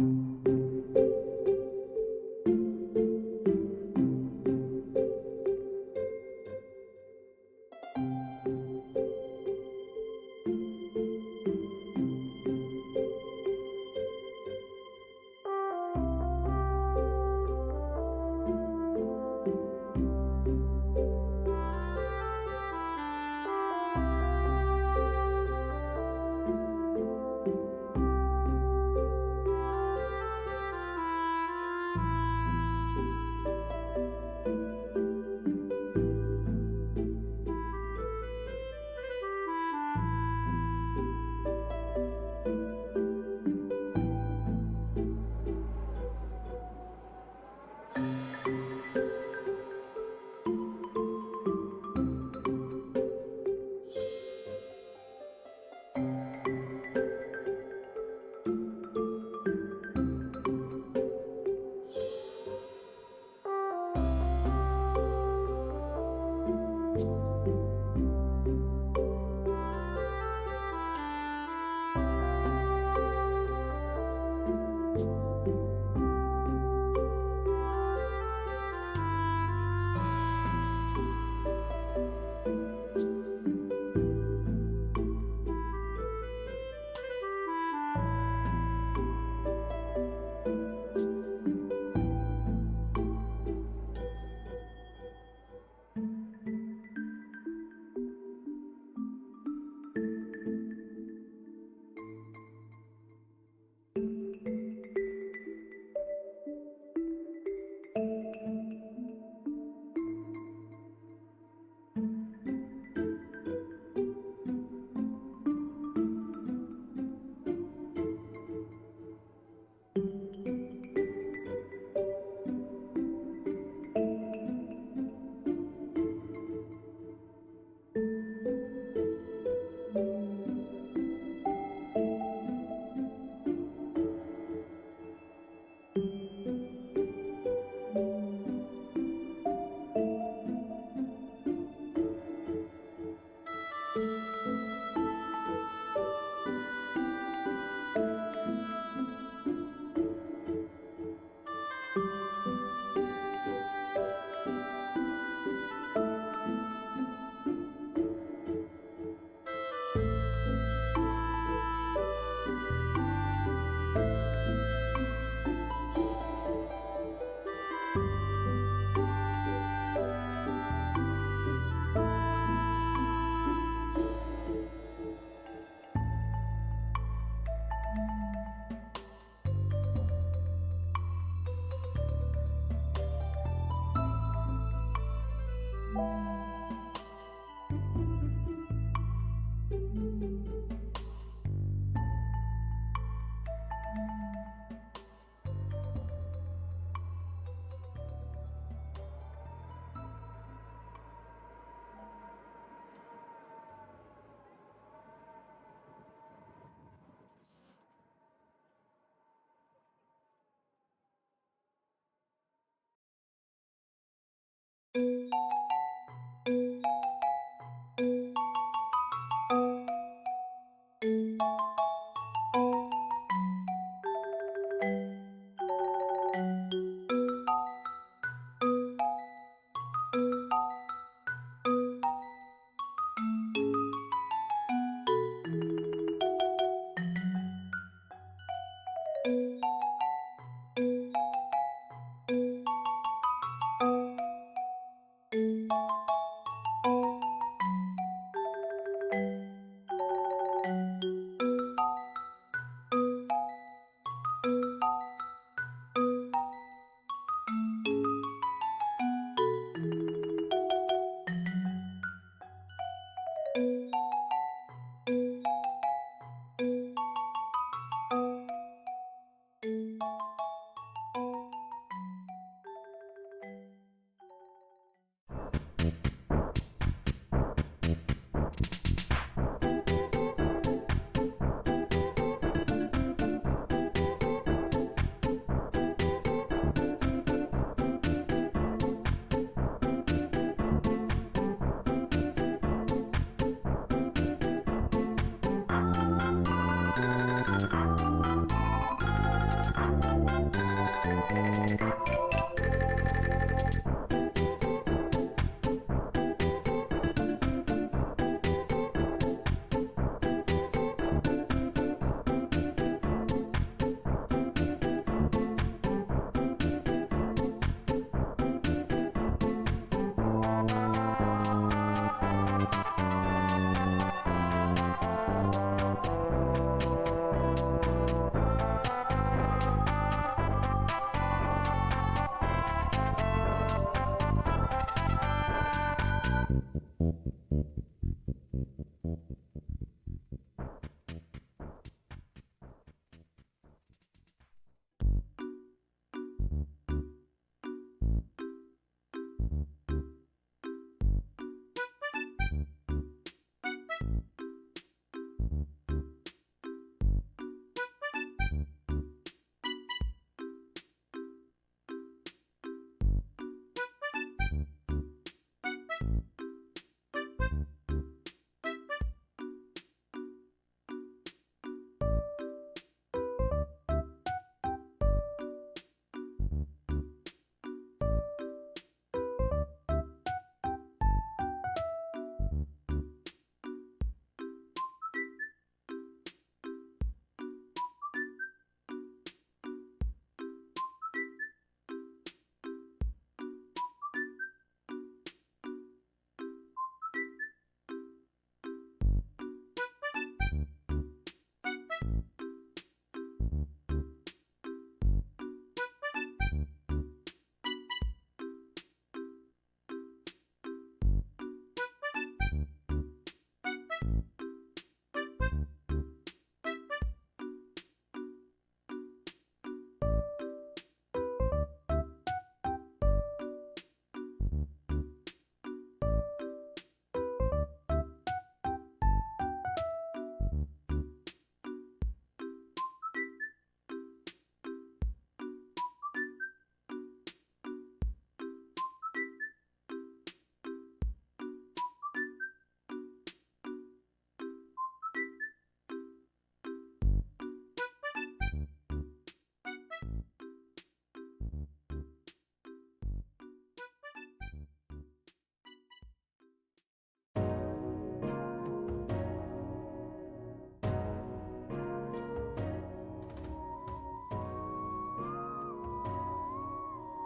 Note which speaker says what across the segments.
Speaker 1: you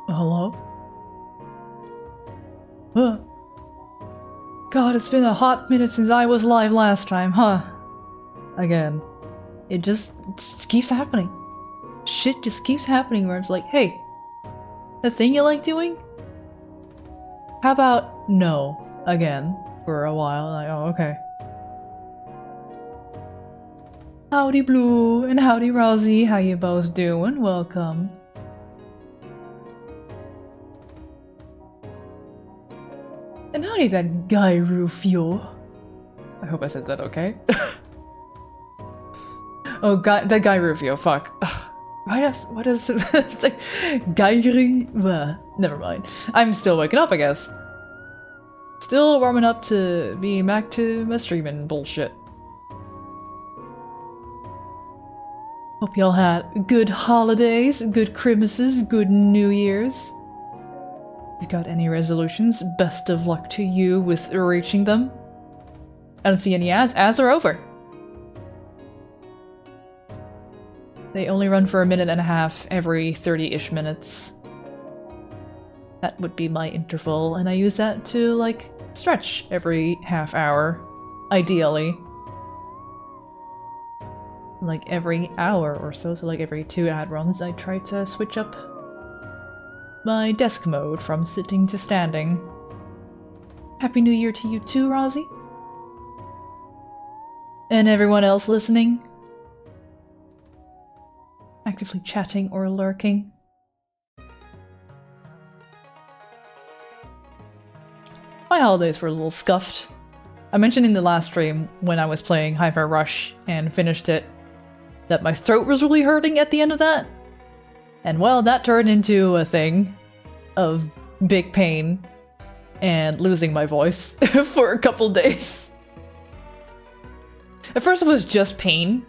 Speaker 1: Hello? God, it's been a hot minute since I was live last time, huh? Again. It just keeps happening. Shit just keeps happening where it's like, hey, the thing you like doing? How about no? Again. For a while, like, oh, okay. Howdy Blue and howdy Rosie, how you both doing? Welcome. And howdy that guy Rufio. I hope I said that okay. Oh, that guy Rufio, fuck. Ugh. What is it's like Guy never mind. I'm still waking up, I guess. Still warming up to be back to my streaming bullshit. Hope y'all had good holidays, good Christmases, good New Year's. If you got any resolutions, best of luck to you with reaching them. I don't see any ads. Ads are over. They only run for a minute and a half every 30-ish minutes. That would be my interval, and I use that to, like, stretch every half hour, ideally. Like every hour or so, so like every 2 ad runs, I try to switch up my desk mode from sitting to standing. Happy New Year to you too, Rosie. And everyone else listening. Actively chatting or lurking. My holidays were a little scuffed. I mentioned in the last stream when I was playing Hyper Rush and finished it that my throat was really hurting at the end of that. And well, that turned into a thing of big pain and losing my voice for a couple days. At first it was just pain.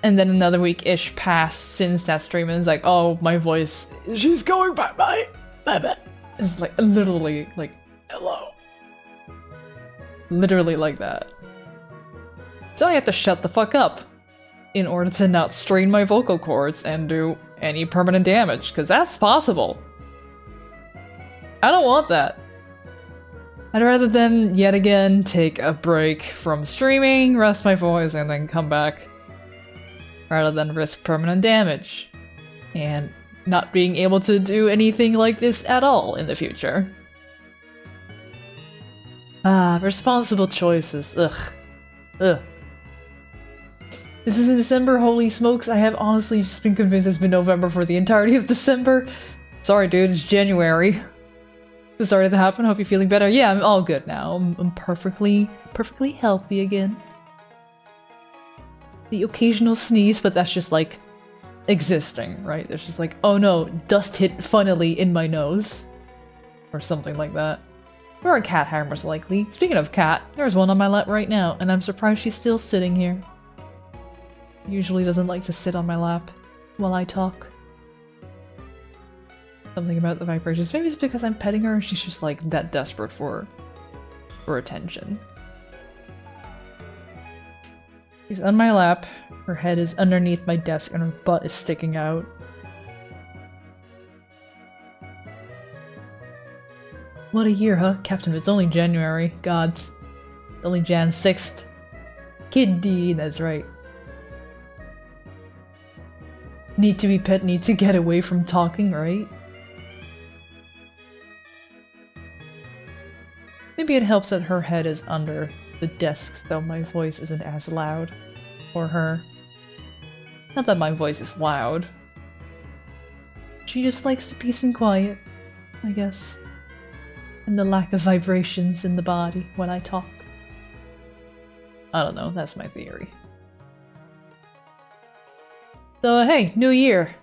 Speaker 1: And then another week-ish passed since that stream and it's like, oh, my voice, she's going bye-bye. Bye-bye. It's like, literally, like, hello. Literally like that. So I had to shut the fuck up in order to not strain my vocal cords and do any permanent damage, because that's possible. I don't want that. I'd rather than, yet again, take a break from streaming, rest my voice, and then come back. Rather than risk permanent damage. And not being able to do anything like this at all in the future. Ah, responsible choices. Ugh. Ugh. This is in December, holy smokes, I have honestly just been convinced it's been November for the entirety of December. Sorry dude, it's January. Sorry that happened, hope you're feeling better. Yeah, I'm all good now. I'm perfectly healthy again. The occasional sneeze, but that's just like existing, right? There's just like, oh no, dust hit funnily in my nose. Or something like that. Or a cat hair, most likely. Speaking of cat, there's one on my lap right now, and I'm surprised she's still sitting here. Usually doesn't like to sit on my lap while I talk. Something about the vibrations. Maybe it's because I'm petting her and she's just like that desperate for attention. She's on my lap, her head is underneath my desk and her butt is sticking out. What a year, huh? Captain, it's only January. Gods. It's only Jan 6th. Kiddie, that's right. Need to be pet, need to get away from talking, right? Maybe it helps that her head is under the desk, so my voice isn't as loud for her. Not that my voice is loud. She just likes the peace and quiet, I guess. And the lack of vibrations in the body when I talk. I don't know, that's my theory. So hey, new year!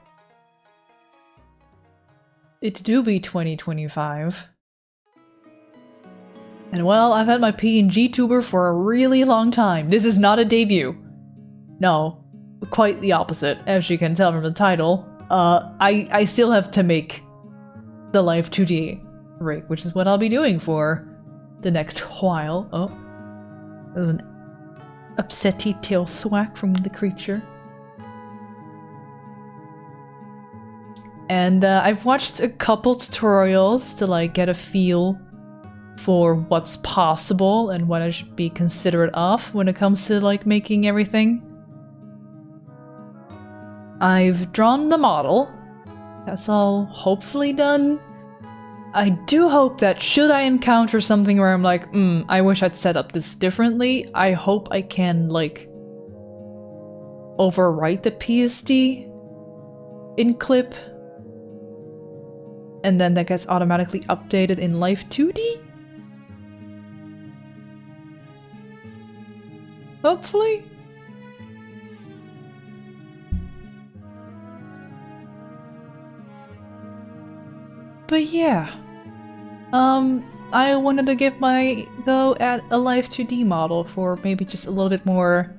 Speaker 1: It do be 2025. And well, I've had my PNG tuber for a really long time. This is not a debut. No, quite the opposite, as you can tell from the title. I still have to make the Live2D rig, which is what I'll be doing for the next while. Oh, there's an upsetty tail thwack from the creature. And I've watched a couple tutorials to like get a feel for what's possible and what I should be considerate of when it comes to like making everything. I've drawn the model. That's all hopefully done. I do hope that should I encounter something where I'm like, I wish I'd set up this differently, I hope I can like overwrite the PSD in clip. And then that gets automatically updated in Live2D? Hopefully? But yeah. I wanted to give my go at a Live2D model for maybe just a little bit more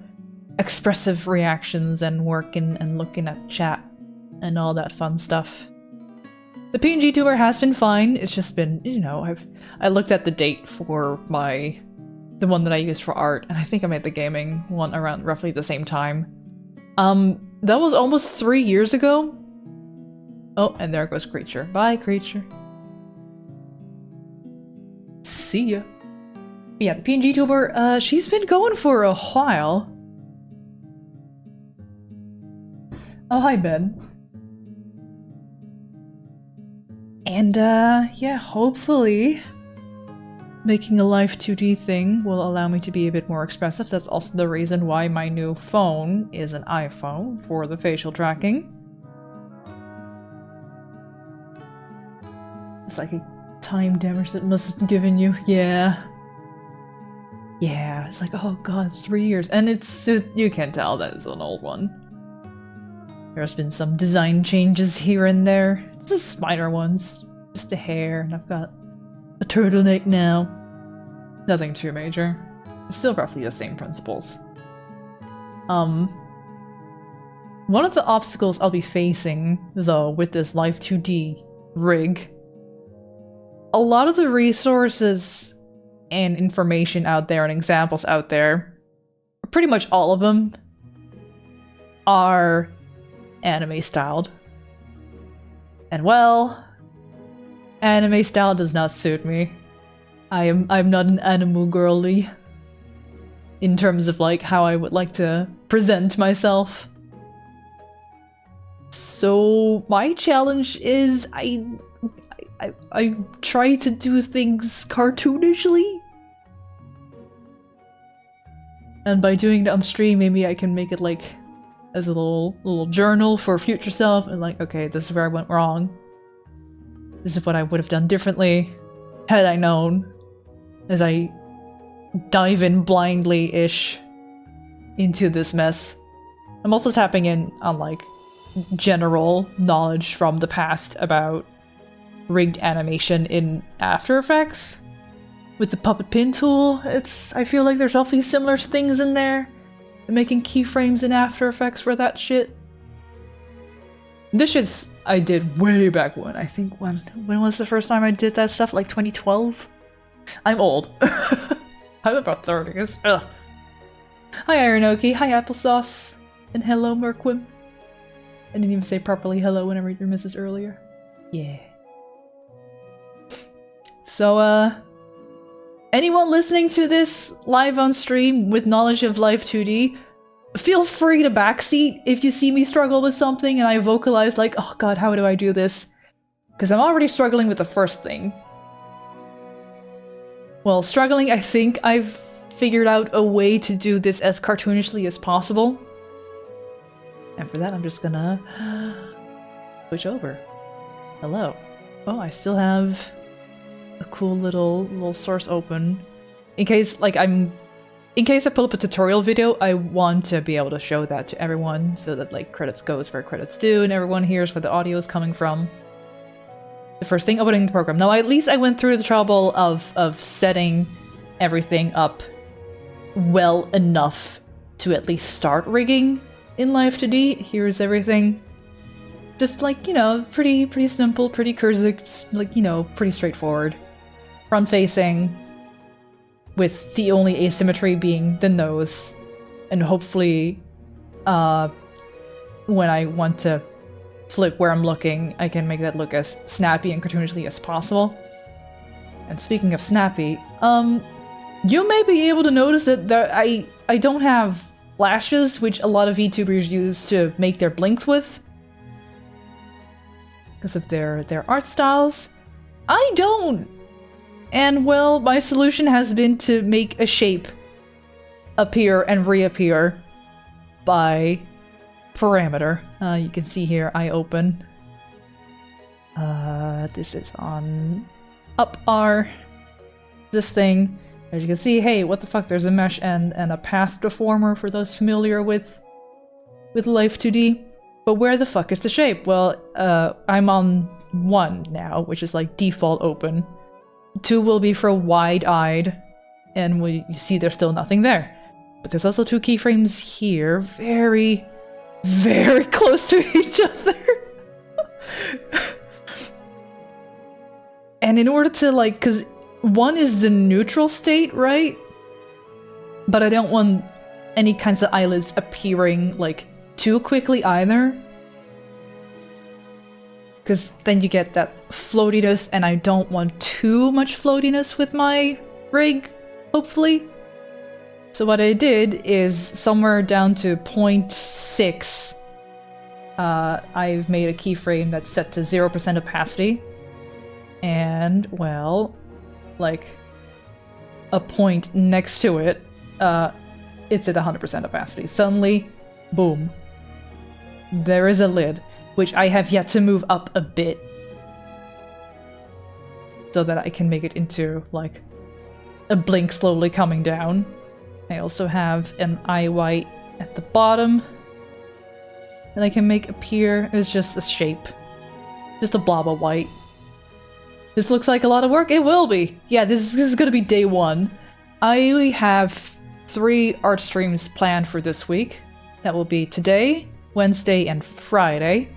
Speaker 1: expressive reactions and work and looking at chat and all that fun stuff. The PNG tuber has been fine, it's just been, you know, I looked at the date for the one that I used for art, and I think I made the gaming one around roughly the same time. That was almost 3 years ago. Oh, and there goes Creature. Bye, Creature. See ya. Yeah, the PNG tuber, she's been going for a while. Oh, hi, Ben. And, yeah, hopefully making a Live2D thing will allow me to be a bit more expressive. That's also the reason why my new phone is an iPhone for the facial tracking. It's like a time damage that must have given you. Yeah. Yeah, it's like, oh god, 3 years. And you can tell that it's an old one. There's been some design changes here and there. Just minor ones. Just the hair, and I've got a turtleneck now. Nothing too major. Still roughly the same principles. One of the obstacles I'll be facing, though, with this Live2D rig, a lot of the resources and information out there and examples out there, pretty much all of them, are anime styled. And well, anime style does not suit me. I'm not an anime girly in terms of like how I would like to present myself. So my challenge is I try to do things cartoonishly, And by doing it on stream, maybe I can make it like as a little journal for future self, and like, okay, this is where I went wrong. This is what I would have done differently had I known, as I dive in blindly-ish into this mess. I'm also tapping in on like general knowledge from the past about rigged animation in After Effects. With the puppet pin tool, I feel like there's awfully similar things in there. Making keyframes in After Effects for that shit. This shit's I did way back when. I think when was the first time I did that stuff? Like 2012? I'm old. I'm about 30s. Ugh. Hi Ironoki, hi Applesauce, and hello Merquim. I didn't even say properly hello when I read your misses earlier. Yeah. So, anyone listening to this live on stream with knowledge of Live2D, feel free to backseat if you see me struggle with something and I vocalize like, oh god, how do I do this? Because I'm already struggling with the first thing. Well, struggling, I think I've figured out a way to do this as cartoonishly as possible. And for that, I'm just gonna switch over. Hello. Oh, I still have a cool little source open. In case, like, in case I pull up a tutorial video, I want to be able to show that to everyone so that, like, credits goes where credits do and everyone hears where the audio is coming from. The first thing, opening the program. Now, at least I went through the trouble of setting everything up well enough to at least start rigging in Live2D. Here's everything. Just like, you know, pretty simple, pretty cursive, like, you know, pretty straightforward. Front facing, with the only asymmetry being the nose. And hopefully, when I want to flip where I'm looking, I can make that look as snappy and cartoonishly as possible. And speaking of snappy, you may be able to notice that I don't have flashes, which a lot of VTubers use to make their blinks with. Because of their art styles. I don't! And well, my solution has been to make a shape appear and reappear by parameter. You can see here, I open. This is on up R. This thing. As you can see, hey, what the fuck, there's a mesh and a path deformer for those familiar with Live2D. But where the fuck is the shape? Well, I'm on 1 now, which is like default open. 2 will be for wide-eyed, and you see there's still nothing there. But there's also 2 keyframes here, very, very close to each other. And in order to, like, because 1 is the neutral state, right? But I don't want any kinds of eyelids appearing, like, too quickly either. Because then you get that floatiness, and I don't want too much floatiness with my rig, hopefully. So what I did is somewhere down to 0.6, I've made a keyframe that's set to 0% opacity. And, well, like, a point next to it, it's at 100% opacity. Suddenly, boom. There is a lid, which I have yet to move up a bit so that I can make it into, like, a blink slowly coming down. I also have an eye white at the bottom that I can make appear as just a shape. Just a blob of white. This looks like a lot of work. It will be! Yeah, this is gonna be day 1. I have 3 art streams planned for this week. That will be today, Wednesday, and Friday.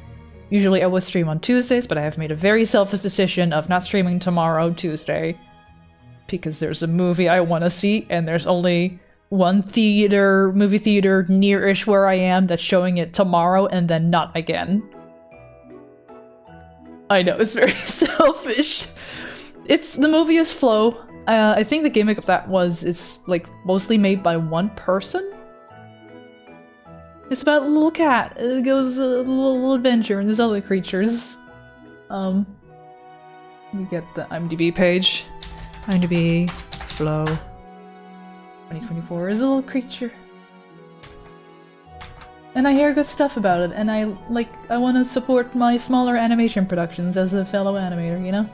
Speaker 1: Usually I would stream on Tuesdays, but I have made a very selfish decision of not streaming tomorrow, Tuesday. Because there's a movie I want to see, and there's only one movie theater near-ish where I am that's showing it tomorrow and then not again. I know, it's very selfish. The movie is Flow. I think the gimmick of that was it's like mostly made by one person. It's about a little cat. It goes a little adventure and there's other creatures. You get the IMDb page. IMDb, Flow. 2024 is a little creature. And I hear good stuff about it, and I want to support my smaller animation productions as a fellow animator, you know?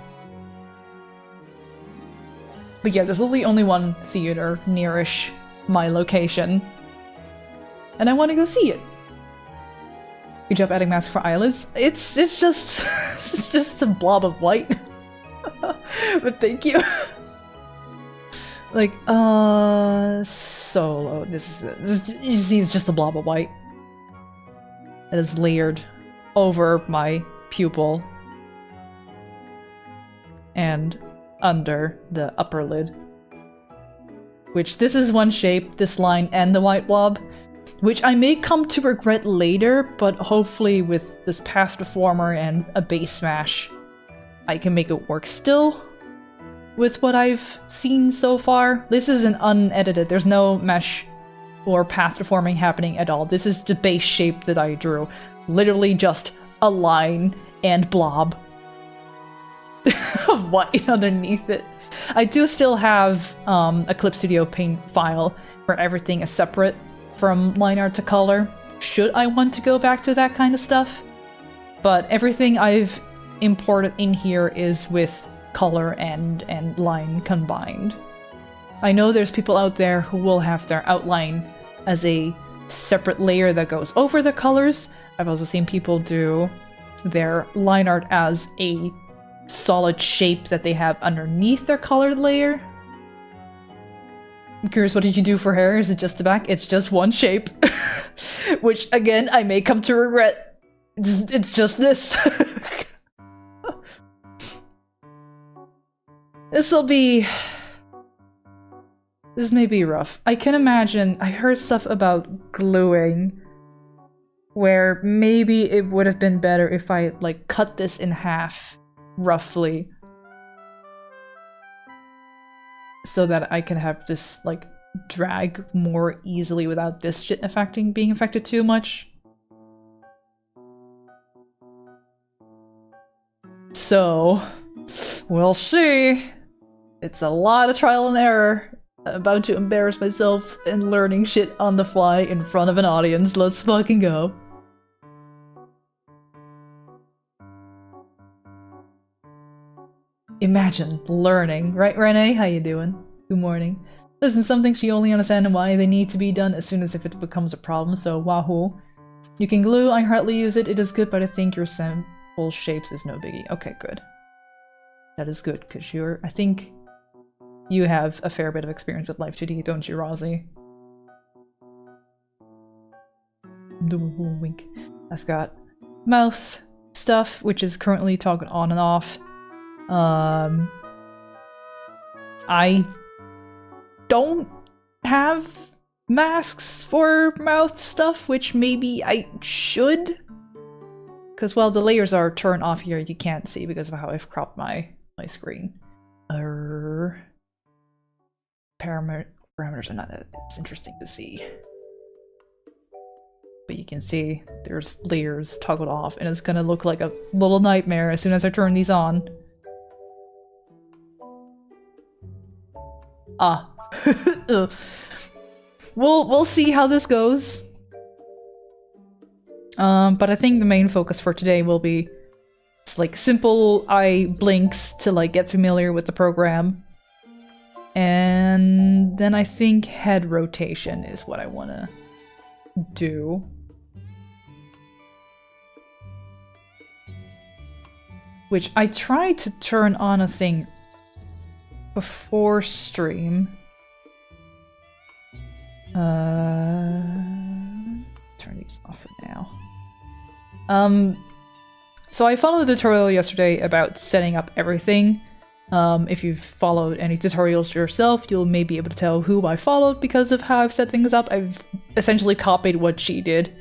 Speaker 1: But yeah, there's literally only one theater nearish my location. And I want to go see it. Good job adding mask for eyelids. It's just it's just a blob of white. But thank you. Like, solo. This is it. You see, it's just a blob of white. That is layered over my pupil. And under the upper lid. Which, this is one shape, this line, and the white blob. Which I may come to regret later, but hopefully with this past performer and a base smash, I can make it work still. With what I've seen so far. This isn't unedited, there's no mesh or path deforming happening at all. This is the base shape that I drew. Literally just a line and blob of white underneath it. I do still have a Clip Studio Paint file where everything is separate from line art to color, should I want to go back to that kind of stuff. But everything I've imported in here is with color and line combined. I know there's people out there who will have their outline as a separate layer that goes over the colors. I've also seen people do their line art as a solid shape that they have underneath their colored layer. I'm curious, what did you do for hair? Is it just the back? It's just one shape. Which, again, I may come to regret. It's just this. This may be rough. I can imagine, I heard stuff about gluing, where maybe it would have been better if I, like, cut this in half, roughly. So that I can have this, like, drag more easily without this shit being affected too much. So, we'll see. It's a lot of trial and error. I'm about to embarrass myself and learning shit on the fly in front of an audience. Let's fucking go. Imagine learning. Right, Renee? How you doing? Good morning. Listen, some things you only understand why they need to be done as soon as if it becomes a problem, so wahoo. You can glue, I hardly use it, it is good, but I think your sample shapes is no biggie. Okay, good. That is good, because I think you have a fair bit of experience with Live2D, don't you, Rosie? Wink. I've got mouth stuff, which is currently toggling on and off. I don't have masks for mouth stuff, which maybe I should. Because, well, the layers are turned off here, you can't see because of how I've cropped my screen. Parameters are not that interesting to see. But you can see there's layers toggled off, and it's gonna look like a little nightmare as soon as I turn these on. We'll see how this goes. But I think the main focus for today will be like simple eye blinks to like get familiar with the program. And then I think head rotation is what I want to do. Which I tried to turn on a thing before stream. Turn these off for now. So I followed a tutorial yesterday about setting up everything. If you've followed any tutorials yourself, you'll maybe be able to tell who I followed because of how I've set things up. I've essentially copied what she did.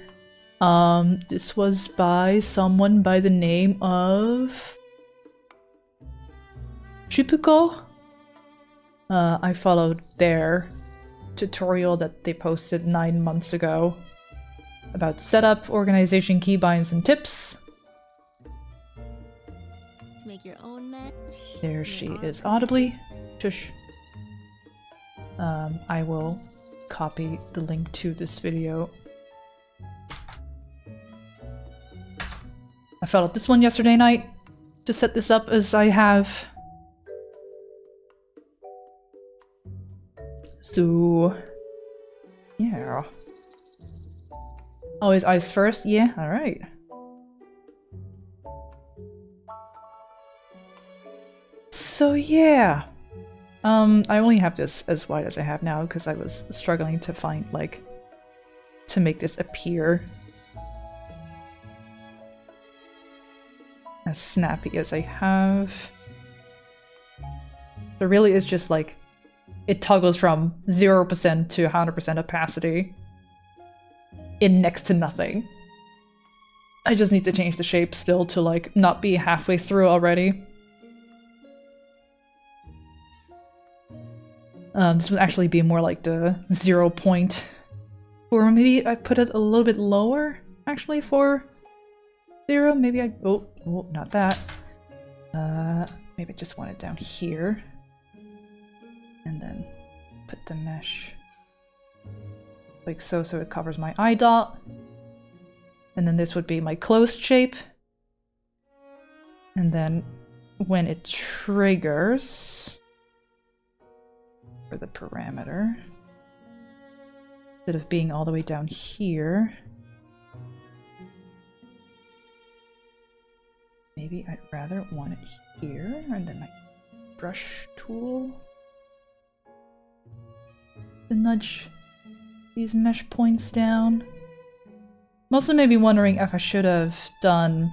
Speaker 1: This was by someone by the name of Chipuko. I followed their tutorial that they posted 9 months ago about setup, organization, keybinds, and tips.
Speaker 2: Make your own mesh.
Speaker 1: There she is audibly. Shush. I will copy the link to this video. I felt this one yesterday night to set this up as I have. So, yeah. Always ice first? Yeah, alright. So yeah. I only have this as wide as I have now because I was struggling to find, like, to make this appear as snappy as I have. So really it's just like, it toggles from 0% to 100% opacity in next to nothing. I just need to change the shape still to, like, not be halfway through already. This would actually be more like the 0 point. Or maybe I put it a little bit lower, actually, for 0. Maybe I... Oh, not that. Maybe I just want it down here. And then put the mesh like so, so it covers my eye dot. And then this would be my closed shape. And then when it triggers for the parameter, instead of being all the way down here, maybe I'd rather want it here, and then my brush tool to nudge these mesh points down. I'm also maybe wondering if I should have done...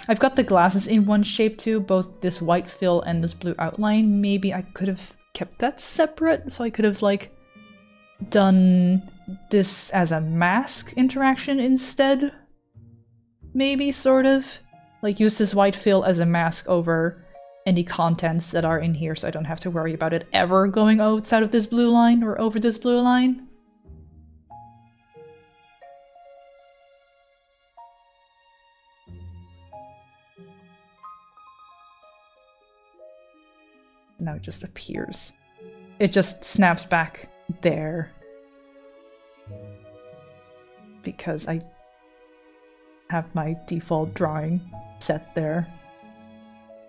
Speaker 1: I've got the glasses in one shape too, both this white fill and this blue outline. Maybe I could have kept that separate, so I could have, like, done this as a mask interaction instead. Maybe, sort of. Like, use this white fill as a mask over any contents that are in here, so I don't have to worry about it ever going outside of this blue line or over this blue line. Now it just appears. It just snaps back there. Because I have my default drawing set there.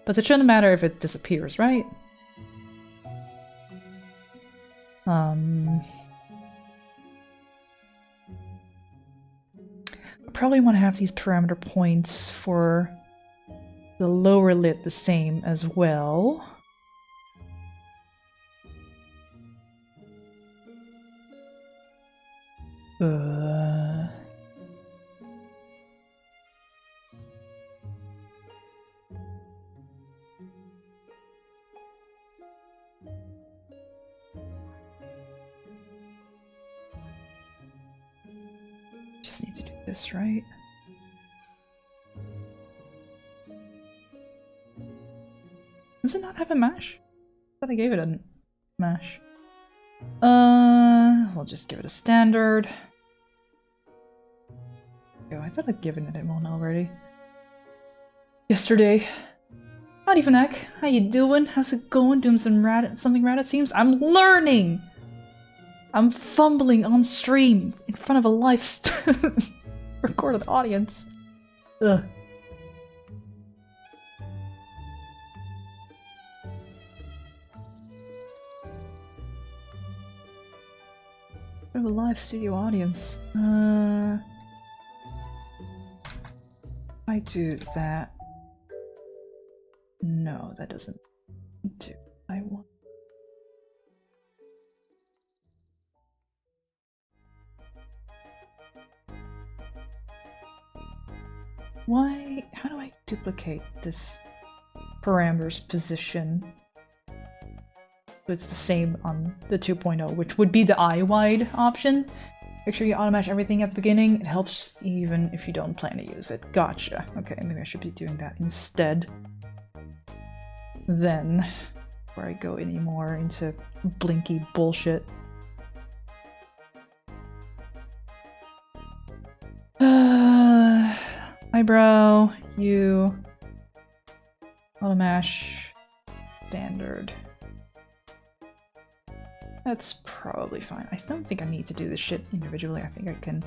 Speaker 1: But it shouldn't matter if it disappears, right? I probably want to have these parameter points for the lower lid the same as well. Just need to do this right. Does it not have a mesh? I thought I gave it a mesh. We'll just give it a standard. Oh, I thought I'd given it one already. Yesterday. Howdy, Vanek. How you doing? How's it going? Doing something rad it seems? I'm learning! I'm fumbling on stream in front of a live recorded audience. Ugh. A live studio audience. I do that. No, that doesn't do. I want. Why? How do I duplicate this parameter's position? So it's the same on the 2.0, which would be the eye-wide option. Make sure you auto-match everything at the beginning. It helps even if you don't plan to use it. Gotcha. Okay, maybe I should be doing that instead. Then, before I go any more into blinky bullshit. Eyebrow, you, auto-mash, standard. That's probably fine. I don't think I need to do this shit individually. I think I can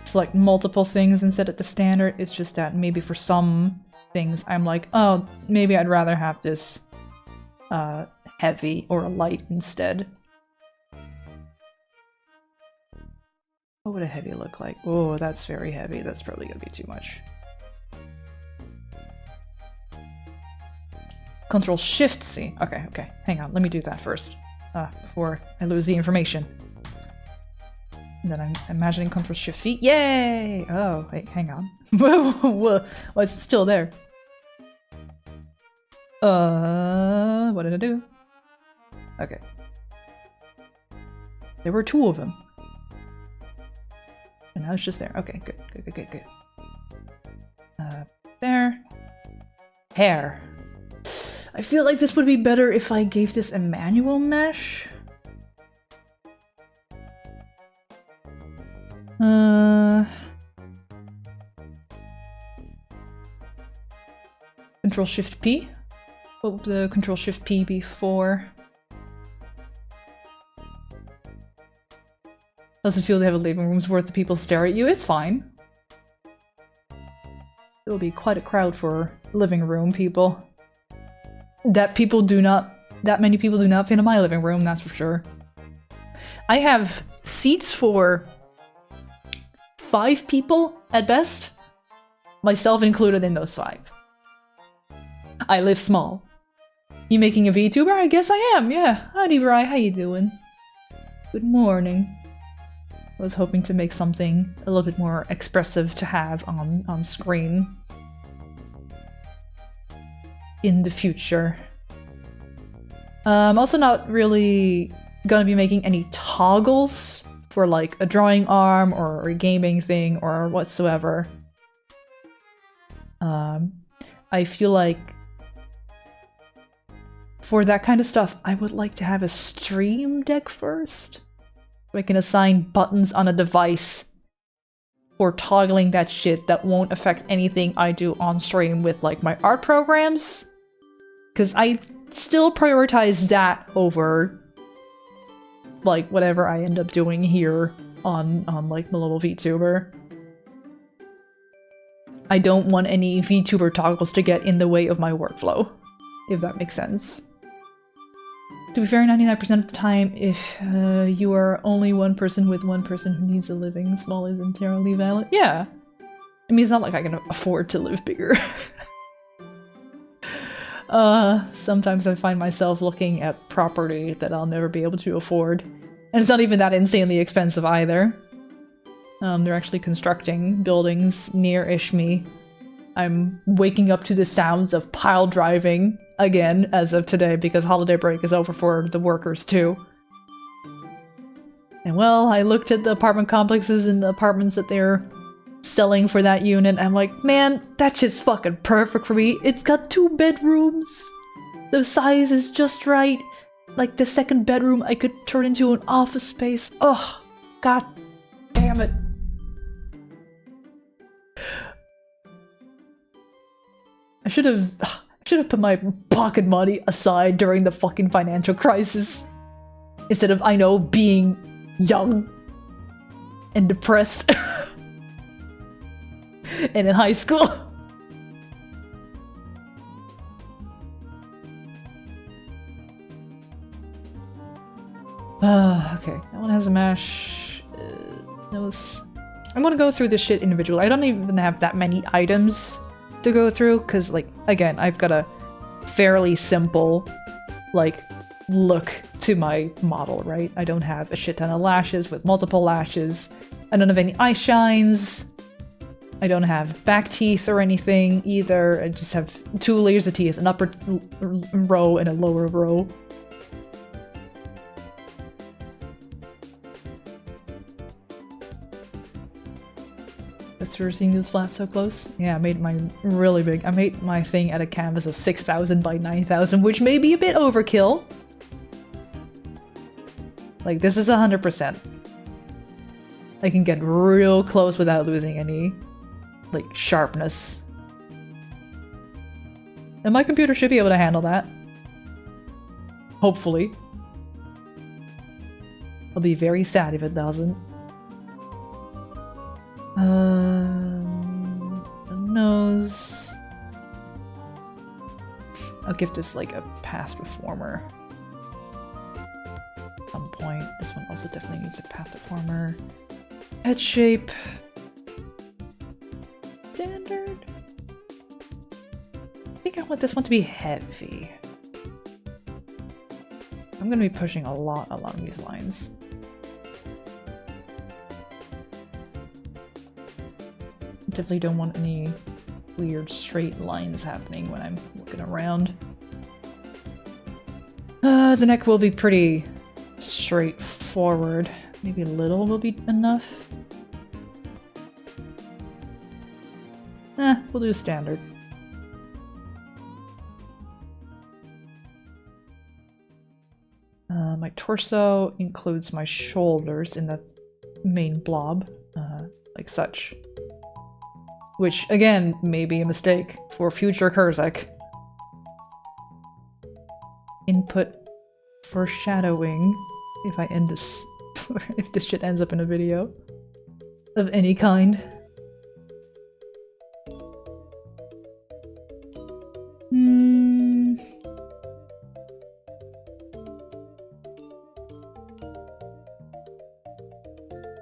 Speaker 1: select multiple things and set it to standard. It's just that maybe for some things I'm like, oh, maybe I'd rather have this heavy or light instead. What would a heavy look like? Oh, that's very heavy. That's probably gonna be too much. Control-Shift-C. Okay, okay. Hang on. Let me do that first. Before I lose the information. And then I'm imagining Control-Shift-V. Yay! Oh, wait, hang on. Whoa, it's still there. What did I do? Okay. There were 2 of them. And now it's just there. Okay, good, good, good, good, good. There. Hair. I feel like this would be better if I gave this a manual mesh. Control-Shift-P? What would the Control-Shift-P be for? Doesn't feel to have a living room's worth of people stare at you. It's fine. It will be quite a crowd for living room people. That many people do not fit in my living room, that's for sure. I have seats for 5 people at best, myself included in those 5. I live small. You making a VTuber? I guess I am, yeah. Howdy, Bri, how you doing? Good morning. I was hoping to make something a little bit more expressive to have on screen in the future. I'm also not really gonna be making any toggles for like a drawing arm or a gaming thing or whatsoever. I feel like for that kind of stuff, I would like to have a stream deck first. So I can assign buttons on a device for toggling that shit that won't affect anything I do on stream with like my art programs. Because I still prioritize that over like whatever I end up doing here on like my little VTuber. I don't want any VTuber toggles to get in the way of my workflow, if that makes sense. To be fair, 99% of the time, if you are only one person with one person who needs a living, small is entirely valid. Yeah. I mean, it's not like I can afford to live bigger. Sometimes I find myself looking at property that I'll never be able to afford. And it's not even that insanely expensive either. They're actually constructing buildings near-ish me. I'm waking up to the sounds of pile driving again as of today because holiday break is over for the workers too. And well, I looked at the apartment complexes and the apartments that they're selling for that unit. I'm like, man, that shit's fucking perfect for me. It's got 2 bedrooms. The size is just right. Like the second bedroom I could turn into an office space. Oh, god damn it. I should have put my pocket money aside during the fucking financial crisis. Instead of, I know, being young and depressed and in high school. Okay, that one has a mash. I'm gonna go through this shit individually. I don't even have that many items to go through, because, like, again, I've got a fairly simple, like, look to my model, right? I don't have a shit ton of lashes with multiple lashes. I don't have any eye shines. I don't have back teeth or anything either. I just have 2 layers of teeth, an upper row and a lower row. That's for seeing this flat so close. Yeah, I made mine really big. I made my thing at a canvas of 6,000 by 9,000, which may be a bit overkill. Like, this is 100%. I can get real close without losing any, like, sharpness. And my computer should be able to handle that. Hopefully. I'll be very sad if it doesn't. The nose. I'll give this like a past performer. At some point. This one also definitely needs a past performer. Head shape. Standard. I think I want this one to be heavy. I'm gonna be pushing a lot along these lines. Definitely don't want any weird straight lines happening when I'm looking around. The neck will be pretty straightforward. Maybe a little will be enough. We'll do standard. My torso includes my shoulders in the main blob, like such. Which, again, may be a mistake for future Kurzak. Input foreshadowing, if I end this, if this shit ends up in a video of any kind.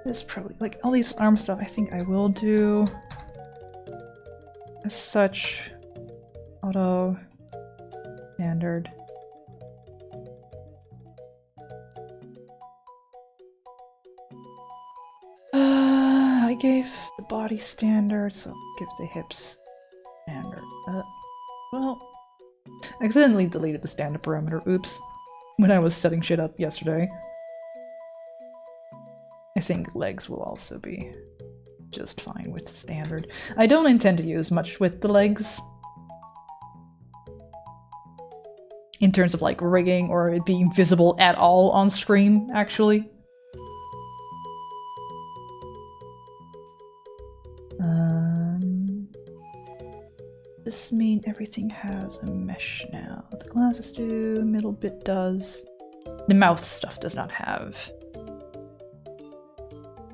Speaker 1: This probably, like, all these arm stuff I think I will do. As such, auto, standard. I gave the body standard, so I'll give the hips standard. Well, I accidentally deleted the standard parameter, oops, when I was setting shit up yesterday. I think legs will also be just fine with standard. I don't intend to use much with the legs. In terms of like rigging or it being visible at all on screen, actually. This mean everything has a mesh now. The glasses do, middle bit does. The mouse stuff does not have.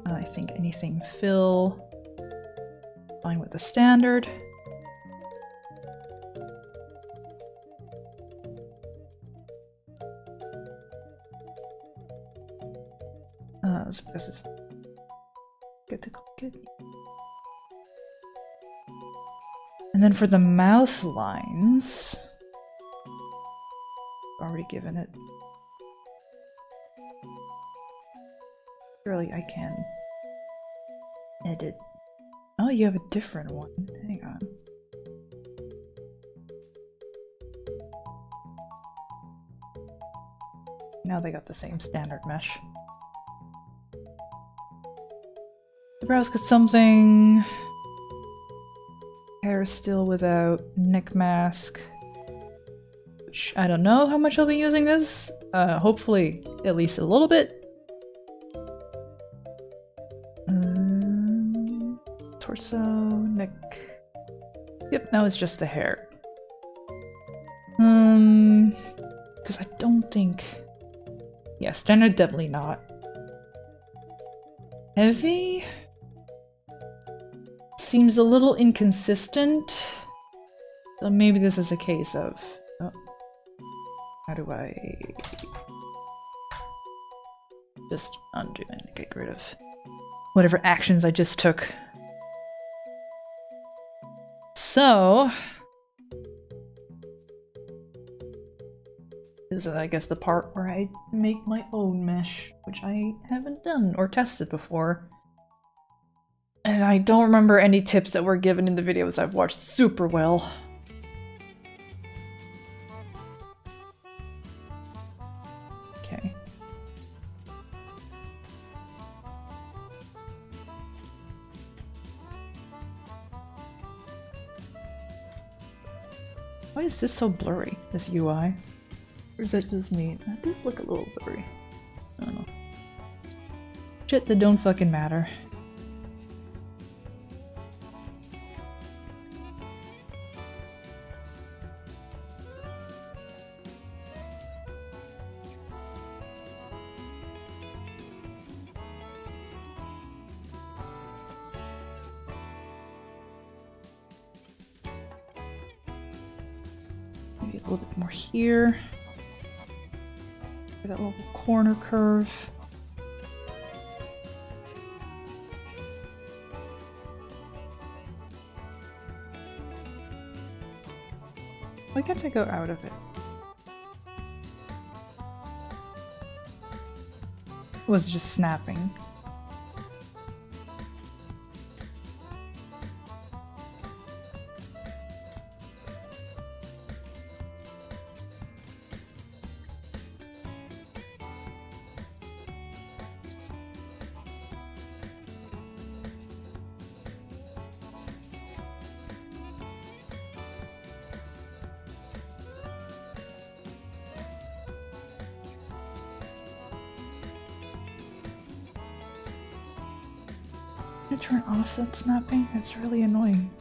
Speaker 1: I think anything fill, fine with the standard. This is good to get. And then for the mouth lines, already given it. Surely I can edit. Oh, you have a different one. Hang on. Now they got the same standard mesh. The brows got something. Hair still without neck mask. Which I don't know how much I'll be using this. Hopefully at least a little bit. Torso, neck. Yep, now it's just the hair. Because I don't think. Yeah, standard definitely not. Heavy? Seems a little inconsistent. So maybe this is a case of... Oh. How do I... just undo and get rid of whatever actions I just took. So... this is, I guess, the part where I make my own mesh, which I haven't done or tested before. And I don't remember any tips that were given in the videos I've watched super well. Okay. Why is this so blurry, this UI? Or is that just me? It does look a little blurry. I don't know. Shit that don't fucking matter. a little bit more here. That little corner curve. Why can't I go out of it? Was just snapping. Can I turn off that snapping? It's really annoying.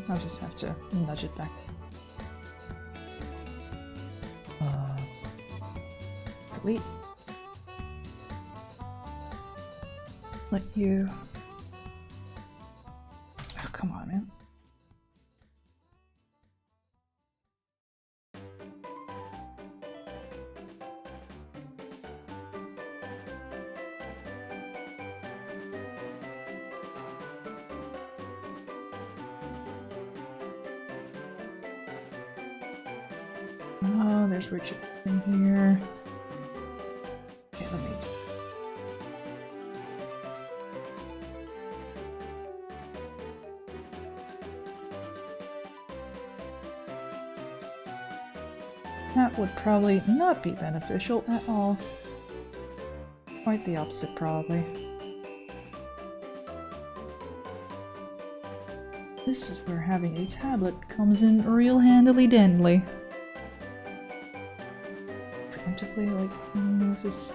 Speaker 1: I'll just have to nudge it back. Delete. Let you... Oh, come on, man. Oh, there's Richard in here. Okay, let me... That would probably not be beneficial at all. Quite the opposite, probably. This is where having a tablet comes in real handily-dandly. Preemptively, like, move this...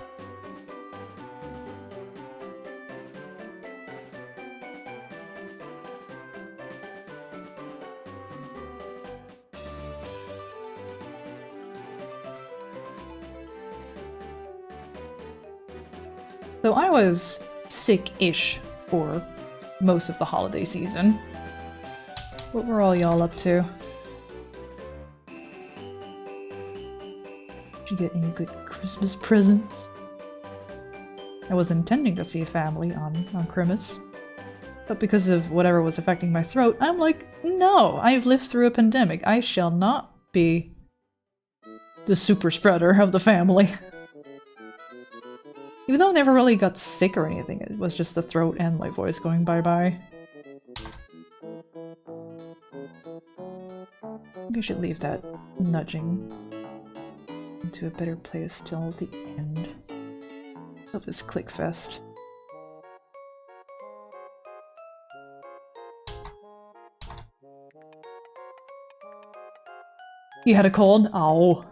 Speaker 1: So I was sick-ish for most of the holiday season. What were all y'all up to? Did you get any good Christmas presents? I was intending to see family on Christmas, but because of whatever was affecting my throat, I'm like, no, I've lived through a pandemic. I shall not be the super spreader of the family. Even though I never really got sick or anything, it was just the throat and my voice going bye-bye. Maybe I should leave that nudging into a better place till the end of this clickfest. You had a cold? Ow.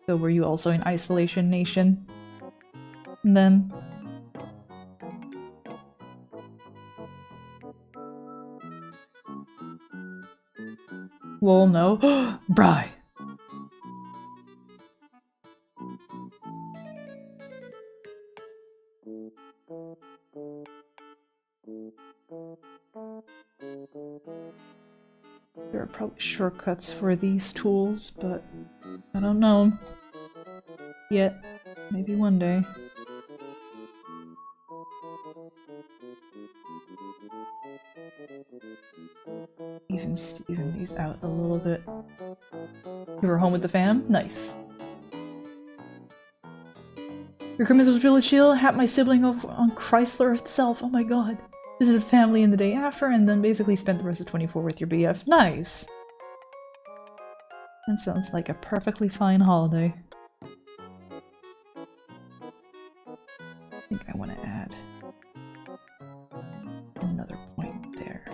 Speaker 1: So were you also in Isolation Nation? And then... Well, no. Bri! There are probably shortcuts for these tools, but I don't know. Yet. Maybe one day. Even these out a little bit. You were home with the fam? Nice. Your Christmas was really chill. Had my sibling over on Chrysler itself. Oh my god. Visited family in the day after and then basically spent the rest of 24 with your BF. Nice! That sounds like a perfectly fine holiday. I think I want to add another point there.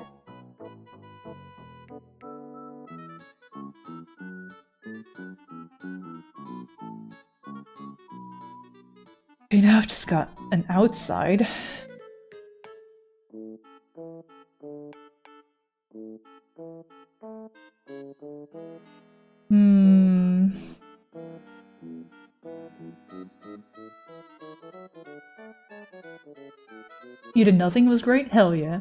Speaker 1: Okay, now I've just got an outside. You did nothing, it was great? Hell yeah.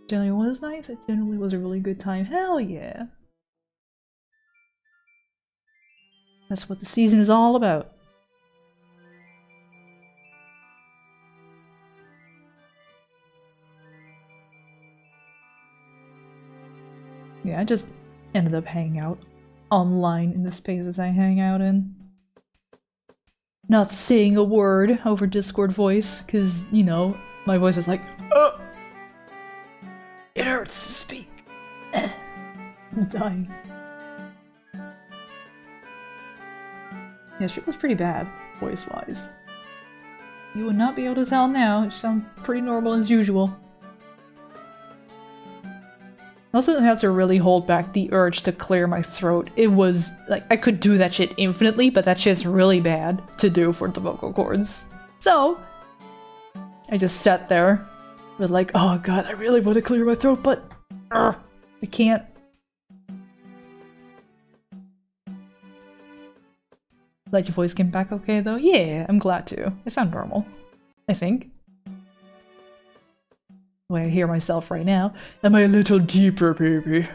Speaker 1: Generally was nice, it generally was a really good time. Hell yeah. That's what the season is all about. Yeah, I just ended up hanging out online in the spaces I hang out in. Not saying a word over Discord voice, because, you know, my voice is like, oh! It hurts to speak. I'm dying. Yeah, she was pretty bad, voice-wise. You would not be able to tell now, it sounds pretty normal as usual. I also had to really hold back the urge to clear my throat. It was, like, I could do that shit infinitely, but that shit's really bad to do for the vocal cords. So, I just sat there with like, oh god, I really want to clear my throat, but I can't. Glad your voice came back okay though? Yeah, I'm glad to. I sound normal. I think. The way I hear myself right now. Am I a little deeper, baby?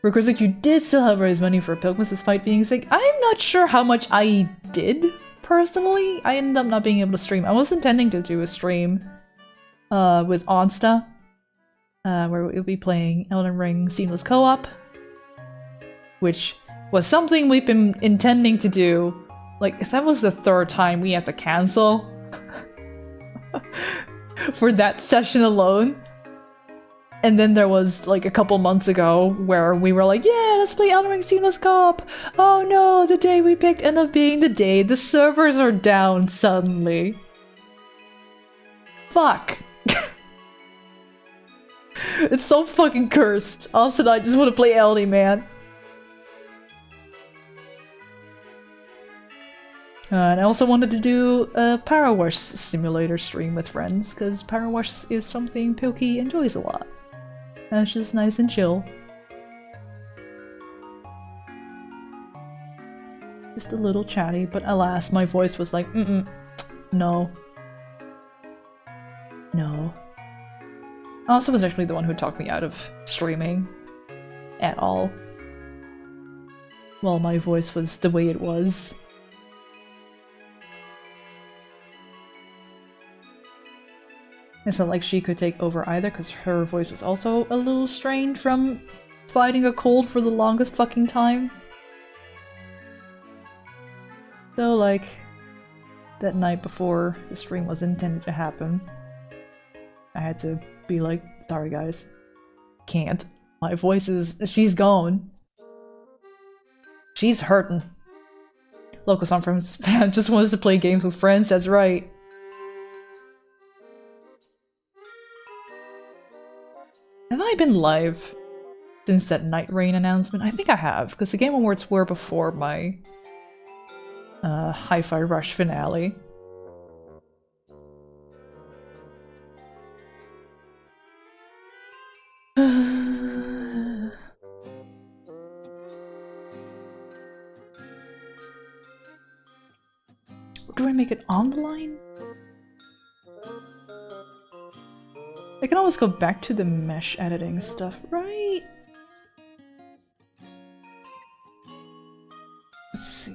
Speaker 1: Requires like you did still have raised money for Pilgrims despite being sick. I'm not sure how much I did, personally. I ended up not being able to stream. I was intending to do a stream with Onsta, where we'll be playing Elden Ring Seamless Co-op, which was something we've been intending to do. Like, that was the third time we had to cancel for that session alone. And then there was, like, a couple months ago where we were like, yeah, let's play Elden Ring Seamless Co-op! Oh no, the day we picked ended up being the day the servers are down suddenly. Fuck. It's so fucking cursed. Also, I just want to play Elden, man. And I also wanted to do a Power Wash simulator stream with friends, because Power Wash is something Pilky enjoys a lot. And it's just nice and chill. Just a little chatty, but alas, my voice was like, no. No. Also was actually the one who talked me out of streaming at all. While my voice was the way it was. It's not like she could take over either, because her voice was also a little strained from fighting a cold for the longest fucking time. So, like, that night before the stream was intended to happen, I had to be like, sorry guys, can't. My voice is- she's gone. She's hurting. Local song from spam just wants to play games with friends, that's right. Have I been live since that Night Rain announcement? I think I have, because the Game Awards were before my Hi-Fi Rush finale. Do I make it on the line? I can always go back to the mesh editing stuff, right? Let's see.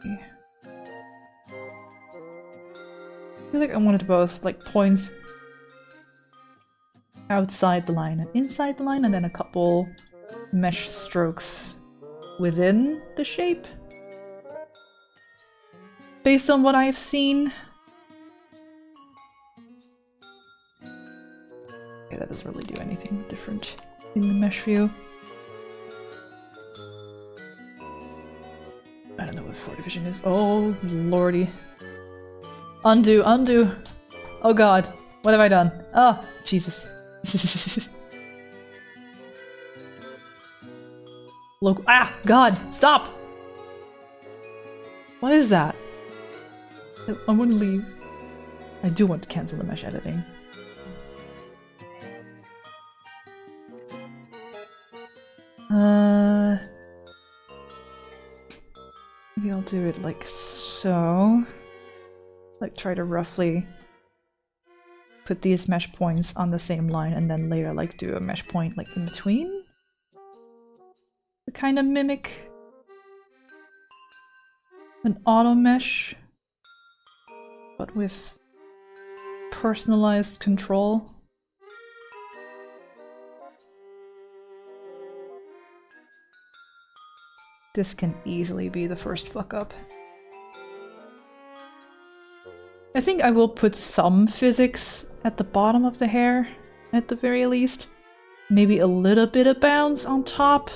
Speaker 1: I feel like I wanted both, like, points outside the line and inside the line, and then a couple mesh strokes within the shape. Based on what I've seen. Okay, that doesn't really do anything different in the mesh view. I don't know what 4 division is. Oh lordy. Undo, undo! Oh god, what have I done? Oh, Jesus. Local- ah! God! Stop! What is that? I want to leave. I do want to cancel the mesh editing. Maybe I'll do it like so. Like, try to roughly put these mesh points on the same line and then later like do a mesh point like in between to kind of mimic an auto mesh, but with personalized control. This can easily be the first fuck up. I think I will put some physics at the bottom of the hair, at the very least. Maybe a little bit of bounce on top.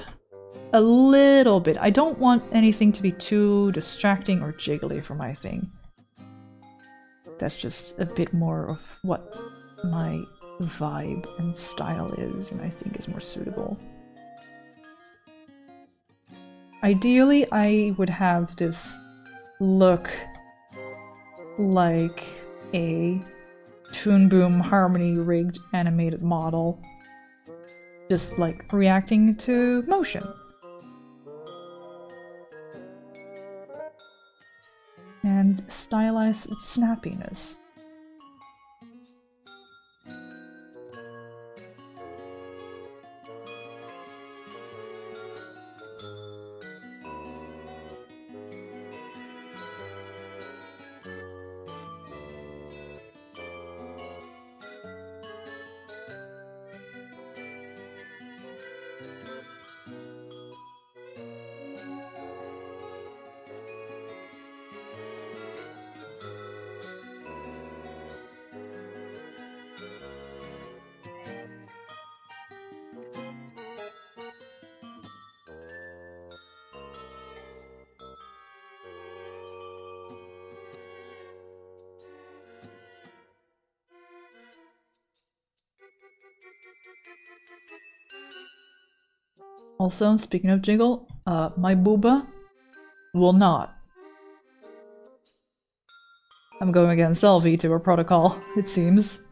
Speaker 1: A little bit. I don't want anything to be too distracting or jiggly for my thing. That's just a bit more of what my vibe and style is, and I think is more suitable. Ideally, I would have this look like a Toon Boom Harmony rigged animated model, just like reacting to motion. And stylize its snappiness. Also, speaking of jiggle, my booba will not. I'm going against Live2D protocol, it seems.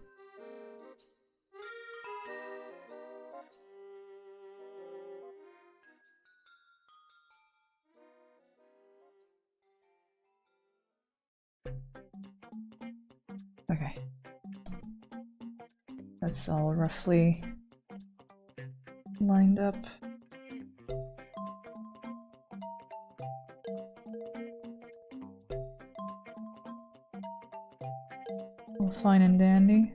Speaker 1: Okay. That's all roughly lined up. All fine and dandy.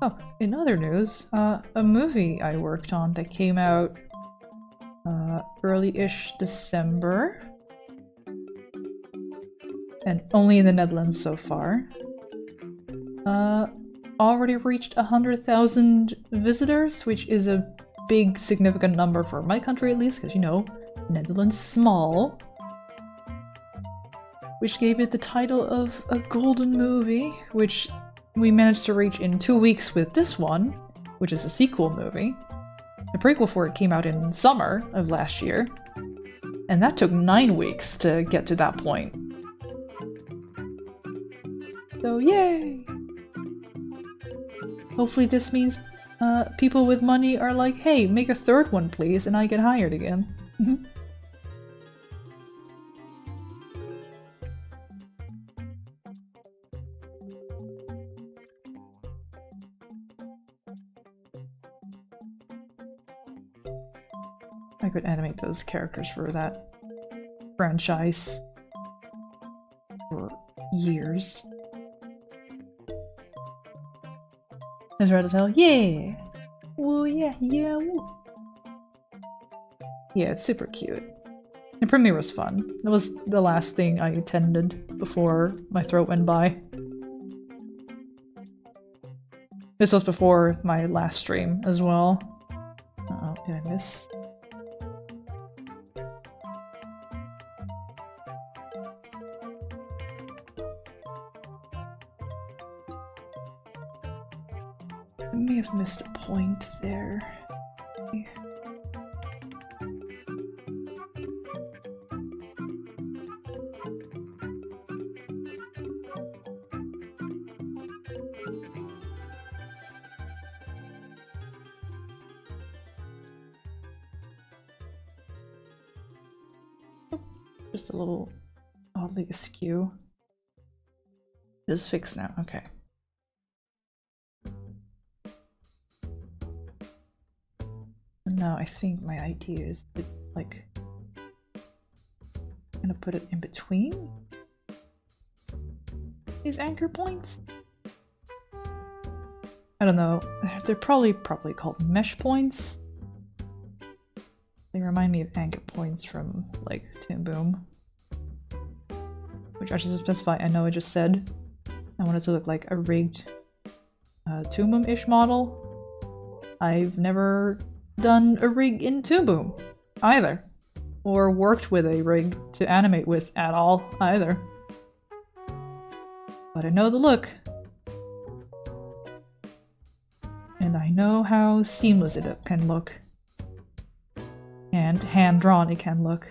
Speaker 1: Oh, in other news, a movie I worked on that came out early-ish December, and only in the Netherlands so far, already reached 100,000 visitors, which is a big, significant number for my country at least, because, you know, Netherlands small. Which gave it the title of a golden movie, which we managed to reach in 2 weeks with this one, which is a sequel movie. The prequel for it came out in summer of last year, and that took 9 weeks to get to that point. So yay! Hopefully this means people with money are like, hey, make a third one please, and I get hired again. I could animate those characters for that franchise for years. As red as hell. Yeah! Woo, yeah, yeah, woo. Yeah, it's super cute. And premiere was fun. That was the last thing I attended before my throat went by. This was before my last stream as well. Uh-oh, did I miss? I may have missed a point there. Just a little oddly askew. It is fixed now, okay. Now I think my idea is to, like, I'm gonna put it in between these anchor points. I don't know. They're probably called mesh points. They remind me of anchor points from like Toon Boom. Which I should specify, I know I just said I wanted to look like a rigged Toon Boom-ish model. I've never done a rig in Toon Boom either. Or worked with a rig to animate with at all either. But I know the look. And I know how seamless it can look. And hand-drawn it can look.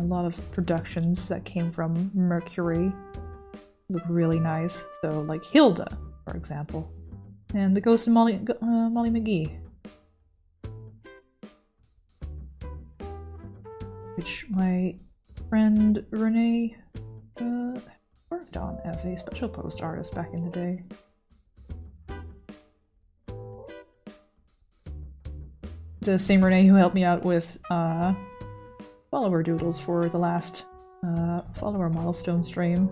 Speaker 1: A lot of productions that came from Mercury look really nice. So like Hilda, for example. And the Ghost of Molly McGee. Which my friend Renee worked on as a special post artist back in the day. The same Renee who helped me out with follower doodles for the last follower milestone stream.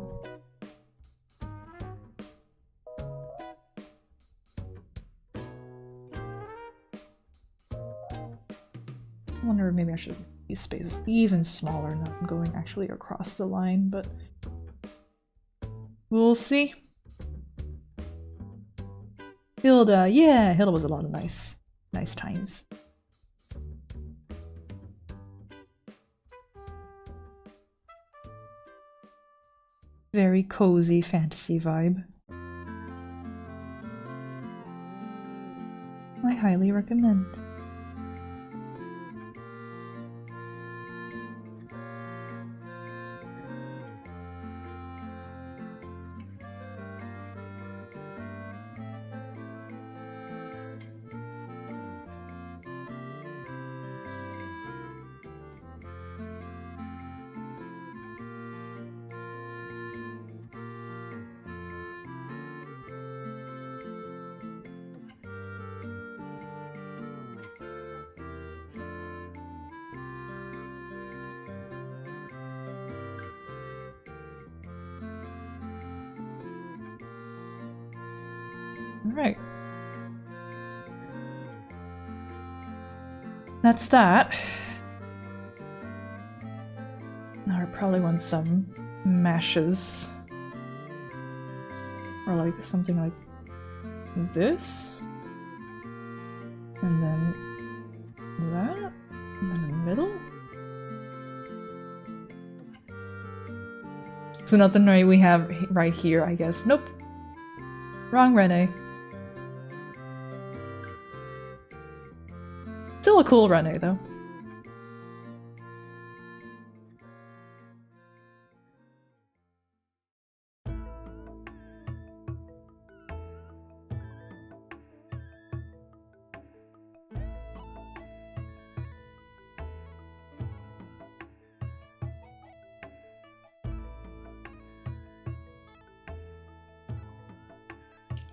Speaker 1: I wonder if maybe I should make these spaces even smaller, not going actually across the line, but we'll see. Hilda, yeah, Hilda was a lot of nice times. Very cozy fantasy vibe. I highly recommend. Alright. That's that. Now I probably want some meshes. Or like something like this. And then that. And then in the middle. So nothing right we have right here, I guess. Nope. Wrong Renee. Still a cool Renee, though.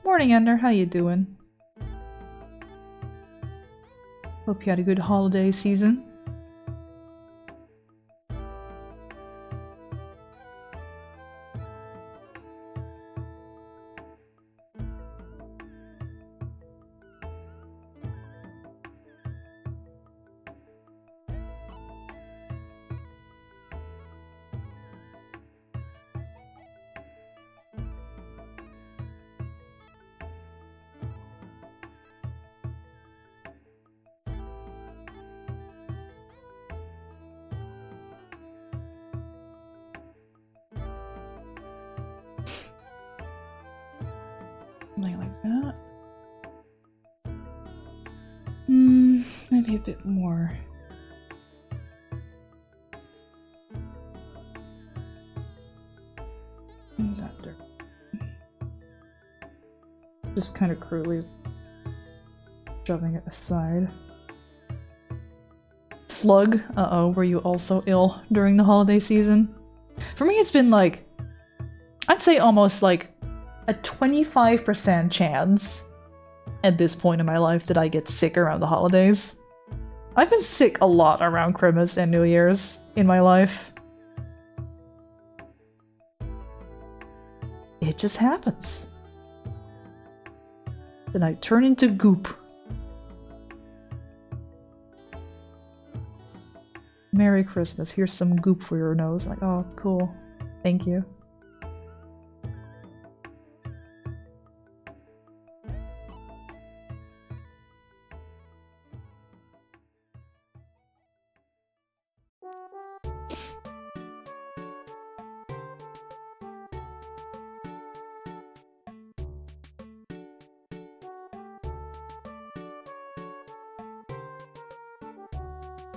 Speaker 1: Morning, Ender. How you doing? Hope you had a good holiday season. Something like that. Maybe a bit more. That dirt. Just kind of crudely shoving it aside. Slug, were you also ill during the holiday season? For me, it's been like, I'd say almost like a 25% chance at this point in my life that I get sick around the holidays. I've been sick a lot around Christmas and New Year's in my life. It just happens. Then I turn into goop. Merry Christmas, here's some goop for your nose. Like, oh, it's cool. Thank you.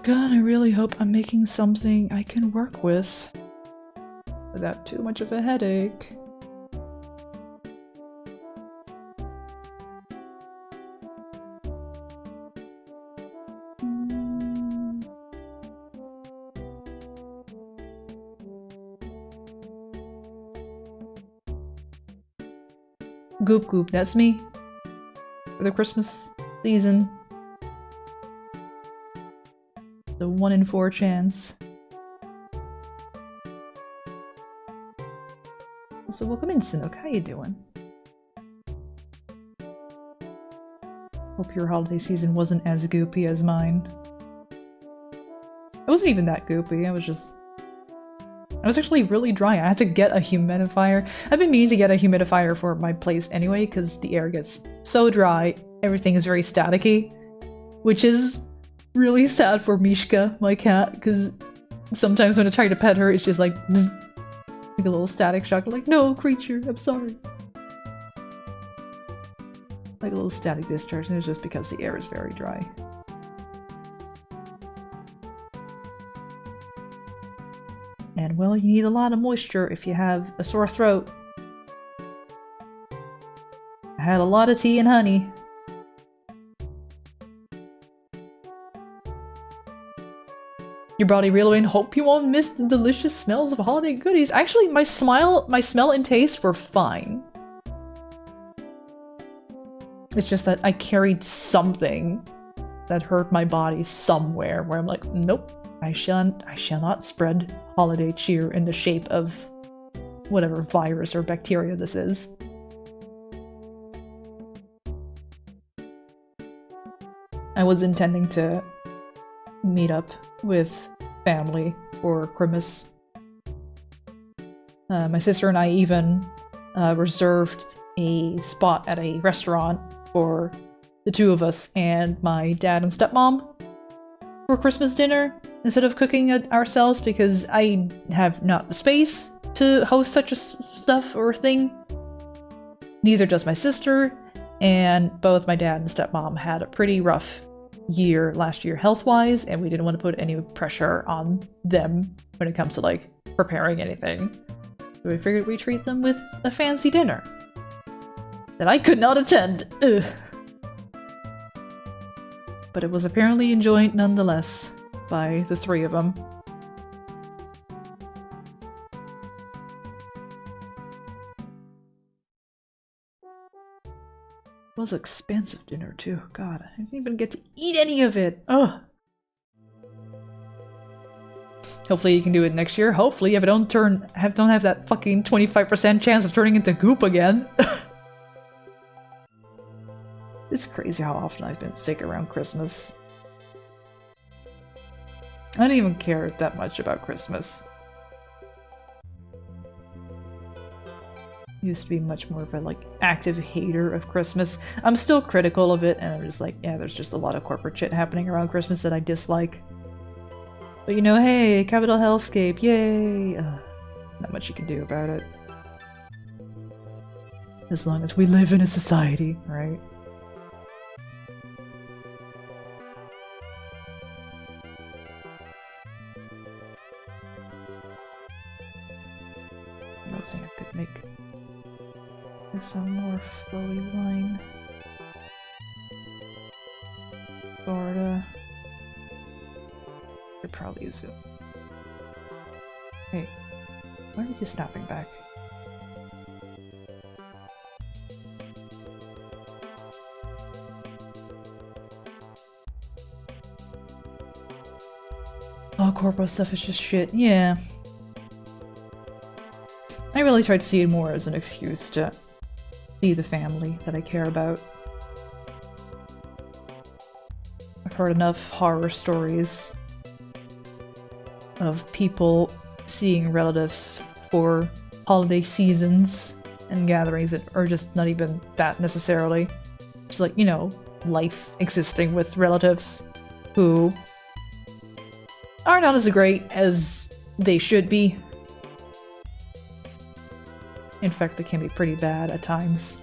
Speaker 1: God, I really hope I'm making something I can work with without too much of a headache. Goop Goop, that's me. For the Christmas season. The 1 in 4 chance. So welcome in, Sinnoh. How you doing? Hope your holiday season wasn't as goopy as mine. It wasn't even that goopy, I was actually really dry. I had to get a humidifier. I've been meaning to get a humidifier for my place anyway, because the air gets so dry, everything is very staticky, which is really sad for Mishka, my cat, because sometimes when I try to pet her, it's just like bzz, like a little static shock. I'm like, no, creature, I'm sorry. Like a little static discharge, and it's just because the air is very dry. And well, you need a lot of moisture if you have a sore throat. I had a lot of tea and honey. Your body reeling. Hope you won't miss the delicious smells of holiday goodies. Actually, my smell and taste were fine. It's just that I carried something that hurt my body somewhere where I'm like, nope, I shall not spread holiday cheer in the shape of whatever virus or bacteria this is. I was intending to meet up with family for Christmas. My sister and I even reserved a spot at a restaurant for the two of us and my dad and stepmom for Christmas dinner instead of cooking it ourselves, because I have not the space to host such a stuff or thing. Neither does my sister, and both my dad and stepmom had a pretty rough year last year health-wise, and we didn't want to put any pressure on them when it comes to like preparing anything. So we figured we'd treat them with a fancy dinner that I could not attend. Ugh. But it was apparently enjoyed nonetheless by the three of them. It was expensive dinner too. God, I didn't even get to eat any of it. Ugh. Hopefully you can do it next year. Hopefully if I don't have that fucking 25% chance of turning into goop again. It's crazy how often I've been sick around Christmas. I don't even care that much about Christmas. Used to be much more of a like active hater of Christmas. I'm still critical of it, and I'm just like, yeah, there's just a lot of corporate shit happening around Christmas that I dislike. But you know, hey, capital hellscape, yay! Not much you can do about it. As long as we live in a society, right? I could make this a more flowy line. Florida. probably zoom. Hey, why are you snapping back? Oh, corpo stuff is just shit. Yeah. I really try to see it more as an excuse to see the family that I care about. I've heard enough horror stories of people seeing relatives for holiday seasons and gatherings that are just not even that necessarily. Just like, you know, life existing with relatives who are not as great as they should be. In fact, they can be pretty bad at times.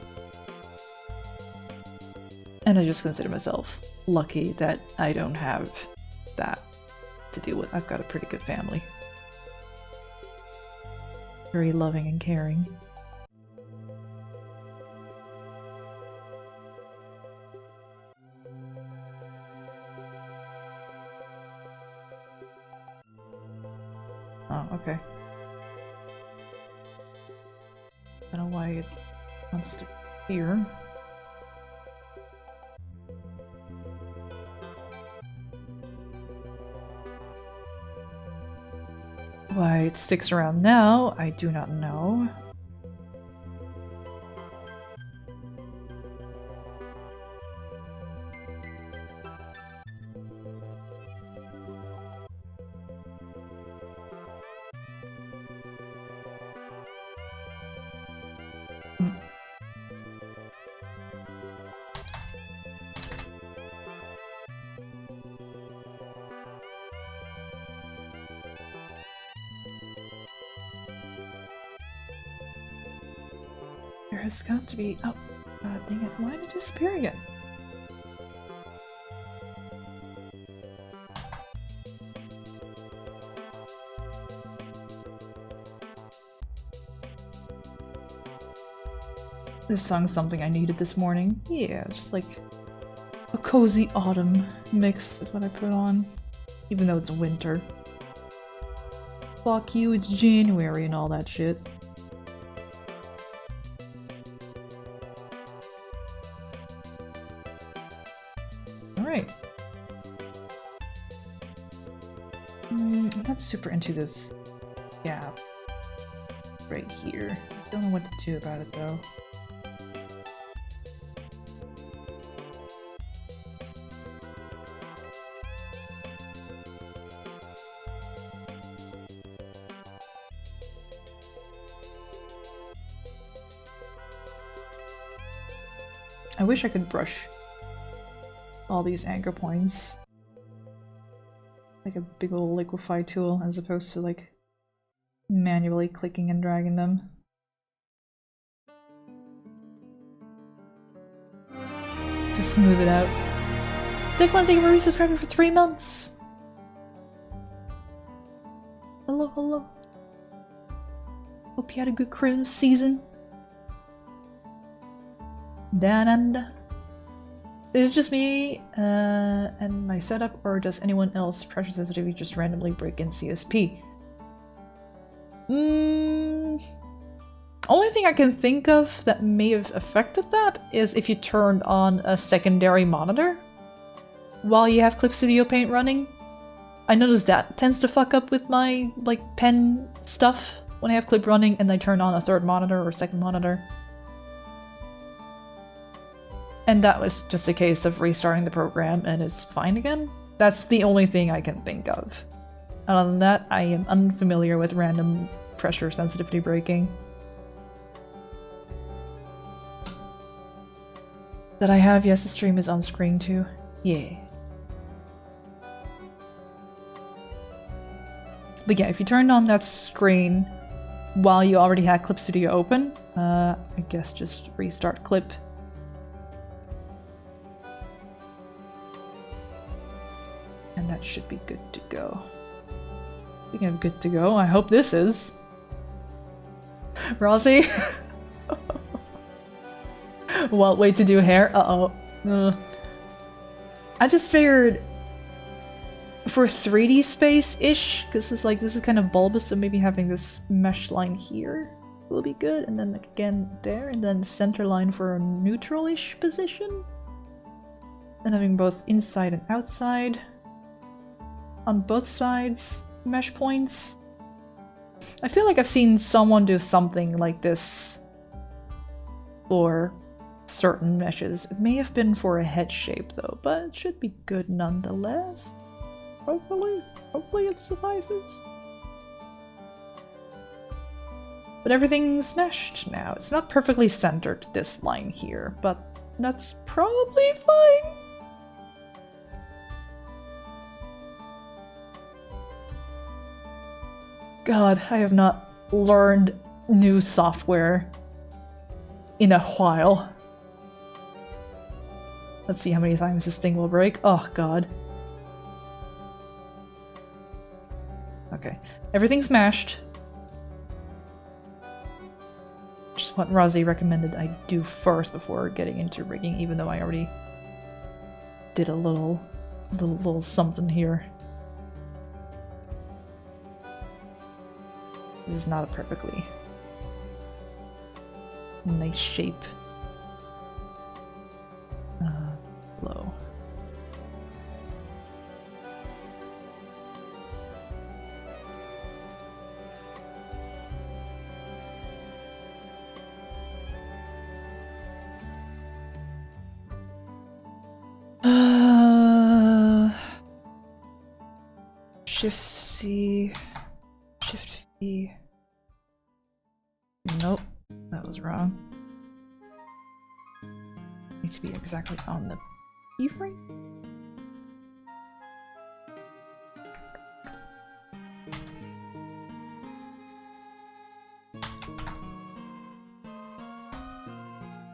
Speaker 1: And I just consider myself lucky that I don't have that to deal with. I've got a pretty good family. Very loving and caring. Oh, okay. I don't know why it wants to appear. Why it sticks around now, I do not know. There has got to be. Oh, god dang it. Why did it disappear again? This song's something I needed this morning. Yeah, just like a cozy autumn mix is what I put on. Even though it's winter. Fuck you, it's January and all that shit. Alright. I'm not super into this gap right here. Don't know what to do about it though. I wish I could brush all these anchor points like a big old liquify tool as opposed to like manually clicking and dragging them. Just smooth it out. Declan, thank you for resubscribing for 3 months! Hello, hello. Hope you had a good Christmas season. Down under. Is it just me and my setup, or does anyone else pressure sensitivity just randomly break in CSP? Only thing I can think of that may have affected that is if you turned on a secondary monitor while you have Clip Studio Paint running. I noticed that tends to fuck up with my like pen stuff when I have Clip running and I turn on a third monitor or second monitor. And that was just a case of restarting the program and it's fine again. That's the only thing I can think of. Other than that, I am unfamiliar with random pressure sensitivity breaking. That I have, yes, the stream is on screen too. Yeah. But yeah, if you turned on that screen while you already had Clip Studio open, I guess just restart Clip. And that should be good to go. Speaking of good to go, I hope this is. Rossi? Well, wait to do hair? Uh-oh. I just figured for 3D space-ish, because this is kind of bulbous, so maybe having this mesh line here will be good, and then again there, and then the center line for a neutral-ish position. And having both inside and outside on both sides mesh points. I feel like I've seen someone do something like this for certain meshes. It may have been for a head shape though, but it should be good nonetheless. Hopefully it suffices. But everything's meshed now. It's not perfectly centered, this line here, but that's probably fine. God, I have not learned new software in a while. Let's see how many times this thing will break. Oh god. Okay, everything's mashed. Which is what Rozzy recommended I do first before getting into rigging, even though I already did a little something here. This is not a perfectly nice shape. Low. Shift C, Shift V. Nope, that was wrong. Need to be exactly on the keyframe.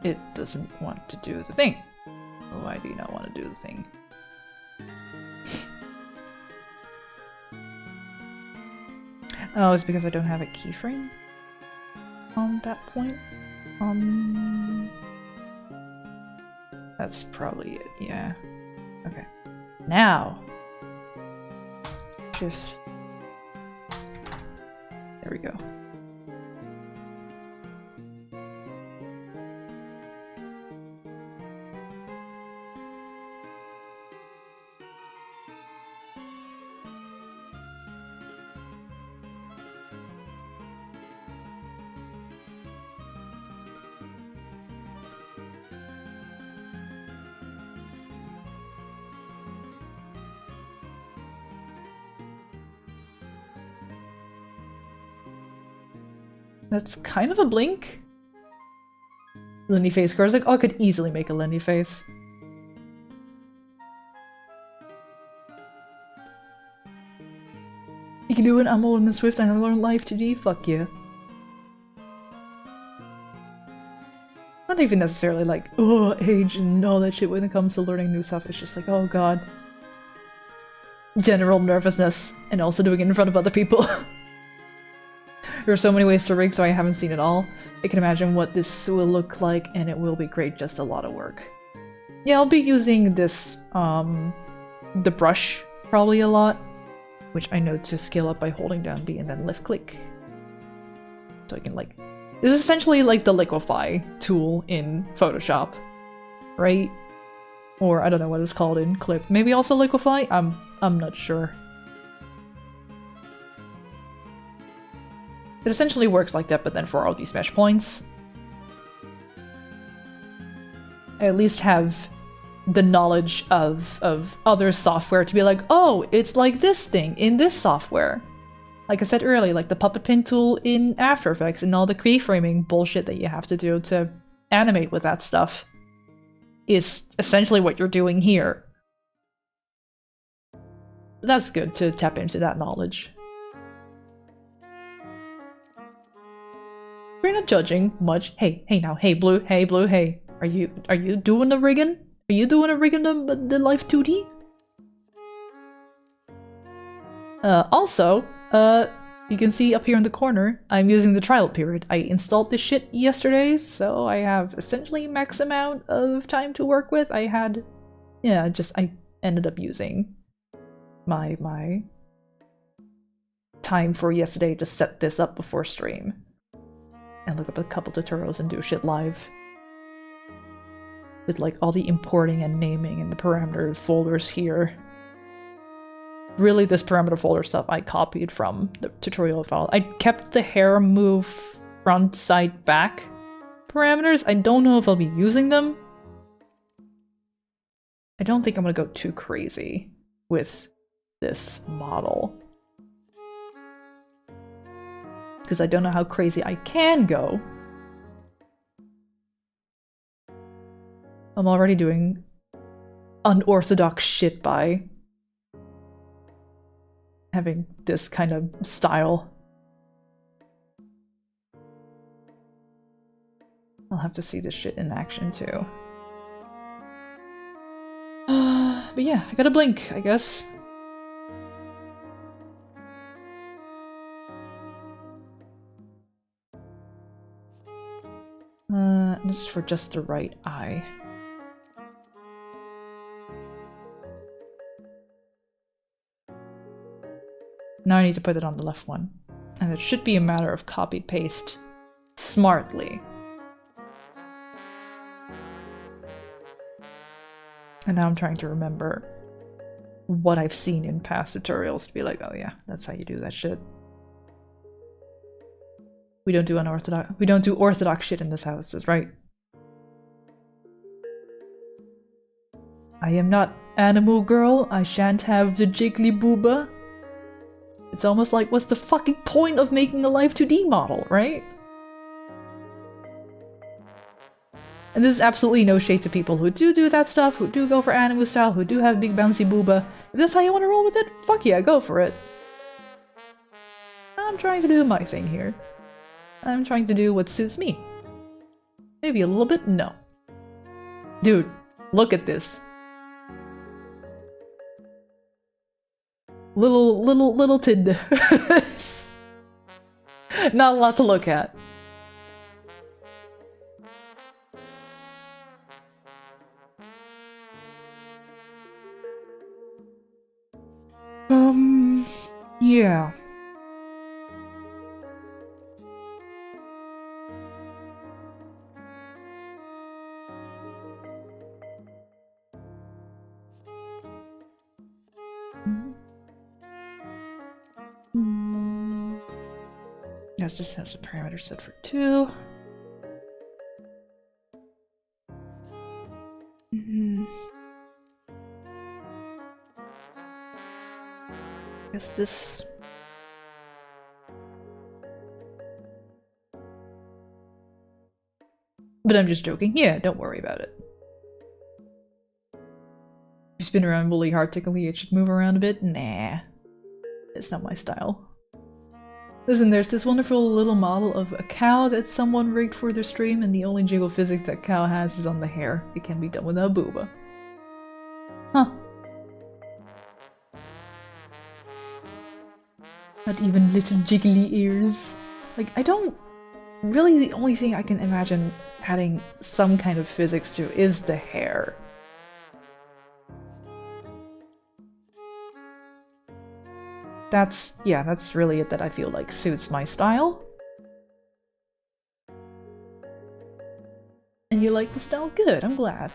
Speaker 1: It doesn't want to do the thing. Why do you not want to do the thing? Oh, it's because I don't have a keyframe on that point. That's probably it, yeah. Okay. Now! Just... There we go. That's kind of a blink. Lindy face card. Like, oh, I could easily make a Lindy face. You can do it. I'm old and Swift and I learned Live2D. Fuck yeah. Not even necessarily like, oh, age and all that shit when it comes to learning new stuff. It's just like, oh god. General nervousness. And also doing it in front of other people. There are so many ways to rig, so I haven't seen it all. I can imagine what this will look like, and it will be great, just a lot of work. Yeah, I'll be using this, the brush probably a lot, which I know to scale up by holding down B and then lift click. So I can like... This is essentially like the liquefy tool in Photoshop, right? Or I don't know what it's called in Clip. Maybe also liquefy? I'm not sure. It essentially works like that, but then for all these mesh points. I at least have the knowledge of other software to be like, oh, it's like this thing in this software. Like I said earlier, like the puppet pin tool in After Effects and all the keyframing bullshit that you have to do to animate with that stuff is essentially what you're doing here. That's good to tap into that knowledge. We're not judging much. Hey now, hey Blue, hey. Are you doing the rigging? Are you doing a rigging the Live2D? Also, you can see up here in the corner, I'm using the trial period. I installed this shit yesterday, so I have essentially max amount of time to work with. I ended up using my time for yesterday to set this up before stream and look up a couple tutorials and do shit live with like all the importing and naming and the parameter folders here. Really, this parameter folder stuff I copied from the tutorial file. I kept the hair move front, side, back parameters. I don't know if I'll be using them. I don't think I'm gonna go too crazy with this model, because I don't know how crazy I can go. I'm already doing unorthodox shit by having this kind of style. I'll have to see this shit in action too. But yeah, I gotta blink, I guess. This is for just the right eye. Now I need to put it on the left one. And it should be a matter of copy-paste smartly. And now I'm trying to remember what I've seen in past tutorials to be like, oh yeah, that's how you do that shit. We don't do orthodox shit in this house, that's right. I am not animal girl, I shan't have the jiggly booba. It's almost like, what's the fucking point of making a Live2D model, right? And this is absolutely no shade to people who do that stuff, who do go for anime style, who do have big bouncy booba. If that's how you want to roll with it, fuck yeah, go for it. I'm trying to do my thing here. I'm trying to do what suits me. Maybe a little bit? No. Dude, look at this. Little tid. Not a lot to look at. Yeah. Yes, this has a parameter set for 2. Guess this. But I'm just joking. Yeah, don't worry about it. You spin around really hard, tickly, it should move around a bit? Nah. It's not my style. Listen, there's this wonderful little model of a cow that someone rigged for their stream, and the only jiggle physics that cow has is on the hair. It can be done without booba. Huh. Not even little jiggly ears. Like, I don't... Really, the only thing I can imagine adding some kind of physics to is the hair. That's really it that I feel like suits my style. And you like the style? Good, I'm glad.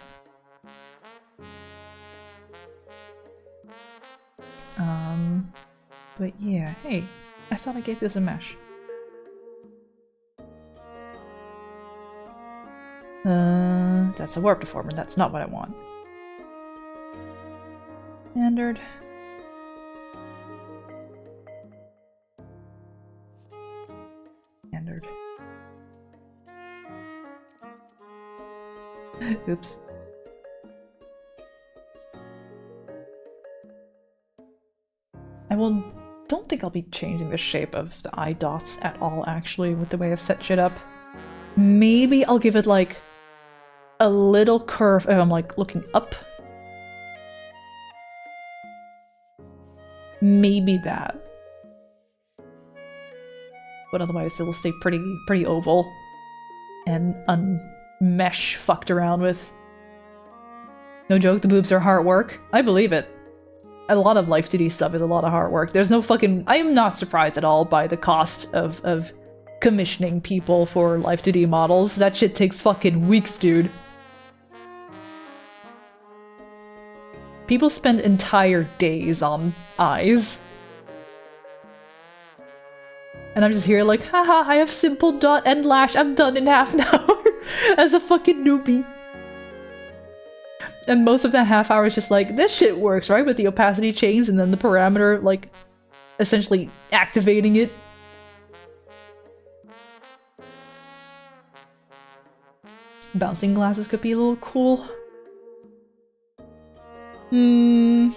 Speaker 1: But yeah, hey, I thought I gave this a mesh. That's a warp deformer, that's not what I want. Standard. Standard. Oops. Don't think I'll be changing the shape of the eye dots at all, actually, with the way I've set shit up. Maybe I'll give it, like, a little curve if I'm, like, looking up. Maybe that. But otherwise it will stay pretty oval. And unmesh fucked around with. No joke, the boobs are hard work. I believe it. a lot of Live2D stuff is a lot of hard work. There's no fucking... I am not surprised at all by the cost of commissioning people for Live2D models. That shit takes fucking weeks, dude. People spend entire days on eyes. And I'm just here like, haha, I have simple dot and lash, I'm done in half an hour as a fucking newbie. And most of that half hour is just like, this shit works, right? With the opacity change and then the parameter, like, essentially activating it. Bouncing glasses could be a little cool. No,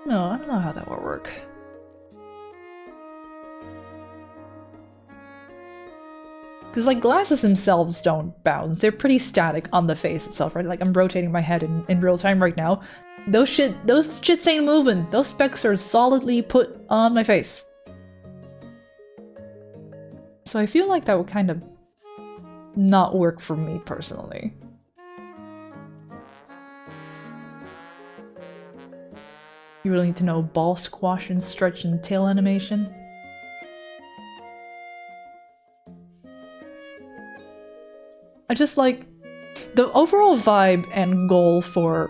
Speaker 1: I don't know how that would work. Because, like, glasses themselves don't bounce. They're pretty static on the face itself, right? Like, I'm rotating my head in real time right now. Those shits ain't moving. Those specs are solidly put on my face. So I feel like that would kind of not work for me personally. You really need to know ball squash and stretch and tail animation? I just like the overall vibe and goal for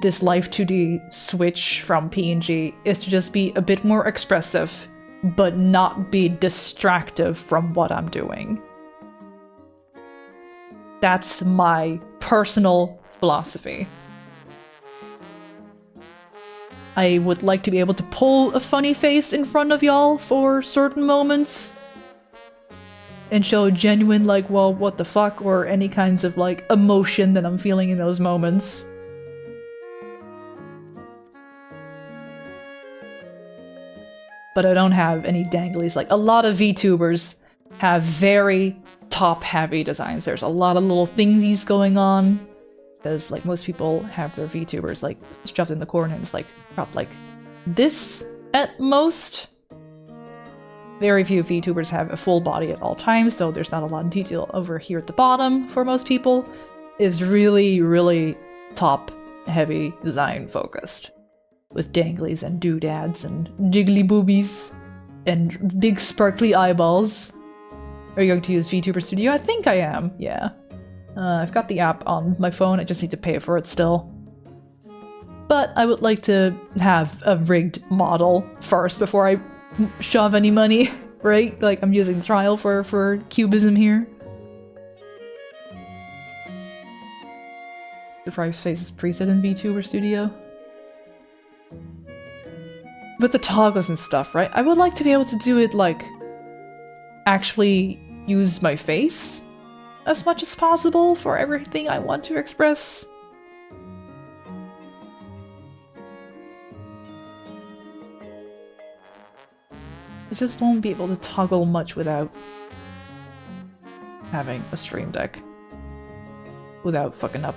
Speaker 1: this Live2D switch from PNG is to just be a bit more expressive, but not be distractive from what I'm doing. That's my personal philosophy. I would like to be able to pull a funny face in front of y'all for certain moments and show genuine, like, well, what the fuck, or any kinds of, like, emotion that I'm feeling in those moments. But I don't have any danglies. Like, a lot of VTubers have very top-heavy designs. There's a lot of little thingies going on. Because, like, most people have their VTubers, like, shoved in the corner and it's, like, dropped, like, this at most. Very few VTubers have a full body at all times, so there's not a lot of detail over here at the bottom for most people. It's really, really top-heavy design focused. With danglies and doodads and jiggly boobies and big sparkly eyeballs. Are you going to use VTuber Studio? I think I am, yeah. I've got the app on my phone, I just need to pay for it still. But I would like to have a rigged model first before I shove any money, right? Like, I'm using the trial for cubism here. Surprise faces preset in VTuber Studio. With the toggles and stuff, right? I would like to be able to do it, like, actually use my face as much as possible for everything I want to express. I just won't be able to toggle much without having a stream deck. Without fucking up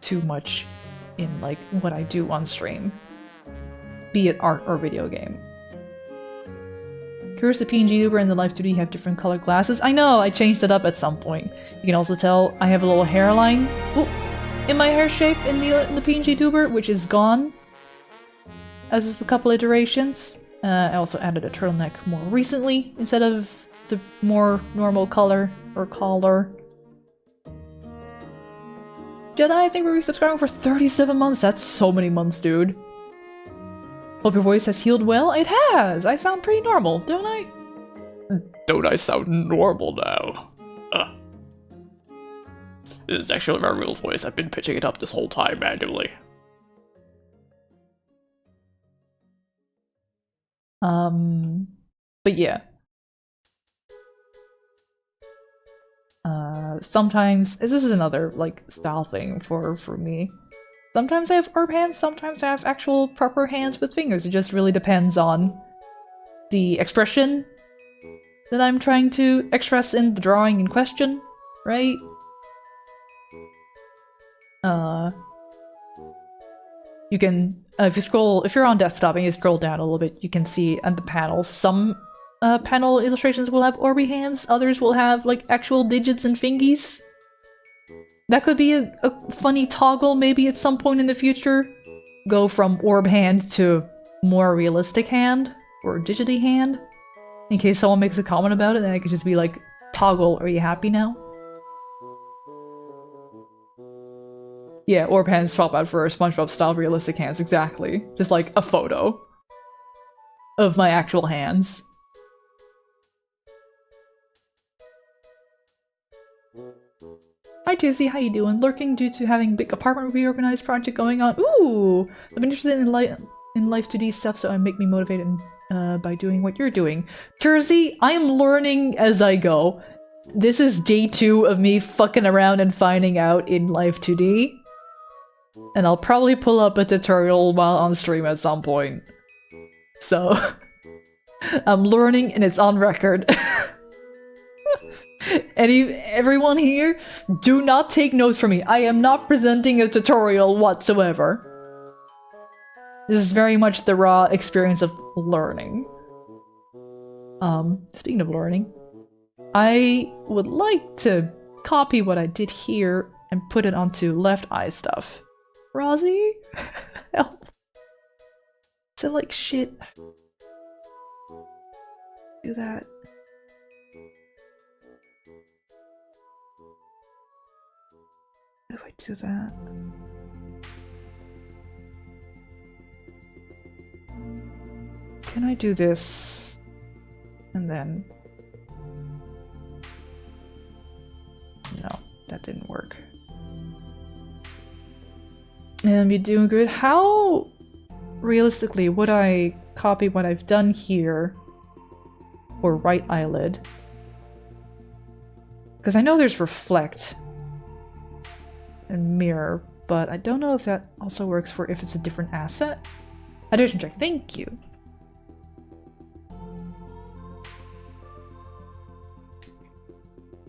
Speaker 1: too much in, like, what I do on stream. Be it art or video game. Curious, the PNG Uber and the Live2D have different colored glasses. I know, I changed it up at some point. You can also tell I have a little hairline in my hair shape in the PNG Tuber, which is gone as of a couple iterations. I also added a turtleneck more recently instead of the more normal color or collar. Jedi, thank you for resubscribing for 37 months. That's so many months, dude. Hope your voice has healed well. It has! I sound pretty normal, don't I?
Speaker 2: Don't I sound normal now? This is actually my real voice. I've been pitching it up this whole time manually.
Speaker 1: But yeah. Sometimes, this is another, like, style thing for me. Sometimes I have herb hands, sometimes I have actual proper hands with fingers. It just really depends on the expression that I'm trying to express in the drawing in question, right? You can, if you're on desktop and you scroll down a little bit, you can see at the panels, some panel illustrations will have orby hands, others will have, like, actual digits and fingies. That could be a funny toggle maybe at some point in the future. go from orb hand to more realistic hand, or digity hand, in case someone makes a comment about it, then I could just be like, toggle, are you happy now? Yeah, orb hands swap out for SpongeBob style realistic hands, exactly. Just like a photo of my actual hands. Hi Tizzy, how you doing? Lurking due to having big apartment reorganized project going on. Ooh! I've been interested in Live2D stuff, so it make me motivated by doing what you're doing. Jersey, I am learning as I go. This is day 2 of me fucking around and finding out in Live2D. And I'll probably pull up a tutorial while on stream at some point. So, I'm learning and it's on record. Everyone here, do not take notes from me. I am not presenting a tutorial whatsoever. This is very much the raw experience of learning. Speaking of learning, I would like to copy what I did here and put it onto left eye stuff. Rozzy? Help. Is it like shit? Do that. How do I do that? Can I do this? And then... No, that didn't work. You're doing good. How realistically would I copy what I've done here for right eyelid? Because I know there's reflect and mirror, but I don't know if that also works for if it's a different asset. Hydration check, thank you.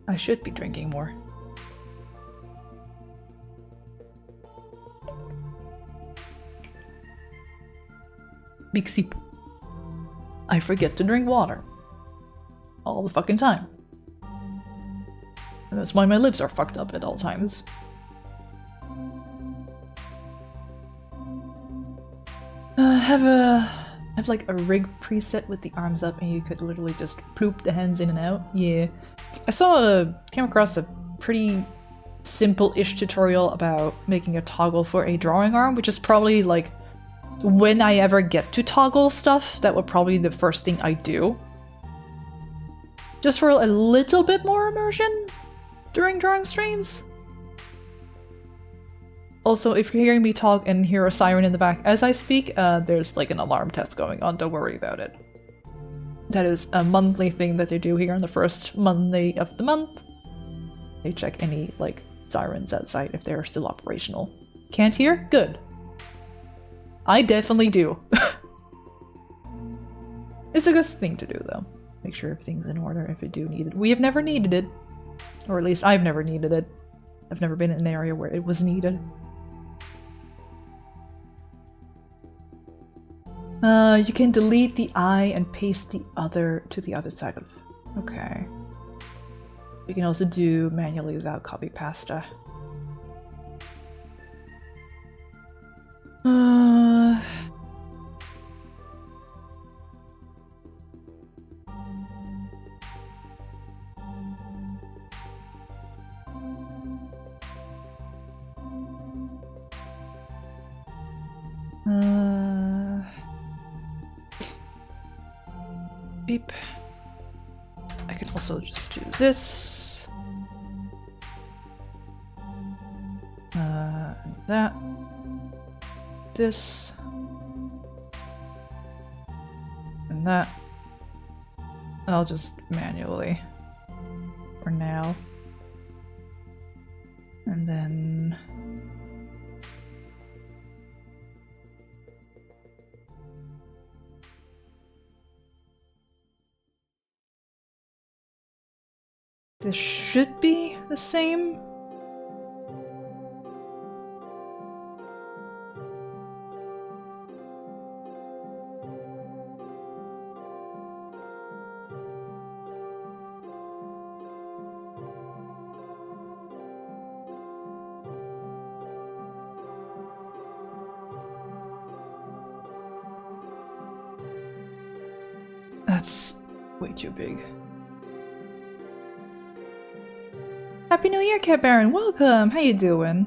Speaker 1: I should be drinking more. Big sip. I forget to drink water. All the fucking time. And that's why my lips are fucked up at all times. Have like a rig preset with the arms up and you could literally just poop the hands in and out. Yeah. Came across a pretty simple-ish tutorial about making a toggle for a drawing arm, which is probably like when I ever get to toggle stuff, that would probably be the first thing I do. Just for a little bit more immersion during drawing streams. Also, if you're hearing me talk and hear a siren in the back as I speak, there's like an alarm test going on, don't worry about it. That is a monthly thing that they do here on the first Monday of the month. They check any, like, sirens outside if they're still operational. Can't hear? Good. I definitely do. It's a good thing to do, though. Make sure everything's in order if you do need it. We have never needed it. Or at least I've never needed it. I've never been in an area where it was needed. You can delete the eye and paste the other to the other side of... Okay. You can also do manually without copy pasta. Beep. I can also just do this. And that. This. And that. I'll just manually. For now. And then... This should be the same. That's way too big. Happy New Year, Cat Baron! Welcome! How you doing?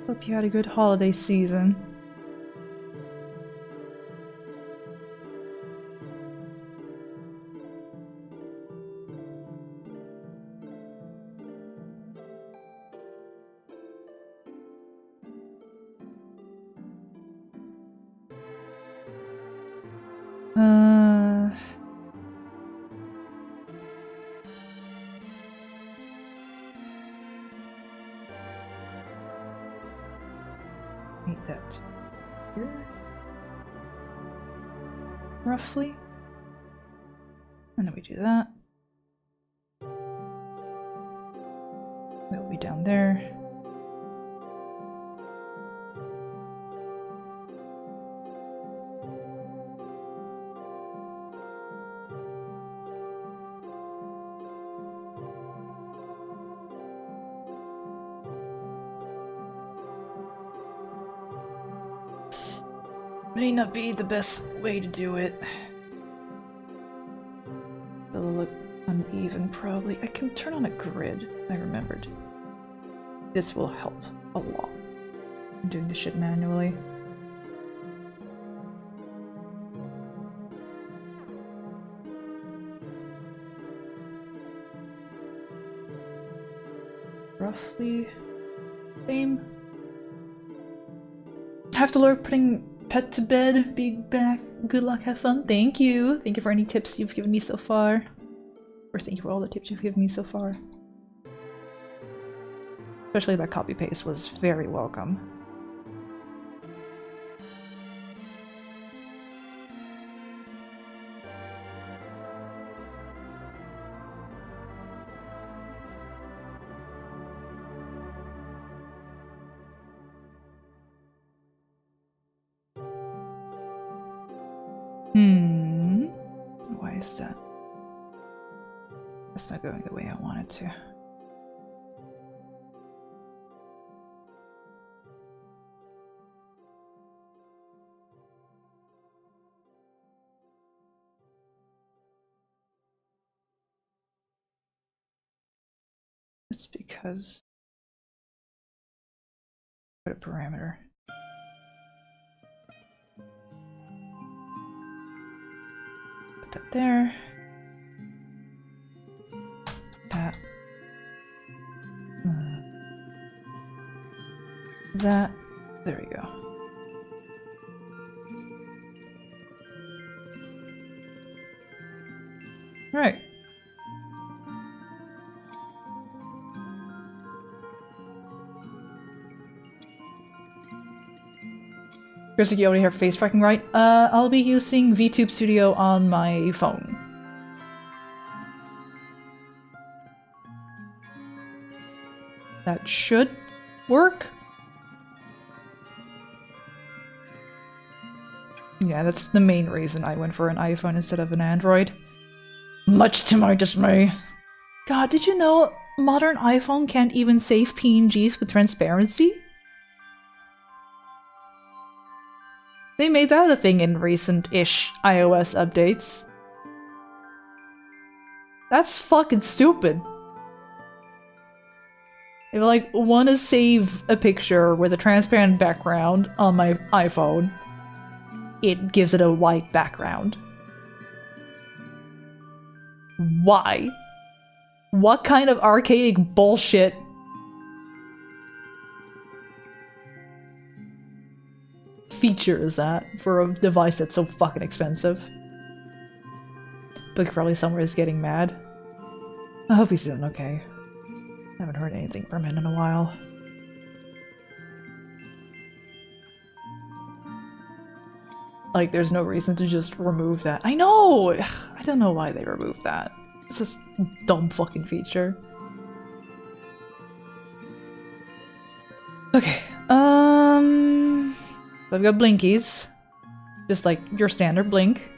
Speaker 1: Hope you had a good holiday season. Make that here. Roughly. And then we do that. That will be down there. May not be the best way to do it. It'll look uneven, probably. I can turn on a grid, I remembered. This will help a lot. I'm doing this shit manually. Roughly same. Have to learn putting pet to bed, be back, good luck, have fun. Thank you! Thank you for any tips you've given me so far. Or thank you for all the tips you've given me so far. Especially that copy paste was very welcome. Why is that? That's not going the way I want it to. It's because put a parameter. Put that there. That. That. There we go. All right. Chris, you already have face tracking, right? I'll be using VTube Studio on my phone. That should work. Yeah, that's the main reason I went for an iPhone instead of an Android. Much to my dismay. God, did you know modern iPhone can't even save PNGs with transparency? They made that a thing in recent-ish iOS updates. That's fucking stupid. If I like want to save a picture with a transparent background on my iPhone, it gives it a white background. Why? What kind of archaic bullshit? Feature is that for a device that's so fucking expensive? But probably somewhere is getting mad. I hope he's doing okay. I haven't heard anything from him in a while. Like, there's no reason to just remove that. I know! I don't know why they removed that. It's just a dumb fucking feature. Okay, so I've got blinkies. Just like your standard blink.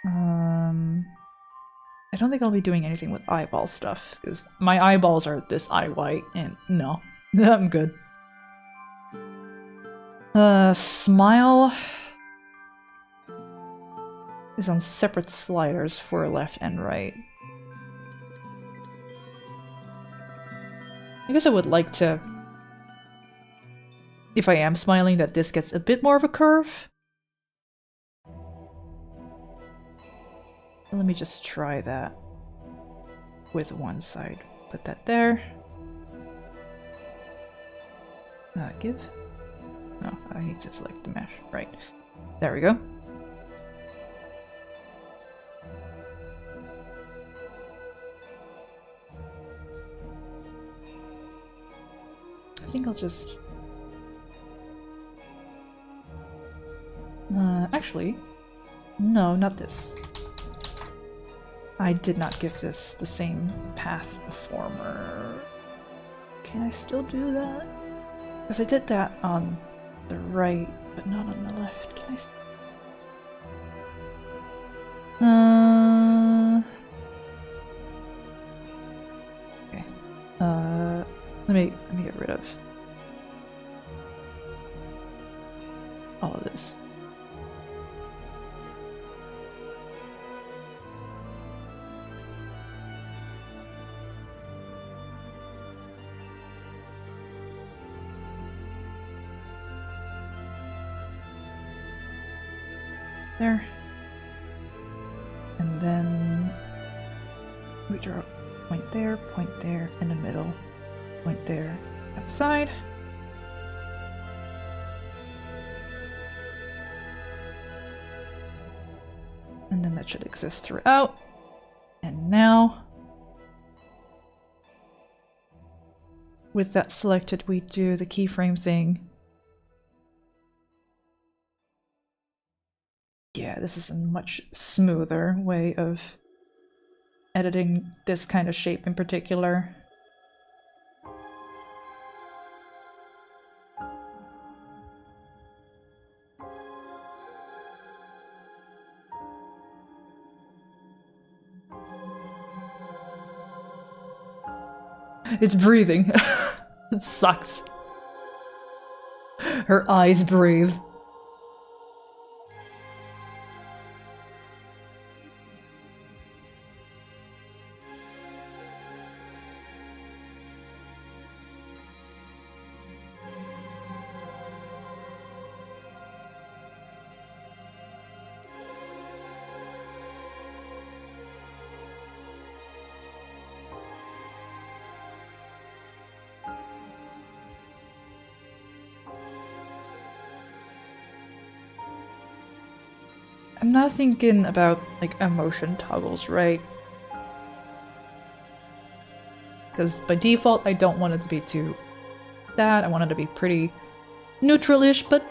Speaker 1: I don't think I'll be doing anything with eyeball stuff, because my eyeballs are this eye white, and no. I'm good. Smile is on separate sliders for left and right. I guess I would like to, if I am smiling, that this gets a bit more of a curve. Let me just try that with one side. Put that there. Give? No, I need to select the mesh. Right. There we go. I think I'll just... actually... No, not this. I did not give this the same path performer. Can I still do that? Because I did that on the right, but not on the left. Can I? Okay. Let me get rid of all of this. There. And then we draw a point there, in the middle, point there, outside. And then that should exist throughout. And now, with that selected, we do the keyframe thing. Yeah, this is a much smoother way of editing this kind of shape in particular. It's breathing. It sucks. Her eyes breathe. I'm not thinking about, like, emotion toggles, right? Because by default, I don't want it to be too sad. I want it to be pretty neutral-ish, but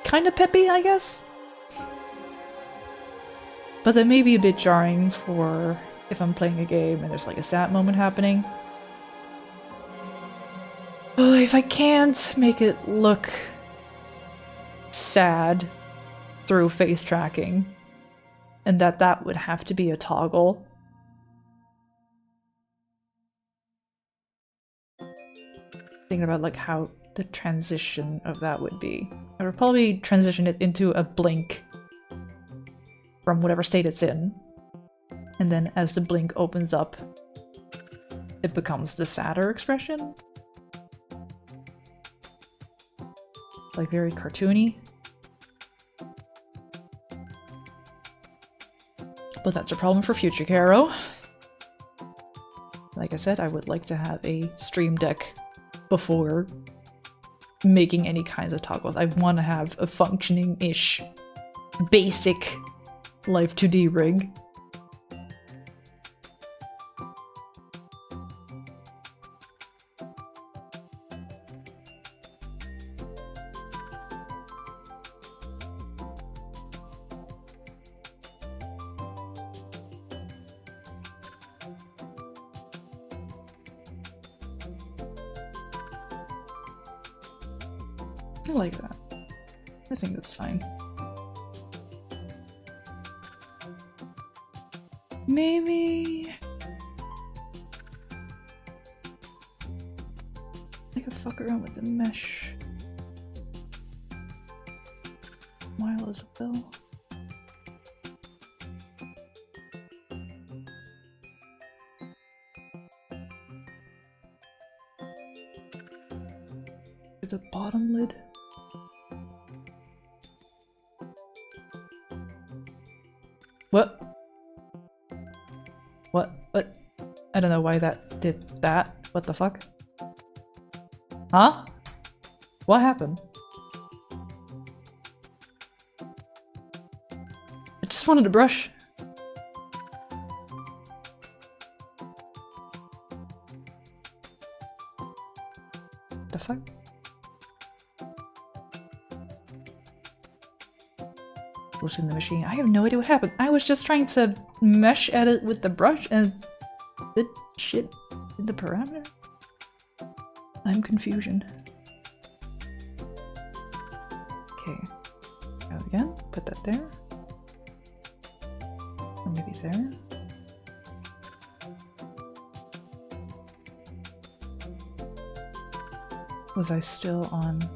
Speaker 1: kind of peppy, I guess? But that may be a bit jarring for if I'm playing a game and there's, like, a sad moment happening. Oh, if I can't make it look sad through face tracking, and that would have to be a toggle. Thinking about, like, how the transition of that would be. I would probably transition it into a blink from whatever state it's in, and then as the blink opens up, it becomes the sadder expression. Like, very cartoony. But that's a problem for future Caro. Like I said, I would like to have a stream deck before making any kinds of toggles. I want to have a functioning-ish, basic Live2D rig. I like that. I think that's fine. Maybe I could fuck around with the mesh. Smile as well. The bottom lid. What? What? What? I don't know why that did that. What the fuck? Huh? What happened? I just wanted to brush. The fuck? In the machine. I have no idea what happened. I was just trying to mesh at it with the brush and did shit in the parameter. I'm confusion. Okay. Go again. Put that there. Or maybe there. Was I still on?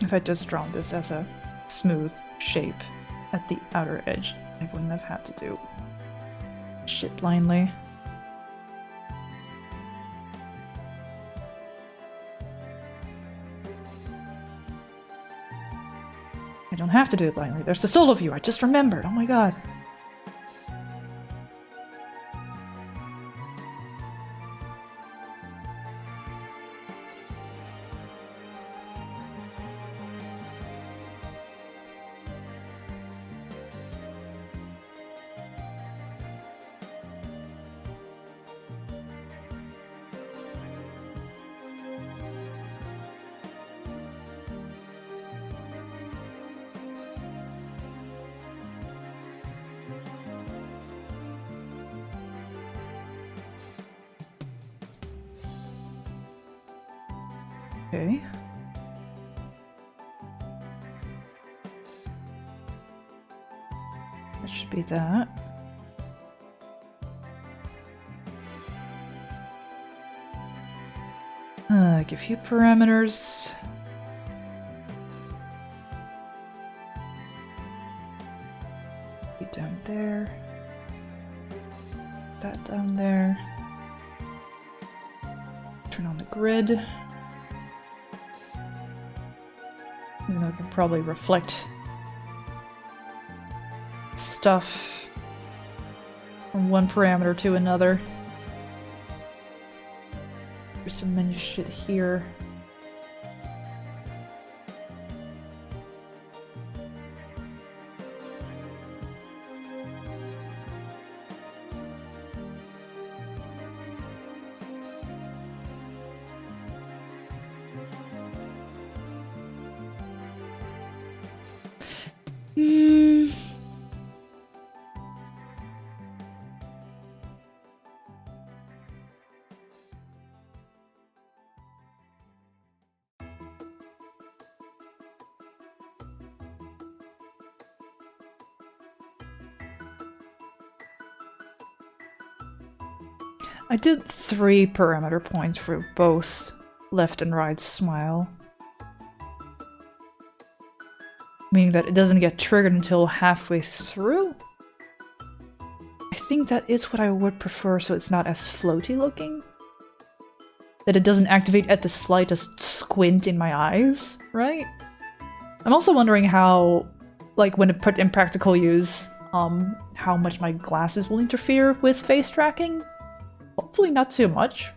Speaker 1: If I just drawn this as a smooth shape at the outer edge, I wouldn't have had to do shit blindly. I don't have to do it blindly. There's the solo view. I just remembered. Oh my god. Okay. That should be that. Give you parameters. Be down there. That down there. Turn on the grid. Even though it can probably reflect stuff from one parameter to another. There's some menu shit here. I did 3 parameter points for both left and right smile. Meaning that it doesn't get triggered until halfway through. I think that is what I would prefer, so it's not as floaty looking. That it doesn't activate at the slightest squint in my eyes. right? I'm also wondering how, like, when put in practical use, how much my glasses will interfere with face tracking. Hopefully not too much.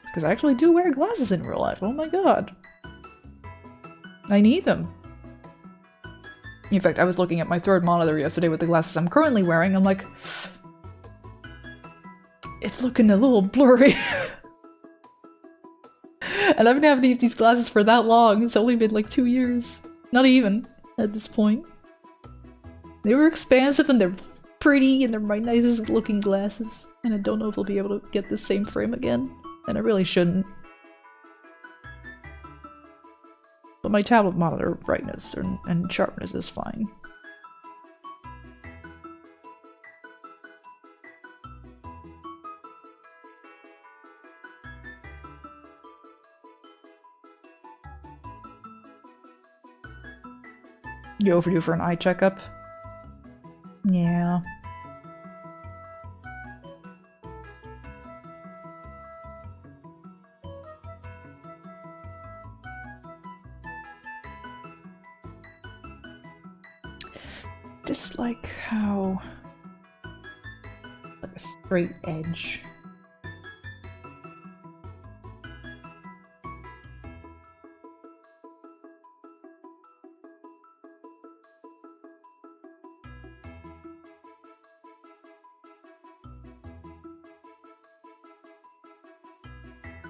Speaker 1: Because I actually do wear glasses in real life, oh my god. I need them. In fact, I was looking at my third monitor yesterday with the glasses I'm currently wearing, I'm like... It's looking a little blurry. And I've been having these glasses for that long, it's only been like 2 years. Not even, at this point. They were expansive and they're pretty and they're my nicest looking glasses. And I don't know if I'll be able to get the same frame again. And I really shouldn't. But my tablet monitor brightness and sharpness is fine. You overdue for an eye checkup? Yeah. Dislike how... like a straight edge.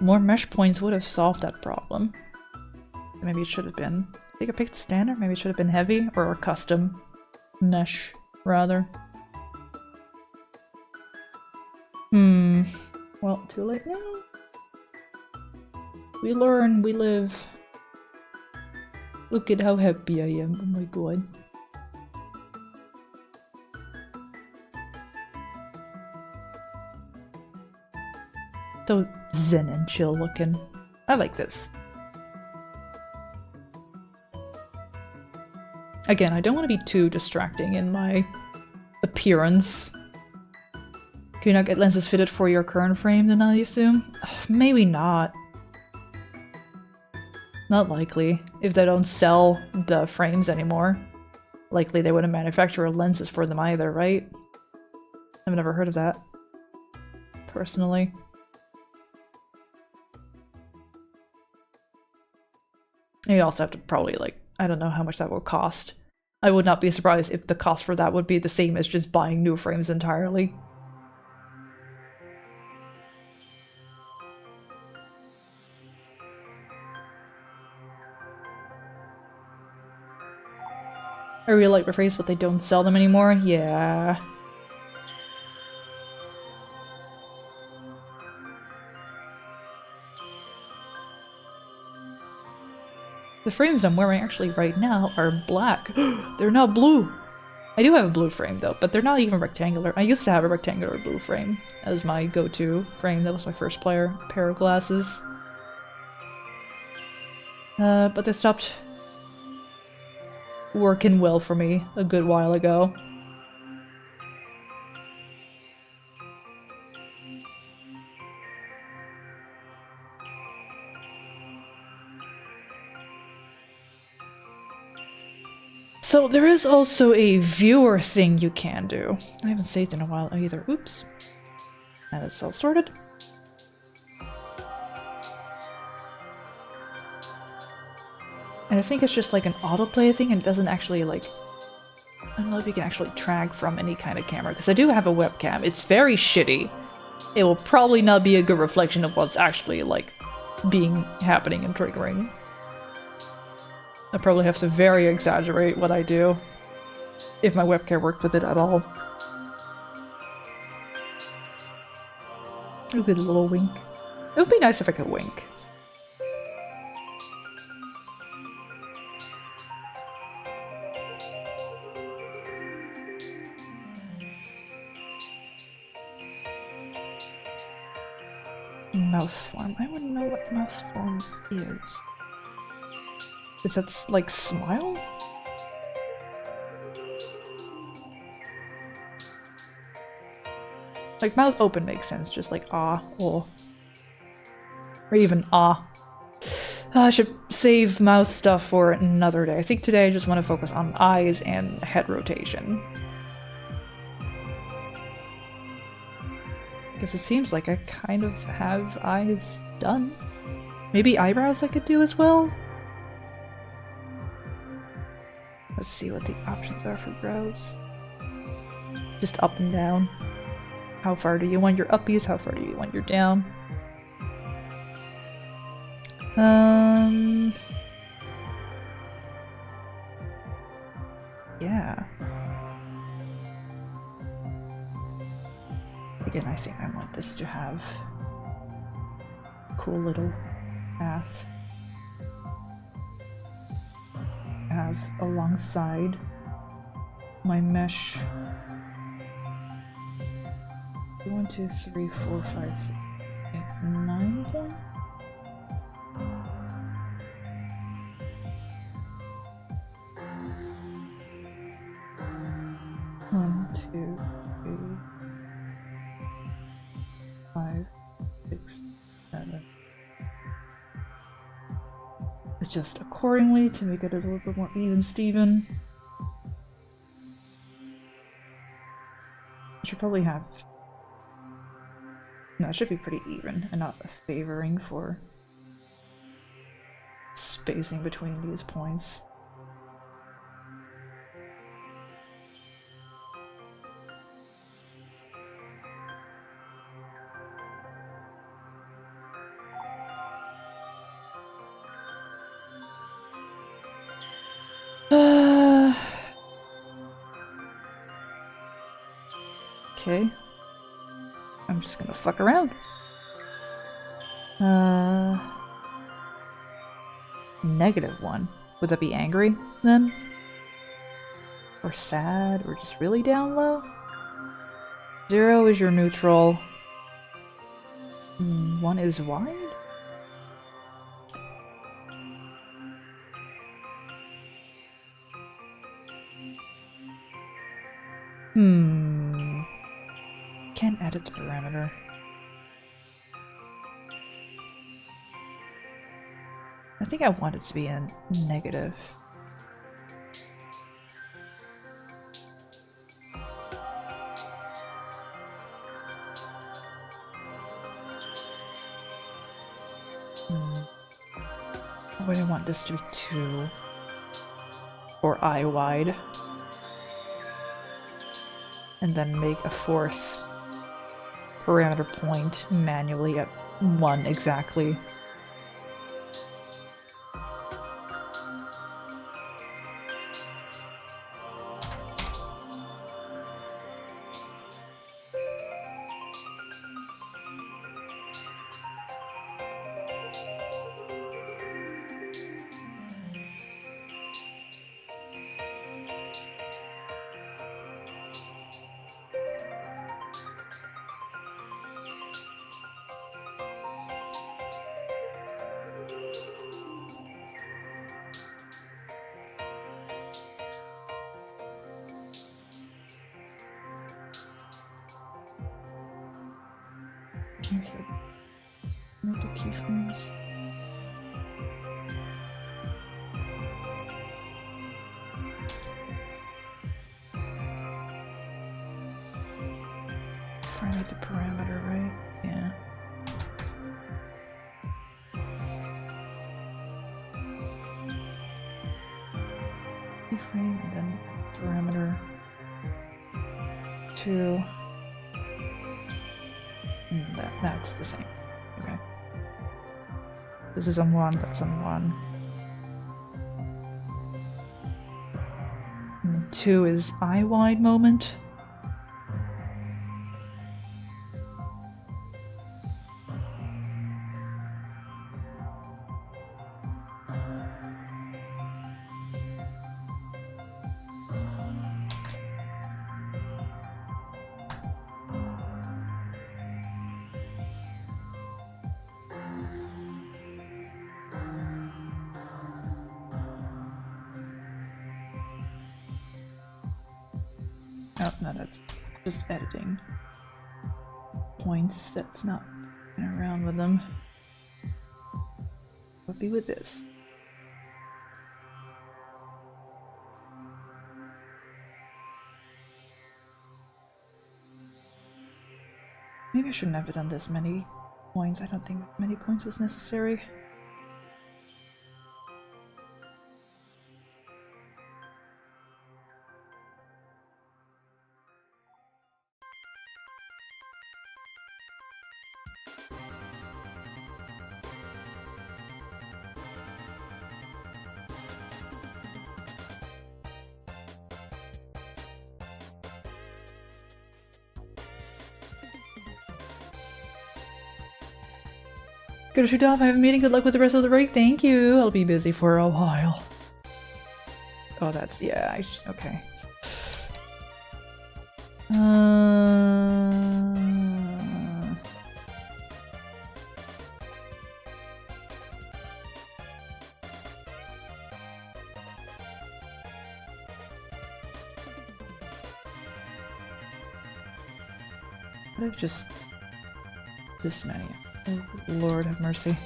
Speaker 1: More mesh points would have solved that problem. Maybe it should have been. I think I picked standard, maybe it should have been heavy, or a custom mesh, rather. Well, too late now. We learn, we live. Look at how happy I am, oh my god. So zen and chill looking. I like this. Again, I don't want to be too distracting in my appearance. Can you not get lenses fitted for your current frame then, I assume? Ugh, maybe not. Not likely. If they don't sell the frames anymore. Likely they wouldn't manufacture lenses for them either, right? I've never heard of that. Personally. You also have to probably, like, I don't know how much that will cost. I would not be surprised if the cost for that would be the same as just buying new frames entirely. I really like the frames, but they don't sell them anymore? Yeah. The frames I'm wearing actually right now are black. They're not blue! I do have a blue frame though, but they're not even rectangular. I used to have a rectangular blue frame as my go-to frame. That was my first pair of glasses. But they stopped working well for me a good while ago. So there is also a viewer thing you can do. I haven't saved in a while either. Oops. Now it's all sorted. And I think it's just like an autoplay thing and it doesn't actually like... I don't know if you can actually track from any kind of camera, because I do have a webcam. It's very shitty. It will probably not be a good reflection of what's actually like happening and triggering. I probably have to very exaggerate what I do, if my webcam worked with it at all. Ooh, a little wink. It would be nice if I could wink. Mouse form. I wouldn't know what mouse form is. Is that like smile? Like mouth open makes sense, just like ah or even ah. I should save mouse stuff for another day. I think today I just want to focus on eyes and head rotation. Because it seems like I kind of have eyes done. Maybe eyebrows I could do as well? Let's see what the options are for brows. Just up and down. How far do you want your uppies? How far do you want your down? Yeah. Again, I think I want this to have a cool little path. Have alongside my mesh. 1, 2, 3, 4, 5, 6, 8, 9 points? One, 2, 3, 5, 6, 7. Adjust accordingly to make it a little bit more even, Steven. I should probably have... No, it should be pretty even and not favoring for spacing between these points. Okay. I'm just gonna fuck around. -1. Would that be angry then? Or sad? Or just really down low? 0 is your neutral. 1 is wide? Can't add its parameter. I think I want it to be a negative. I wouldn't want this to be 2 or eye wide. And then make a 4th parameter point manually at 1 exactly. Make the keyframes. I need the parameter, right? Yeah. Keyframe and then parameter 2. That's the same. Okay. This is on 1, that's on 1. And 2 is eye wide moment. Oh, no, that's just editing points. That's not going around with them. would be with this. Maybe I shouldn't have done this many points. I don't think many points was necessary. Gotta shoot off. I have a meeting. Good luck with the rest of the break. Thank you. I'll be busy for a while. Oh, that's... yeah, okay. What if just... this many? Oh, Lord have mercy.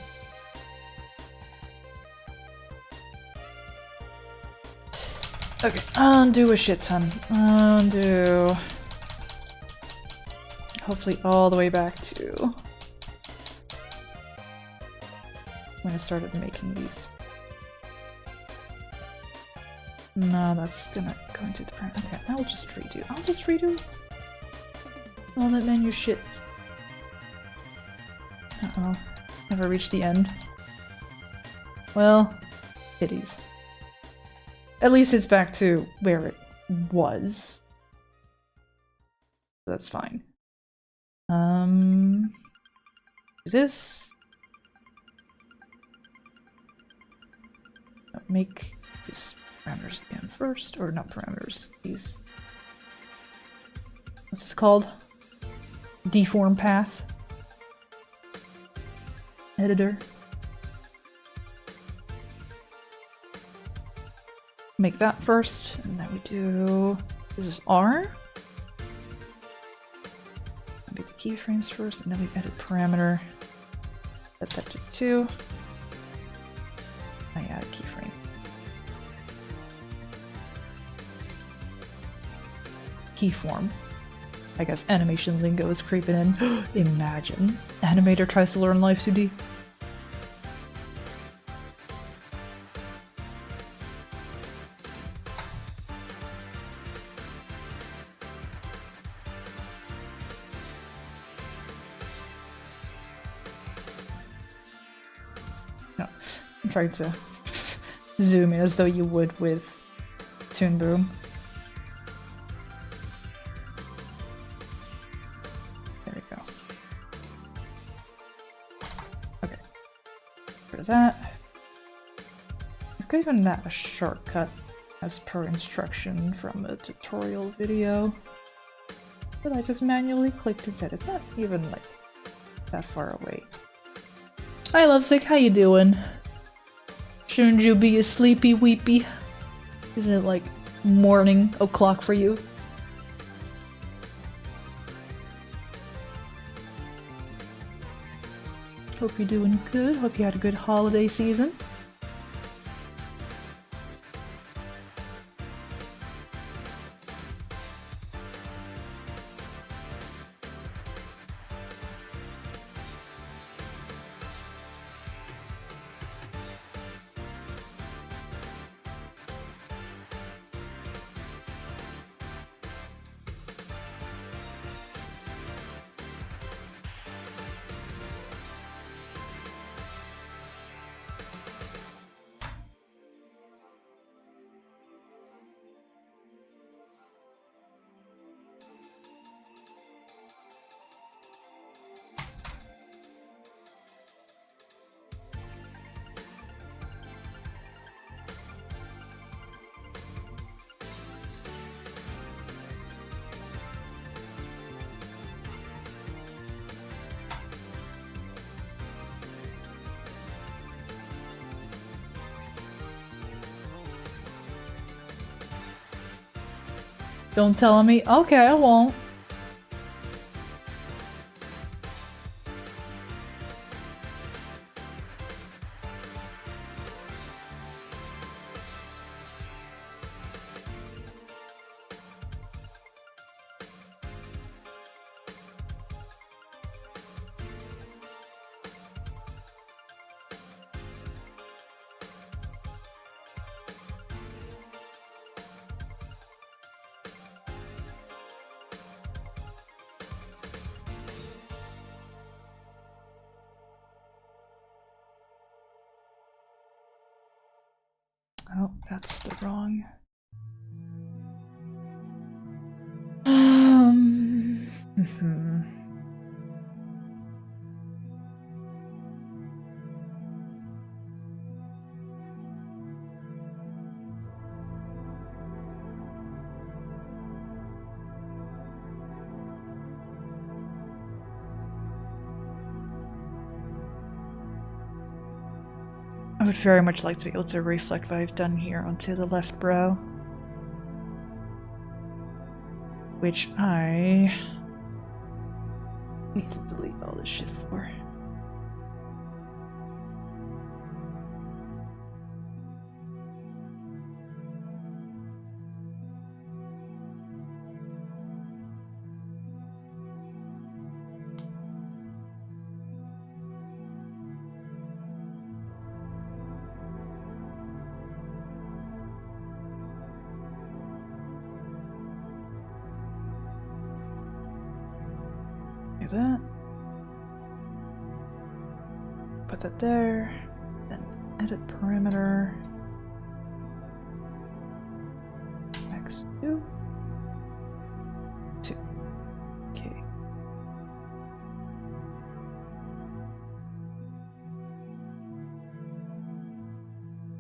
Speaker 1: Okay, undo a shit ton. Undo. Hopefully all the way back to when I started making these. No, that's gonna go into the front. Okay, I'll just redo. I'll just redo all that menu shit. Uh-oh. Never reached the end. Well, pitties. At least it's back to where it was. That's fine. This. Make these parameters again first, or not parameters, these. What's this called? Deform path. Editor. Make that first, and then we do... this is R. Make the keyframes first, and then we edit parameter. Set that to 2. I add a keyframe. Keyform. I guess animation lingo is creeping in. Imagine. Animator tries to learn Live2D. No, I'm trying to zoom in as though you would with Toon Boom. That. I've given that a shortcut as per instruction from a tutorial video, but I just manually clicked instead. It's not even like that far away. Hi Lovesick, how you doing? Shouldn't you be a sleepy weepy? Isn't it like morning o'clock for you? Hope you're doing good. Hope you had a good holiday season. Don't tell me. Okay, I won't. Oh, that's the wrong. I would very much like to be able to reflect what I've done here onto the left brow. Which I need to delete all this shit for. That. Put that there. Then edit perimeter. X2. 2. Okay.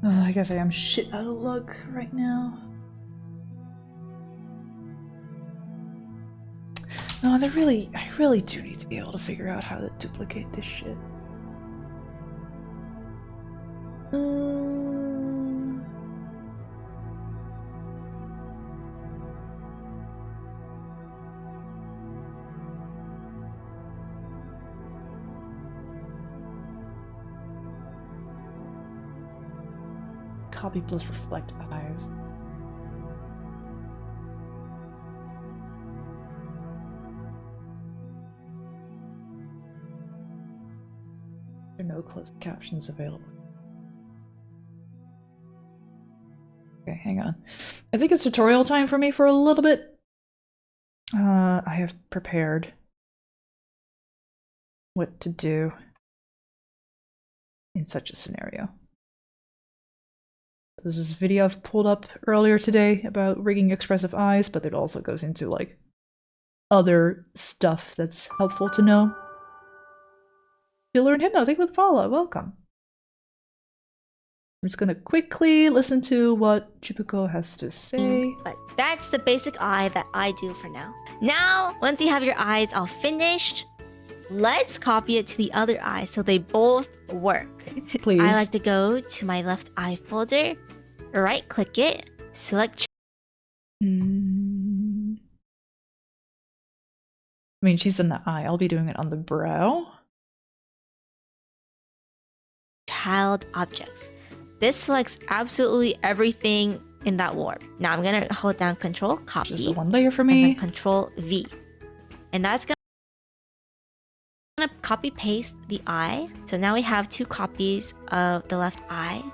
Speaker 1: I guess I am shit out of luck right now. No, I really do need to be able to figure out how to duplicate this shit. Copy plus reflect eyes. There are no closed captions available. Okay, hang on. I think it's tutorial time for me for a little bit. I have prepared what to do in such a scenario. This is a video I've pulled up earlier today about rigging expressive eyes, but it also goes into like other stuff that's helpful to know. You learned Hypno, thank you for the follow, welcome. I'm just gonna quickly listen to what Chupuko has to say.
Speaker 3: But that's the basic eye that I do for now. Now, once you have your eyes all finished, let's copy it to the other eye so they both work.
Speaker 1: Please.
Speaker 3: I like to go to my left eye folder, right click it, select.
Speaker 1: I mean, she's in the eye. I'll be doing it on the brow.
Speaker 3: Child objects. This selects absolutely everything in that warp. Now I'm gonna hold down Control, copy.
Speaker 1: Just one layer for
Speaker 3: And
Speaker 1: me.
Speaker 3: then Control V. And that's gonna copy paste the eye. So now we have 2 copies of the left eye.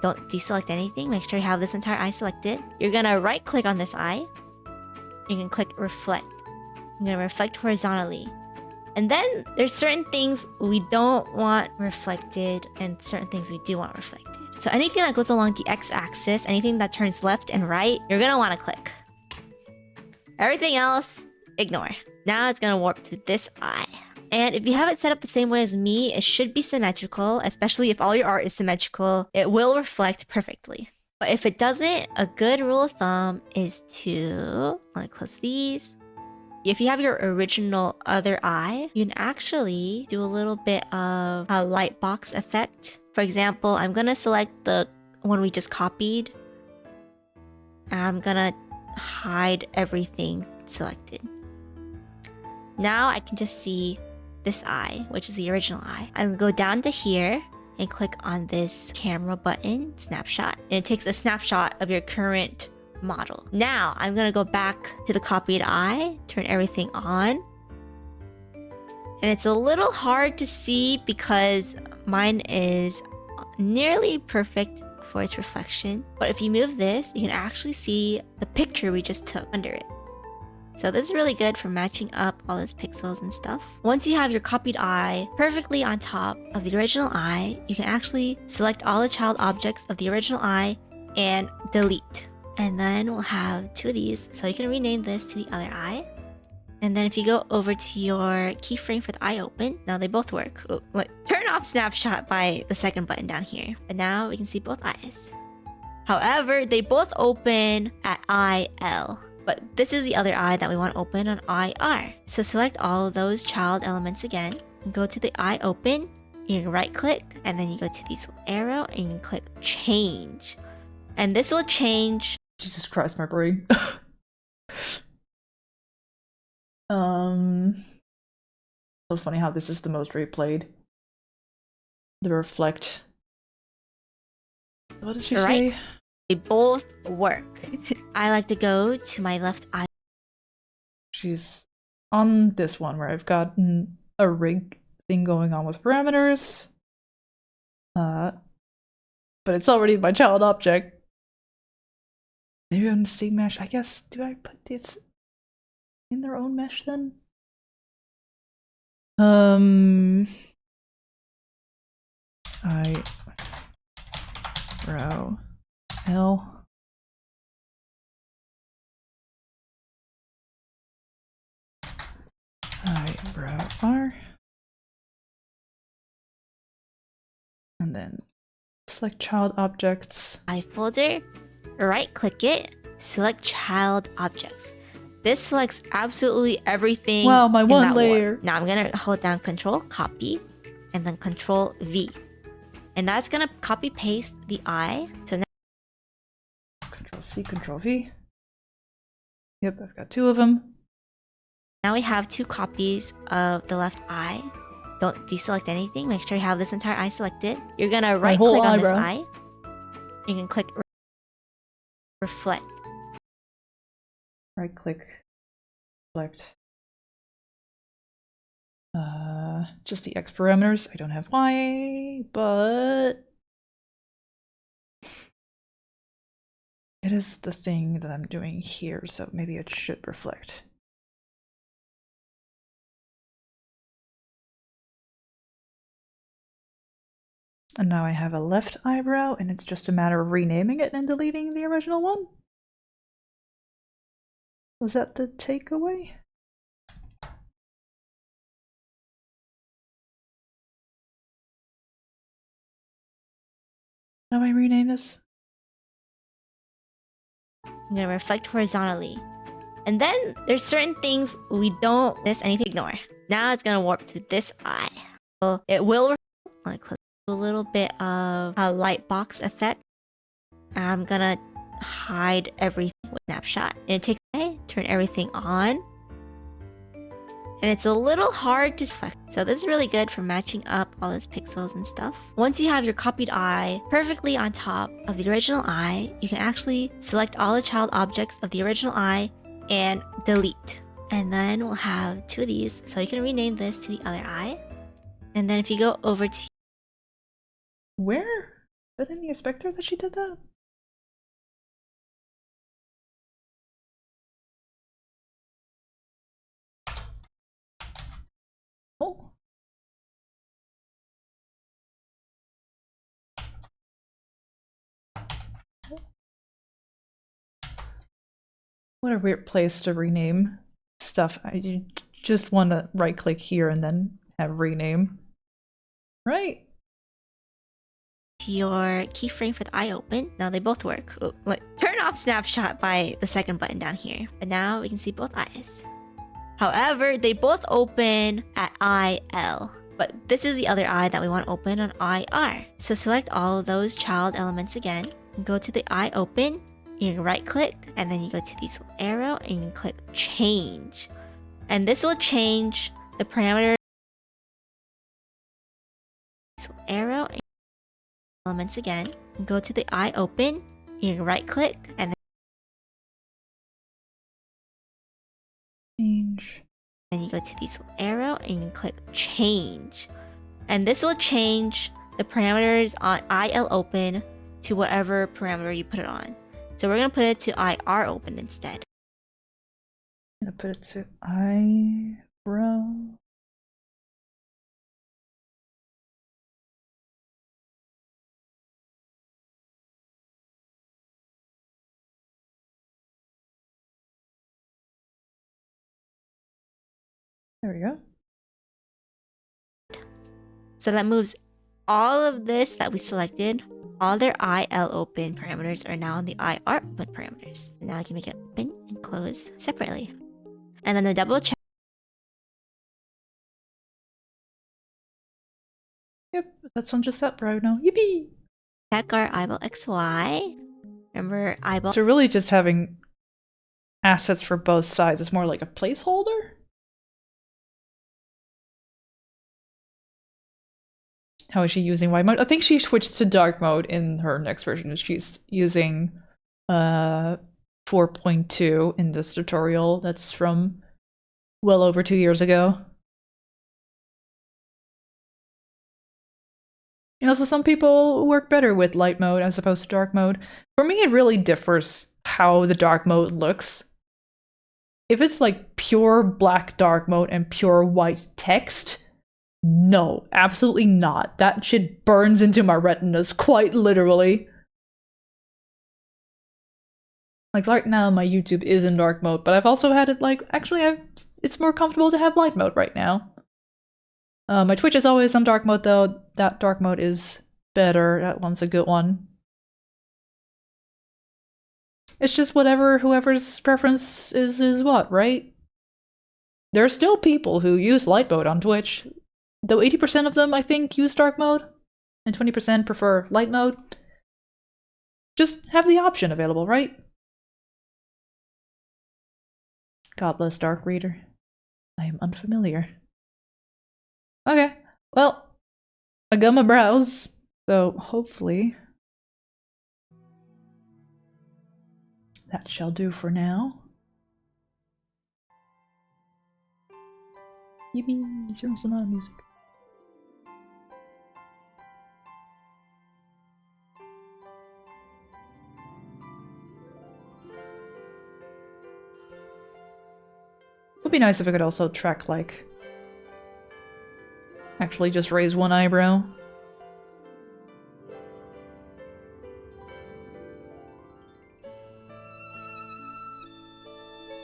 Speaker 3: Don't deselect anything. Make sure you have this entire eye selected. You're gonna right click on this eye. You can click reflect. I'm gonna reflect horizontally. And then there's certain things we don't want reflected and certain things we do want reflected. So anything that goes along the x-axis, anything that turns left and right, you're gonna want to click. Everything else, ignore. Now it's gonna warp to this eye. And if you have it set up the same way as me, it should be symmetrical, especially if all your art is symmetrical. It will reflect perfectly. But if it doesn't, a good rule of thumb is to, let me close these. If you have your original other eye, you can actually do a little bit of a light box effect. For example, I'm gonna select the one we just copied. And I'm gonna hide everything selected. Now I can just see this eye, which is the original eye. I'm gonna go down to here and click on this camera button, snapshot. And it takes a snapshot of your current model. Now I'm gonna go back to the copied eye, turn everything on. And it's a little hard to see because mine is nearly perfect for its reflection. But if you move this, you can actually see the picture we just took under it. So this is really good for matching up all its pixels and stuff. Once you have your copied eye perfectly on top of the original eye, you can actually select all the child objects of the original eye and delete. And then we'll have two of these, so you can rename this to the other eye. And then if you go over to your keyframe for the eye open, now they both work. Oh, look, turn off snapshot by the second button down here. But now we can see both eyes. However, they both open at IL. But this is the other eye that we want to open on IR. So select all of those child elements again. And go to the eye open. You can right click. And then you go to this little arrow. And you can click change. And this will change.
Speaker 1: Jesus Christ, my brain. So funny how this is the most replayed. The reflect. What did she say?
Speaker 3: They both work. I like to go to my left eye.
Speaker 1: She's on this one where I've gotten a rig thing going on with parameters. But it's already my child object. They're on the same mesh. I guess, do I put this in their own mesh then? Eyebrow L. Eyebrow R. And then select child objects.
Speaker 3: Eye folder, right click it, select child objects. This selects absolutely everything.
Speaker 1: Wow, my
Speaker 3: in
Speaker 1: one
Speaker 3: that
Speaker 1: layer.
Speaker 3: warp. Now I'm gonna hold down Control Copy, and then Control V, and that's gonna copy paste the eye. So now
Speaker 1: Control C, Control V. Yep, I've got two of them.
Speaker 3: we have two copies of the left eye. Don't deselect anything. Make sure you have this entire eye selected. You're gonna right click on this eye. You can click reflect.
Speaker 1: Right click, select. Just the X parameters. I don't have Y, but it is the thing that I'm doing here, so maybe it should reflect. And now I have a left eyebrow, and it's just a matter of renaming it and deleting the original one. Was that the takeaway? How do I rename this?
Speaker 3: I'm gonna reflect horizontally. And then there's certain things we don't miss anything ignore. Now it's gonna warp to this eye. So it will like a little bit of a light box effect. I'm gonna hide everything with snapshot. And it takes turn everything on. And it's a little hard to select. So this is really good for matching up all those pixels and stuff. Once you have your copied eye perfectly on top of the original eye, you can actually select all the child objects of the original eye and delete. And then we'll have two of these, so you can rename this to the other eye. And then if you go over to
Speaker 1: Where? Is that in the inspector that she did that? Oh. What a weird place to rename stuff. You just want to right click here and then have rename. Right?
Speaker 3: your keyframe for the eye open, now they both work. Oh, look, turn off snapshot by the second button down here. But now we can see both eyes. However, they both open at IL. But this is the other eye that we want to open on IR. So select all of those child elements again. And go to the eye open. You can right click. And then you go to this little arrow. And you can click change. And this will change the parameter. This little arrow. And elements again. And go to the eye open. You can right click. And then
Speaker 1: Change.
Speaker 3: then you go to this little arrow and you can click change. And this will change the parameters on IL open to whatever parameter you put it on. So we're going to put it to IR open instead.
Speaker 1: I'm gonna put it to eyebrow. There we go.
Speaker 3: So that moves all of this that we selected. All their IL open parameters are now on the IR open parameters. And now I can make it open and close separately. And then the double check.
Speaker 1: Yep, that's on just that brow now. Yippee!
Speaker 3: Check our eyeball XY. Remember eyeball.
Speaker 1: So really just having assets for both sides is more like a placeholder? How is she using white mode? I think she switched to dark mode in her next version. She's using 4.2 in this tutorial. That's from well over 2 years ago. And also some people work better with light mode as opposed to dark mode. For me, it really differs how the dark mode looks. If it's like pure black dark mode and pure white text, no, absolutely not. That shit burns into my retinas, quite literally. Like right now, my YouTube is in dark mode, but I've also had it like, actually, it's more comfortable to have light mode right now. My Twitch is always on dark mode though. That dark mode is better. That one's a good one. It's just whoever's preference is what, right? There are still people who use light mode on Twitch. Though 80% of them, I think, use dark mode, and 20% prefer light mode. Just have the option available, right? God bless Dark Reader. I am unfamiliar. Okay, well, I got my brows, so hopefully that shall do for now. Yippee, turn some loud music. Would be nice if I could also track, like, actually just raise one eyebrow.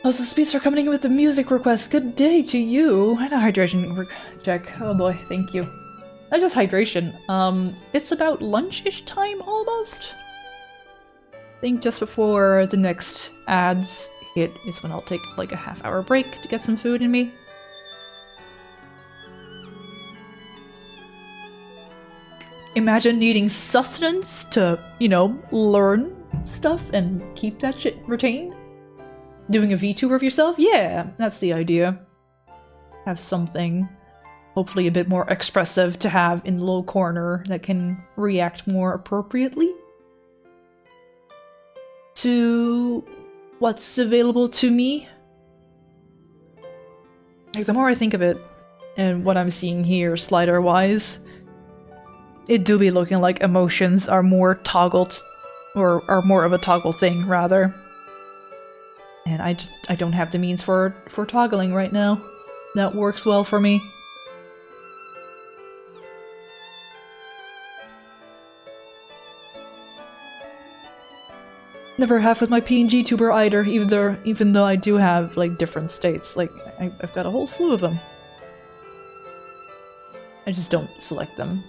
Speaker 1: Also, Speeds are coming in with the music request. Good day to you. And a hydration check. Oh boy, thank you. Not just hydration. It's about lunch-ish time almost. I think just before the next ads hit is when I'll take like a half-hour break to get some food in me. Imagine needing sustenance to, you know, learn stuff and keep that shit retained. Doing a VTuber of yourself? Yeah, that's the idea. Have something, hopefully a bit more expressive to have in the low corner that can react more appropriately to what's available to me. Because the more I think of it, and what I'm seeing here slider-wise, it do be looking like emotions are more toggled, or are more of a toggle thing, rather. And I don't have the means for toggling right now. That works well for me. Never have with my PNG tuber either, even though I do have like different states. Like I've got a whole slew of them. I just don't select them.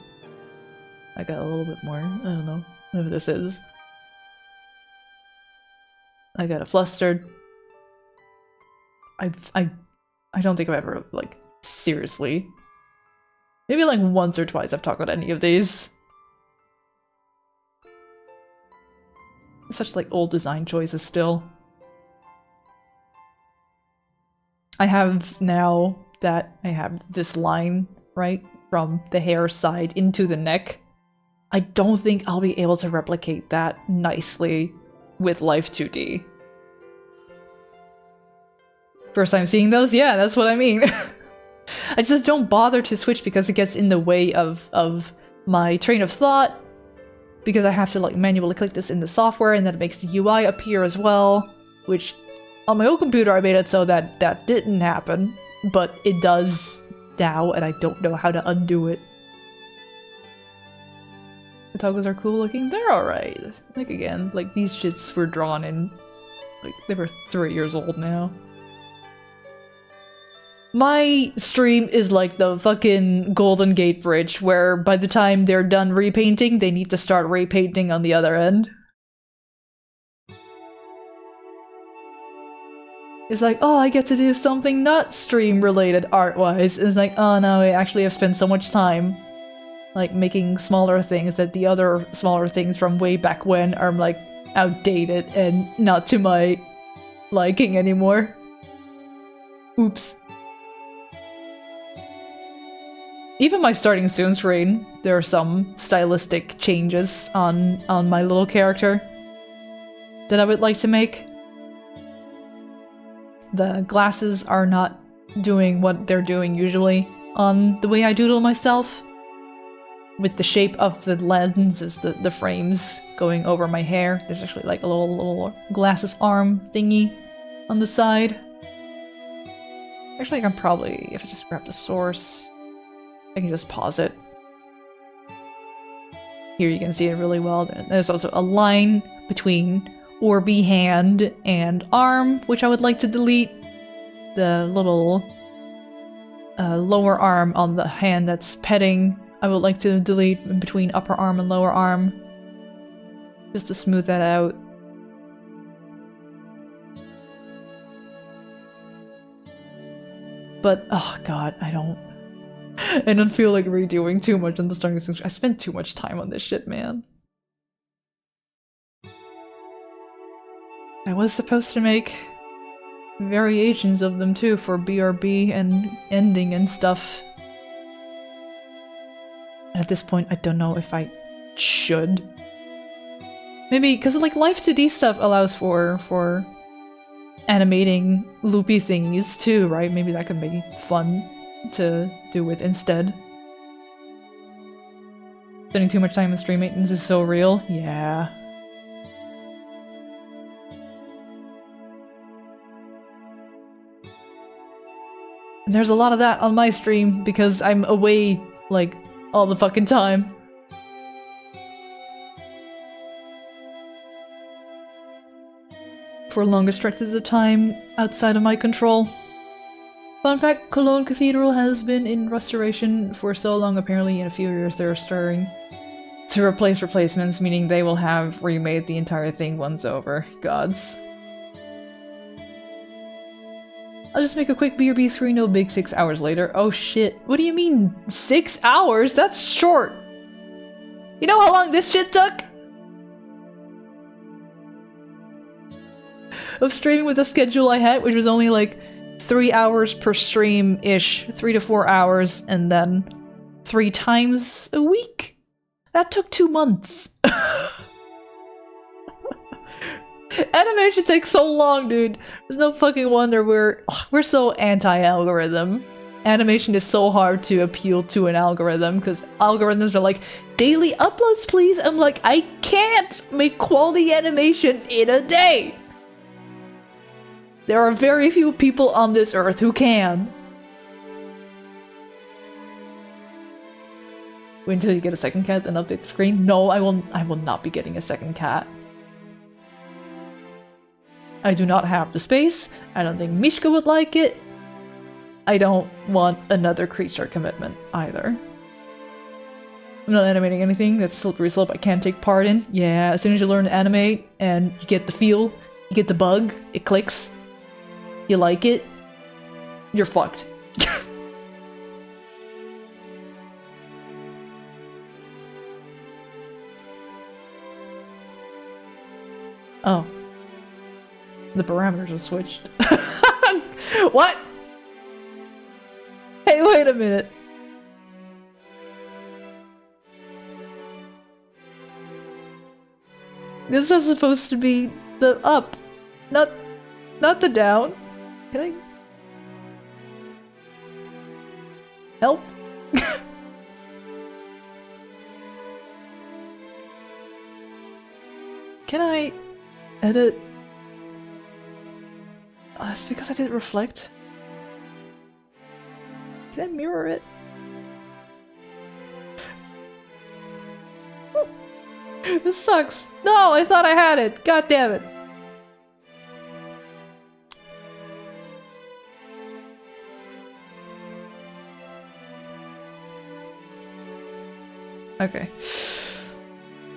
Speaker 1: I got a little bit more. I don't know whatever this is. I got a flustered. I don't think I've ever, like, seriously. Maybe like once or twice I've talked about any of these. Such like old design choices still. I have now that I have this line, right, from the hair side into the neck. I don't think I'll be able to replicate that nicely with Live2D. First time seeing those? Yeah, that's what I mean. I just don't bother to switch because it gets in the way of my train of thought. Because I have to like manually click this in the software and then it makes the UI appear as well. Which on my old computer I made it so that that didn't happen. But it does now and I don't know how to undo it. The toggles are cool looking. They're alright. Like again, like these shits were drawn in, like they were 3 years old now. My stream is like the fucking Golden Gate Bridge, where by the time they're done repainting, they need to start repainting on the other end. It's like, oh, I get to do something not stream-related art-wise. It's like, oh no, I actually have spent so much time like making smaller things that the other smaller things from way back when are like outdated and not to my liking anymore. Oops. Even my starting soon screen, there are some stylistic changes on my little character that I would like to make. The glasses are not doing what they're doing usually on the way I doodle myself. With the shape of the lens as the frames going over my hair. There's actually like a little glasses arm thingy on the side. Actually, I can probably, if I just grab the source, I can just pause it. Here you can see it really well. There's also a line between Orby hand and arm, which I would like to delete. The little lower arm on the hand that's petting, I would like to delete between upper arm and lower arm. Just to smooth that out. But, oh god, I don't feel like redoing too much on the starting screen. I spent too much time on this shit, man. I was supposed to make variations of them too for BRB and ending and stuff. At this point, I don't know if I should. Maybe, because like Live2D stuff allows for animating loopy thingies too, right? Maybe that could be fun to do with instead. Spending too much time in stream maintenance is so real. Yeah. And there's a lot of that on my stream because I'm away, like, all the fucking time. For longer stretches of time outside of my control. Fun fact, Cologne Cathedral has been in restoration for so long, apparently in a few years they're starting to replace replacements, meaning they will have remade the entire thing once over. Gods. I'll just make a quick BRB screen, no big 6 hours later. Oh shit. What do you mean 6 hours? That's short. You know how long this shit took? Of streaming with the schedule I had, which was only like 3 hours per stream-ish. 3 to 4 hours, and then 3 times a week? That took 2 months. Animation takes so long, dude. There's no fucking wonder we're so anti-algorithm. Animation is so hard to appeal to an algorithm because algorithms are like, daily uploads please. I'm like, I can't make quality animation in a day. There are very few people on this earth who can. Wait until you get a second cat and update the screen. No, I will not be getting a second cat. I do not have the space. I don't think Mishka would like it. I don't want another creature commitment either. I'm not animating anything that's slippery slope I can't take part in. Yeah, as soon as you learn to animate and you get the feel, you get the bug, it clicks, you like it, you're fucked. Oh. The parameters have switched. What? Hey, wait a minute. This is supposed to be the up, not the down. Can I help? Can I edit? Oh, it's because I didn't reflect. Can I mirror it? This sucks. No, I thought I had it. God damn it. Okay.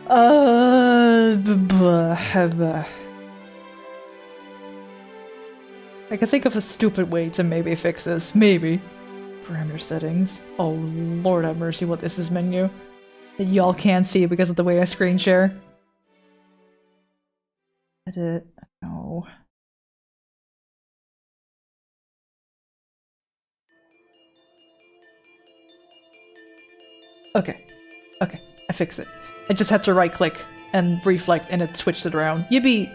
Speaker 1: Blah. I can think of a stupid way to maybe fix this. Maybe. Parameter settings. Oh, Lord have mercy, what is this menu? That y'all can't see because of the way I screen share. Edit. No. Okay. Okay. I fixed it. I just had to right click and reflect and it switched it around. Yippee!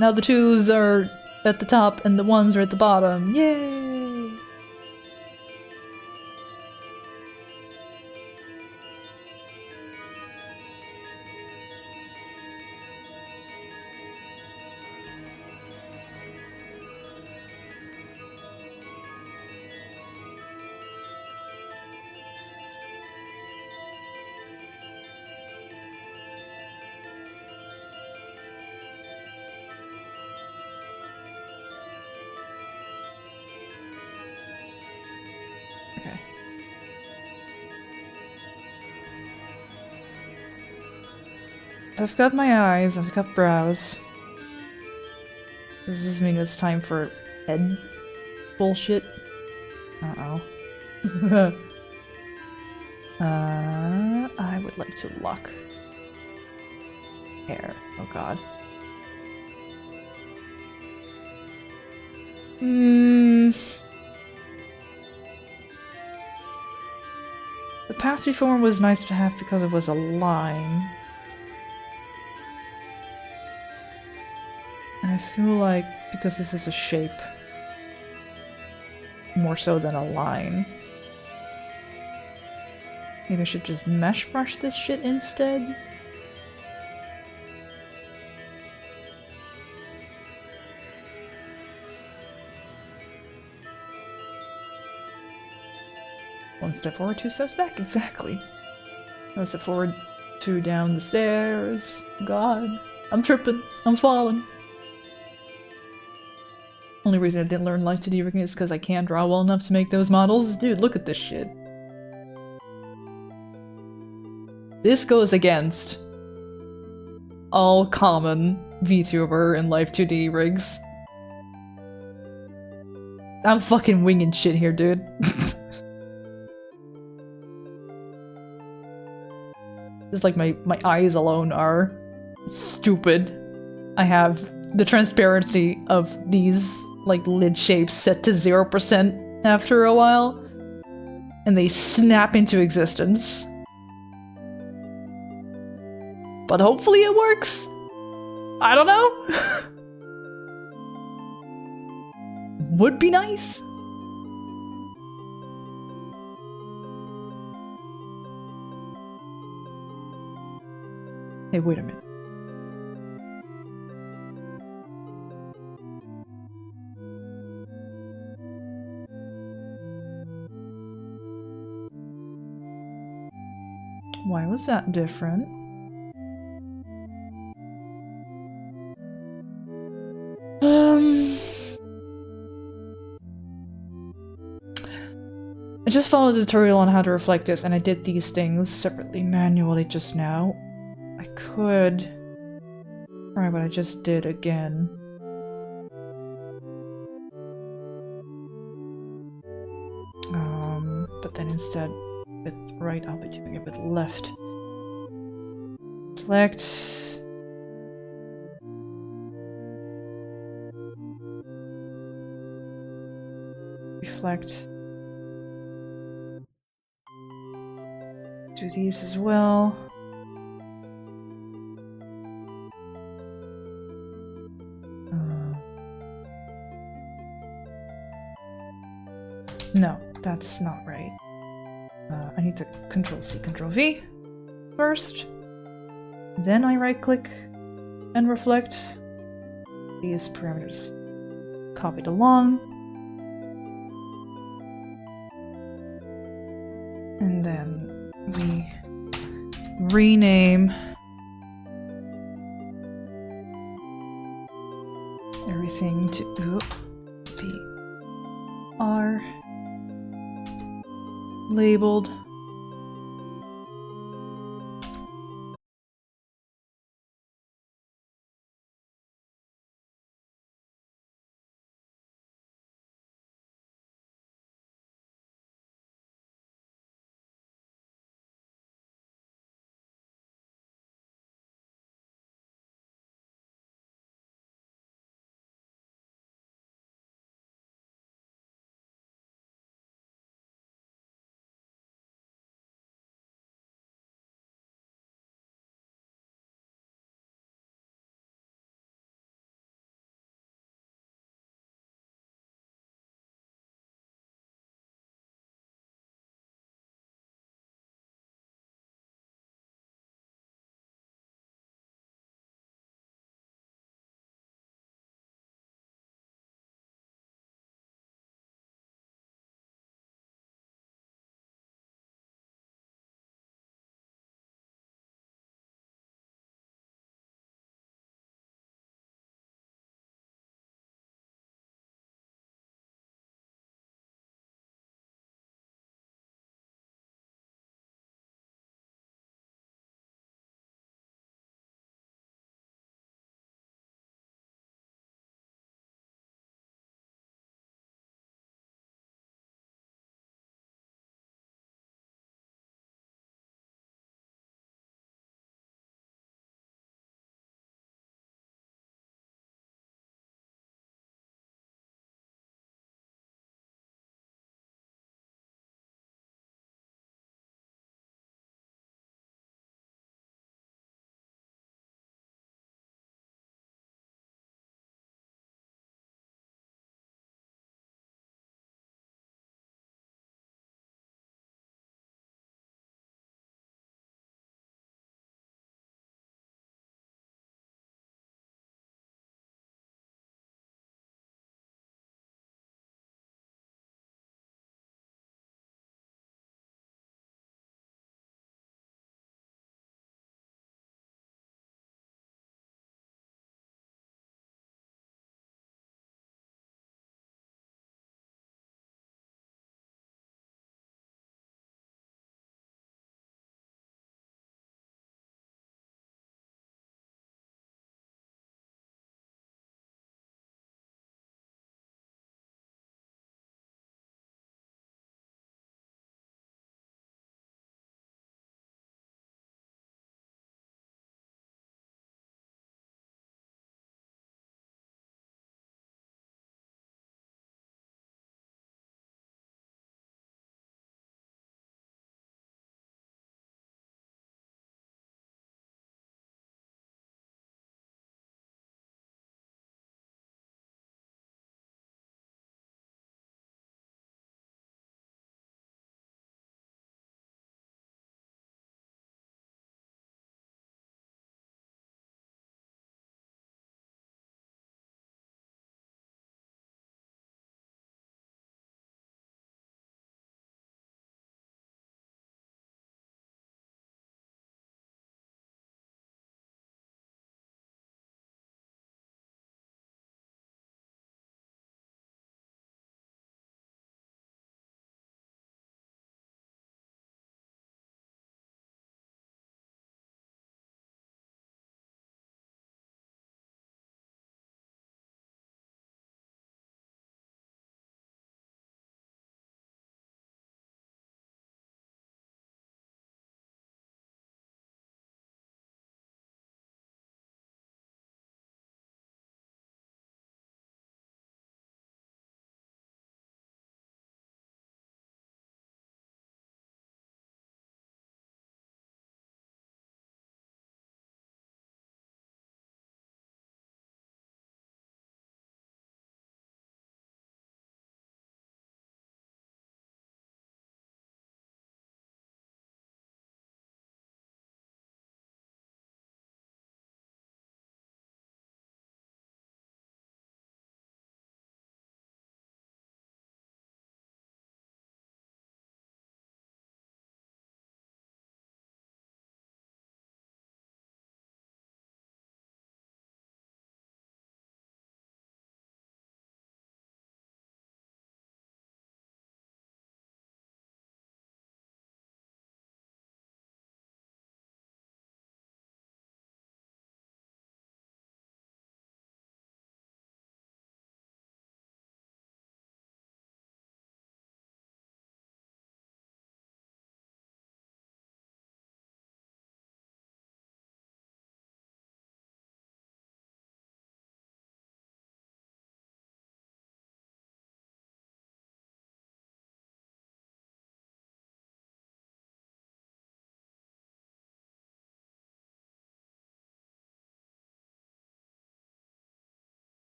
Speaker 1: Now the 2s are at the top and the 1s are at the bottom. Yay! Okay. So I've got my eyes, I've got brows. Does this mean it's time for head bullshit? Uh-oh. I would like to lock hair. Oh god. The past reform was nice to have because it was a line. And I feel like, because this is a shape, more so than a line, maybe I should just mesh brush this shit instead? One step forward, 2 steps back, exactly. One step forward, 2 down the stairs. God, I'm tripping, I'm falling. Only reason I didn't learn Live2D rigging is because I can't draw well enough to make those models. Dude, look at this shit. This goes against all common VTuber and Live2D rigs. I'm fucking winging shit here, dude. Just like my eyes alone are stupid. I have the transparency of these like lid shapes set to 0% after a while, and they snap into existence. But hopefully it works. I don't know. Would be nice. Hey, wait a minute. Why was that different? I just followed a tutorial on how to reflect this, and I did these things separately manually just now. I could try what I just did again. But then instead with right, I'll be doing it with left. Select. Reflect. Do these as well. No, that's not right. I need to Control-C, Control-V first. Then I right-click and reflect these parameters. Copied along. And then we rename everything to be R labeled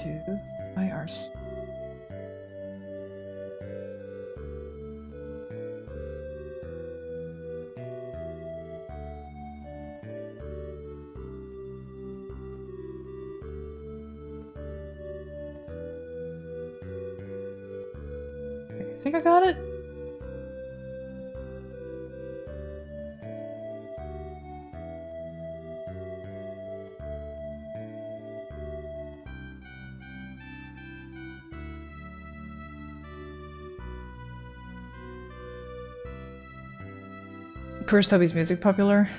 Speaker 1: to buy ours. I think I got it. Curse Toby's music publisher.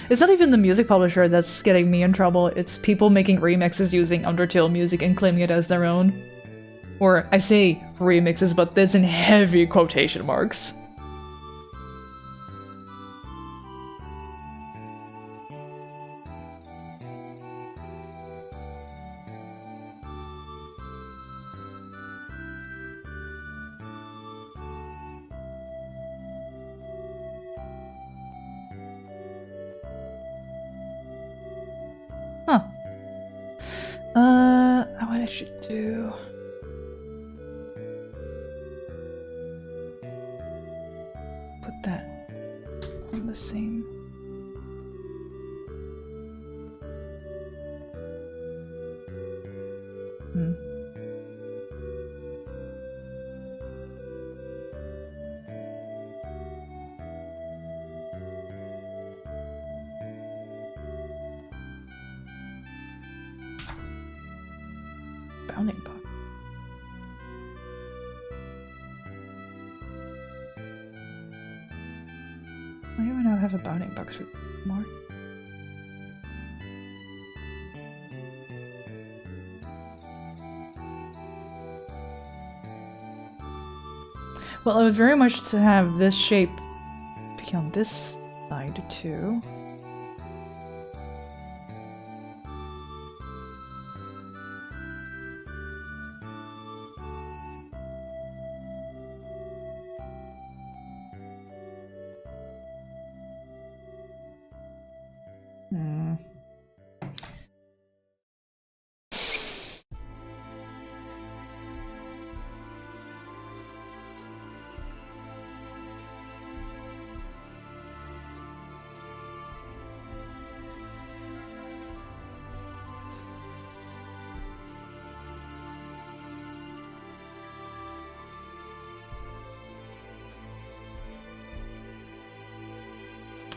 Speaker 1: It's not even the music publisher that's getting me in trouble. It's people making remixes using Undertale music and claiming it as their own. Or I say remixes, but that's in heavy quotation marks. Huh. What I should do... Put that on the same... Bounding box. Why do I not have a bounding box for more? Well, I would very much to have this shape be on this side too.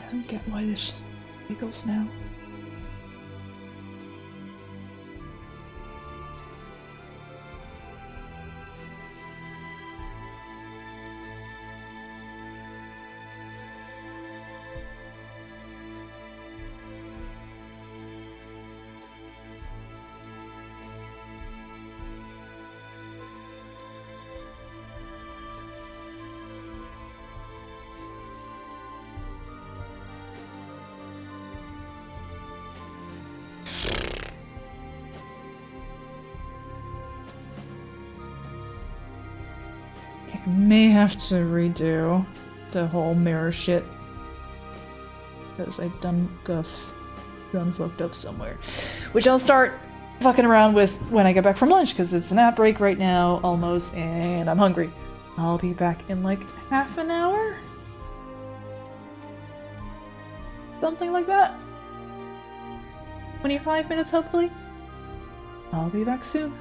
Speaker 1: I don't get why this wiggles now. May have to redo the whole mirror shit because I done fucked up somewhere, which I'll start fucking around with when I get back from lunch because it's nap break right now almost and I'm hungry. I'll be back in like half an hour, something like that. 25 minutes hopefully. I'll be back soon.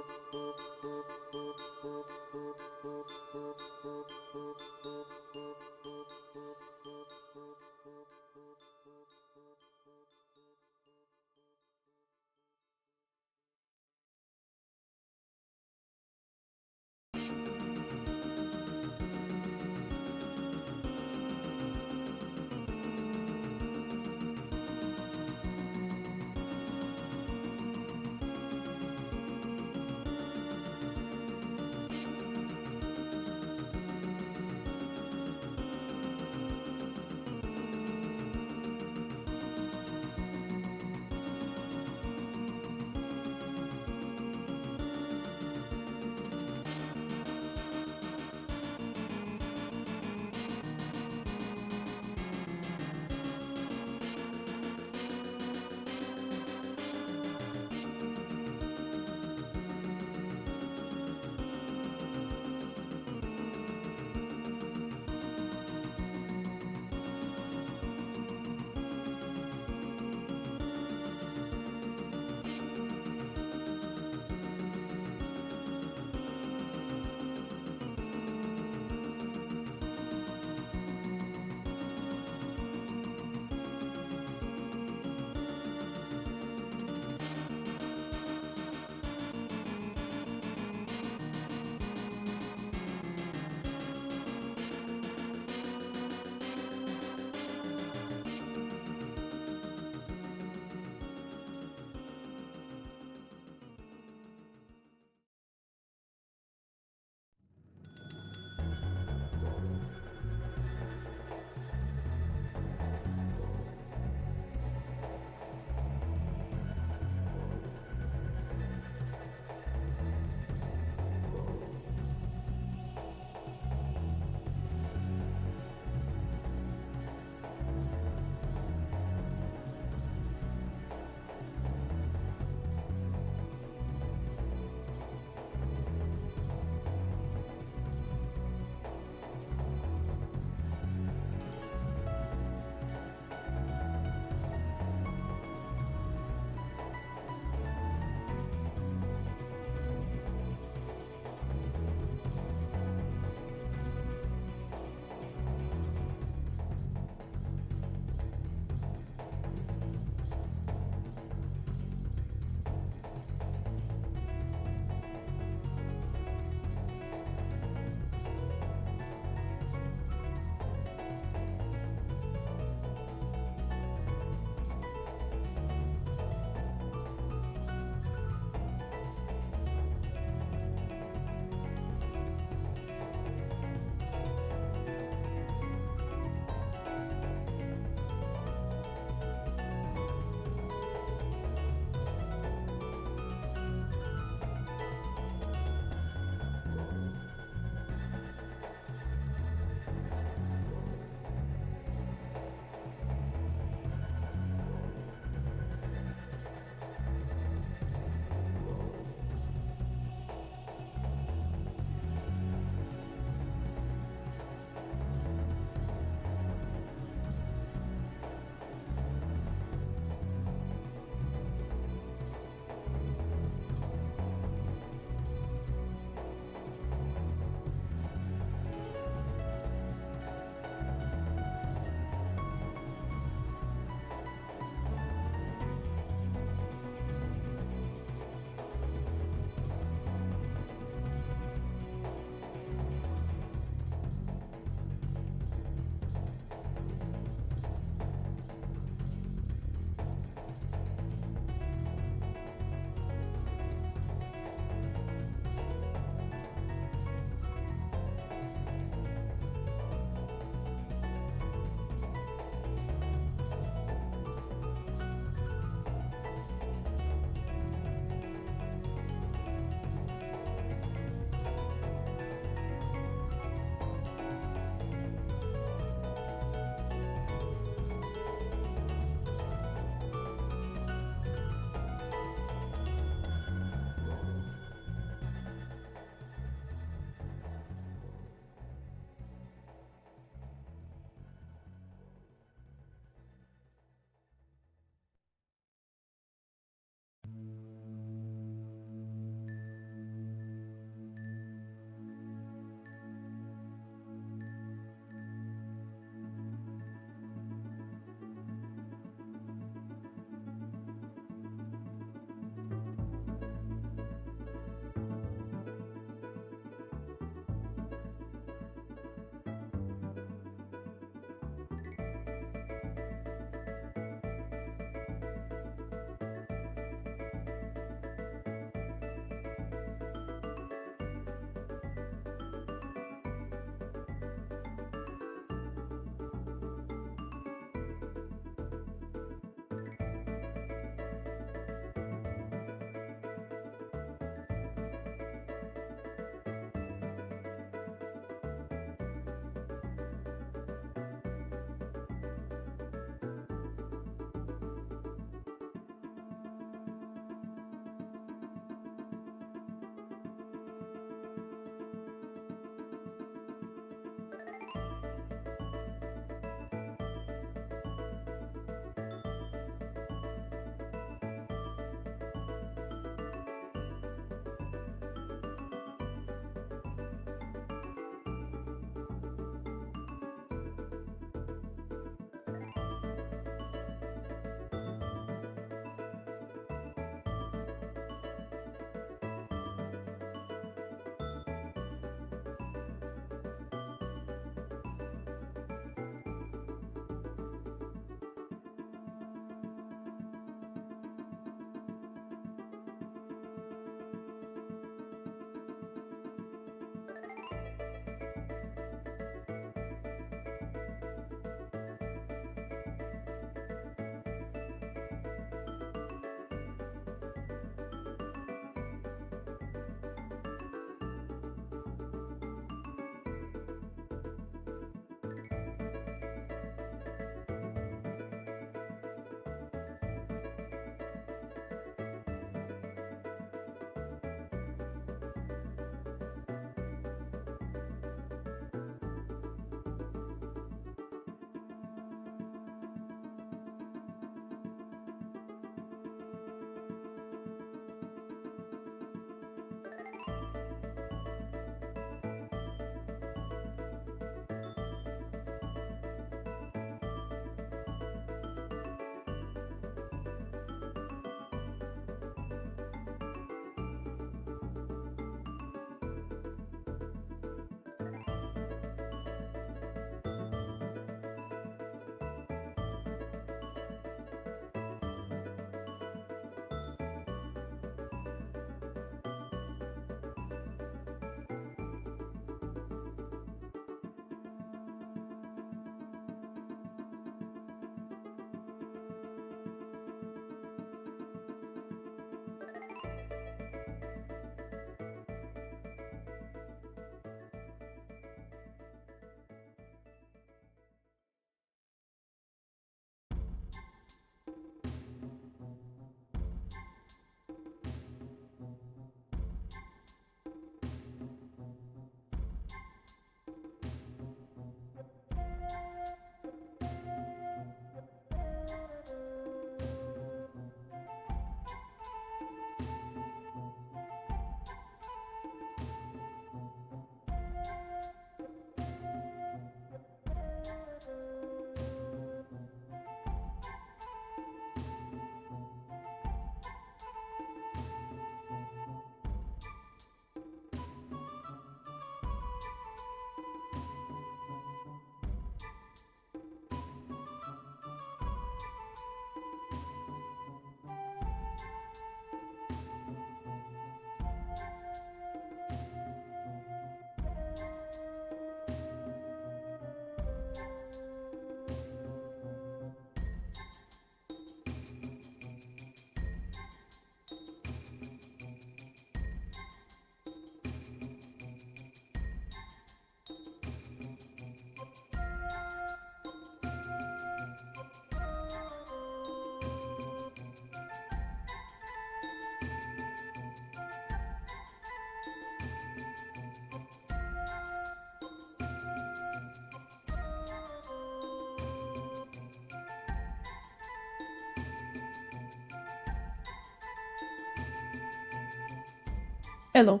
Speaker 1: Hello.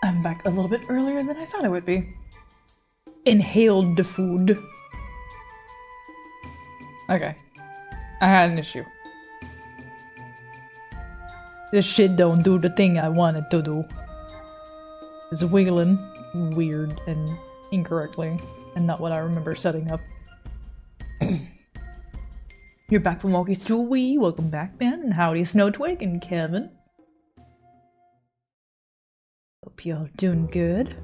Speaker 1: I'm back a little bit earlier than I thought I would be. Inhaled the food. Okay. I had an issue. This shit don't do the thing I want it to do. It's wiggling weird and incorrectly, and not what I remember setting up. You're back from Walkie Through Wii. Welcome back, man. And howdy, Snowtwig and Kevin. Hope y'all doing good.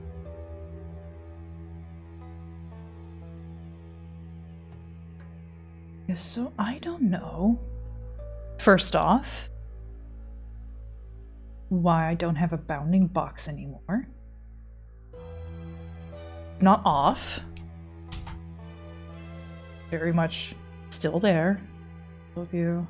Speaker 1: Yeah, so I don't know. First off, why I don't have a bounding box anymore. Not off. Very much still there. Love you.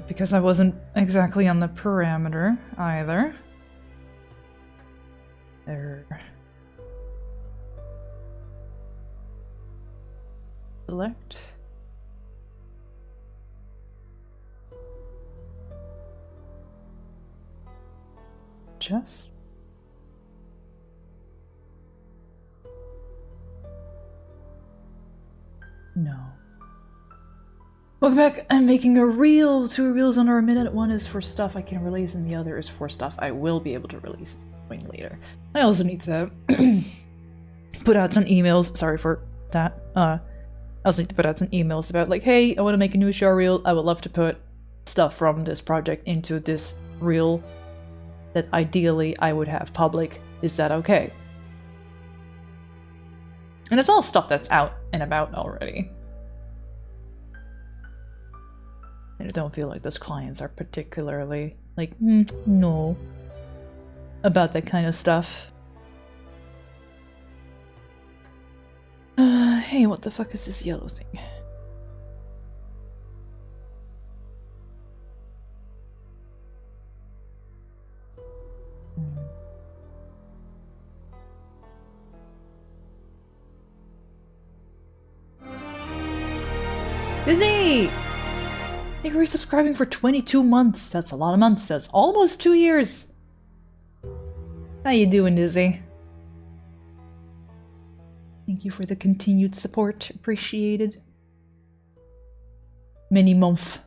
Speaker 1: Because I wasn't exactly on the parameter either. There. Select. Just. No. Welcome back. I'm making a reel. 2 reels under a minute. One is for stuff I can release, and the other is for stuff I will be able to release at some point later. I also need to put out some emails. Sorry for that. I also need to put out some emails about like, hey, I want to make a new show reel. I would love to put stuff from this project into this reel that ideally I would have public. Is that okay? And it's all stuff that's out and about already. And I don't feel like those clients are particularly like, no, about that kind of stuff. Hey, what the fuck is this yellow thing? Dizzy! Thank you for subscribing for 22 months. That's a lot of months. That's almost 2 years. How you doing, Dizzy? Thank you for the continued support. Appreciated. Many month.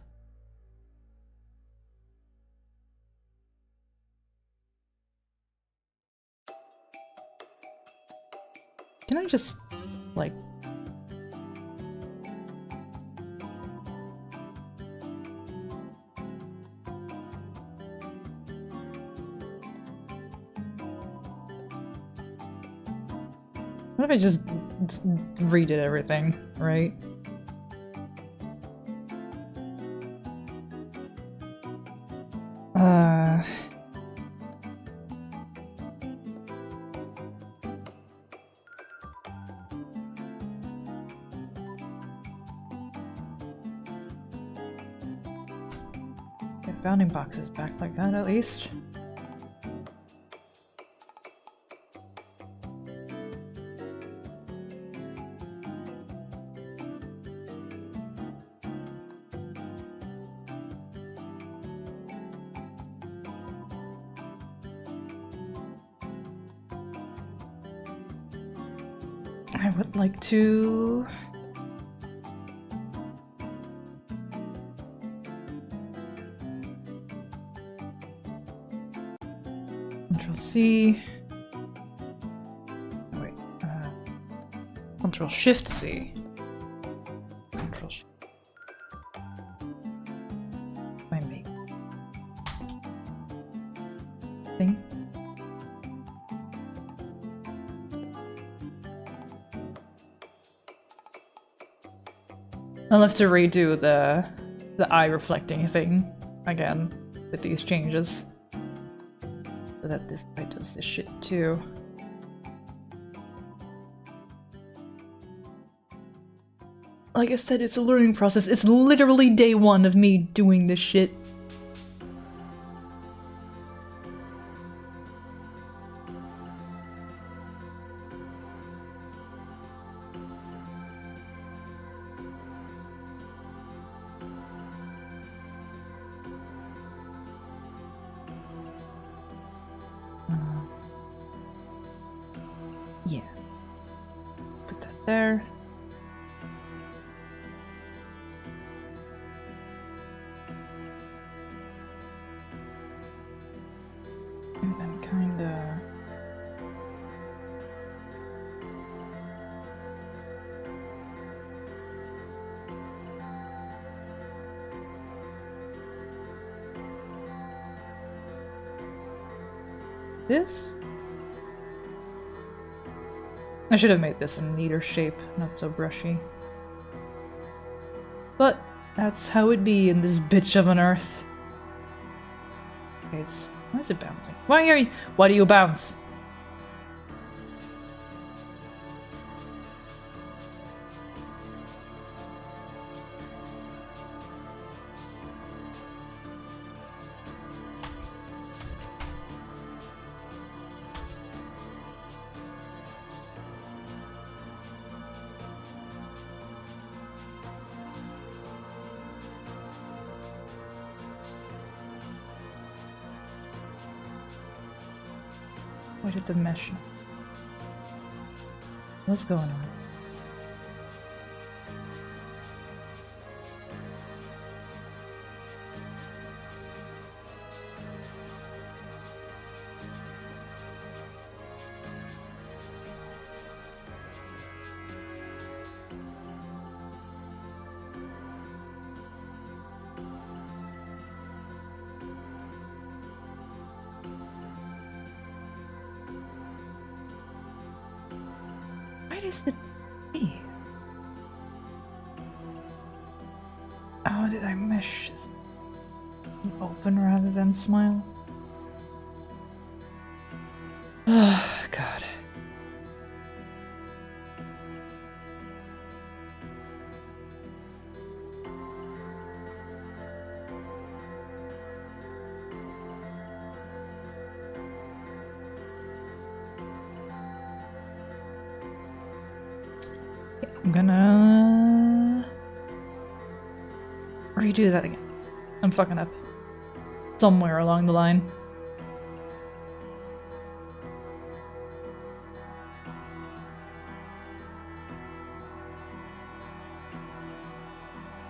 Speaker 1: Can I just, like... What if I just redid everything, right? Get bounding boxes back like that at least. I would like to... Control C. Oh, wait. Control Shift C. Control Shift. My make thing. I'll have to redo the eye reflecting thing again with these changes. So that this guy does this shit too. Like I said, it's a learning process. It's literally day 1 of me doing this shit. Yeah. Put that there. And then kinda... this? I should have made this a neater shape, not so brushy. But that's how it be in this bitch of an earth. Okay, it's... why is it bouncing? Why do you bounce? Why did the mesh... what's going on? Why does it be? How did I mesh this? Open rather than smile? Oh, God. I'm gonna redo that again. I'm fucking up somewhere along the line.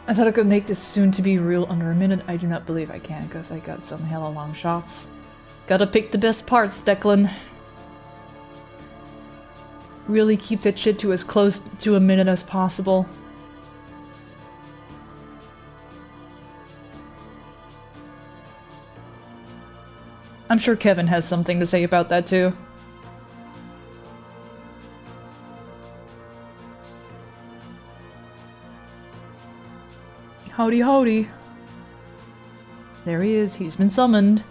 Speaker 1: I thought I could make this soon to be real under a minute. I do not believe I can, because I got some hella long shots. Gotta pick the best parts, Declan. Really keep that shit to as close to a minute as possible. I'm sure Kevin has something to say about that too. Howdy howdy. There he is, he's been summoned.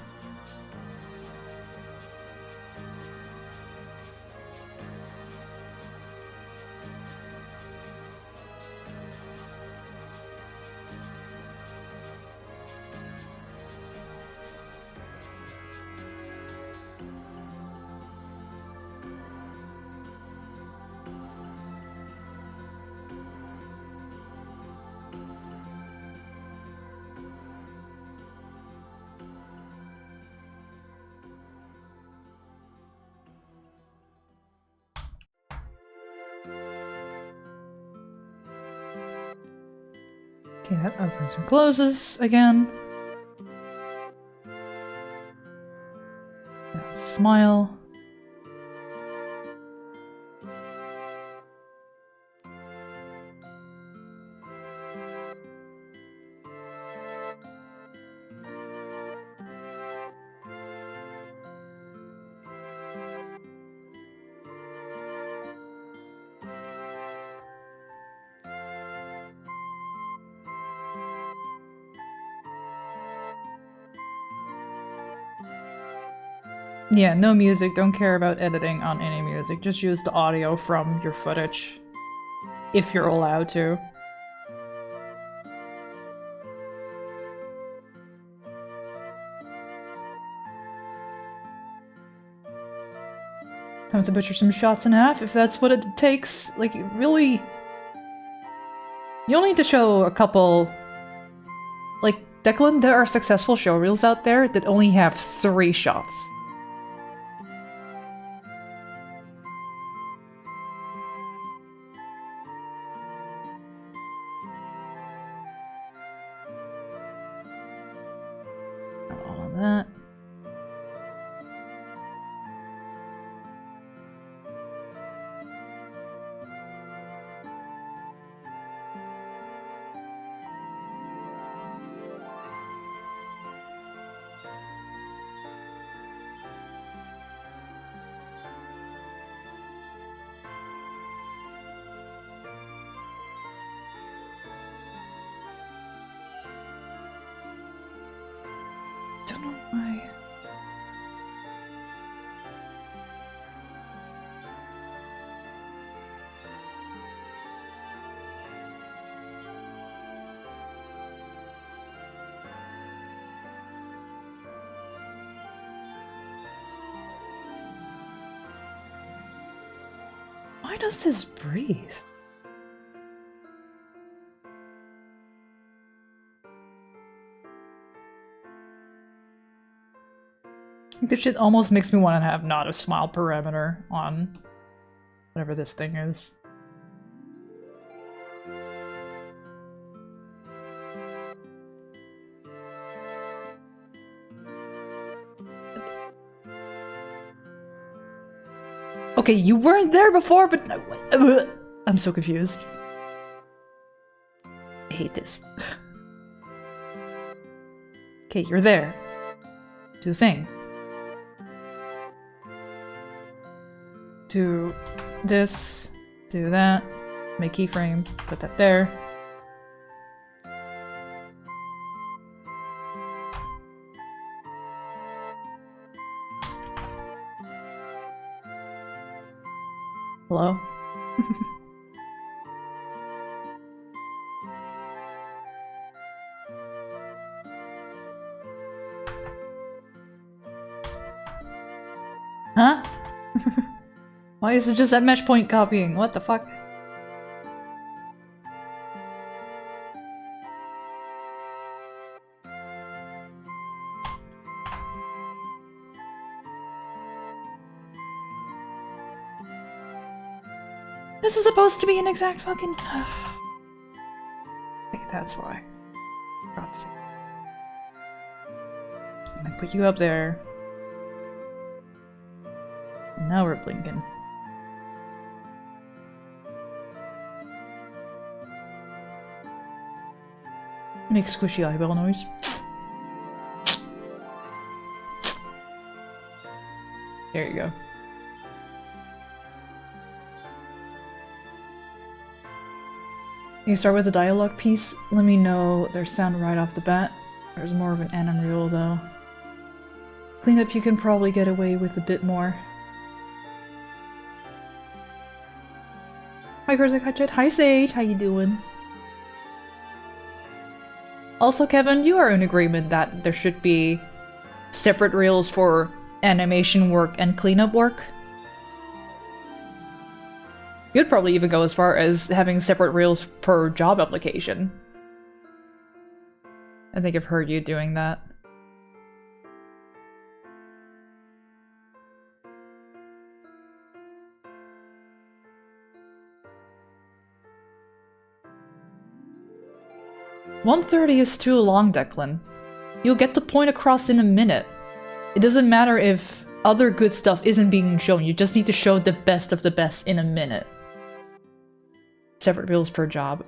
Speaker 1: Okay, that opens and closes again. Now smile. Yeah, no music. Don't care about editing on any music. Just use the audio from your footage. If you're allowed to. Time to butcher some shots in half, if that's what it takes. Like, really... You only need to show a couple... Like, Declan, there are successful showreels out there that only have 3 shots. that. Don't know why. Why does this breathe? This shit almost makes me want to have not a smile parameter on whatever this thing is. Okay, you weren't there before, but I'm so confused. I hate this. Okay, you're there. Do a thing. Do this, do that, make keyframe, put that there. Hello? Huh? Why is it just that mesh point copying? What the fuck? This is supposed to be an exact fucking... Okay, that's why. God's sake. I put you up there. Now we're blinking. Make squishy eyeball noise. There you go. You start with a dialogue piece. Let me know their sound right off the bat. There's more of an anim reel though. Cleanup you can probably get away with a bit more. Hi Grzegachet, hi Sage, how you doing? Also Kevin, you are in agreement that there should be separate reels for animation work and cleanup work? You'd probably even go as far as having separate reels per job application. I think I've heard you doing that. $130 is too long, Declan. You'll get the point across in a minute. It doesn't matter if other good stuff isn't being shown, you just need to show the best of the best in a minute. Separate reels per job.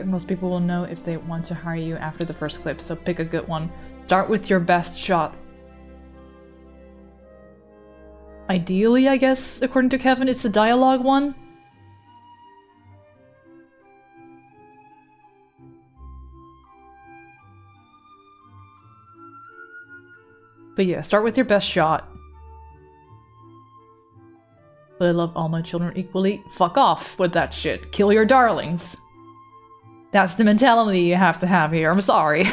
Speaker 1: Most people will know if they want to hire you after the first clip, so pick a good one. Start with your best shot. Ideally, I guess, according to Kevin, it's the dialogue one. But yeah, start with your best shot. But I love all my children equally. Fuck off with that shit. Kill your darlings. That's the mentality you have to have here. I'm sorry.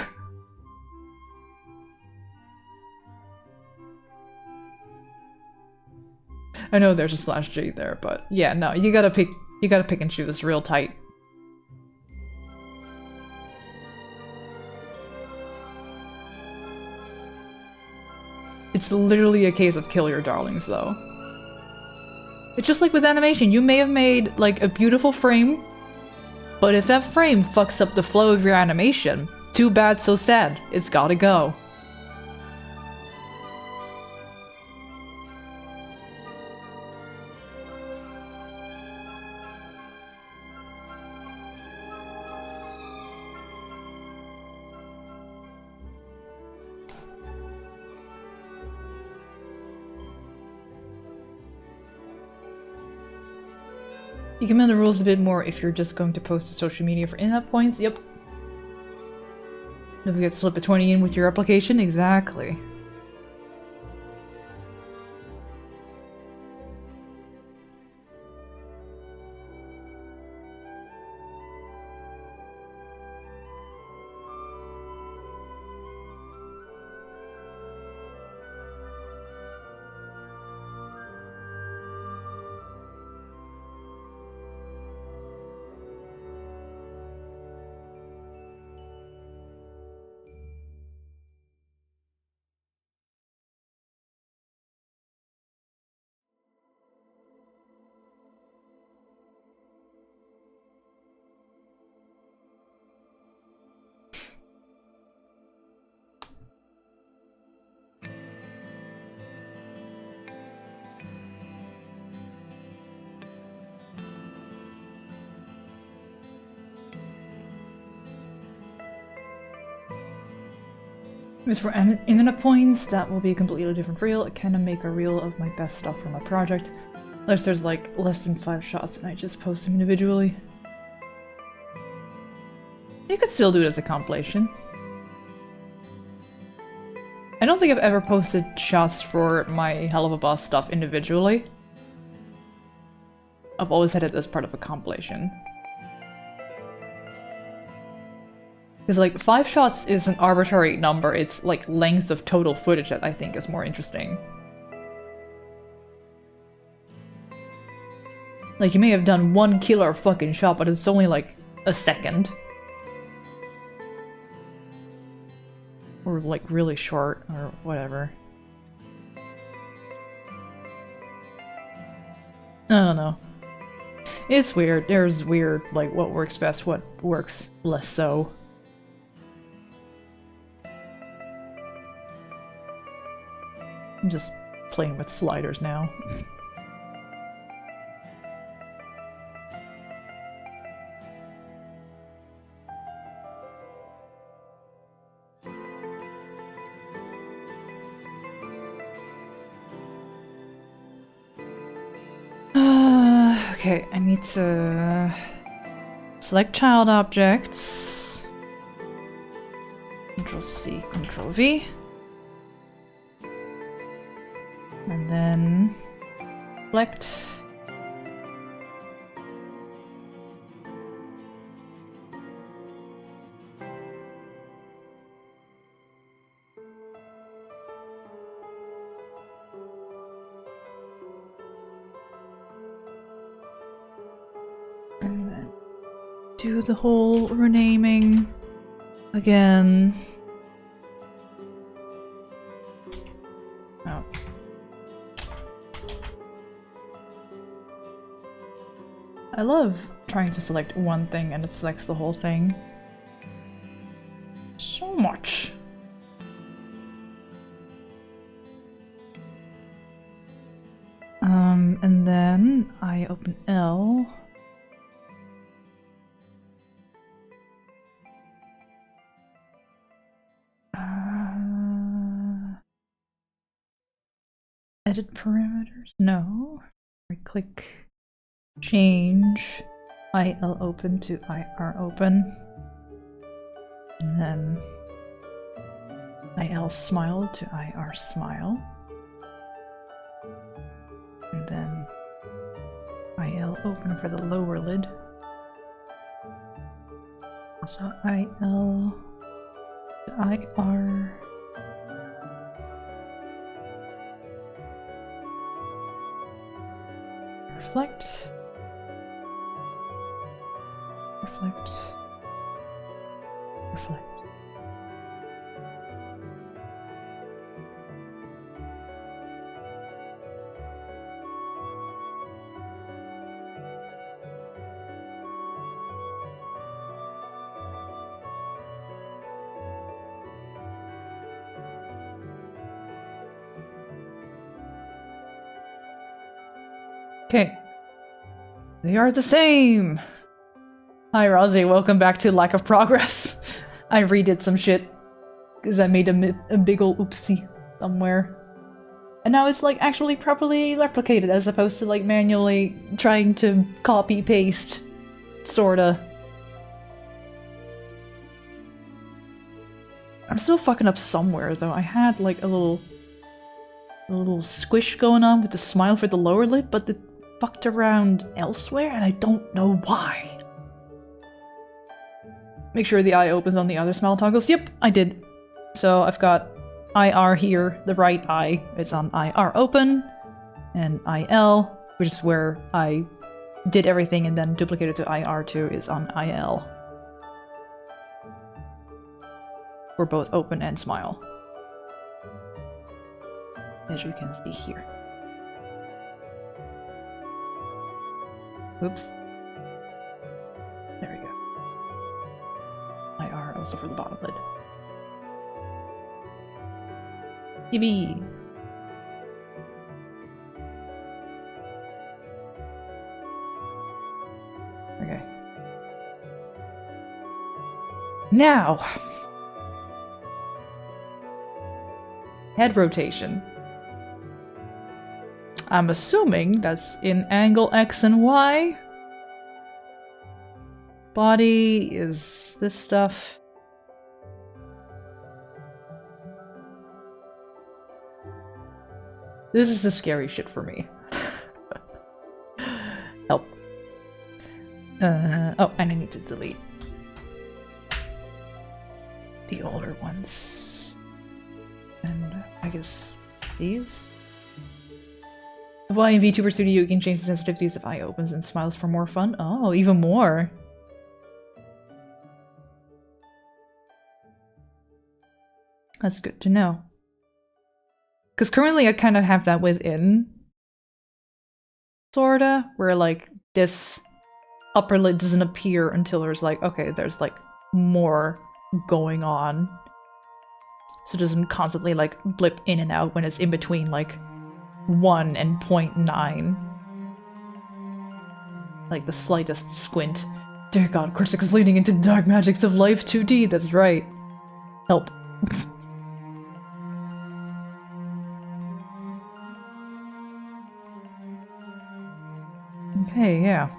Speaker 1: I know there's a /G there, but yeah, no, you gotta pick and choose real tight. It's literally a case of kill your darlings, though. It's just like with animation. You may have made, like, a beautiful frame, but if that frame fucks up the flow of your animation, too bad, so sad. It's gotta go. You can amend the rules a bit more if you're just going to post to social media for in-app points. Yep. Then we get to slip a 20 in with your application. Exactly. As for internet points, that will be a completely different reel. I kind of make a reel of my best stuff from my project. Unless there's like less than 5 shots and I just post them individually. You could still do it as a compilation. I don't think I've ever posted shots for my Hell of a Boss stuff individually. I've always had it as part of a compilation. Because like 5 shots is an arbitrary number, it's like length of total footage that I think is more interesting. Like you may have done 1 killer fucking shot, but it's only like a second. Or like really short, or whatever. I don't know. It's weird. There's weird, like what works best, what works less so. I'm just playing with sliders now. Okay, I need to select child objects. Control C, Control V. And then select. And then do the whole renaming again. Oh. I love trying to select one thing and it selects the whole thing. So much. And then I open L. Edit parameters? No. Right click. Change IL open to IR open. And then IL smile to IR smile. And then IL open for the lower lid. Also IL to IR. Reflect. Reflect. Reflect. Okay. They are the same! Hi, Rozzy. Welcome back to Lack of Progress. I redid some shit. Because I made a big ol' oopsie somewhere. And now it's like actually properly replicated as opposed to like manually trying to copy-paste. Sorta. I'm still fucking up somewhere though. I had like a little squish going on with the smile for the lower lip, but it fucked around elsewhere and I don't know why. Make sure the eye opens on the other smile toggles. Yep, I did. So I've got IR here, the right eye, it's on IR open, and IL, which is where I did everything and then duplicated to IR2, is on IL. For both open and smile. As you can see here. Oops. There we go. IR also for the bottom lid. TV. Okay. Now! Head rotation. I'm assuming that's in angle X and Y. Body is this stuff. This is the scary shit for me. Help. Oh, and I need to delete the older ones. And I guess these? While in VTuber Studio, you can change the sensitivities of eye opens and smiles for more fun. Oh, even more. That's good to know. Because currently I kind of have that within. Sorta. Where like this upper lid doesn't appear until there's like, okay, there's like more going on. So it doesn't constantly like blip in and out when it's in between like 1 and 0.9. Like the slightest squint. Dear God, Cortex is leading into dark magics of Live2D, that's right. Help. Okay, yeah.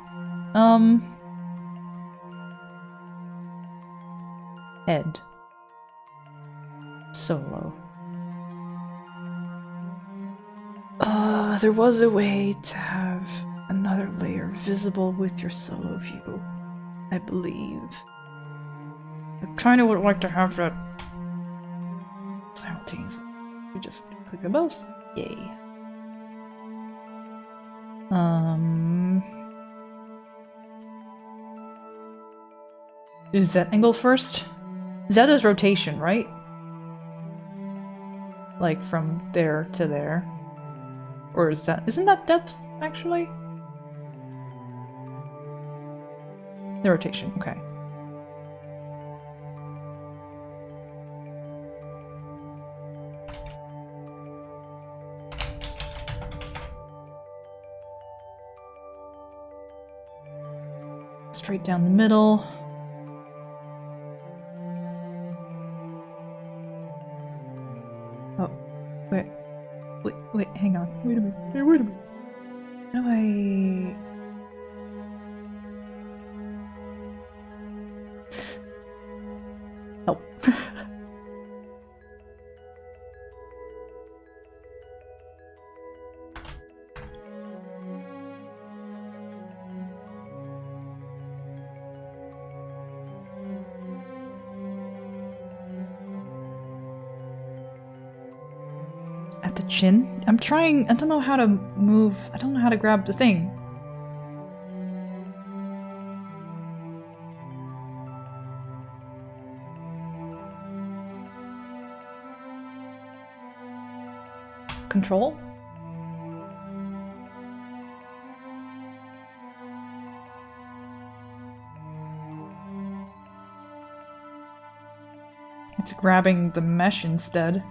Speaker 1: Head. Solo. There was a way to have another layer visible with your solo view, I believe. I kinda would like to have that simultaneously. We just click them both. Yay. Do Z angle first? Z is rotation, right? Like from there to there. Or is that- isn't that depth, actually? The rotation, okay. Straight down the middle. Oh, wait, hang on. Wait a minute. Hey, wait a minute. How do I... Help. At the chin? I'm trying- I don't know how to move- I don't know how to grab the thing. Control? It's grabbing the mesh instead.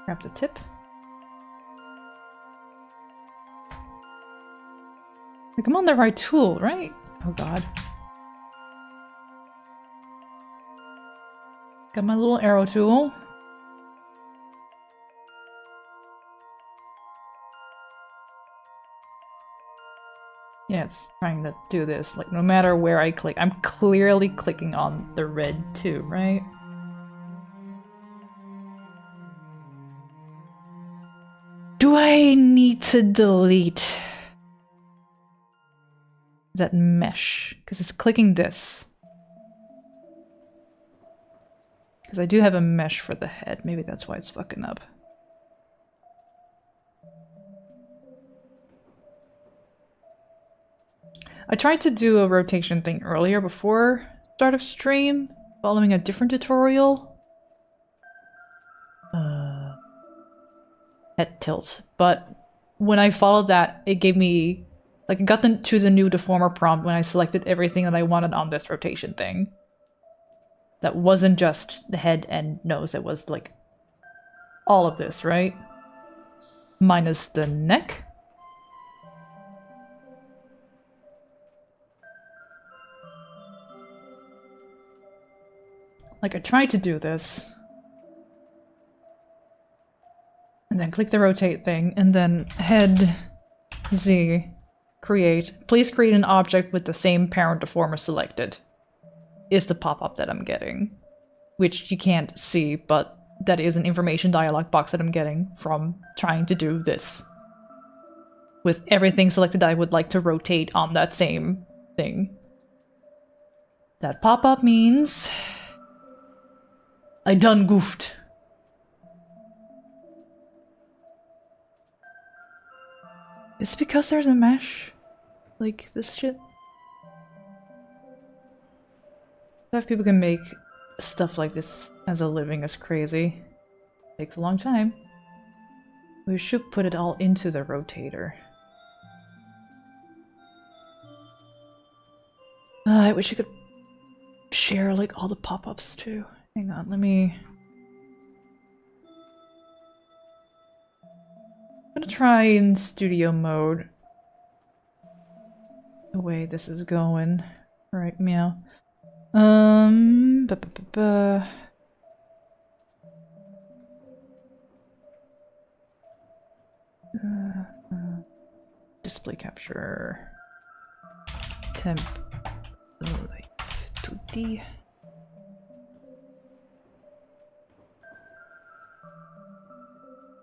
Speaker 1: Grab the tip. Like, I'm on the right tool, right? Oh god. Got my little arrow tool. Yeah, it's trying to do this. Like, no matter where I click, I'm clearly clicking on the red too, right? Do I need to delete that mesh? Because it's clicking this. Because I do have a mesh for the head. Maybe that's why it's fucking up. I tried to do a rotation thing earlier before start of stream, following a different tutorial. Head tilt. But when I followed that, it gave me... Like, it got to the new deformer prompt when I selected everything that I wanted on this rotation thing. That wasn't just the head and nose, it was, like, all of this, right? Minus the neck. Like, I tried to do this. And then click the rotate thing, and then head Z, create. Please create an object with the same parent deformer selected. Is the pop-up that I'm getting. Which you can't see, but that is an information dialog box that I'm getting from trying to do this. With everything selected I would like to rotate on that same thing. That pop-up means... I done goofed. Is it because there's a mesh? Like, this shit? If people can make stuff like this as a living is crazy. Takes a long time. We should put it all into the rotator. I wish you could share, like, all the pop-ups too. Hang on, let me... I'm gonna try in studio mode. The way this is going. Right, meow. Display capture. Temp. Live2D.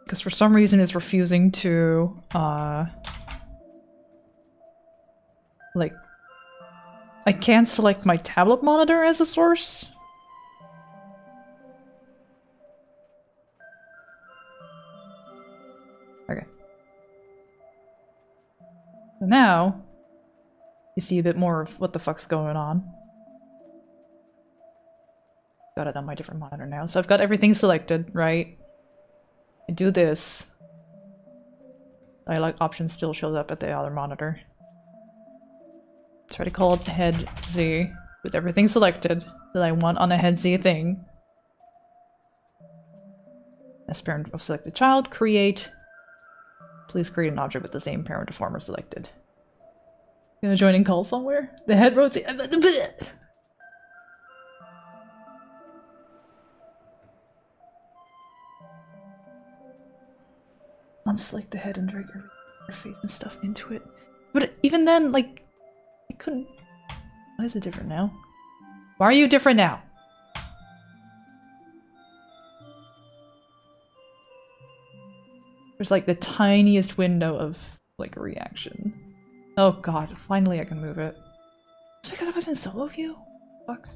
Speaker 1: Because for some reason it's refusing to, like, I can't select my tablet monitor as a source. Okay. So now, you see a bit more of what the fuck's going on. Got it on my different monitor now. So I've got everything selected, right? I do this. Dialog option still shows up at the other monitor. Try to call it head Z with everything selected that I want on a head Z thing. As parent of selected child, create. Please create an object with the same parent deformer selected. Gonna join in call somewhere? The head rotate. Unselect the head and drag your face and stuff into it. But even then, like, I couldn't. Why is it different now? Why are you different now? There's like the tiniest window of like a reaction. Oh god, finally I can move it. It's because I was in solo view? Fuck.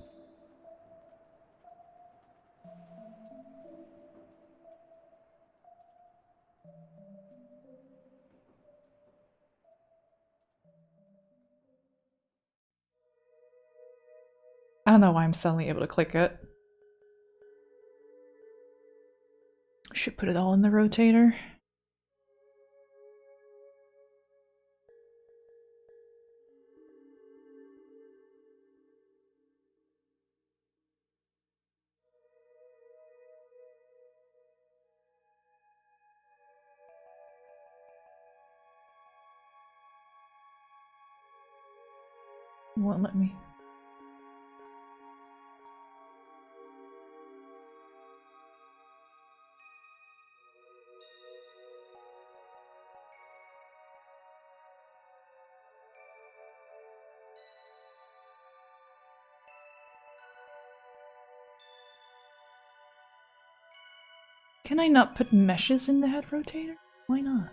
Speaker 1: I don't know why I'm suddenly able to click it. I should put it all in the rotator. Won't let me. Can I not put meshes in the head rotator? Why not?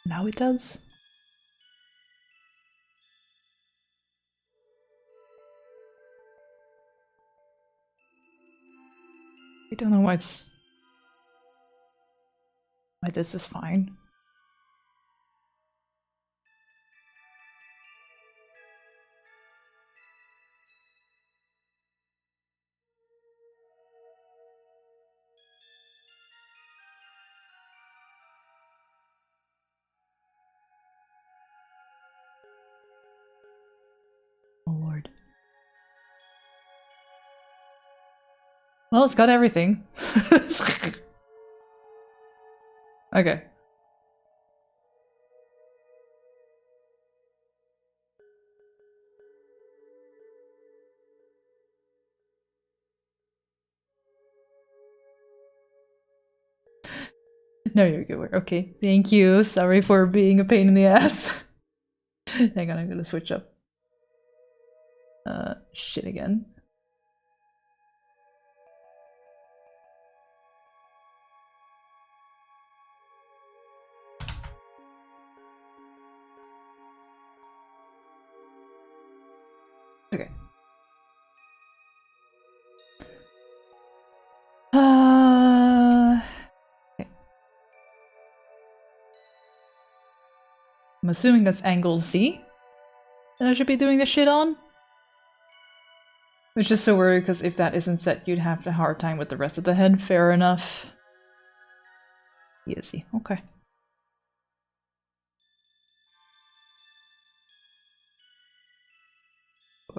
Speaker 1: Now it does. I don't know why it's... why this is fine. Oh lord. Well, it's got everything. Okay. No, you're good. Okay, thank you. Sorry for being a pain in the ass. Hang on, I'm gonna switch up. Shit again. Okay. Okay. I'm assuming that's angle Z that I should be doing this shit on. Which is so worried because if that isn't set, you'd have a hard time with the rest of the head. Fair enough. Easy. Okay.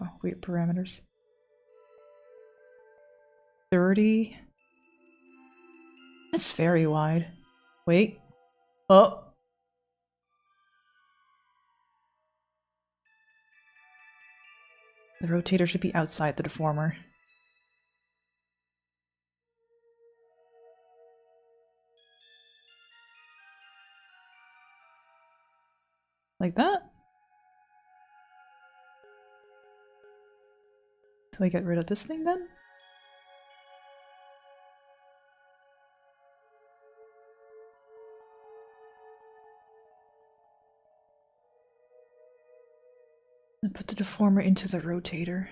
Speaker 1: Oh, weird parameters. 30. That's very wide. Wait. Oh. The rotator should be outside the deformer. Like that? Do I get rid of this thing then? And put the deformer into the rotator.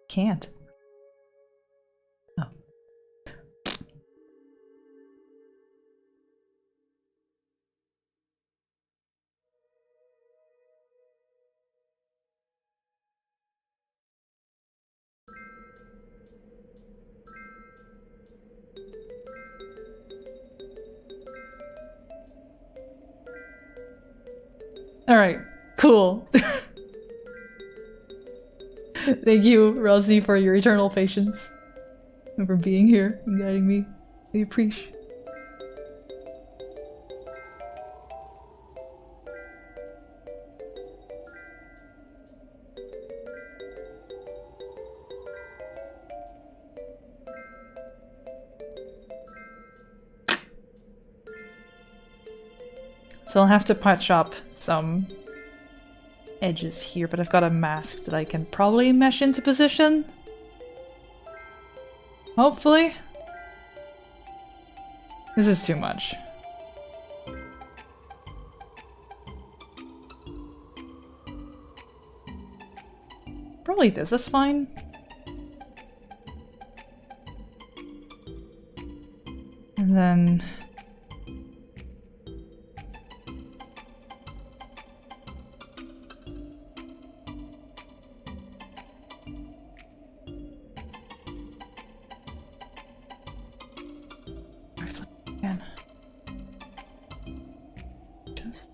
Speaker 1: Can't. Oh. Alright, cool. Thank you, Rosie, for your eternal patience. And for being here and guiding me. I appreciate. So I'll have to patch up some edges here, but I've got a mask that I can probably mesh into position. Hopefully. This is too much. Probably this is fine. And then... again. Just...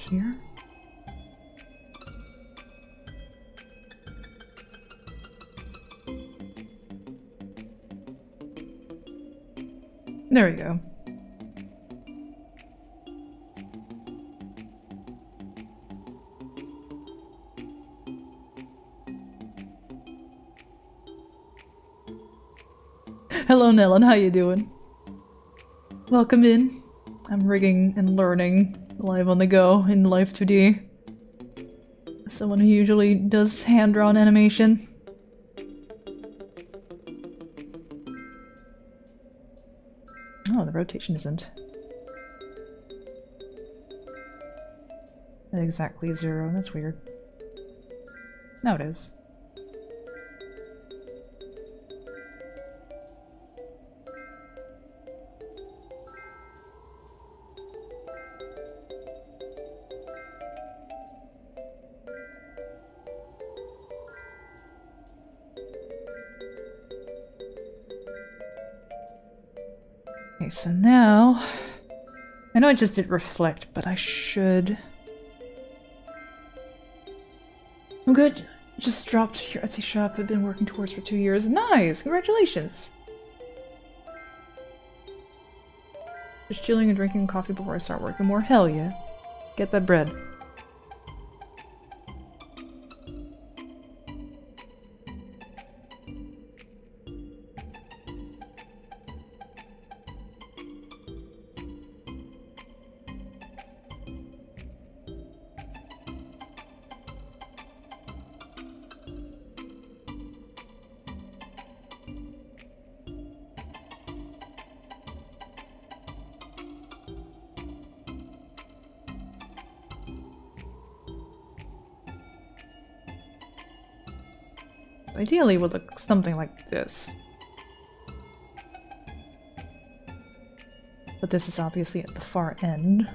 Speaker 1: here. There we go. Hello, Nellen. How you doing? Welcome in. I'm rigging and learning live on the go in Live2D. Someone who usually does hand-drawn animation. Oh, the rotation isn't at exactly 0. That's weird. Now it is. Okay, so now... I know I just did reflect, but I should... I'm good. Just dropped your Etsy shop I've been working towards for 2 years. Nice! Congratulations! Just chilling and drinking coffee before I start working more. Hell yeah. Get that bread. Ideally, it would look something like this. But this is obviously at the far end.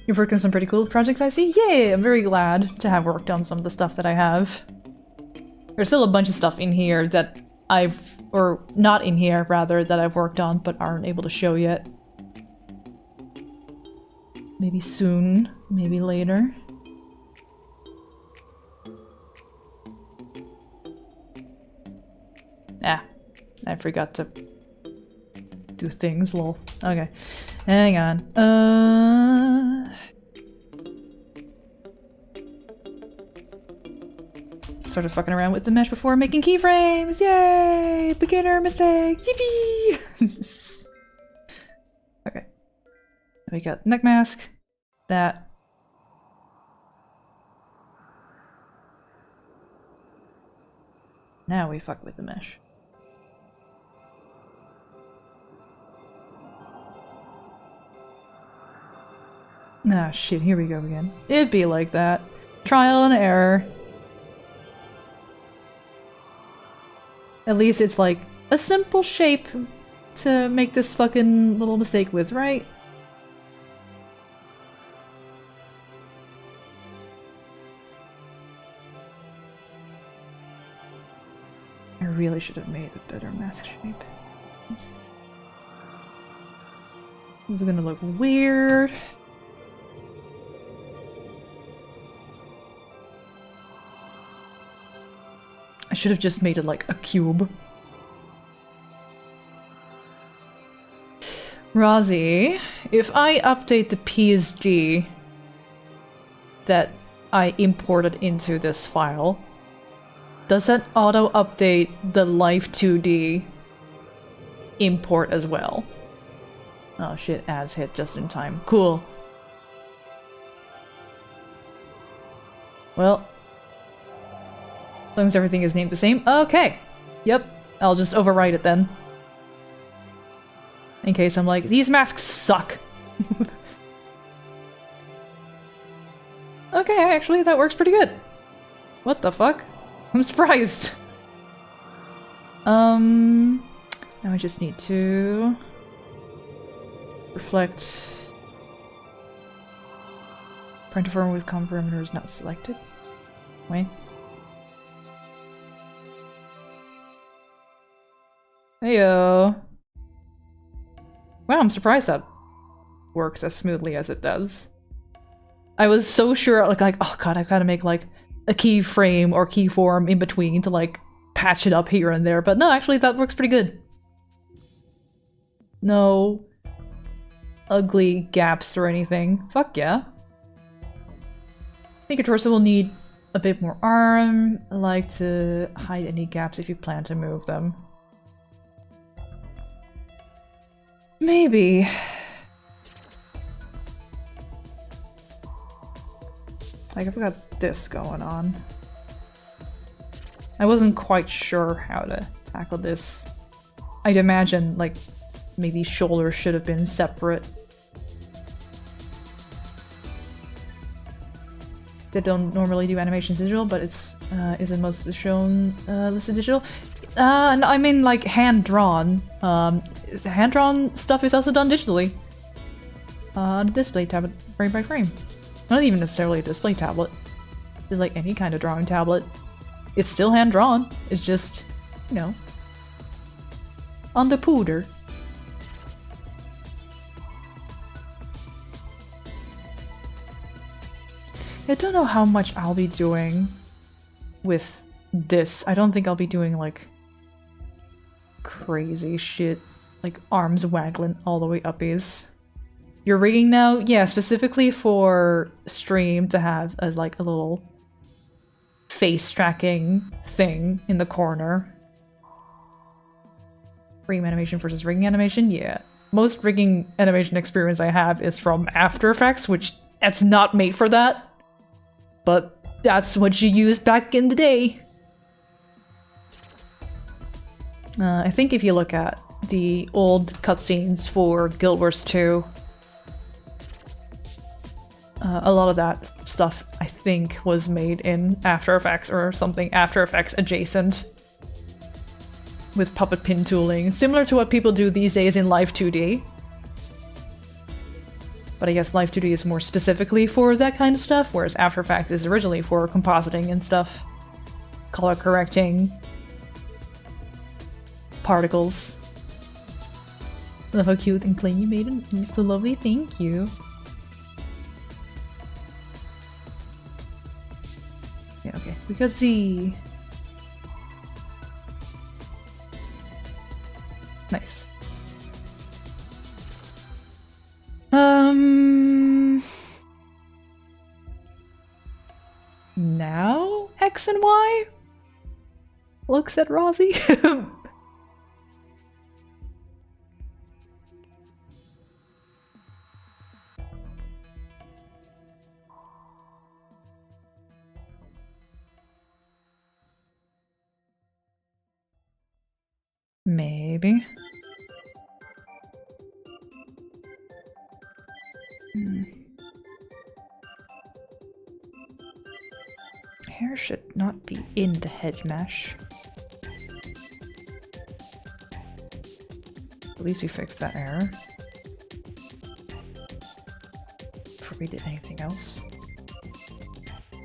Speaker 1: You've worked on some pretty cool projects, I see? Yay! I'm very glad to have worked on some of the stuff that I have. There's still a bunch of stuff in here that I've... or not in here, rather, that I've worked on but aren't able to show yet. Maybe soon, maybe later. Ah, I forgot to do things, lol. Okay, hang on. Started fucking around with the mesh before making keyframes. Yay! Beginner mistakes. Yippee! Okay. We got neck mask. That. Now we fuck with the mesh. Ah, shit, here we go again. It'd be like that. Trial and error. At least it's like a simple shape to make this fucking little mistake with, right? I really should have made a better mask shape. This is gonna look weird. I should have just made it like a cube. Razi, if I update the PSD that I imported into this file, does that auto-update the Live2D import as well? Oh shit, ads hit just in time. Cool. Well, as long as everything is named the same. Okay. Yep. I'll just overwrite it then. In case I'm like, these masks suck. Okay, actually, that works pretty good. What the fuck? I'm surprised. Now I just need to reflect. Print form with com parameter is not selected. Wait. Heyo. Wow, I'm surprised that works as smoothly as it does. I was so sure, like, oh god, I gotta make like a keyframe or keyform in between to like patch it up here and there, but no, actually that works pretty good. No ugly gaps or anything. Fuck yeah. I think your torso will need a bit more arm. I like to hide any gaps if you plan to move them. Maybe. Like, I've got this going on. I wasn't quite sure how to tackle this. I'd imagine, like, maybe shoulders should have been separate. They don't normally do animations digital, but it's isn't most of the shown listed digital. No, I mean like hand-drawn. Hand-drawn stuff is also done digitally. On a display tablet, frame by frame. Not even necessarily a display tablet. It's like any kind of drawing tablet. It's still hand-drawn. It's just, you know, on the pooter. I don't know how much I'll be doing with this. I don't think I'll be doing like crazy shit, like arms waggling all the way uppies. You're rigging now? Yeah, specifically for stream to have a, like a little face tracking thing in the corner. Frame animation versus rigging animation? Yeah. Most rigging animation experience I have is from After Effects, which it's not made for that. But that's what you used back in the day. I think if you look at the old cutscenes for Guild Wars 2, a lot of that stuff, I think, was made in After Effects or something After Effects adjacent. With puppet pin tooling, similar to what people do these days in Live2D. But I guess Live2D is more specifically for that kind of stuff, whereas After Effects is originally for compositing and stuff. Color correcting. Particles. Love how cute and clean you made it. You're so lovely, thank you. Yeah, okay. We got the... Nice. Now X and Y looks at Rosie. Maybe. Hair should not be in the head mesh. At least we fixed that error. Before we did anything else.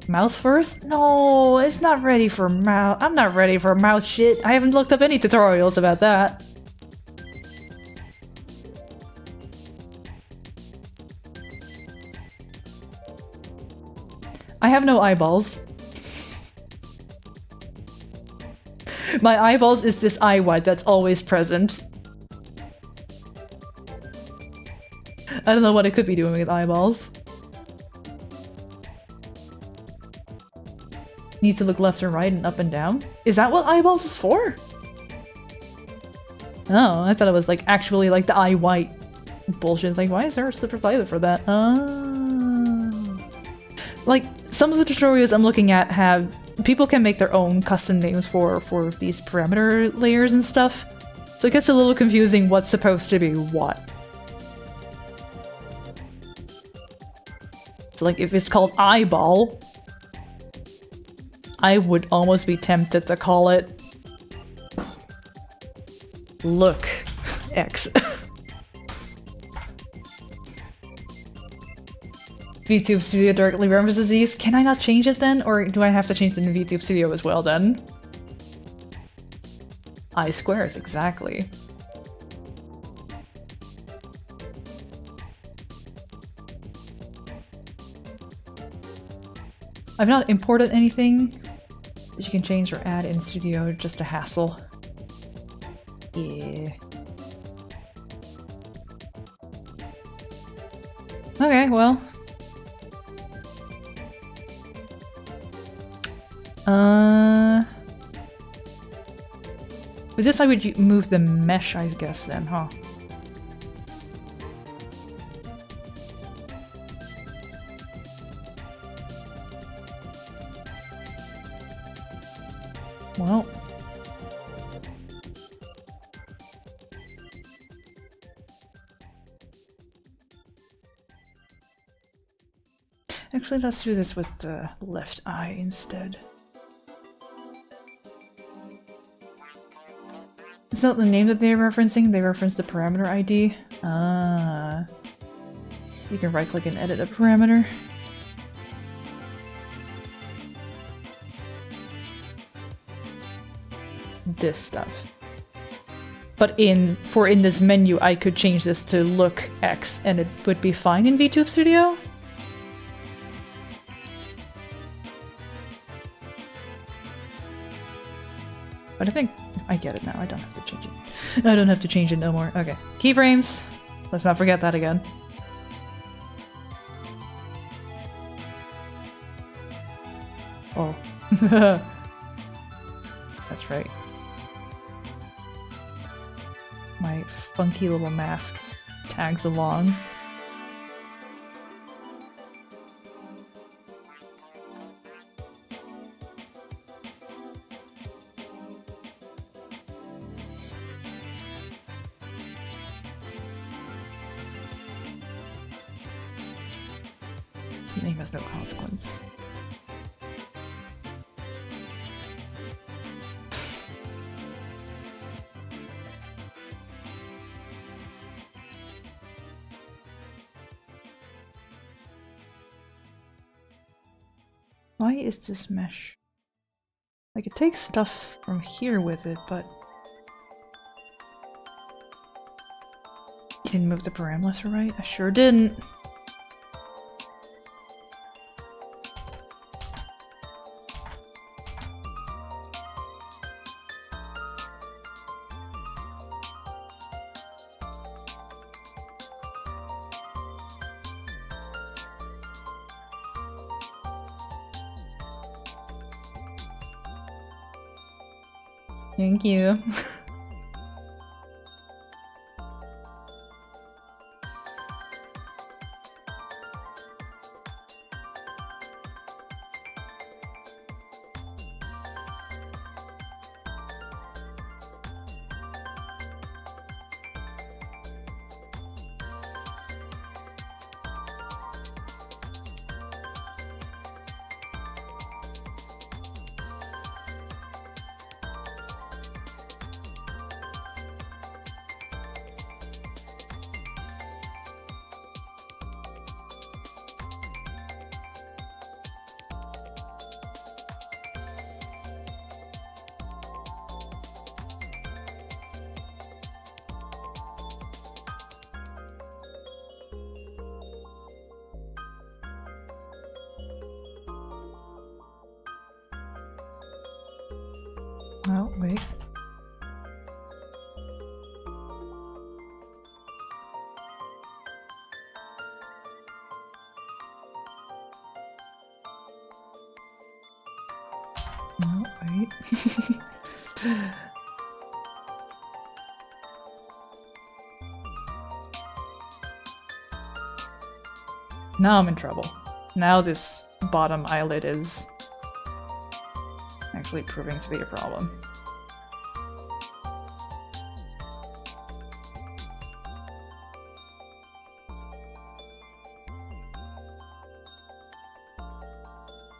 Speaker 1: Mouse first? No, it's not ready for mouse. I'm not ready for mouse shit. I haven't looked up any tutorials about that. I have no eyeballs. My eyeballs is this eye white that's always present. I don't know what it could be doing with eyeballs. Need to look left and right and up and down? Is that what eyeballs is for? Oh, I thought it was like actually like the eye white bullshit. It's like, why is there a separate slider for that? Like some of the tutorials I'm looking at have people can make their own custom names for these parameter layers and stuff. So it gets a little confusing what's supposed to be what. So like if it's called eyeball, I would almost be tempted to call it look X. VTube Studio directly references these. Can I not change it then? Or do I have to change it in VTube Studio as well then? I squares, exactly. I've not imported anything that you can change or add in Studio, just a hassle. Yeah. Okay, well. With this I would move the mesh, I guess, then, huh? Well. Actually, let's do this with the left eye instead. It's not the name that they're referencing, they reference the parameter ID. Ah. You can right click and edit a parameter. This stuff. But in this menu I could change this to look X and it would be fine in VTube Studio? But I think I get it now. I don't have to change it. I don't have to change it no more. Okay. Keyframes. Let's not forget that again. Oh. That's right. My funky little mask tags along. Name has no consequence. Why is this mesh? Like, it takes stuff from here with it, but... You didn't move the param left or right? I sure didn't. Thank you. Oh, wait. No, wait. Now I'm in trouble. Now this bottom eyelid is actually proving to be a problem.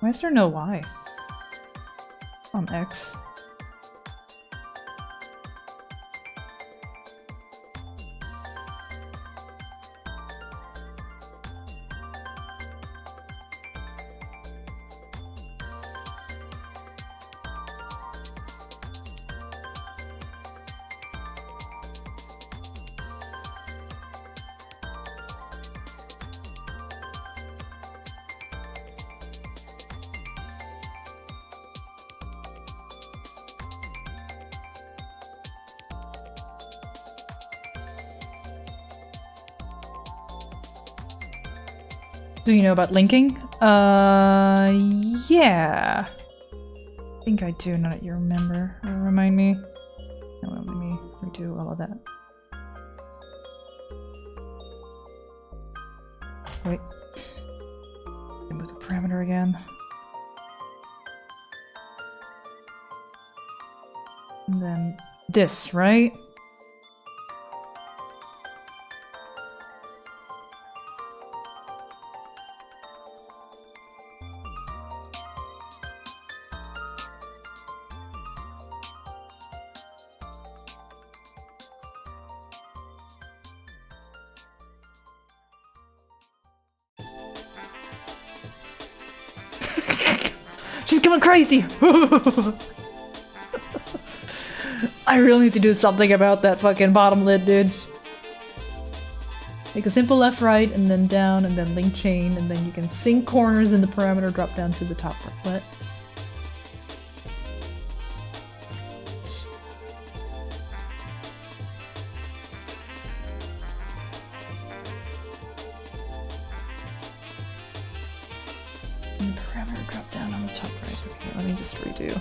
Speaker 1: Why is there no Y on X? Do you know about linking? Yeah. I think I do, now that you remember. Remind me. No, let me redo all of that. Wait. Move the parameter again. And then this, right? She's going crazy! I really need to do something about that fucking bottom lid, dude. Make a simple left, right, and then down, and then link chain, and then you can sync corners in the parameter, drop down to the top right. And the parameter drop down on the top right. Okay, let me just redo.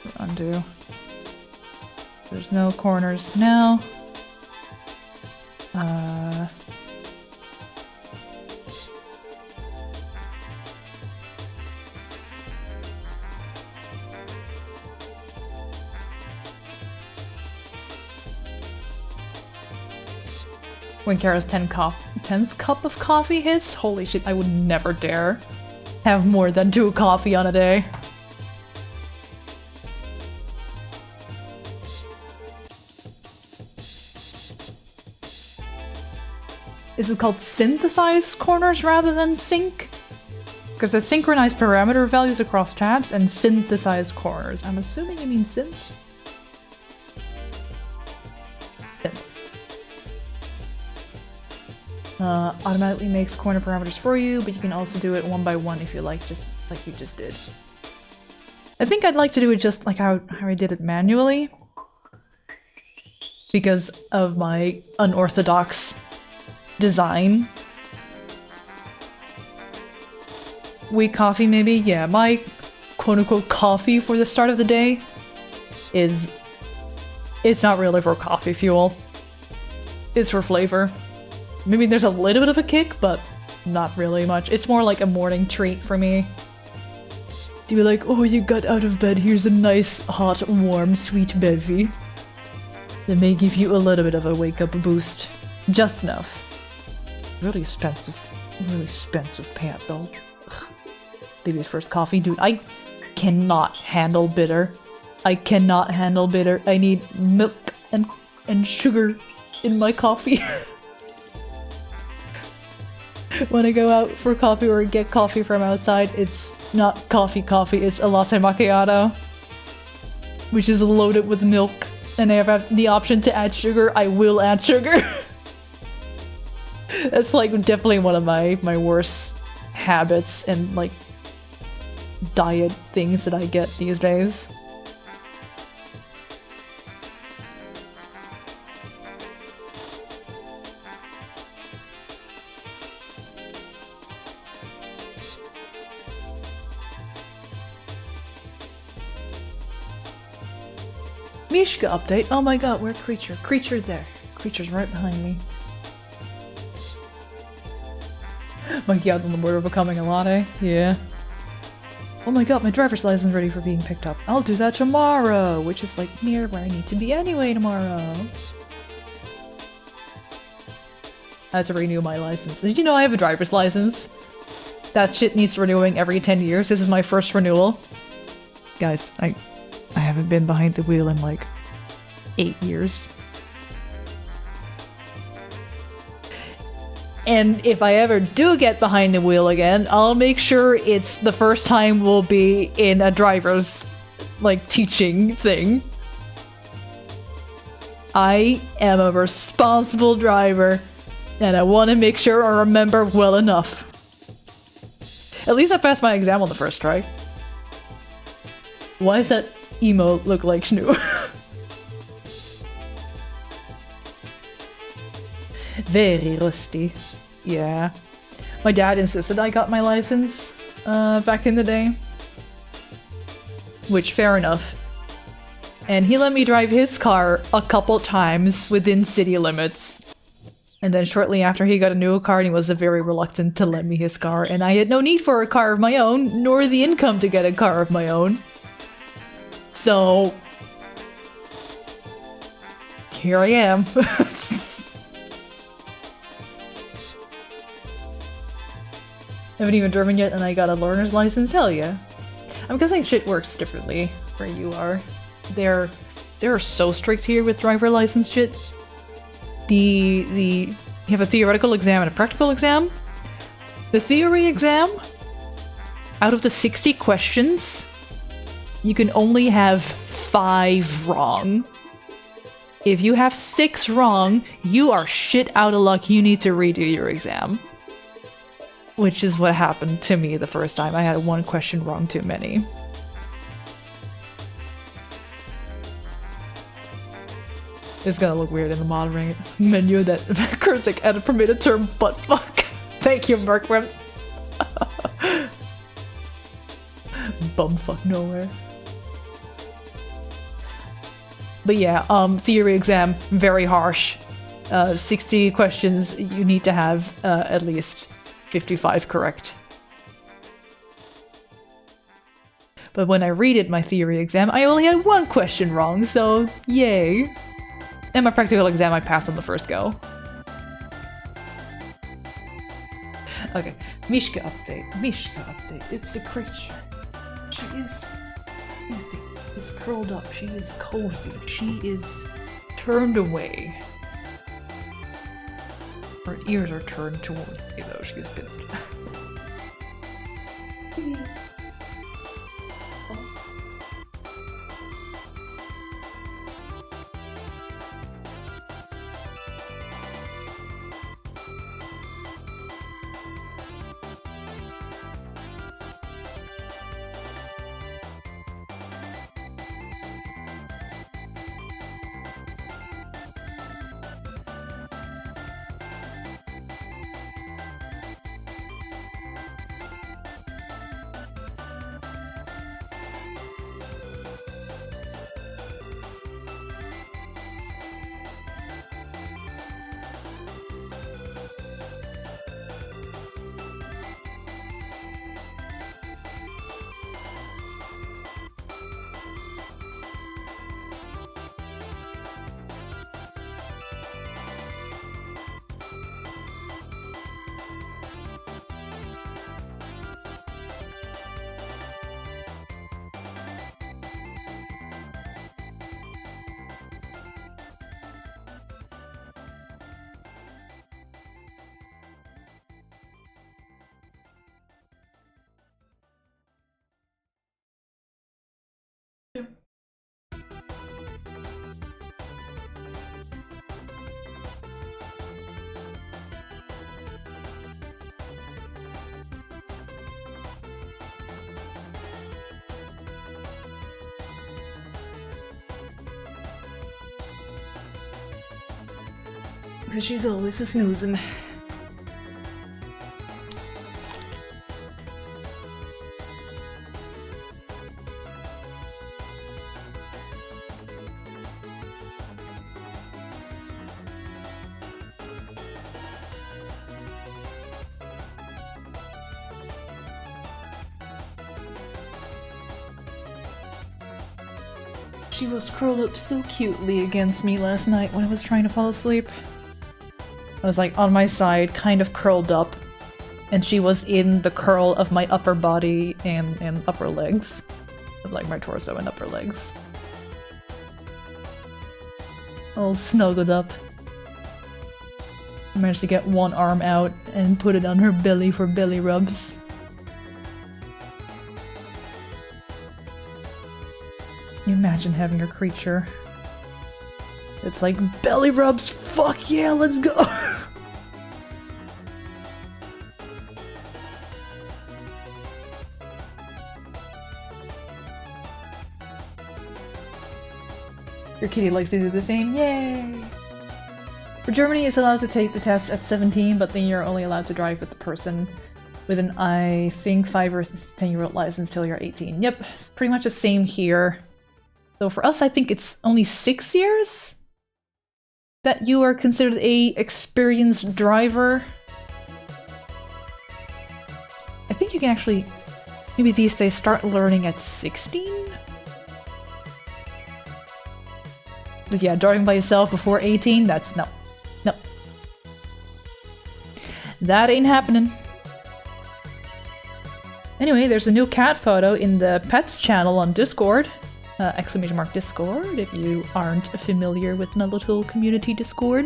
Speaker 1: Or undo. There's no corners now. When Kara's 10th cup of coffee hits? Holy shit, I would never dare have more than 2 coffee on a day. Is it called synthesize corners rather than sync? Because there's synchronize parameter values across tabs and synthesize corners. I'm assuming you mean synth? Synth. Automatically makes corner parameters for you, but you can also do it one by one if you like, just like you just did. I think I'd like to do it just like how I did it manually. Because of my unorthodox design. Weak coffee maybe? Yeah, my quote-unquote coffee for the start of the day is... It's not really for coffee fuel. It's for flavor. Maybe there's a little bit of a kick, but not really much. It's more like a morning treat for me. To be like, oh, you got out of bed, here's a nice, hot, warm, sweet bevy. That may give you a little bit of a wake-up boost. Just enough. Really expensive pant though. Ugh. Baby's first coffee, dude. I cannot handle bitter. I cannot handle bitter. I need milk and sugar in my coffee. When I go out for coffee or get coffee from outside, it's not coffee, it's a latte macchiato, which is loaded with milk, and I have the option to add sugar. I will add sugar. That's like definitely one of my worst habits and like diet things that I get these days. Mishka update. Oh my god, where's Creature? Creature there. Creature's right behind me. Monkey out on the border of becoming a latte. Yeah. Oh my god, my driver's license ready for being picked up. I'll do that tomorrow, which is like near where I need to be anyway tomorrow. I have to renew my license. Did you know I have a driver's license? That shit needs renewing every 10 years. This is my first renewal. Guys, I haven't been behind the wheel in like 8 years. And if I ever do get behind the wheel again, I'll make sure it's the first time will be in a driver's, like, teaching thing. I am a responsible driver, and I want to make sure I remember well enough. At least I passed my exam on the first try. Why does that emo look like Snoo? Very rusty. Yeah. My dad insisted I got my license back in the day. Which, fair enough. And he let me drive his car a couple times within city limits. And then shortly after he got a new car, and he was very reluctant to lend me his car, and I had no need for a car of my own, nor the income to get a car of my own. So... here I am. Haven't even driven yet and I got a learner's license? Hell yeah. I'm guessing shit works differently where you are. They're so strict here with driver license shit. You have a theoretical exam and a practical exam. The theory exam, out of the 60 questions, you can only have 5 wrong. If you have 6 wrong, you are shit out of luck. You need to redo your exam. Which is what happened to me the first time. I had 1 question wrong too many. It's gonna look weird in the moderating menu that Kurzik added permitted term butt fuck. Thank you, Merkwim. Bumfuck nowhere. But yeah, theory exam, very harsh. 60 questions, you need to have at least 55 correct. But when I redid my theory exam, I only had 1 question wrong, so yay. And my practical exam I passed on the first go. Okay, Mishka update. Mishka update. It's a creature. She is... is curled up. She is cozy. She is turned away. Her ears are turned towards me though. She's pissed. Because she's always a snoozing. She was curled up so cutely against me last night when I was trying to fall asleep. I was like on my side, kind of curled up, and she was in the curl of my upper body and upper legs. Like my torso and upper legs. All snuggled up. I managed to get 1 arm out and put it on her belly for belly rubs. Can you imagine having a creature? It's like belly rubs, fuck yeah, let's go! Your kitty likes to do the same, yay! For Germany, it's allowed to take the test at 17, but then you're only allowed to drive with the person with an, I think, 5 or 10-year-old license till you're 18. Yep, it's pretty much the same here. So for us, I think it's only 6 years that you are considered a experienced driver. I think you can actually, maybe these days, start learning at 16? But yeah, driving by yourself before 18, that's no. No. That ain't happening. Anyway, there's a new cat photo in the pets channel on Discord. !Discord, if you aren't familiar with my little community Discord.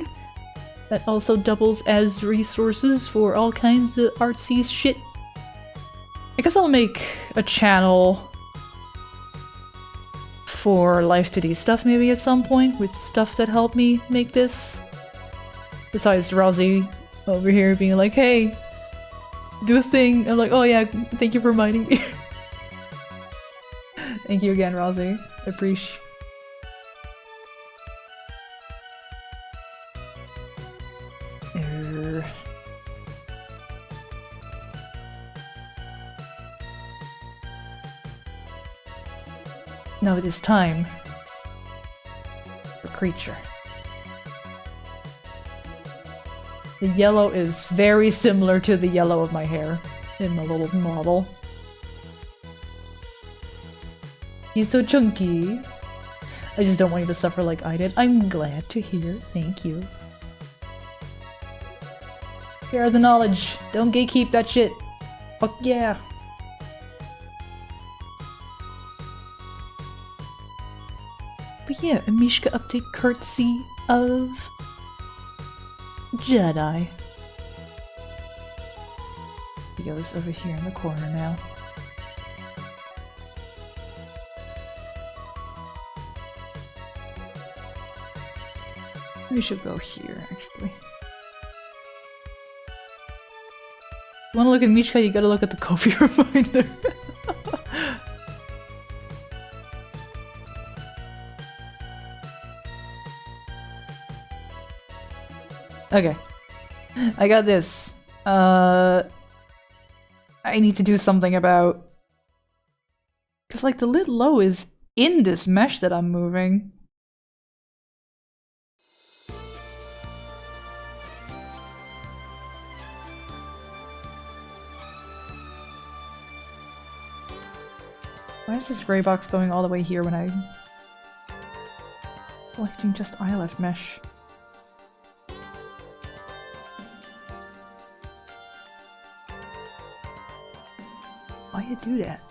Speaker 1: That also doubles as resources for all kinds of artsy shit. I guess I'll make a channel for Live2D stuff maybe at some point, with stuff that helped me make this. Besides Rosie over here being like, hey, do a thing. I'm like, oh yeah, thank you for reminding me. Thank you again, Rosie. I appreciate. Now it is time for creature. The yellow is very similar to the yellow of my hair in my little model. He's so chunky. I just don't want you to suffer like I did. I'm glad to hear. Thank you. Share the knowledge. Don't gatekeep that shit. Fuck yeah. But yeah, a Mishka update courtesy of Jedi. He goes over here in the corner now. We should go here, actually. You wanna look at Mishka, you gotta look at the coffee reminder. Okay. I got this. I need to do something about... Cause like the lid low is in this mesh that I'm moving. Why is this gray box going all the way here when I'm collecting just eyelash mesh? Why you do that?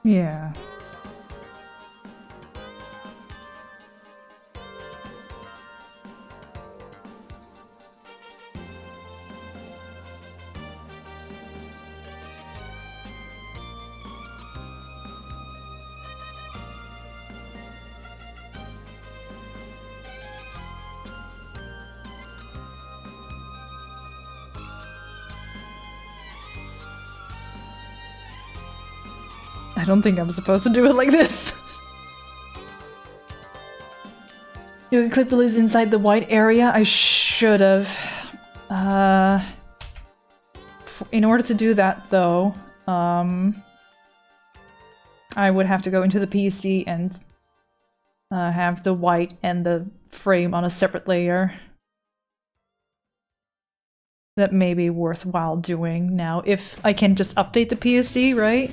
Speaker 1: Yeah. I don't think I'm supposed to do it like this. You can clip the lids inside the white area. I should have. In order to do that, though, I would have to go into the PC and have the white and the frame on a separate layer. That may be worthwhile doing now, if I can just update the PSD, right?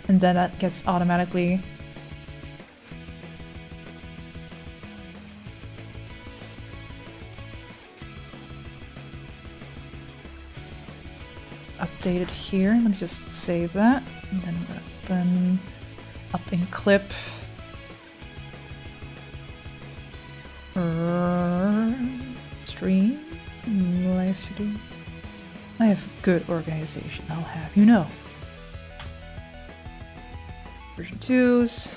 Speaker 1: And then that gets automatically updated here. Let me just save that, and then open up in clip. Stream Live2D. I have good organization, I'll have you know. Version 2s.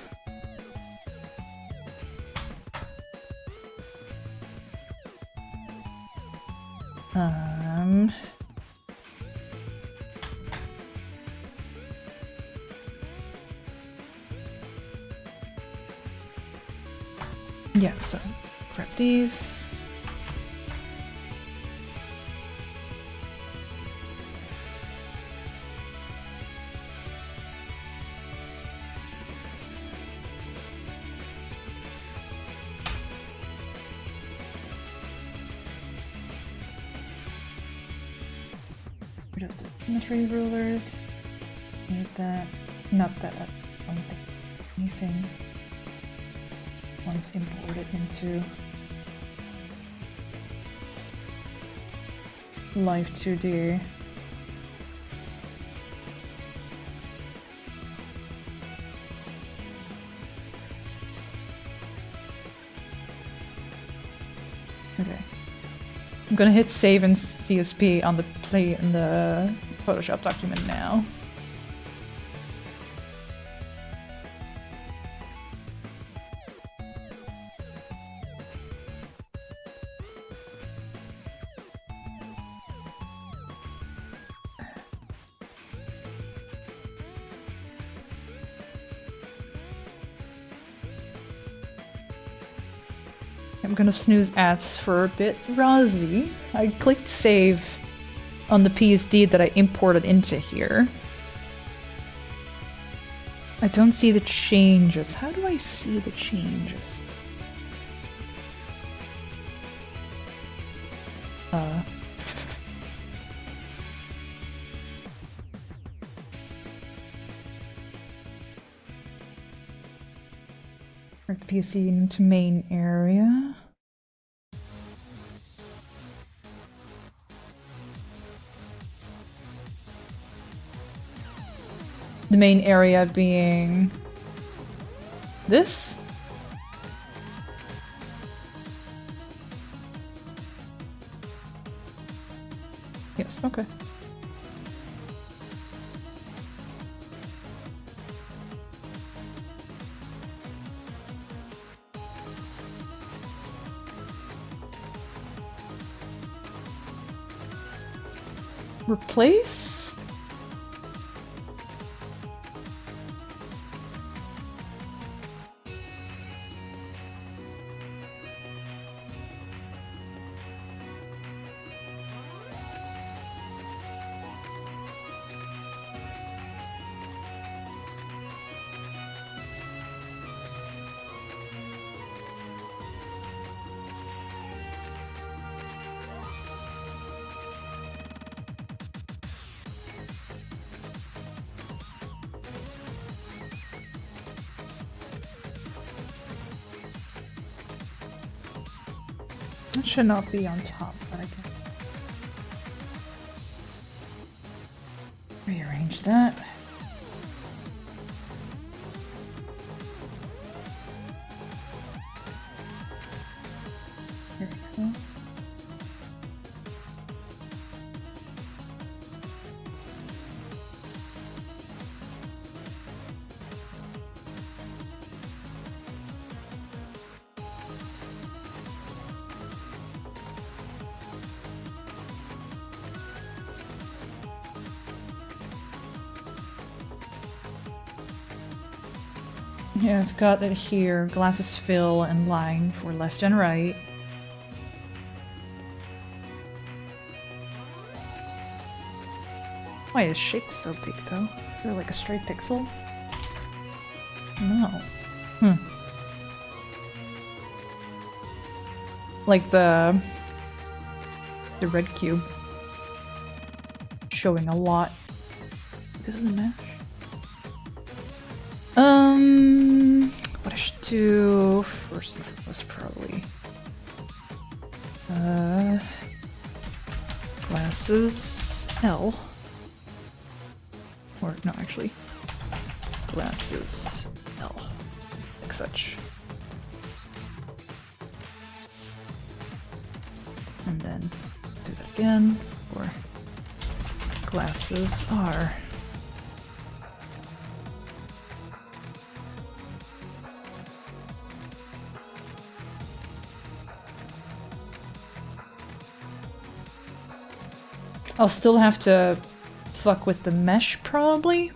Speaker 1: Yeah, so grab these. Rid of the symmetry rulers. Need that. Not that. I don't think anything. Once imported into Live2D. Okay. I'm gonna hit save in CSP on the play in the Photoshop document now. I'm gonna snooze ads for a bit. Razi, I clicked save on the PSD that I imported into here. I don't see the changes. How do I see the changes? Where's the PSD into main area? The main area being this? Yes, okay. Replace? It should not be on top, but I can rearrange that. Here we go. Yeah, I've got it here. Glasses fill and line for left and right. Why is shape so big though? Is it like a straight pixel? No. Like the red cube showing a lot because of the mesh. What I should do first was probably glasses L, or no, actually glasses L, like such. And then do that again for glasses R. I'll still have to fuck with the mesh, probably.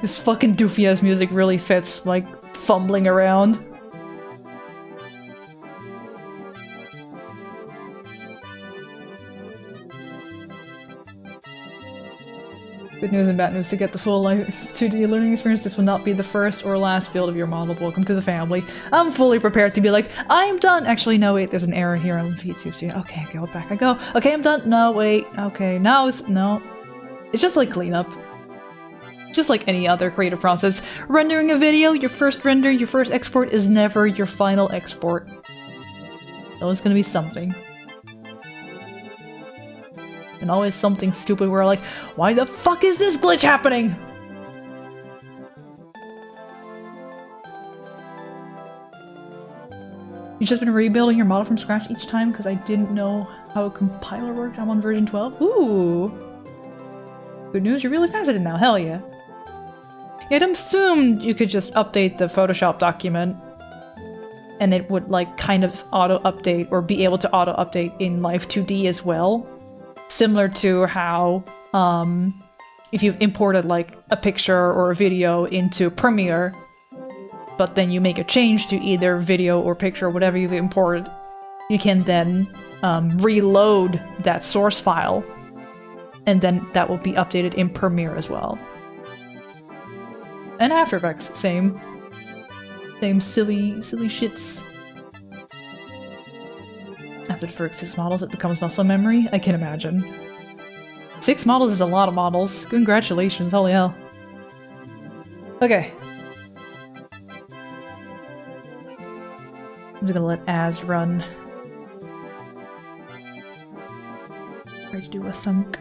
Speaker 1: This fucking doofy ass music really fits, like, fumbling around. Good news and bad news. To get the full Live2D learning experience, this will not be the first or last build of your model. Welcome to the family. I'm fully prepared to be like, I'm done! Actually, no, wait, there's an error here on YouTube. Okay, go back I go. Okay, I'm done. No, wait. Okay, now it's... no. It's just like cleanup. Just like any other creative process. Rendering a video, your first render, your first export is never your final export. Always gonna be something. And always something stupid where like, why the fuck is this glitch happening? You've just been rebuilding your model from scratch each time because I didn't know how a compiler worked. I'm on version 12. Ooh! Good news, you're really faceted now, hell yeah. I'd assumed you could just update the Photoshop document and it would like kind of auto-update or be able to auto-update in Live2D as well. Similar to how if you've imported like a picture or a video into Premiere, but then you make a change to either video or picture or whatever you've imported, you can then reload that source file, and then that will be updated in Premiere as well. And After Effects, same silly shits. After for 6 models, it becomes muscle memory. I can imagine. 6 models is a lot of models. Congratulations, holy hell. Okay. I'm just gonna let as run. Try to do a thunk.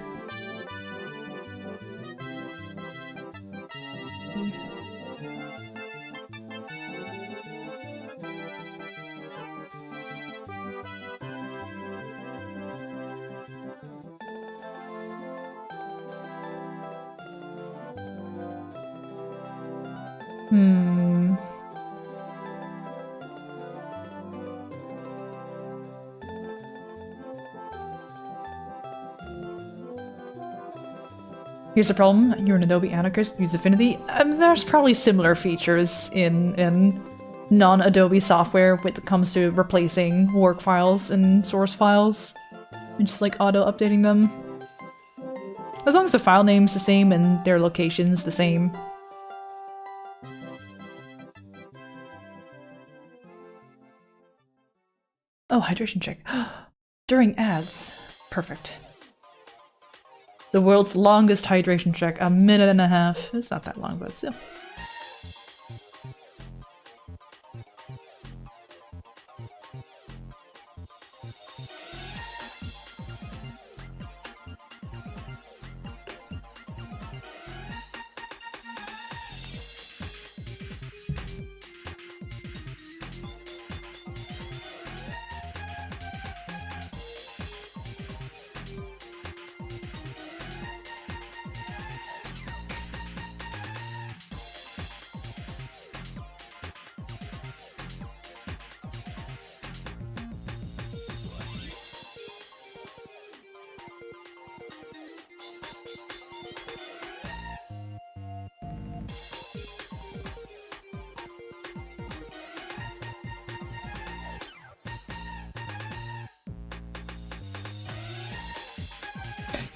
Speaker 1: Here's the problem. You're an Adobe anarchist, use Affinity. There's probably similar features in non-Adobe software when it comes to replacing work files and source files. And just like auto-updating them. As long as the file name's the same and their location's the same. Oh, hydration check. During ads. Perfect. The world's longest hydration check, 1.5 minutes. It's not that long, but still.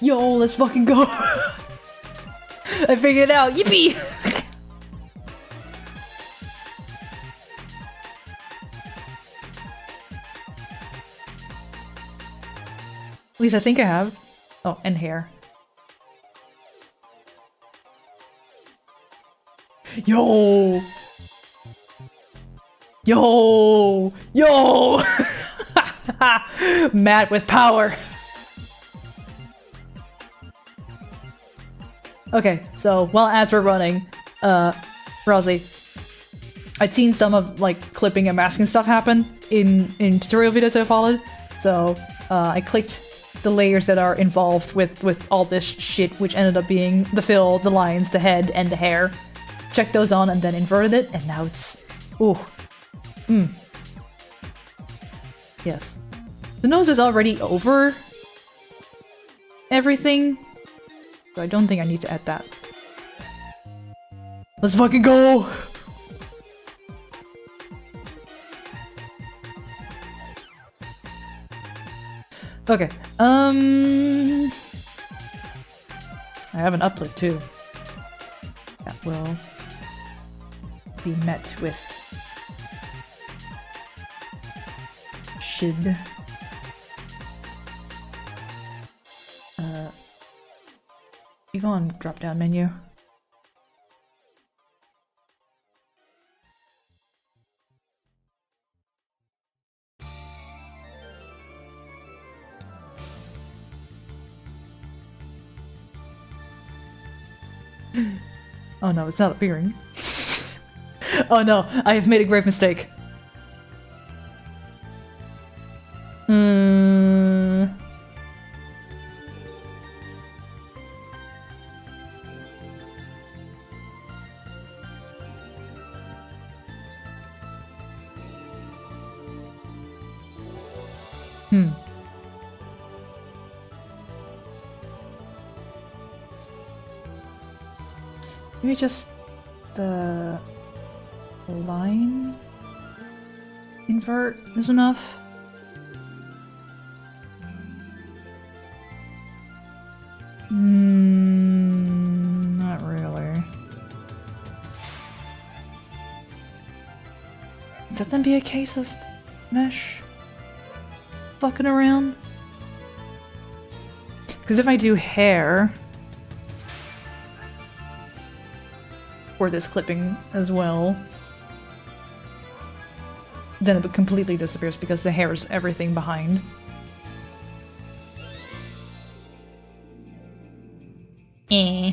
Speaker 1: Yo, let's fucking go! I figured it out! Yippee! At least I think I have. Oh, and hair. Yo! Yo! Yo! Matt with power! Okay, so while ads were running, Rosie, I'd seen some of like clipping and masking stuff happen in tutorial videos I followed. So I clicked the layers that are involved with all this shit, which ended up being the fill, the lines, the head, and the hair. Checked those on and then inverted it, and now it's ooh. Yes. The nose is already over everything, so I don't think I need to add that. Let's fucking go! Okay, I have an upload too. That will be met with should you go on drop down menu. Oh no, it's not appearing. Oh no, I have made a grave mistake. Maybe just the line invert is enough. Not really. Does that be a case of mesh fucking around? Because if I do hair for this clipping as well, then it completely disappears because the hair is everything behind. Eh.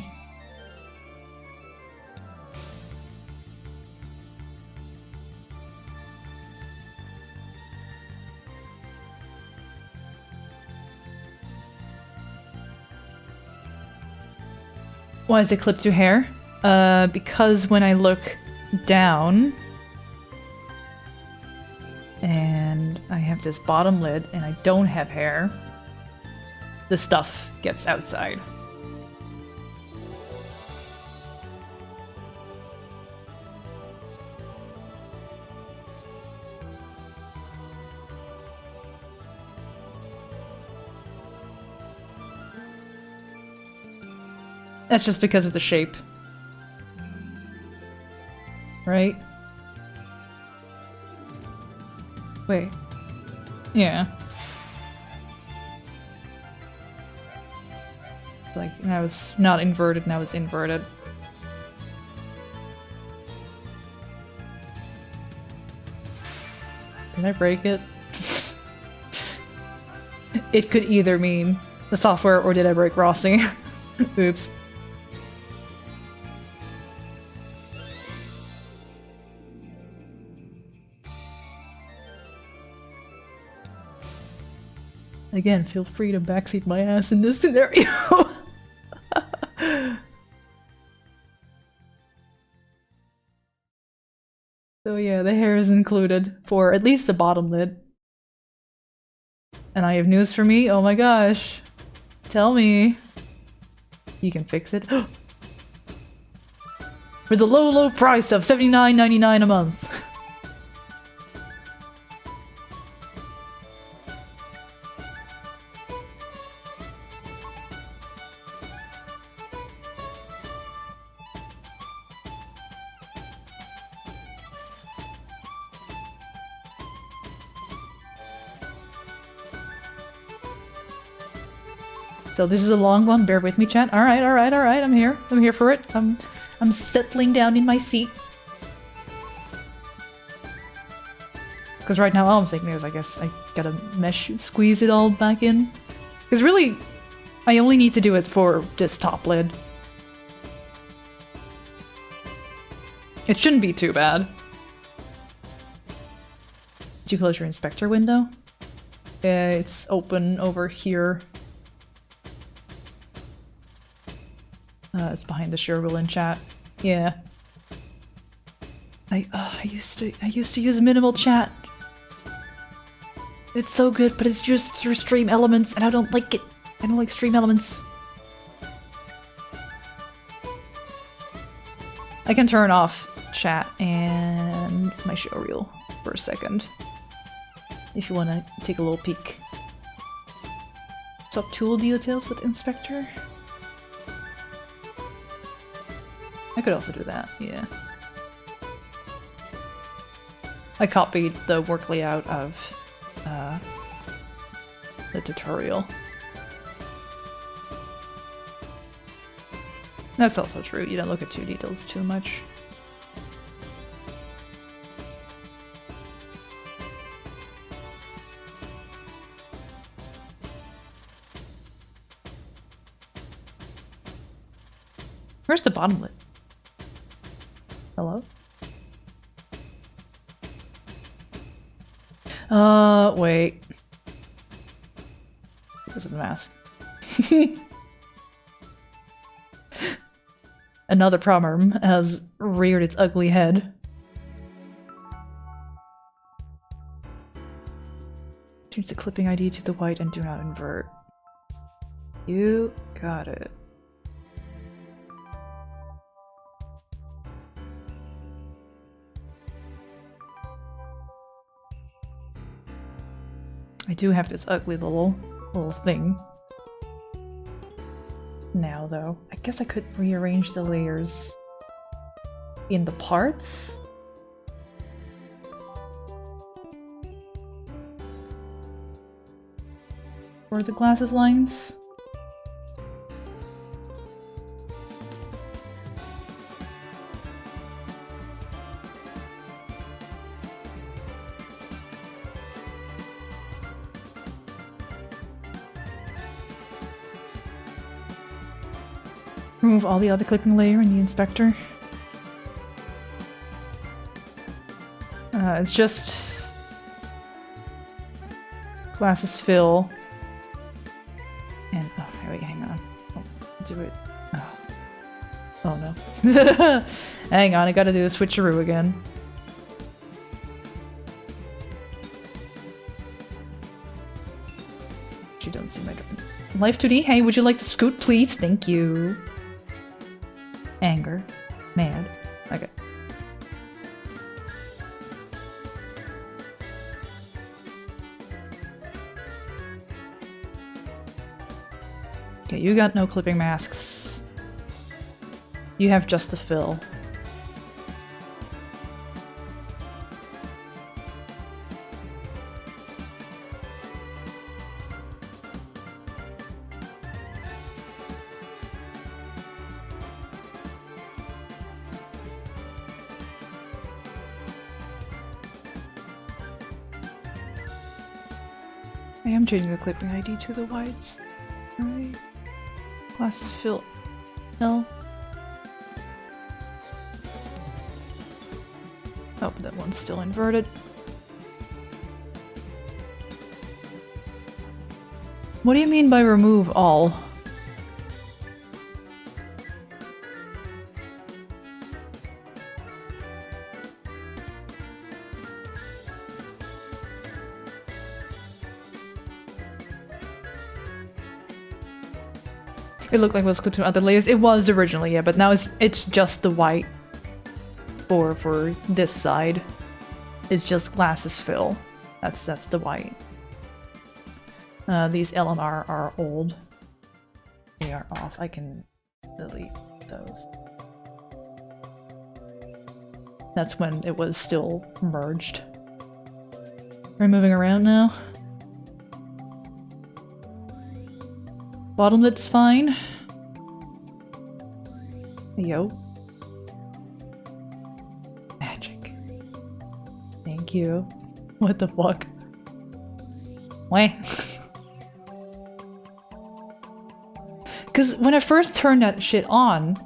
Speaker 1: Why is it clipped to hair? Because when I look down and I have this bottom lid and I don't have hair, the stuff gets outside. That's just because of the shape. Right? Wait. Yeah. Like, now it's not inverted, now it's inverted. Did I break it? It could either mean the software or did I break Rossi? Oops. Again, feel free to backseat my ass in this scenario. So yeah, the hair is included for at least the bottom lid. And I have news for me. Oh my gosh. Tell me. You can fix it. For the low, low price of $79.99 a month. So this is a long one. Bear with me, chat. All right, all right, all right. I'm here. I'm here for it. I'm settling down in my seat. Because right now all I'm thinking is I guess I gotta squeeze it all back in. Because really, I only need to do it for this top lid. It shouldn't be too bad. Did you close your inspector window? It's open over here. It's behind the Sherwell in chat. Yeah. I used to use minimal chat. It's so good, but it's just through Stream Elements, and I don't like it. I don't like Stream Elements. I can turn off chat and my show reel for a second, if you want to take a little peek. Swap tool details with Inspector. I could also do that, yeah. I copied the work layout of the tutorial. That's also true, you don't look at tool details too much. Where's the bottom lid? Hello? Wait. This is a mask. Another problem has reared its ugly head. Change the clipping ID to the white and do not invert. You got it. I do have this ugly little thing. Now though, I guess I could rearrange the layers in the parts. For the glasses lines. Remove all the other clipping layer in the inspector. It's just glasses fill. And oh wait, hang on. I'll do it. Oh no. Hang on, I gotta do a switcheroo again. You don't see my Live2D, hey, would you like to scoot, please? Thank you. Anger. Mad. Okay. Okay, you got no clipping masks. You have just the fill. I am changing the clipping ID to the whites. Alright. Glasses fill. No. Oh, but that one's still inverted. What do you mean by remove all? It looked like it was clipped to other layers. It was originally, yeah, but now it's just the white for this side. It's just glasses fill. That's the white. These LMR are old. They are off. I can delete those. That's when it was still merged. Are we moving around now? Bottom lid's fine. Yo. Magic. Thank you. What the fuck? Why? Because when I first turned that shit on,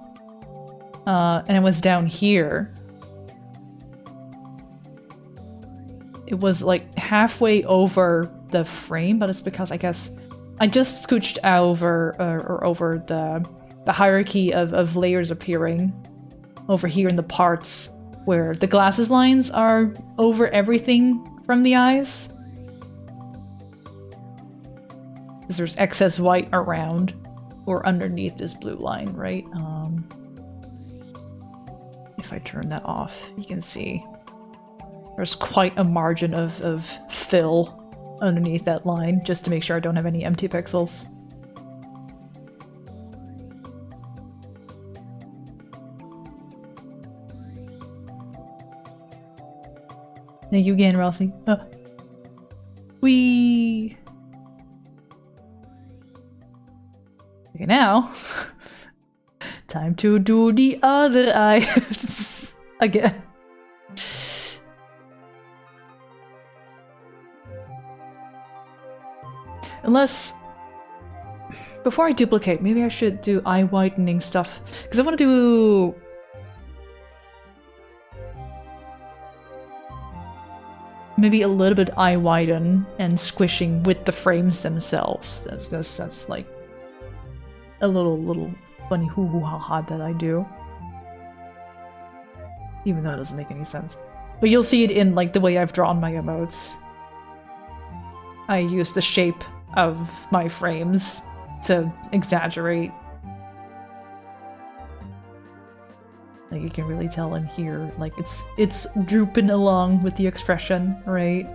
Speaker 1: and it was down here, it was like halfway over the frame, but it's because I guess I just scooched over or over the hierarchy of layers appearing over here in the parts where the glasses lines are over everything from the eyes. Because there's excess white around or underneath this blue line, right? If I turn that off, you can see there's quite a margin of fill underneath that line, just to make sure I don't have any empty pixels. Thank you again, Rossi. Whee! Okay, now time to do the other eye again. Unless, before I duplicate, maybe I should do eye whitening stuff, because I want to do maybe a little bit eye widen and squishing with the frames themselves. That's like a little funny hoo-hoo-ha-ha that I do. Even though it doesn't make any sense. But you'll see it in like the way I've drawn my emotes. I use the shape of my frames to exaggerate. Like you can really tell in here, like it's drooping along with the expression, right?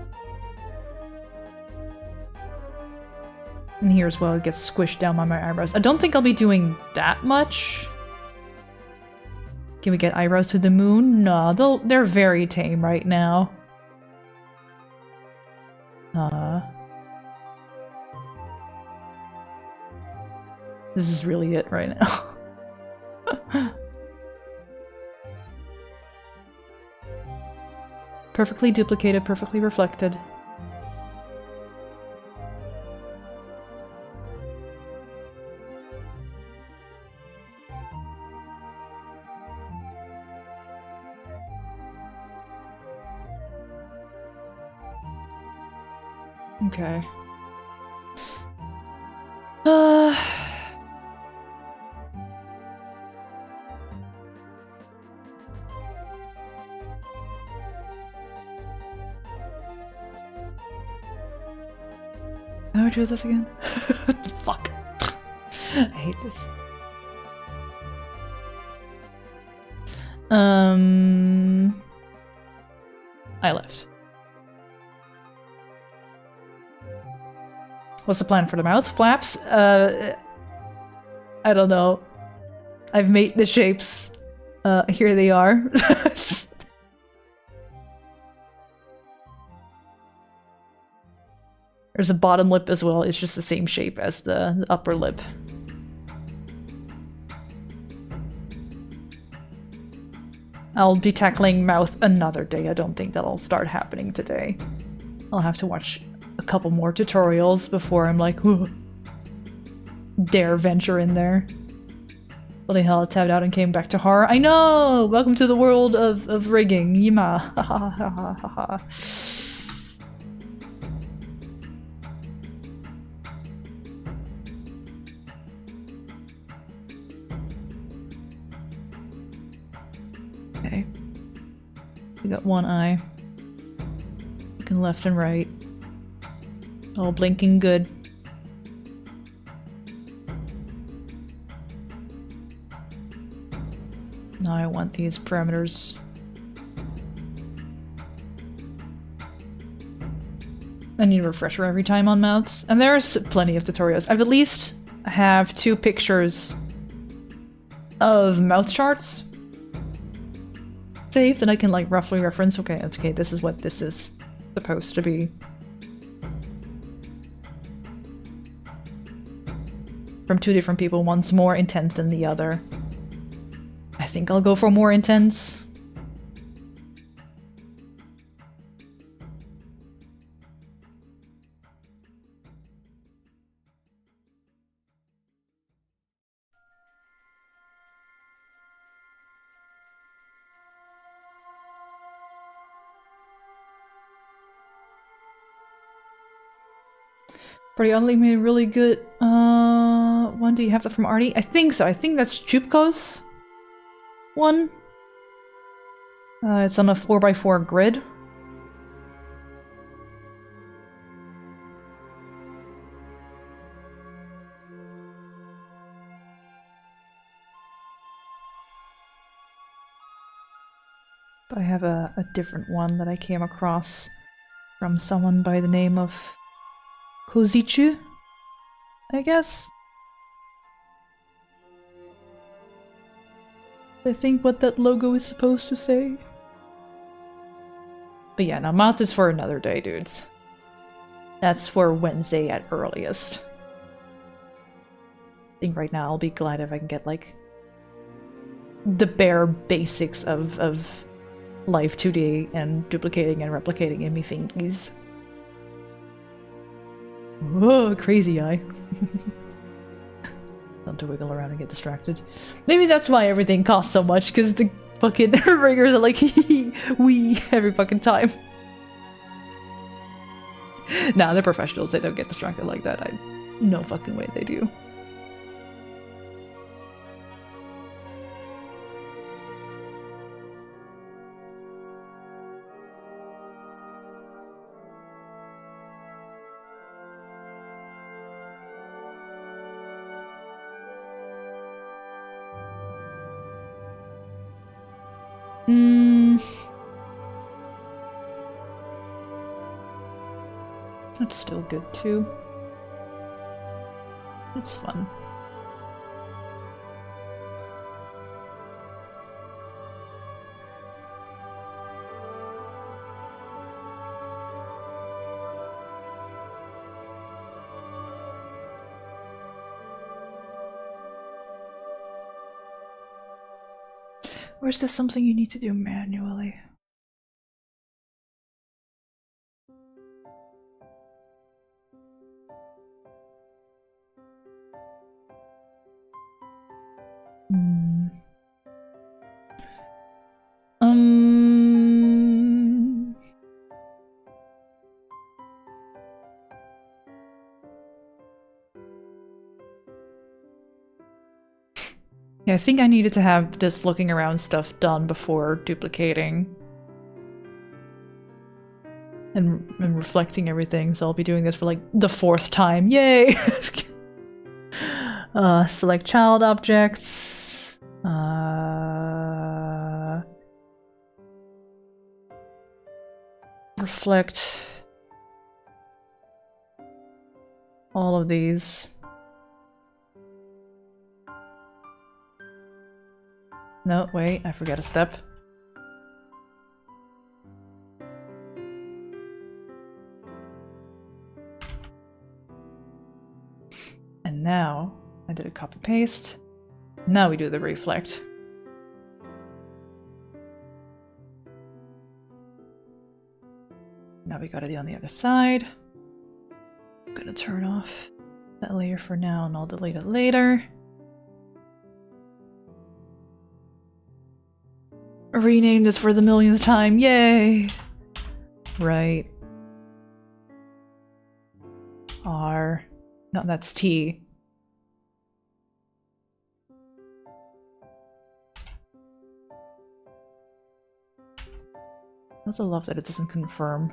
Speaker 1: And here as well, it gets squished down by my eyebrows. I don't think I'll be doing that much. Can we get eyebrows to the moon? No, they're very tame right now. This is really it right now. Perfectly duplicated, perfectly reflected. Okay. How do I do this again? Fuck. I hate this. I left. What's the plan for the mouth? Flaps? I don't know. I've made the shapes. Here they are. There's a bottom lip as well. It's just the same shape as the upper lip. I'll be tackling mouth another day. I don't think that'll start happening today. I'll have to watch a couple more tutorials before I'm like, dare venture in there. Bloody hell, I tabbed out and came back to horror. I know! Welcome to the world of rigging. Yima. Ha ha ha ha ha ha. Okay. We got one eye. Looking left and right. All blinking good. Now I want these parameters. I need a refresher every time on mouths. And there's plenty of tutorials. I've at least have 2 pictures of mouth charts saved that I can like roughly reference. Okay, this is what this is supposed to be. from two different people. One's more intense than the other. I think I'll go for more intense. For the only really good one, do you have that from Artie? I think so. I think that's Chupko's one. It's on a 4x4 grid. But I have a different one that I came across from someone by the name of Kozichu, I guess. I think what that logo is supposed to say. But yeah, now math is for another day, dudes. That's for Wednesday at earliest. I think right now I'll be glad if I can get like the bare basics of Live2D and duplicating and replicating in me thingies. Whoa, crazy eye. Not to wiggle around and get distracted. Maybe that's why everything costs so much, because the fucking ringers are like wee every fucking time. Nah, they're professionals, they don't get distracted like that. No fucking way they do. That's still good too. It's fun. Or is this something you need to do manually? Yeah, I think I needed to have this looking around stuff done before duplicating and reflecting everything, so I'll be doing this for like the 4th time. Yay! Select child objects. Reflect all of these. No, wait, I forgot a step. And now, I did a copy paste. Now we do the reflect. Now we gotta do on the other side. I'm gonna turn off that layer for now and I'll delete it later. Rename this for the millionth time, yay! Right. R. No, that's T. I also love that it doesn't confirm.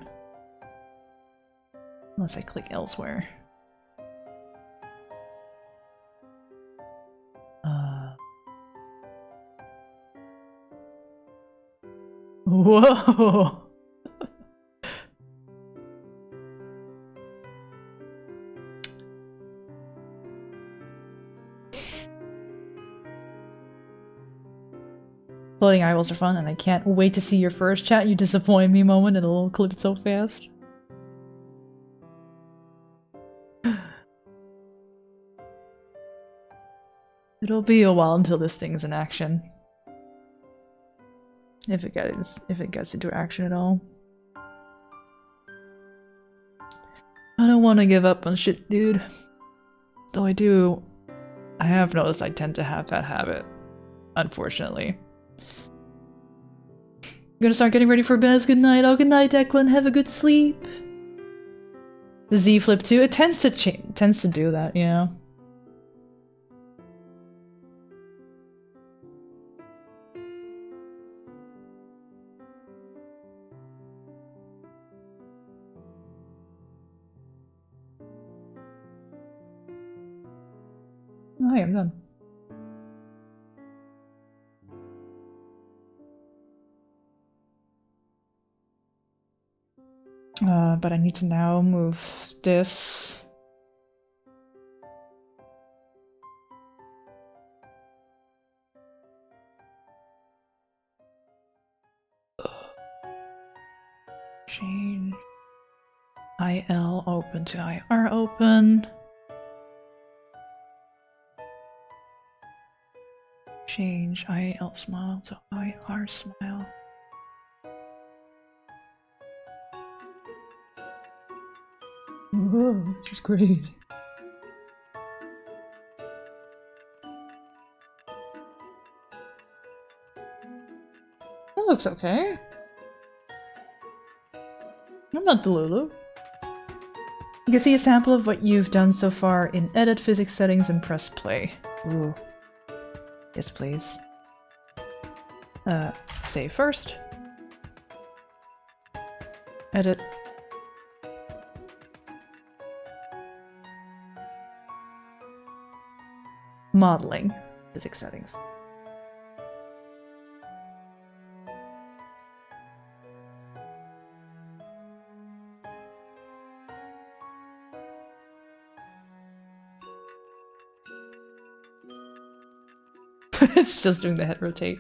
Speaker 1: Unless I click elsewhere. Whoa! Floating eyeballs are fun, and I can't wait to see your first chat you disappoint me moment. It'll clip so fast. It'll be a while until this thing's in action. If it gets into action at all. I don't want to give up on shit, dude. Though I have noticed I tend to have that habit, unfortunately. I'm gonna start getting ready for bed. Good night. Oh, good night, Declan. Have a good sleep. The Z Flip too. It tends to do that, yeah. Oh, hey, I'm done. But I need to now move this. Change IL open to IR open. Change IL smile to IR smile. Whoa, she's great. That looks okay. I'm not Delulu. You can see a sample of what you've done so far in edit physics settings and press play. Ooh. Yes, please. Save first. Edit. Modeling. Physics settings. It's just doing the head rotate.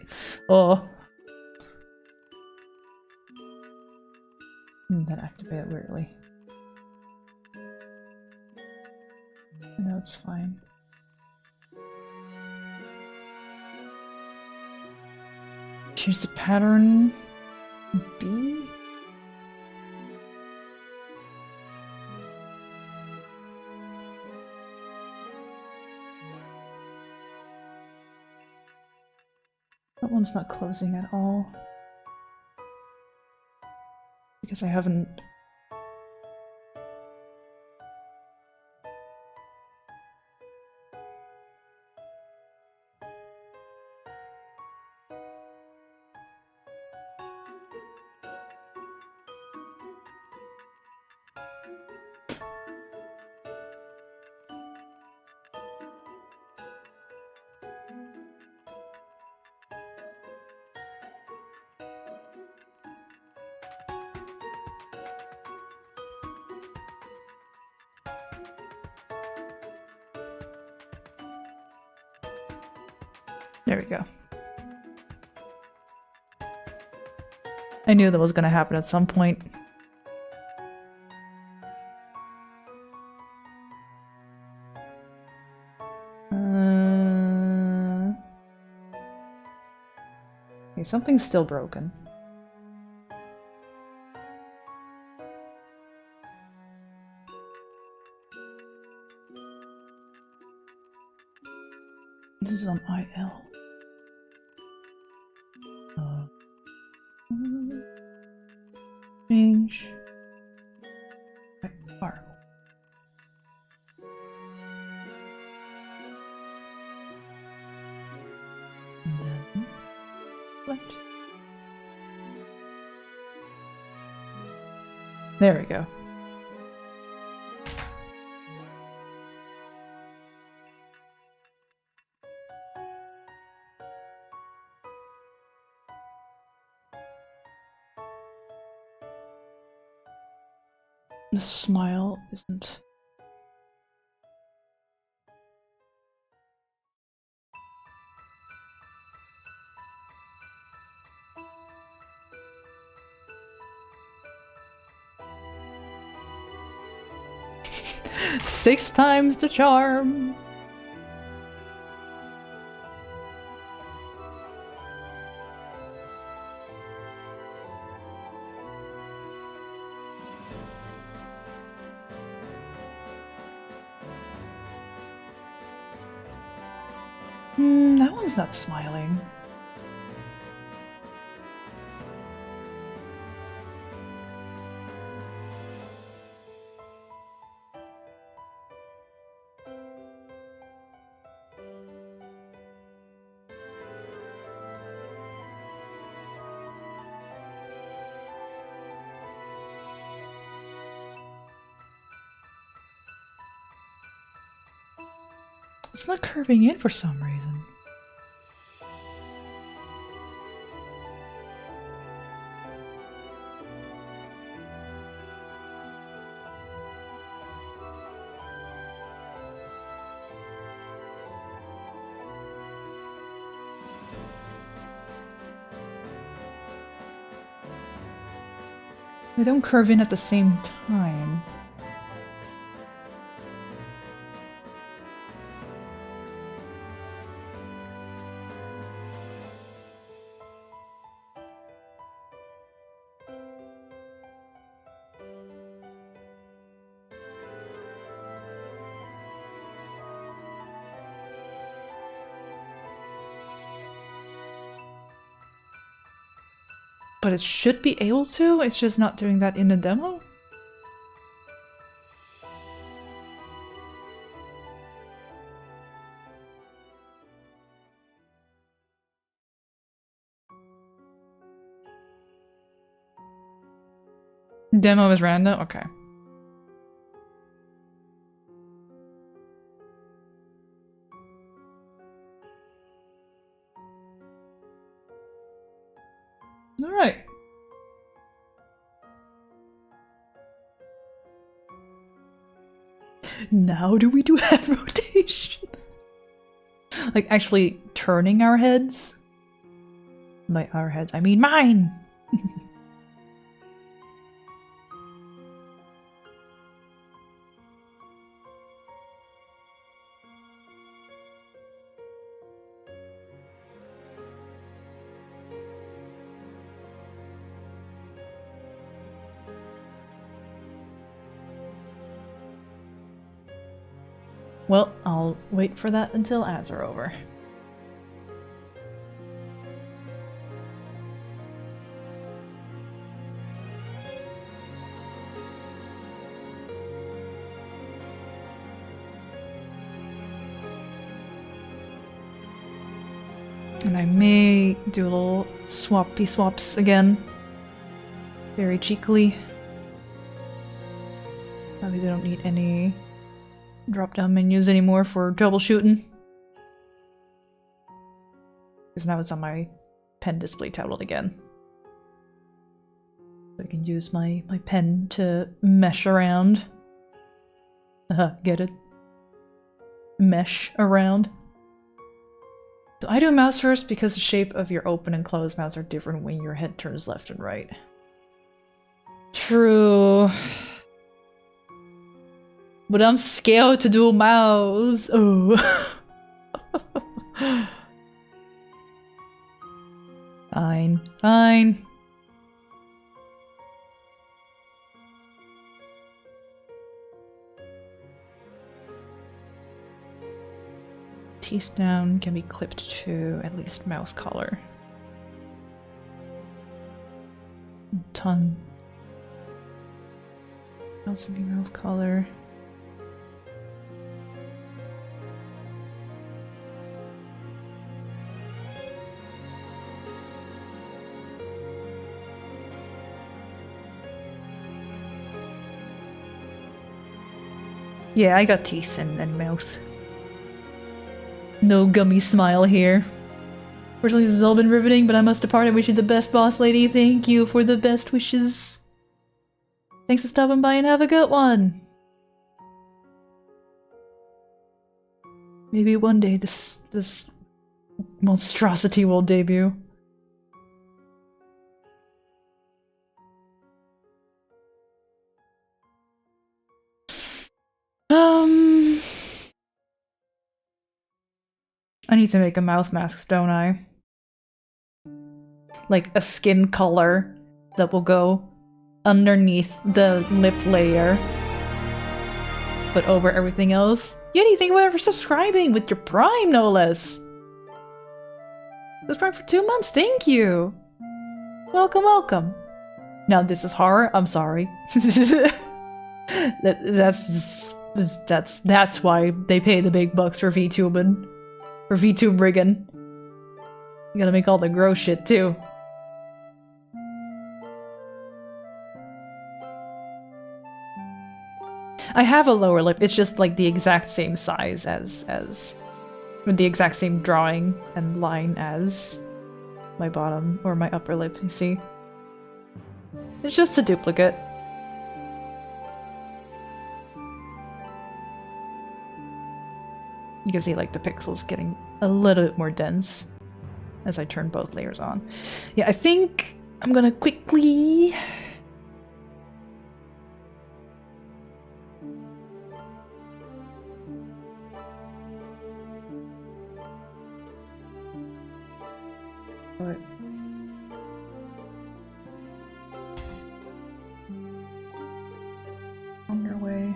Speaker 1: Oh. That activated weirdly. No, it's fine. Change the pattern. B. That one's not closing at all. Because I haven't... There we go. I knew that was going to happen at some point. Okay, something's still broken. This is on IL. Change. R. And then select. There we go. The smile isn't... Six times the charm! That one's not smiling. It's not curving in for some reason. They don't curve in at the same time. But it should be able to, it's just not doing that in the demo? Demo is random? Okay. Alright. Now do we do head rotation? Like actually turning our heads? By our heads, I mean mine! Well, I'll wait for that until ads are over. And I may do a little swappy swaps again. Very cheekily. Maybe they don't need any drop-down menus anymore for troubleshooting. Because now it's on my pen display tablet again. So I can use my pen to mesh around. Get it? Mesh around. So I do mouse first because the shape of your open and closed mouse are different when your head turns left and right. True. But I'm scared to do a mouse. Oh. Fine. Fine. Teeth down can be clipped to at least mouse color. Tongue. Also be mouse color. Yeah, I got teeth and mouth. No gummy smile here. Fortunately, this has all been riveting, but I must depart. I wish you the best, boss lady. Thank you for the best wishes. Thanks for stopping by and have a good one. Maybe one day this monstrosity will debut. I need to make a mouth mask, don't I? Like a skin color that will go underneath the lip layer, but over everything else. Yeti, thank you for subscribing with your Prime, no less. Subscribe for 2 months. Thank you. Welcome, welcome. Now this is horror. I'm sorry. That's why they pay the big bucks for VTubing. For VTube rigging. You gotta make all the gross shit too. I have a lower lip. It's just like the exact same size as with the exact same drawing and line as my bottom or my upper lip, you see? It's just a duplicate. You can see like the pixels getting a little bit more dense as I turn both layers on. Yeah, I think I'm gonna quickly... What? Underway.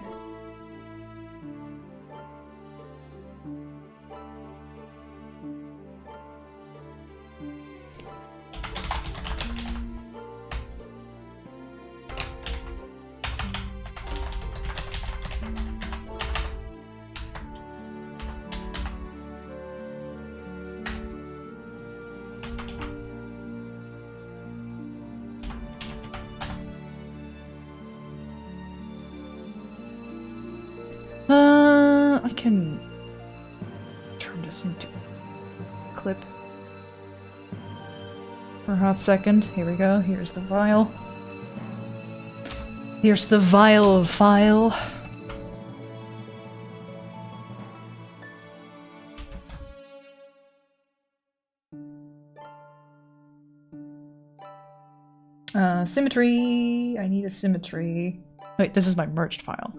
Speaker 1: I can turn this into a clip for a hot second. Here we go. Here's the vial. Here's the vial of file. Symmetry. I need a symmetry. Wait, this is my merged file.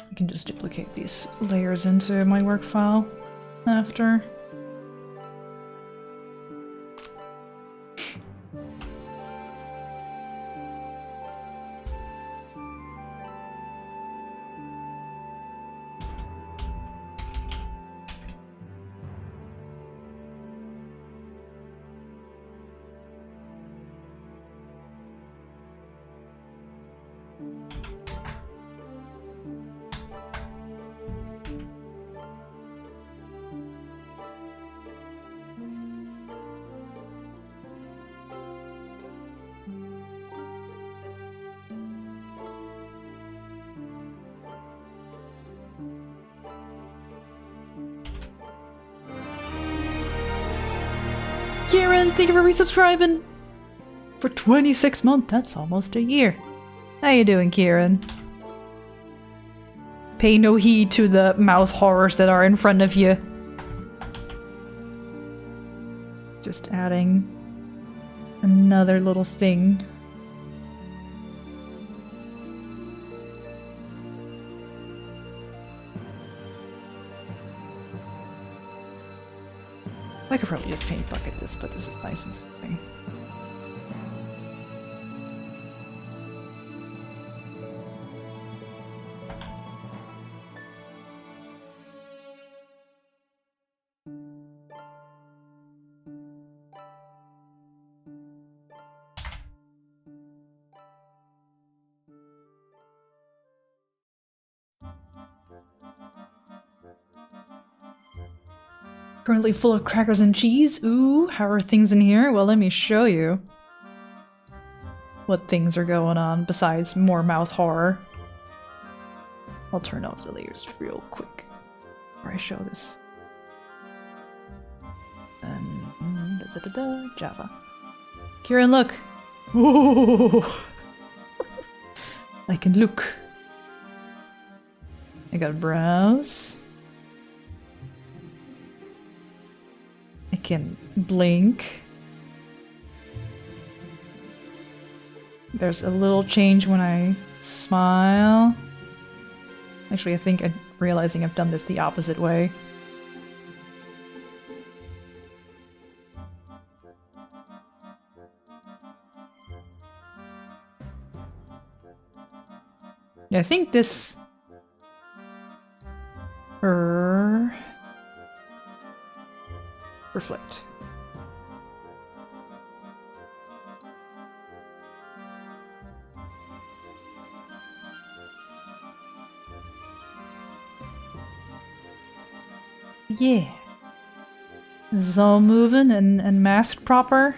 Speaker 1: I can just duplicate these layers into my work file after. Kieran, thank you for resubscribing! For 26 months, that's almost a year. How you doing, Kieran? Pay no heed to the mouth horrors that are in front of you. Just adding another little thing. I could probably just paint bucket this, but this is nice and smooth. Currently full of crackers and cheese. Ooh, how are things in here? Well, let me show you what things are going on besides more mouth horror. I'll turn off the layers real quick before I show this. Java. Kieran, look! Whoa! I can look. I got brows. I can blink. There's a little change when I smile. Actually, I think I'm realizing I've done this the opposite way. Yeah, I think this... Reflect. Yeah. This is all moving and masked proper.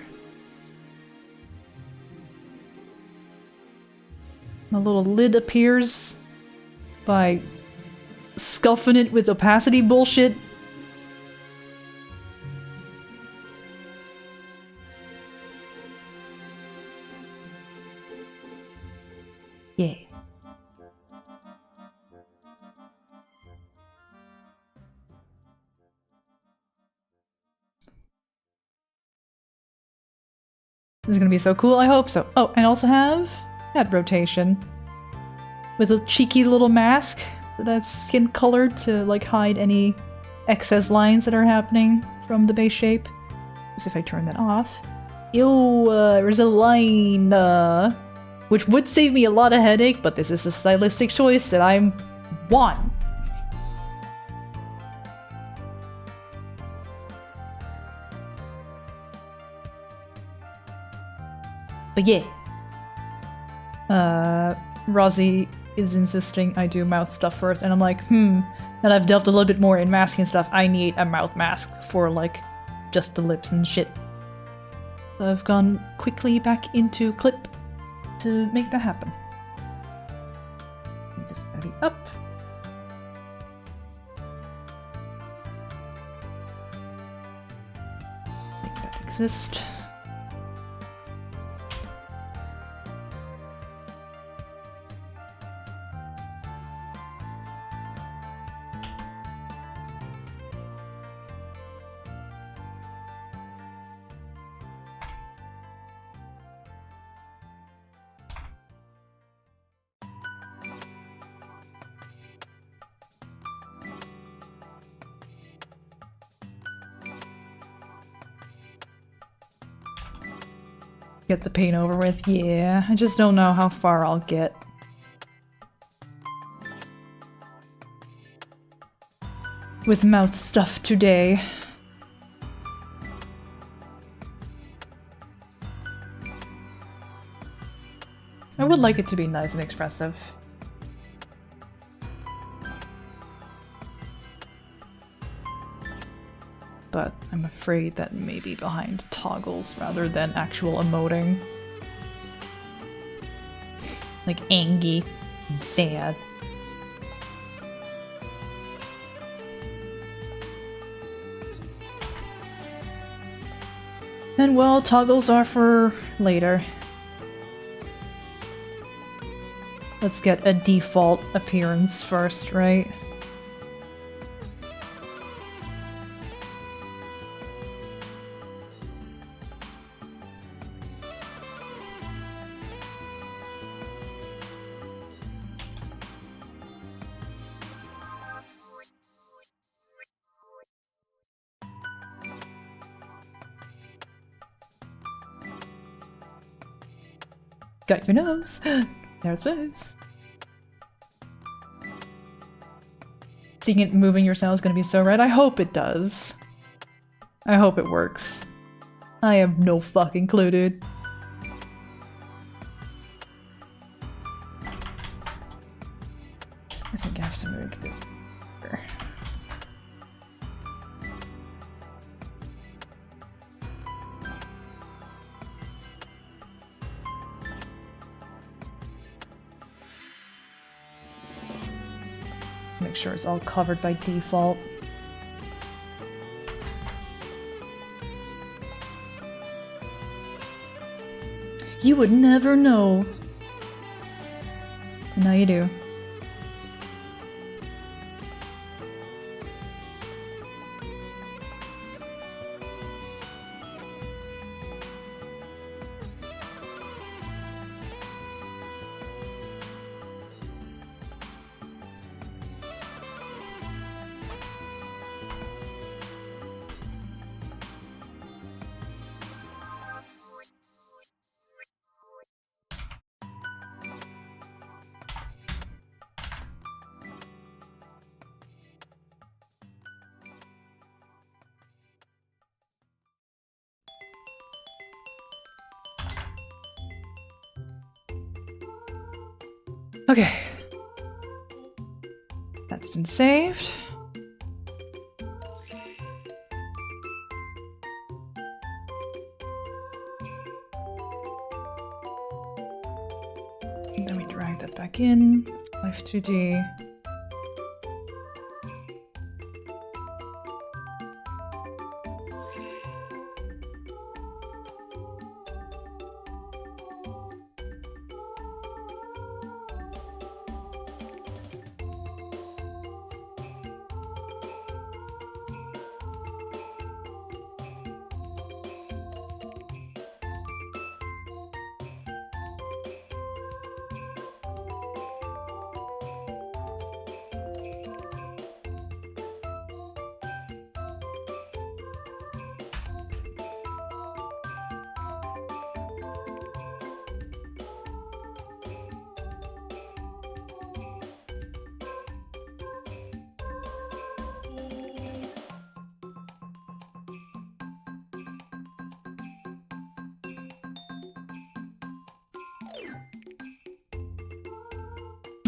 Speaker 1: A little lid appears by scuffing it with opacity bullshit. Yeah. This is gonna be so cool, I hope so. Oh, and I also have head rotation. With a cheeky little mask that's skin colored to like hide any excess lines that are happening from the base shape. As if I turn that off. Ew, there's a line, which would save me a lot of headache, but this is a stylistic choice that I want. But yeah. Rozzy is insisting I do mouth stuff first, and I'm like, now that I've delved a little bit more in masking stuff, I need a mouth mask for, like, just the lips and shit. So I've gone quickly back into Clip to make that happen. Make this heavy up. Make that exist. Get the paint over with, yeah. I just don't know how far I'll get. With mouth stuff today. I would like it to be nice and expressive. But I'm afraid that maybe behind toggles rather than actual emoting. Like angry and sad. And well, toggles are for later. Let's get a default appearance first, right? Got your nose. There's face. Seeing it moving yourself is gonna be so red. I hope it does. I hope it works. I have no fucking clue, dude. I think I have to make this bigger. Make sure it's all covered by default. You would never know. Now you do. Okay. That's been saved. And then we drag that back in. Live2D.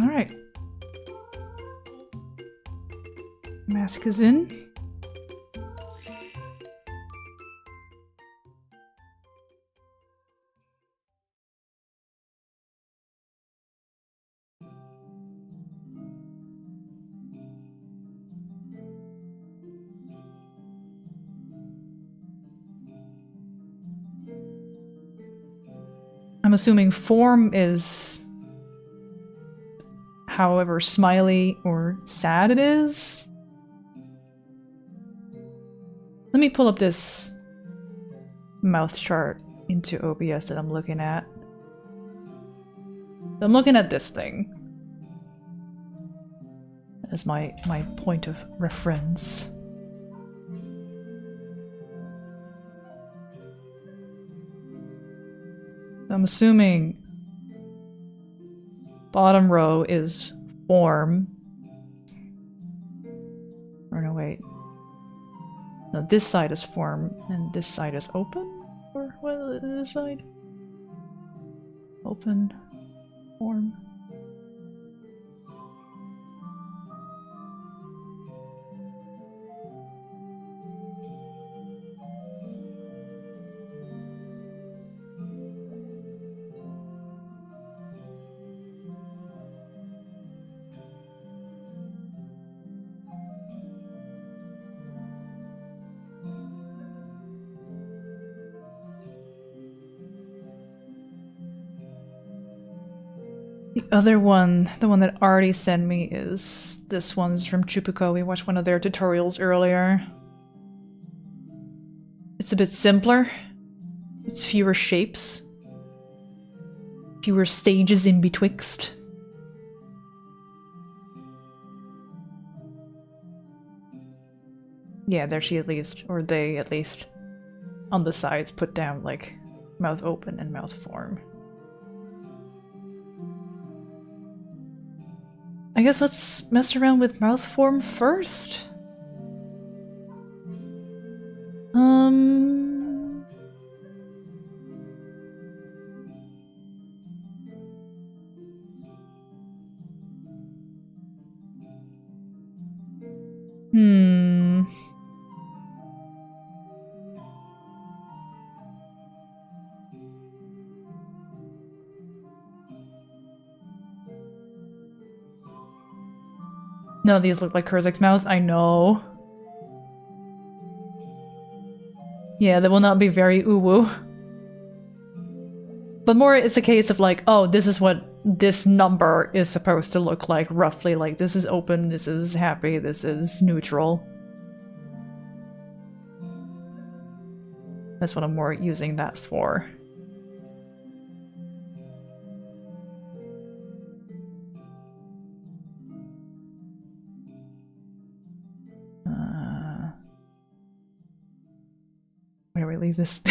Speaker 1: Alright. Mask is in. I'm assuming form is however smiley or sad it is. Let me pull up this mouth chart into OBS that I'm looking at. So I'm looking at this thing as my point of reference. So I'm assuming bottom row is form. Or no, wait. No, this side is form, and this side is open? Or what is this side? Open, form. The other one, the one that Artie sent me, is this one's from Chupico. We watched one of their tutorials earlier. It's a bit simpler. It's fewer shapes. Fewer stages in betwixt. Yeah, there she at least, or they at least, on the sides put down like mouth open and mouth form. I guess let's mess around with mouth form first. None of these look like Kurzik's mouth, I know. Yeah, they will not be very uwu. But more it's a case of like, oh, this is what this number is supposed to look like, roughly. Like, this is open, this is happy, this is neutral. That's what I'm more using that for. Where do we leave this?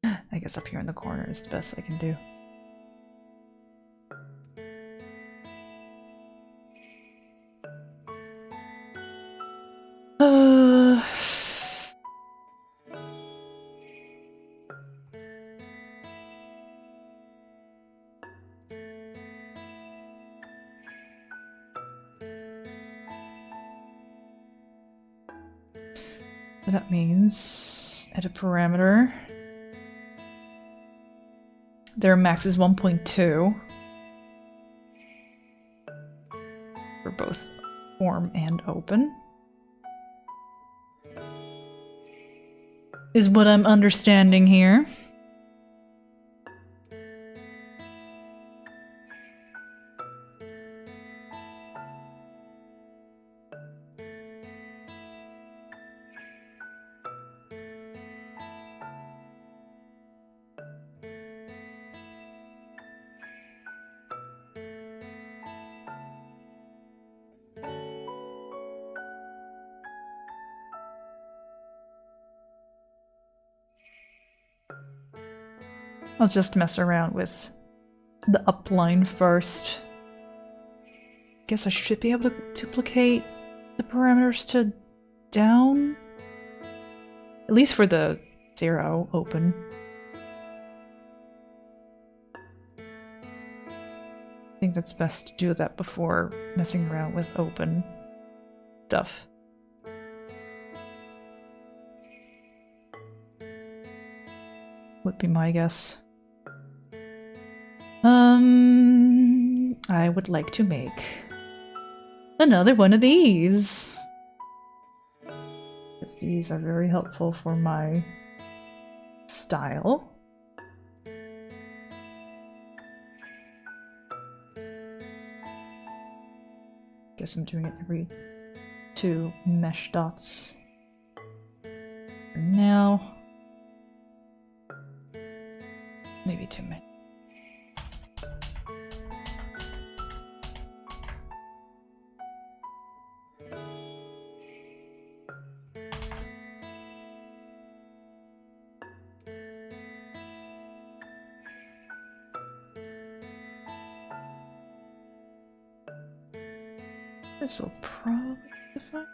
Speaker 1: I guess up here in the corner is the best I can do. that means edit parameter. Their max is 1.2 for both form and open. Is what I'm understanding here. I'll just mess around with the upline first. Guess I should be able to duplicate the parameters to down? At least for the 0 open. I think that's best to do that before messing around with open stuff. Would be my guess. I would like to make another one of these. Because these are very helpful for my style. Guess I'm doing it every 2 mesh dots. For now. Maybe too many. This will probably define.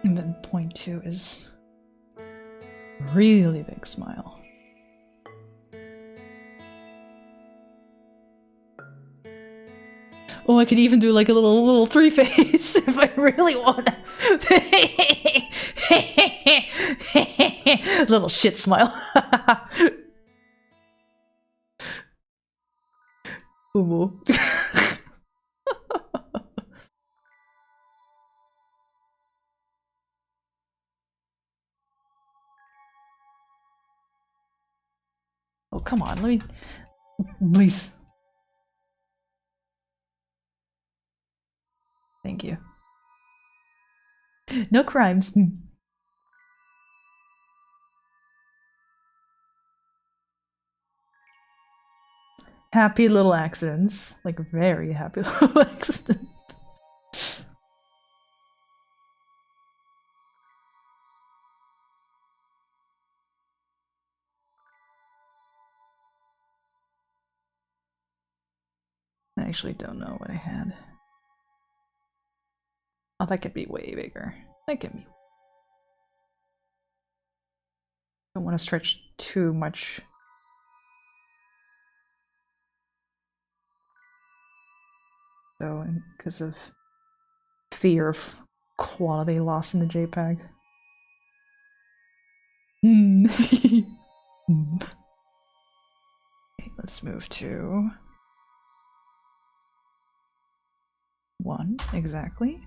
Speaker 1: And then 0.2 is really big smile. Oh, I could even do like a little 3 face if I really want to. Little shit smile. Ooh. Oh, come on, let me... Please. Thank you. No crimes. Happy little accidents. Like, very happy little accidents. I actually don't know what I had. Oh, that could be way bigger. That could be. Don't want to stretch too much. So, because of fear of quality loss in the JPEG. Okay, let's move to 1 exactly.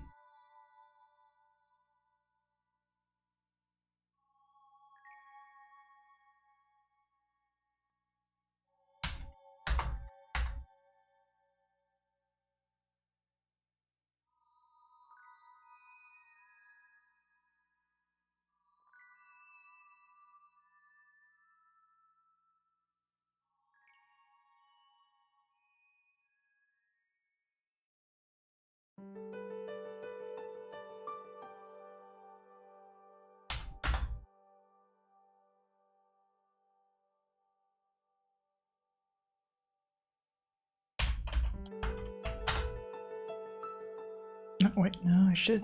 Speaker 1: Wait, no, I should.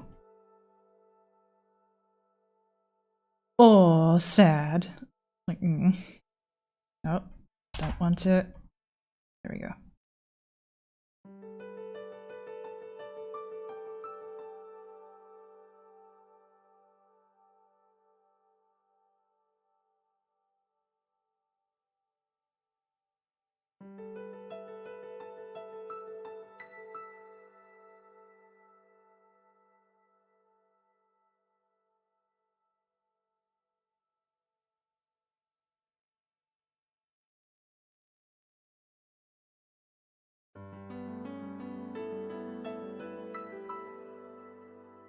Speaker 1: Oh, sad. Like, Nope, don't want to. There we go.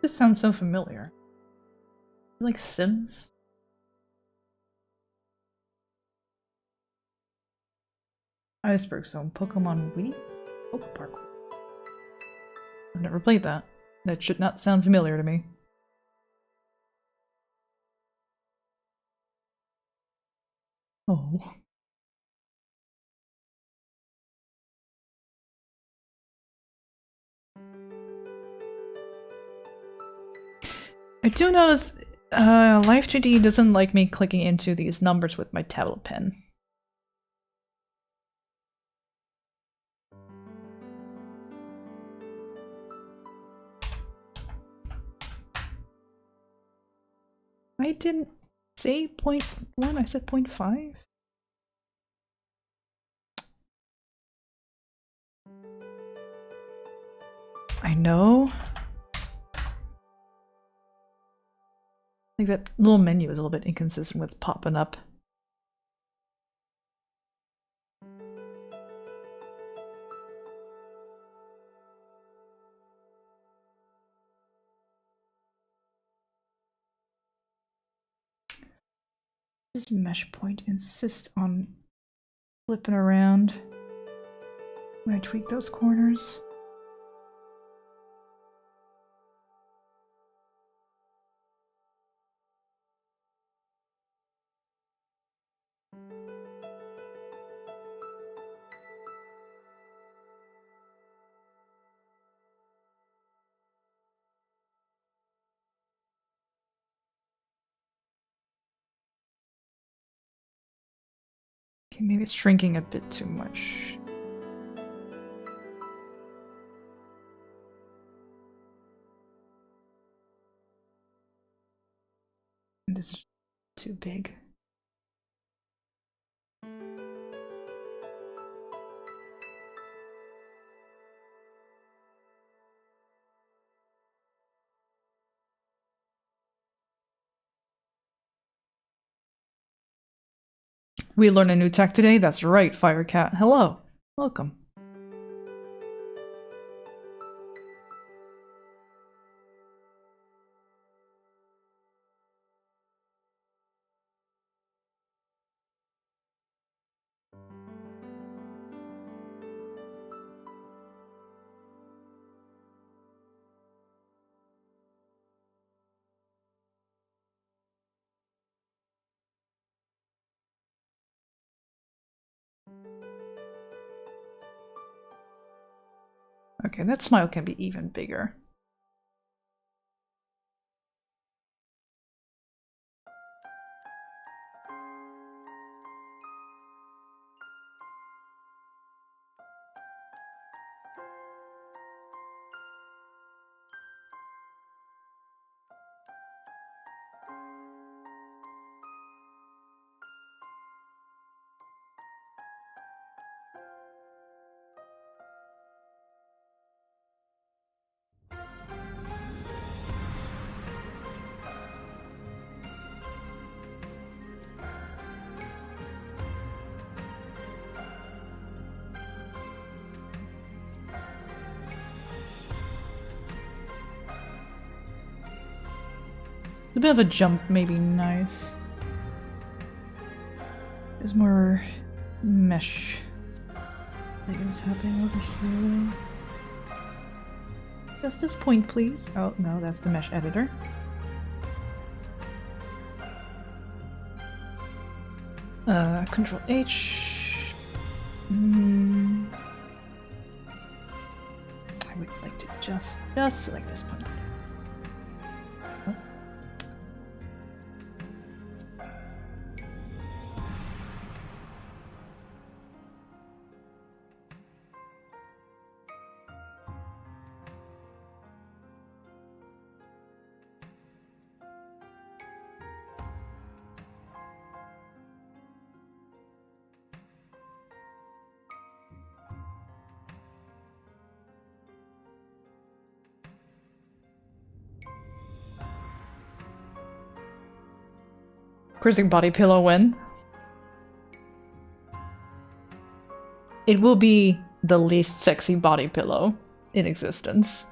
Speaker 1: This sounds so familiar. Like Sims? Iceberg Zone, Pokemon Wii? Poke Park. I've never played that. That should not sound familiar to me. Oh. I do notice Live2D doesn't like me clicking into these numbers with my tablet pen. I didn't say 0.1, I said 0.5. I know. Like that little menu is a little bit inconsistent with popping up. This mesh point insists on flipping around when I tweak those corners. Okay, maybe it's shrinking a bit too much. This is too big. We learned a new tech today? That's right, Firecat. Hello. Welcome. Okay, that smile can be even bigger. A bit of a jump may be nice. There's more mesh things happening over here. Just this point, please. Oh, no, that's the mesh editor. Control H. I would like to just like this point. Cruising body pillow when? It will be the least sexy body pillow in existence.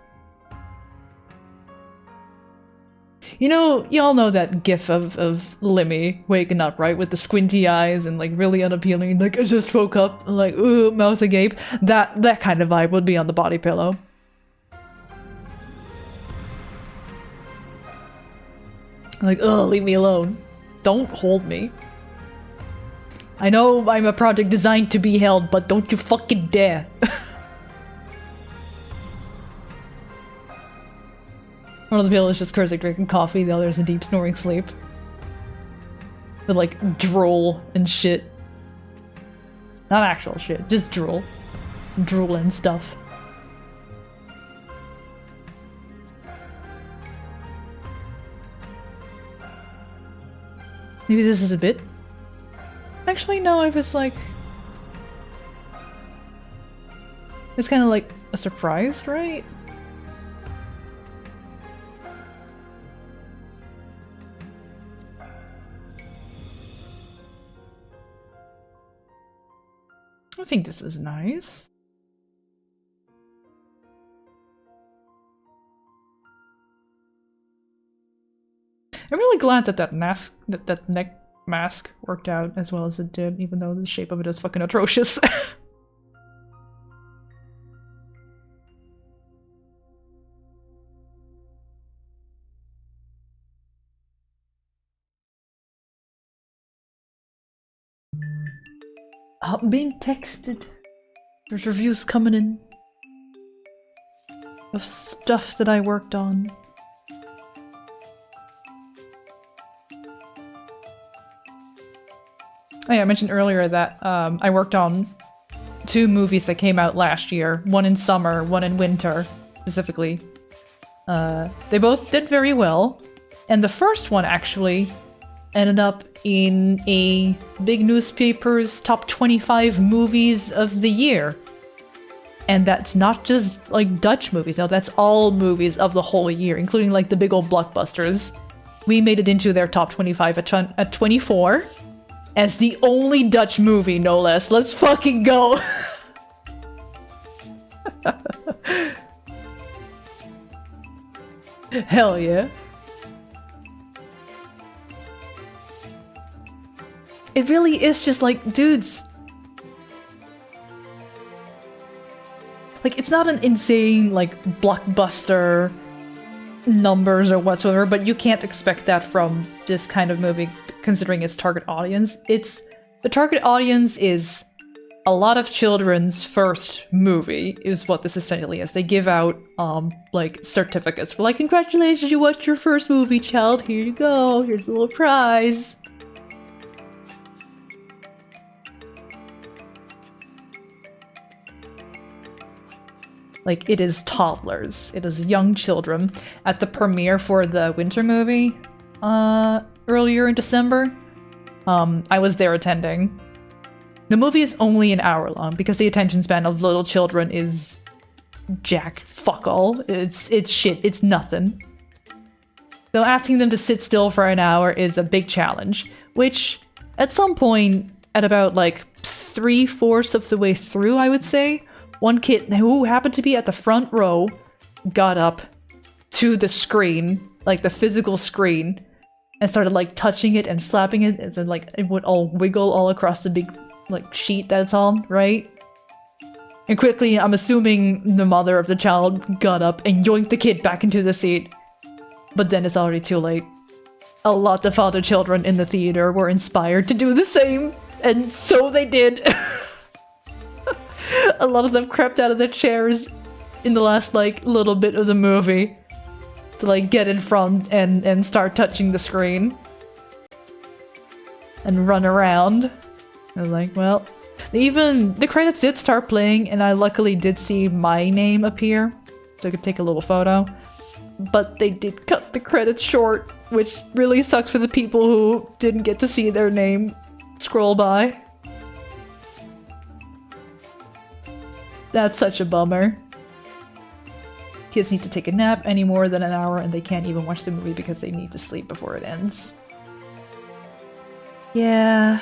Speaker 1: You know, y'all know that gif of Limmy waking up, right? With the squinty eyes and like really unappealing, like I just woke up, and like ooh, mouth agape. That kind of vibe would be on the body pillow. Like, oh, leave me alone. Don't hold me. I know I'm a project designed to be held, but don't you fucking dare. One of the pillows is just Kurzik drinking coffee, the other is in deep snoring sleep. With like drool and shit. Not actual shit, just drool. Drool and stuff. Maybe this is a bit? Actually, no, if it's like... It's kind of like a surprise, right? I think this is nice. I'm really glad that that neck mask worked out as well as it did, even though the shape of it is fucking atrocious. I'm being texted. There's reviews coming in of stuff that I worked on. Oh yeah, I mentioned earlier that I worked on 2 movies that came out last year. One in summer, one in winter, specifically. They both did very well. And the first one actually ended up in a big newspaper's top 25 movies of the year. And that's not just like Dutch movies, no, that's all movies of the whole year, including like the big old blockbusters. We made it into their top 25 at 24. As the only Dutch movie, no less. Let's fucking go! Hell yeah. It really is just like, dudes. Like, it's not an insane, like, blockbuster numbers or whatsoever, but you can't expect that from this kind of movie, considering its target audience. The target audience is a lot of children's first movie, is what this essentially is. They give out, like, certificates for, like, congratulations, you watched your first movie, child, here you go, here's a little prize. Like, it is toddlers. It is young children. At the premiere for the winter movie, earlier in December, I was there attending. The movie is only an hour long because the attention span of little children is jack fuck all. It's shit. It's nothing. So asking them to sit still for an hour is a big challenge, which at some point, at about like 3/4 of the way through, I would say, one kid who happened to be at the front row got up to the screen, like the physical screen, and started like touching it and slapping it, and then like it would all wiggle all across the big like sheet that it's on, right? And quickly, I'm assuming the mother of the child got up and yoinked the kid back into the seat. But then it's already too late. A lot of other children in the theater were inspired to do the same, and so they did. A lot of them crept out of their chairs in the last like little bit of the movie to like get in front and start touching the screen and run around. I was like, well, even the credits did start playing, and I luckily did see my name appear, so I could take a little photo. But they did cut the credits short, which really sucks for the people who didn't get to see their name scroll by. That's such a bummer. Kids need to take a nap any more than an hour, and they can't even watch the movie because they need to sleep before it ends. Yeah.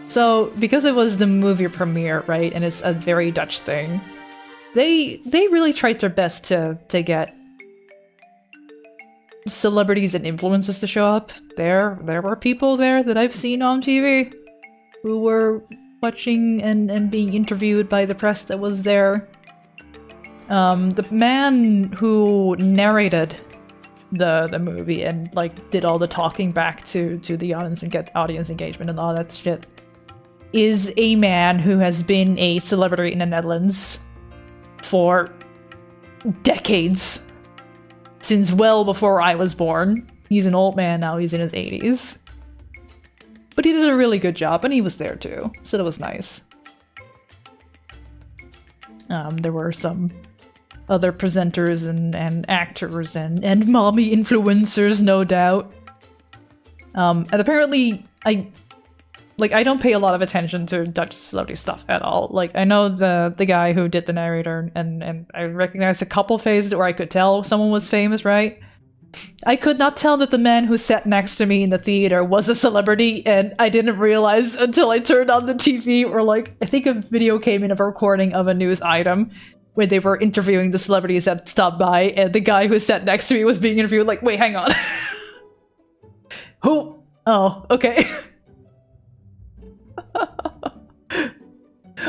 Speaker 1: So, because it was the movie premiere, right, and it's a very Dutch thing, they really tried their best to get celebrities and influencers to show up. There were people there that I've seen on TV who were watching and being interviewed by the press that was there. The man who narrated the movie and like did all the talking back to the audience and get audience engagement and all that shit is a man who has been a celebrity in the Netherlands for decades. Since well before I was born. He's an old man now, he's in his 80s. But he did a really good job, and he was there too, so that was nice. There were some other presenters and actors and mommy influencers, no doubt. And apparently, I don't pay a lot of attention to Dutch celebrity stuff at all. Like, I know the guy who did the narrator, and I recognized a couple faces where I could tell someone was famous, right? I could not tell that the man who sat next to me in the theater was a celebrity, and I didn't realize until I turned on the TV, or like, I think a video came in of a recording of a news item where they were interviewing the celebrities that stopped by, and the guy who sat next to me was being interviewed, like, wait, hang on. Who? Oh, okay.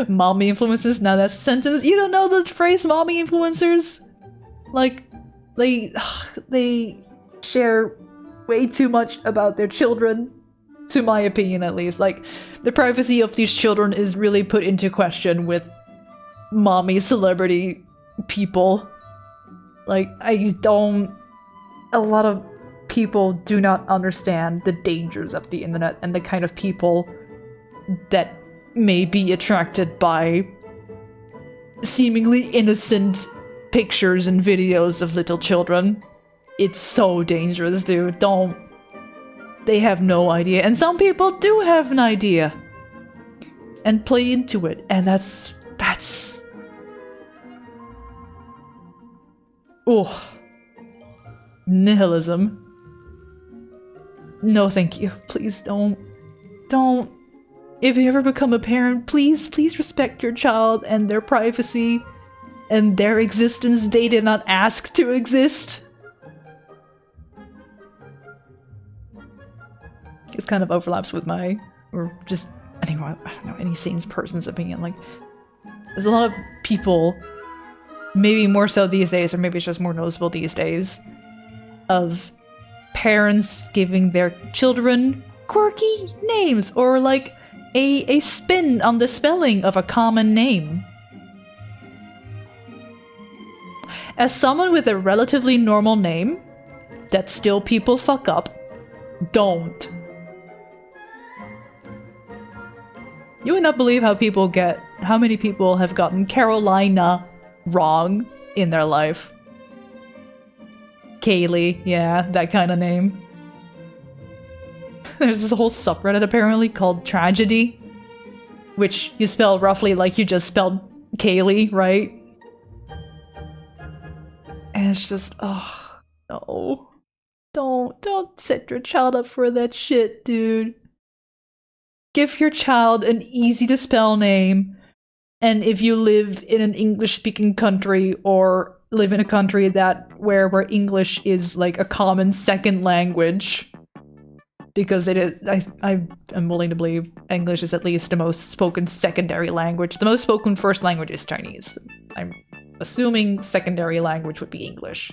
Speaker 1: Mommy influencers? Now that's a sentence. You don't know the phrase mommy influencers? Like, they share way too much about their children, to my opinion at least. Like, the privacy of these children is really put into question with mommy celebrity people. Like, a lot of people do not understand the dangers of the internet and the kind of people that may be attracted by seemingly innocent pictures and videos of little children. It's so dangerous, dude. They have no idea. And some people do have an idea and play into it. And that's... Oh. Nihilism. No, thank you. Please don't. If you ever become a parent, please respect your child and their privacy and their existence. They did not ask to exist. This kind of overlaps with my, or just, anyway, I don't know, any sane person's opinion. Like, there's a lot of people, maybe more so these days, or maybe it's just more noticeable these days, of parents giving their children quirky names, or like a spin on the spelling of a common name. As someone with a relatively normal name, that still people fuck up, don't. You would not believe how many people have gotten Carolina wrong in their life. Kaylee, yeah, that kind of name. There's this whole subreddit apparently called Tragedy, which you spell roughly like you just spelled Kaylee, right? And it's just, oh, no. Don't set your child up for that shit, dude. Give your child an easy to spell name, and if you live in an English-speaking country or live in a country where English is like a common second language, because it is, I am willing to believe English is at least the most spoken secondary language. The most spoken first language is Chinese. I'm assuming secondary language would be English.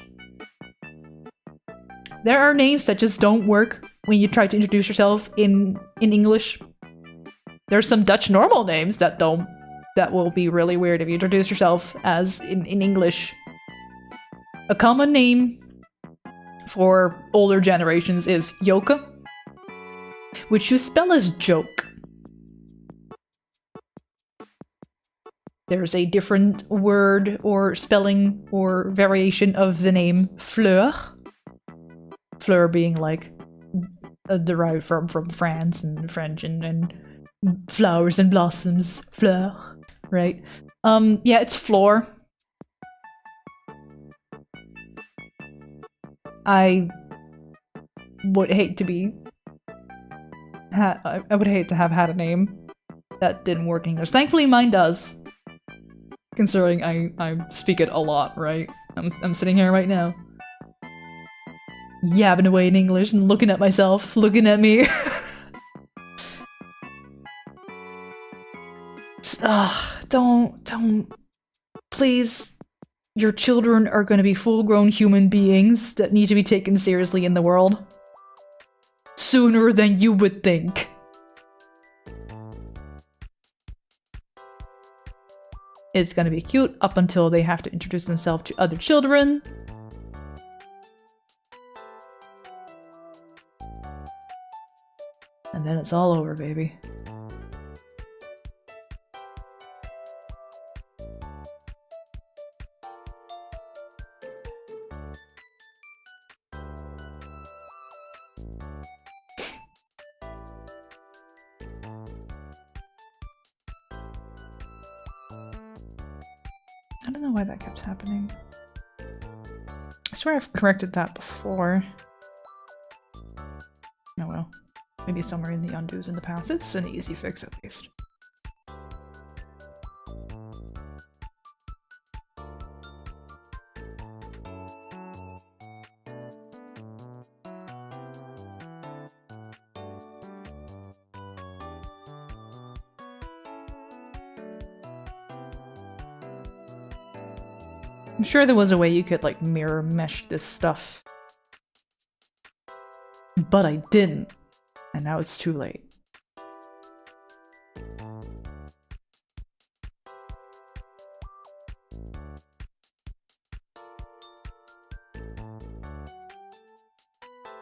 Speaker 1: There are names that just don't work when you try to introduce yourself in English. There's some Dutch normal names that don't that will be really weird if you introduce yourself as in English. A common name for older generations is Yoka, which you spell as joke. There's a different word or spelling or variation of the name Fleur. Fleur being like derived from France and French and flowers and blossoms. Fleur, right? Yeah, it's floor. I would hate to be... I would hate to have had a name that didn't work in English. Thankfully mine does. Considering I speak it a lot, right? I'm sitting here right now, yabbing away in English and looking at myself, looking at me. Don't. Please. Your children are gonna be full-grown human beings that need to be taken seriously in the world. Sooner than you would think. It's gonna be cute up until they have to introduce themselves to other children. And then it's all over, baby. I don't know why that kept happening. I swear I've corrected that before. Oh well. Maybe somewhere in the undos in the past. It's an easy fix at least. I'm sure there was a way you could like mirror mesh this stuff. But I didn't. And now it's too late.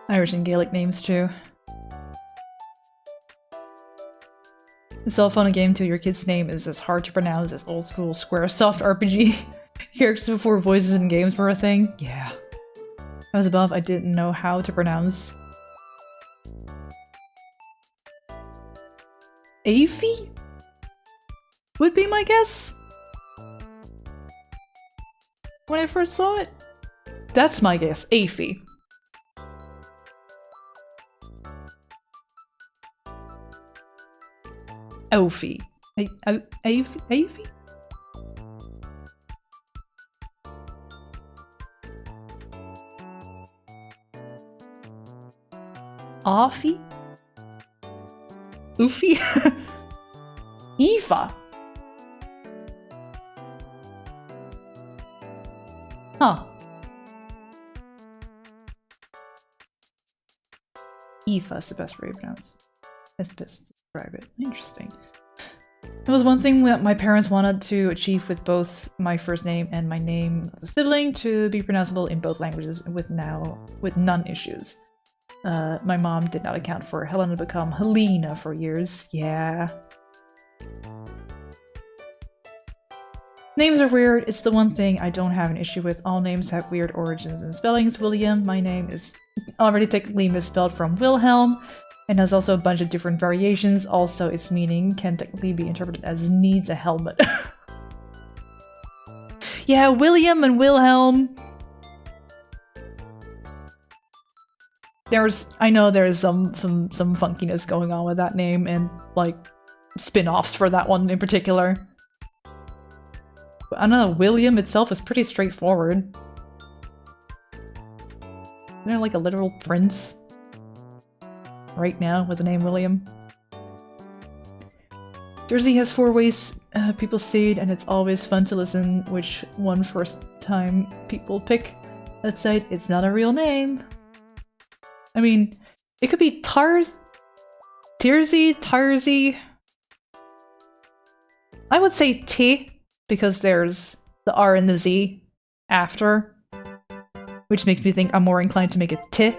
Speaker 1: Irish and Gaelic names too. It's all fun and game till your kid's name is as hard to pronounce as old school Squaresoft RPG characters before voices in games were a thing. Yeah. As above, I didn't know how to pronounce Aphie? Would be my guess? When I first saw it? That's my guess, Aphie. Ophi. Aphie? Offie? Oofy? Aoife? Huh. Aoife is the best way to pronounce. That's the best to describe it. Interesting. That was one thing that my parents wanted to achieve with both my first name and my name of a sibling, to be pronounceable in both languages with none issues. My mom did not account for Helena to become Helena for years. Yeah. Names are weird. It's the one thing I don't have an issue with. All names have weird origins and spellings. William, my name, is already technically misspelled from Wilhelm, and has also a bunch of different variations. Also, its meaning can technically be interpreted as needs a helmet. Yeah, William and Wilhelm. I know there's some funkiness going on with that name and like spin-offs for that one in particular. But I don't know, William itself is pretty straightforward. Isn't there like a literal prince right now with the name William? Jersey has 4 ways people say it, and it's always fun to listen which one first time people pick. That said, it's not a real name. I mean, it could be Tirzy, Tarzy. I would say T, because there's the R and the Z after, which makes me think I'm more inclined to make it T.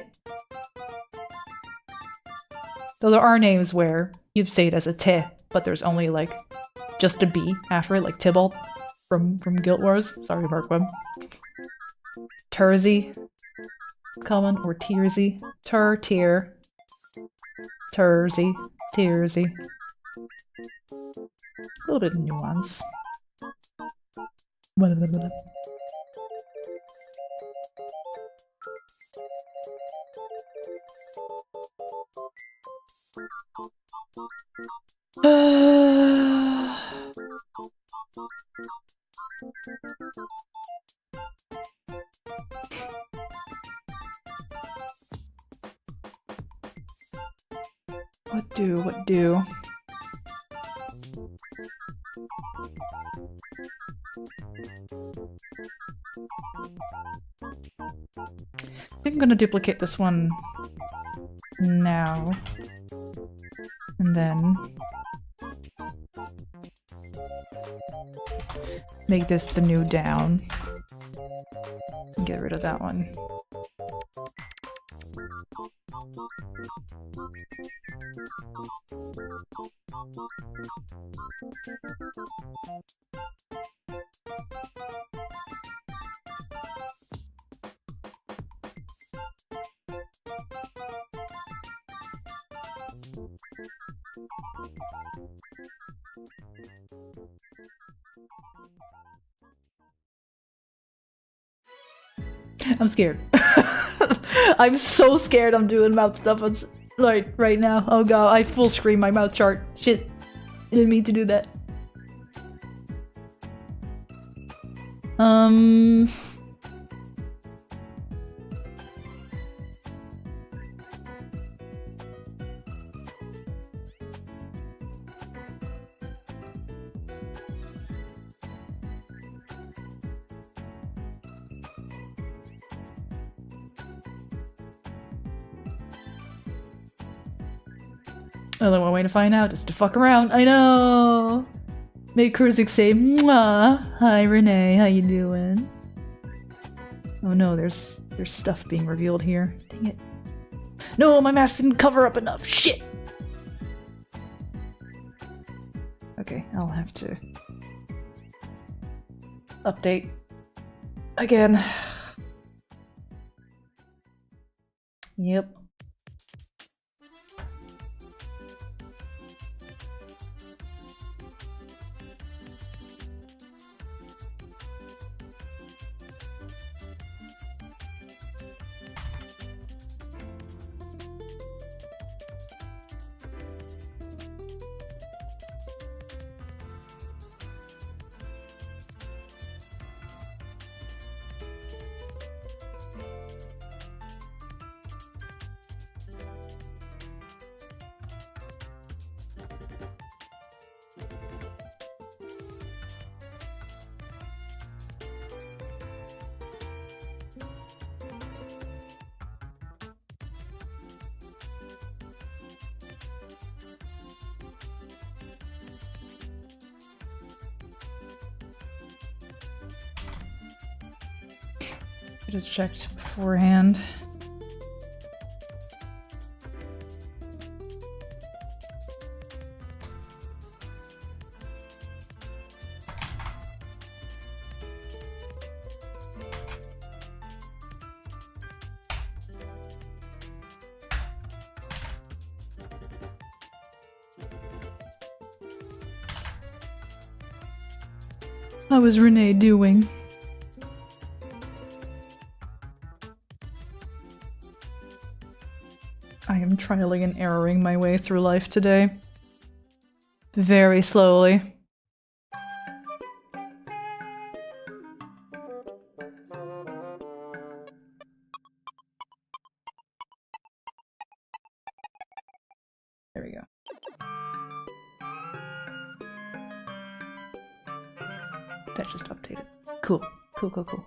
Speaker 1: Though there are names where you'd say it as a T, but there's only like just a B after it, like Tybalt from Guild Wars. Sorry, Markweb. Turzy, common, or Tierzy. Tier. Turzy, Tierzy. A little bit of nuance. What do? I think I'm gonna duplicate this one now. And then make this the new down. And get rid of that one. I'm scared. I'm so scared I'm doing mouth stuff right now. Oh god, I full screen my mouth chart. Shit. I didn't mean to do that. Only one way to find out is to fuck around. I know! Make Kruzik say, "Mwah! Hi Renee, how you doing?" Oh no, there's stuff being revealed here. Dang it. No, my mask didn't cover up enough. Shit! Okay, I'll have to update again. Yep. Should have checked beforehand. How was Renee doing? I am trialing and erroring my way through life today. Very slowly. There we go. That just updated. Cool. Cool, cool, cool.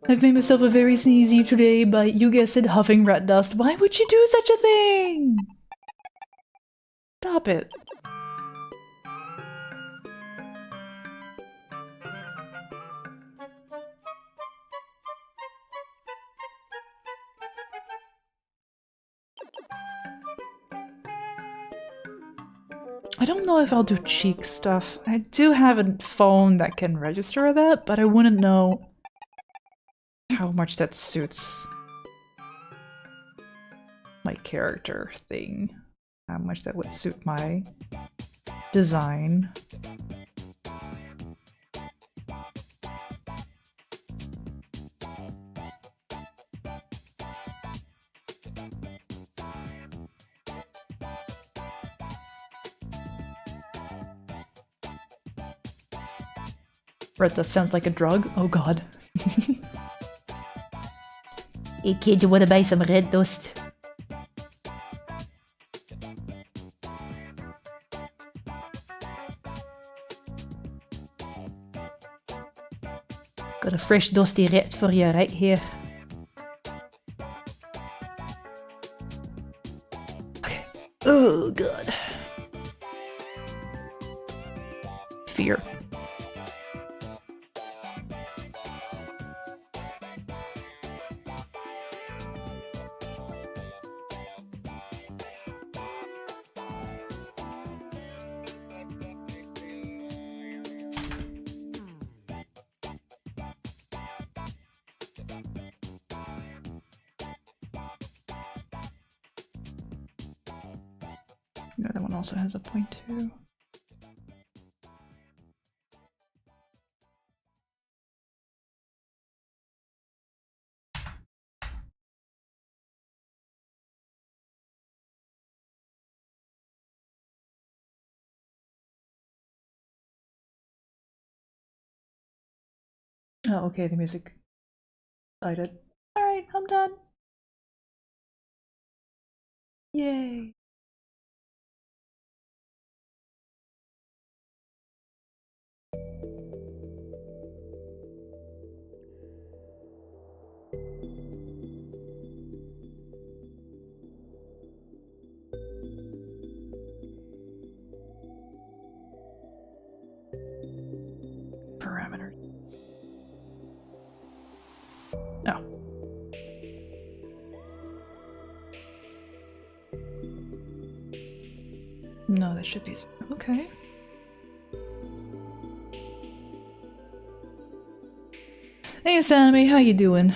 Speaker 1: I've made myself a very sneezy today by, you guessed it, huffing rat dust. Why would you do such a thing? Stop it. I don't know if I'll do cheek stuff. I do have a phone that can register that, but I wouldn't know how much that suits my character thing. How much that would suit my design. Red dust sounds like a drug? Oh god. Hey kid, you wanna buy some red dust? Got a fresh dusty red for you right here. Okay. Oh god. Fear. Yeah, that one also has a point too. Oh, okay, the music decided. Alright, I'm done. Yay. Parameters. No. No, that should be okay. Hey Sammy, how you doing?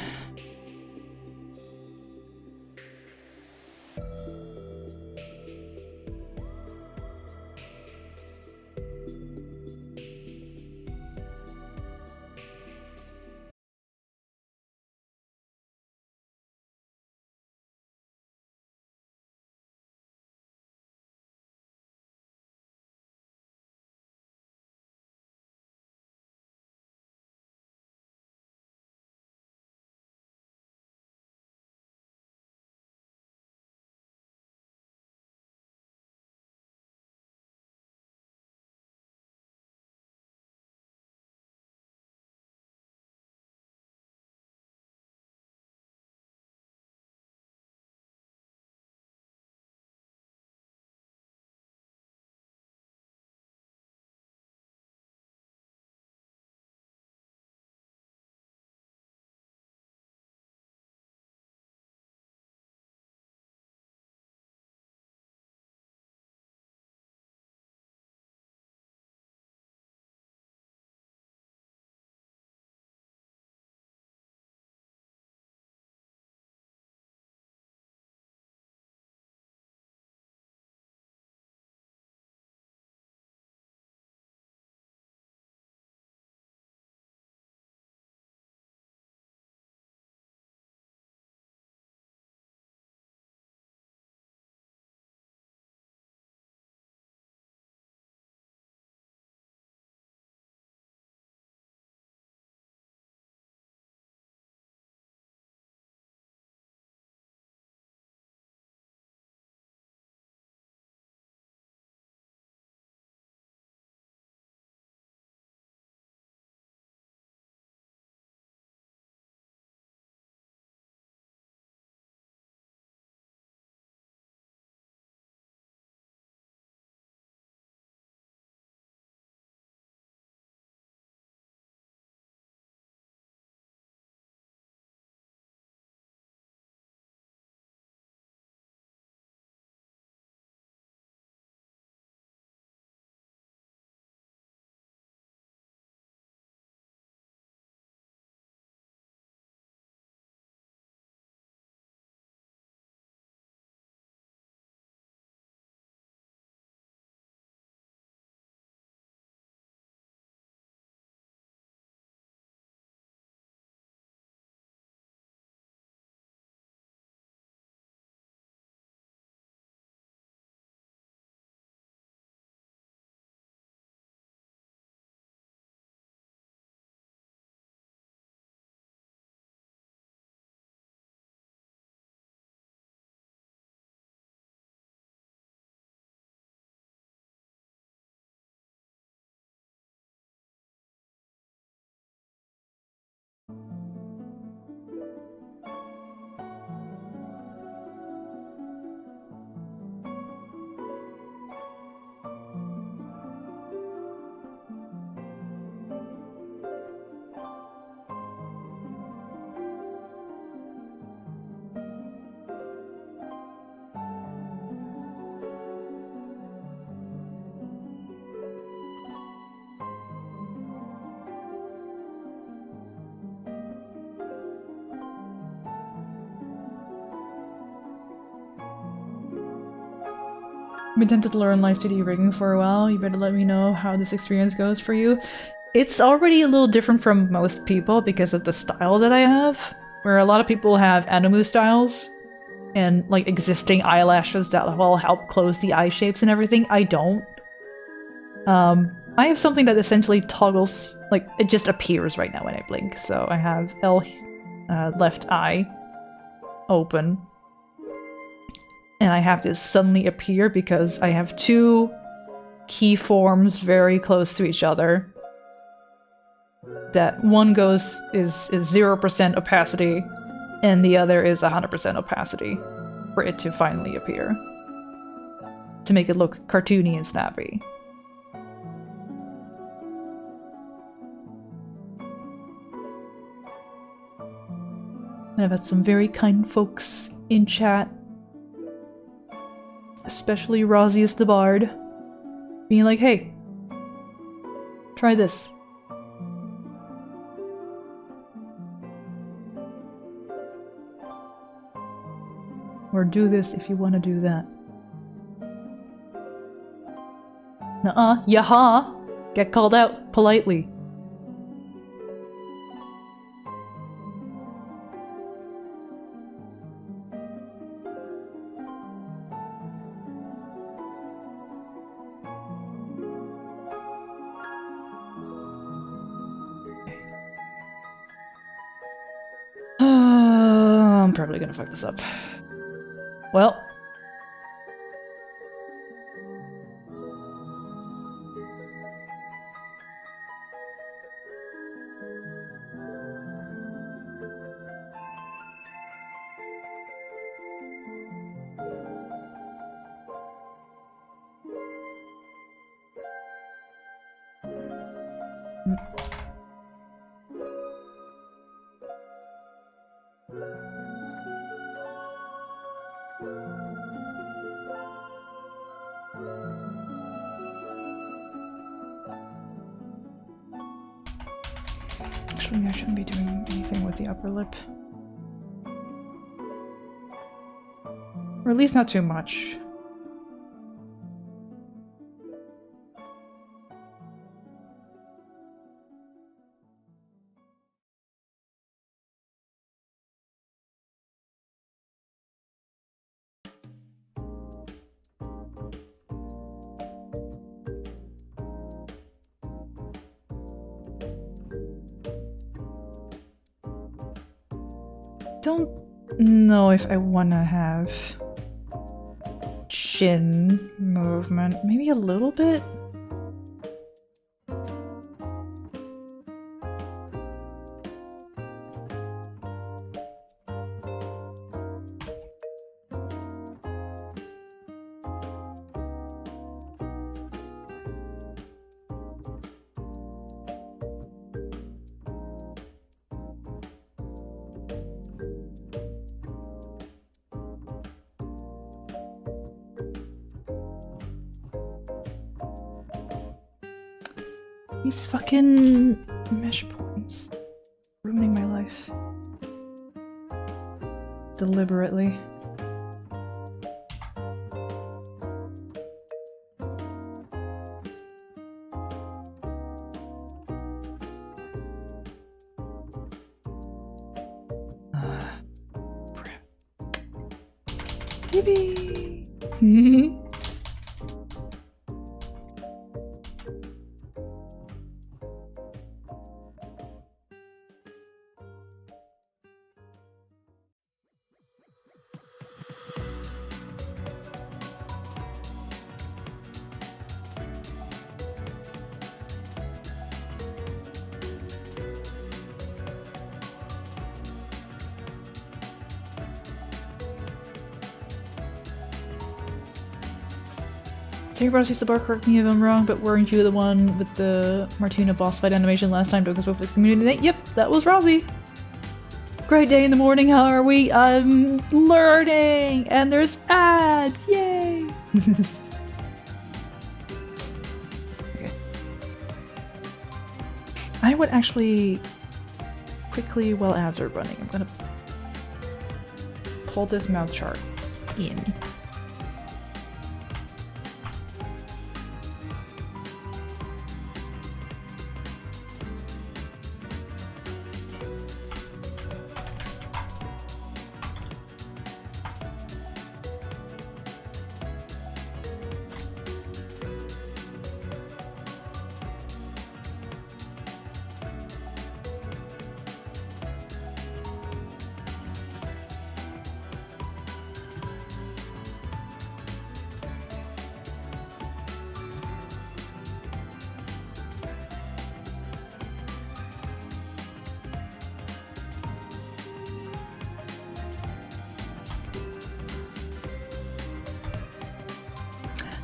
Speaker 1: Been tempted to learn Live2D rigging for a while. You better let me know how this experience goes for you. It's already a little different from most people because of the style that I have, where a lot of people have anime styles and like existing eyelashes that will help close the eye shapes and everything. I don't. I have something that essentially toggles, like it just appears right now when I blink. So I have left eye open. And I have this suddenly appear because I have two keyforms very close to each other. That one is 0% opacity, and the other is 100% opacity for it to finally appear. To make it look cartoony and snappy. I've had some very kind folks in chat, especially Rosius the Bard, being like, hey, try this. Or do this if you want to do that. Nuh-uh, yaha! Get called out politely. I'm probably gonna fuck this up. Well. Actually, I shouldn't be doing anything with the upper lip. Or at least not too much. Don't know if I want to have chin movement. Maybe a little bit? These fucking mesh points. Ruining my life. Deliberately. Crap. Yippee! Terry Bros used the bar, correct me if I'm wrong, but weren't you the one with the Martina boss fight animation last time? Douglas spoke with the community night? Yep, that was Rosie. Great day in the morning, how are we? I'm learning! And there's ads! Yay! Okay. I would actually quickly, while ads are running, I'm gonna pull this mouth chart in.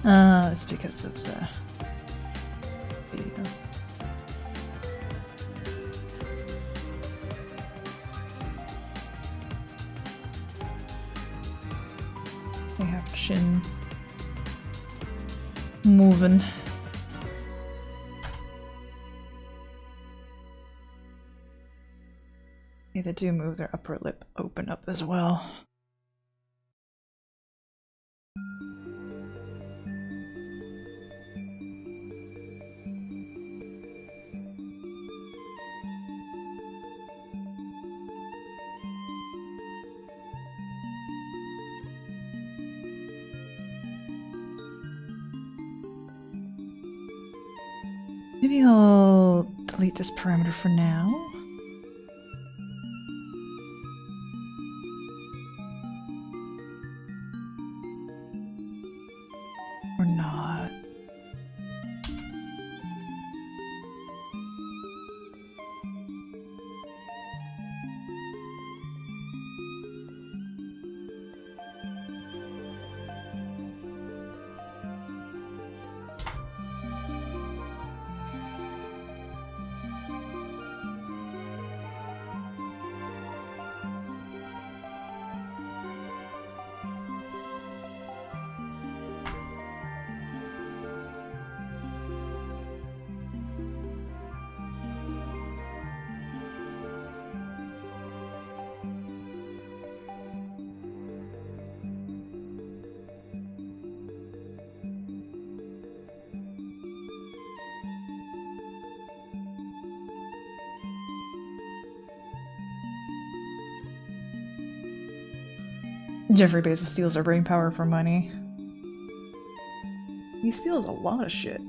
Speaker 1: It's because of the video. They have chin moving. Yeah, they do move their upper lip open up as well. Maybe I'll delete this parameter for now. Or not. Jeffrey Bezos steals our brain power for money. He steals a lot of shit.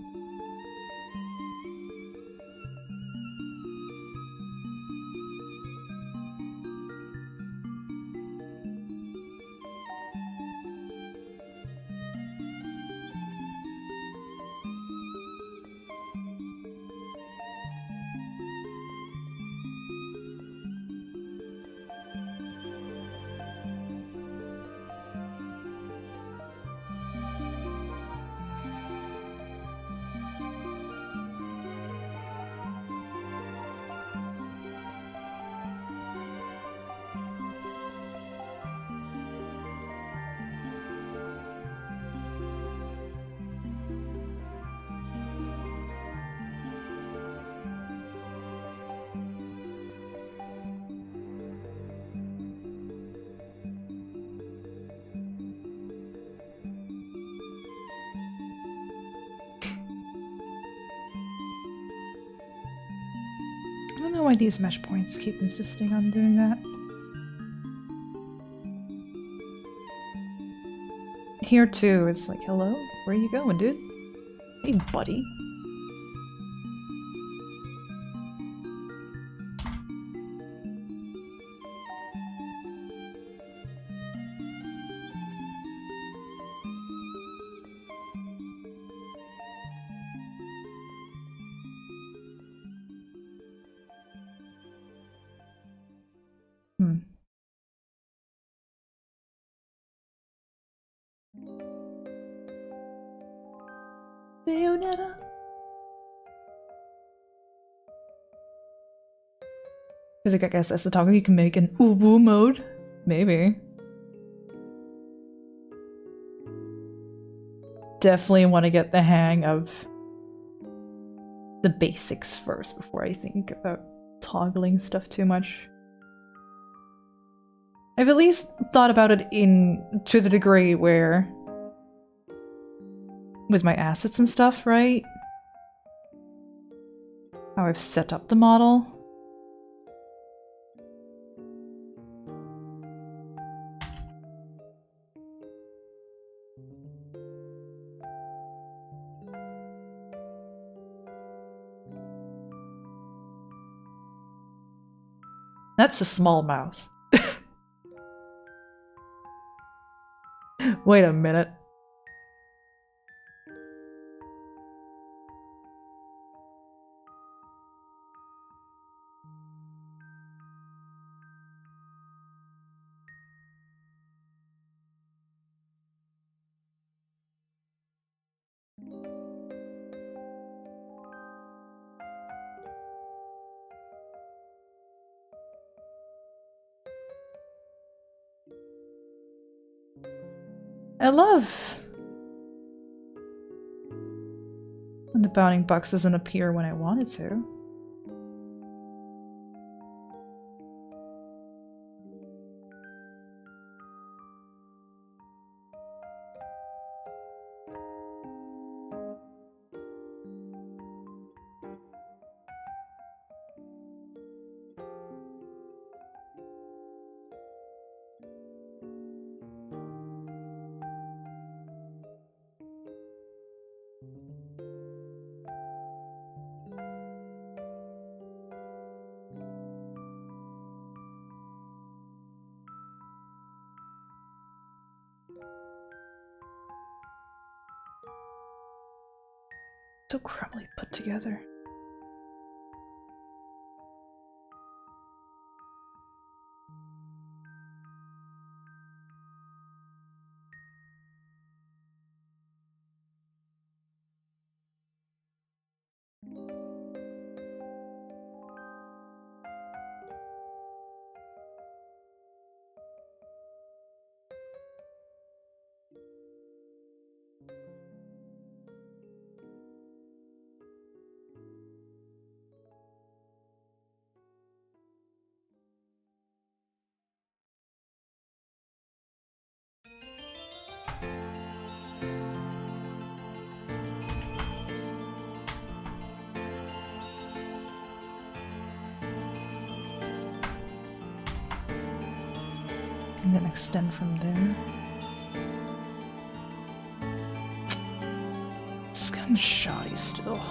Speaker 1: I don't know why these mesh points keep insisting on doing that. Here too, it's like, hello? Where are you going, dude? Hey, buddy. Bayonetta. Because I guess as the toggle you can make an uwu mode. Maybe. Definitely want to get the hang of the basics first before I think about toggling stuff too much. I've at least thought about it to the degree where with my assets and stuff, right? How I've set up the model. That's a small mouth. Wait a minute. I love when the bounding box doesn't appear when I want it to. So crumbly put together. And then extend from there. It's kind of shoddy still.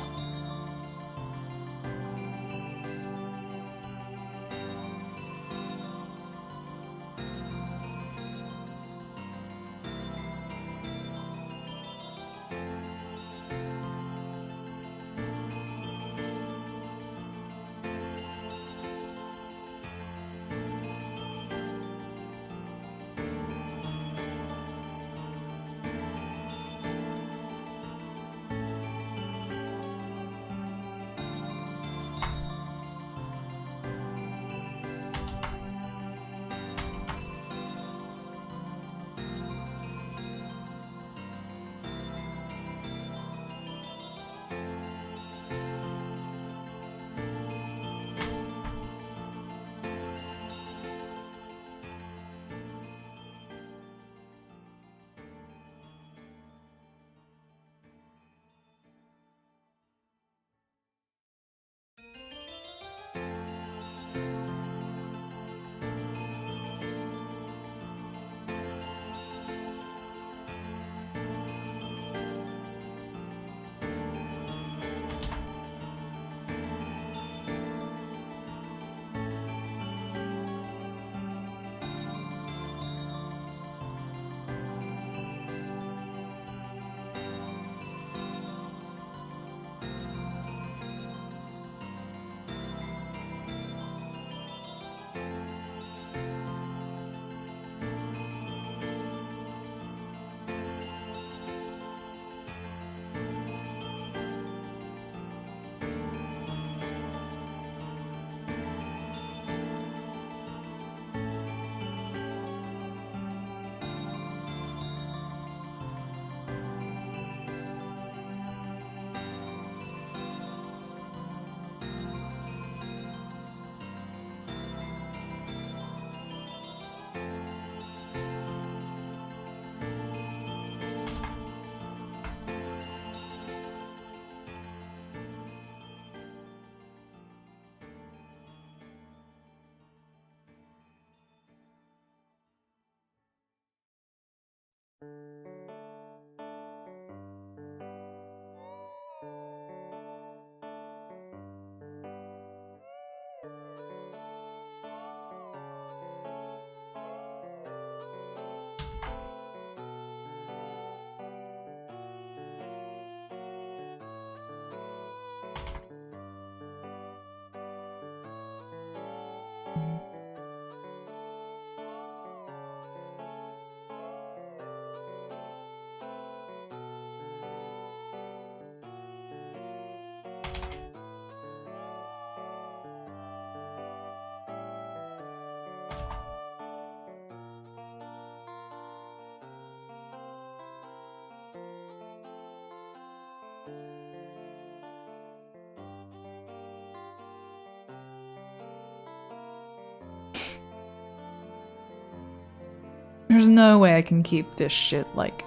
Speaker 1: There's no way I can keep this shit, like,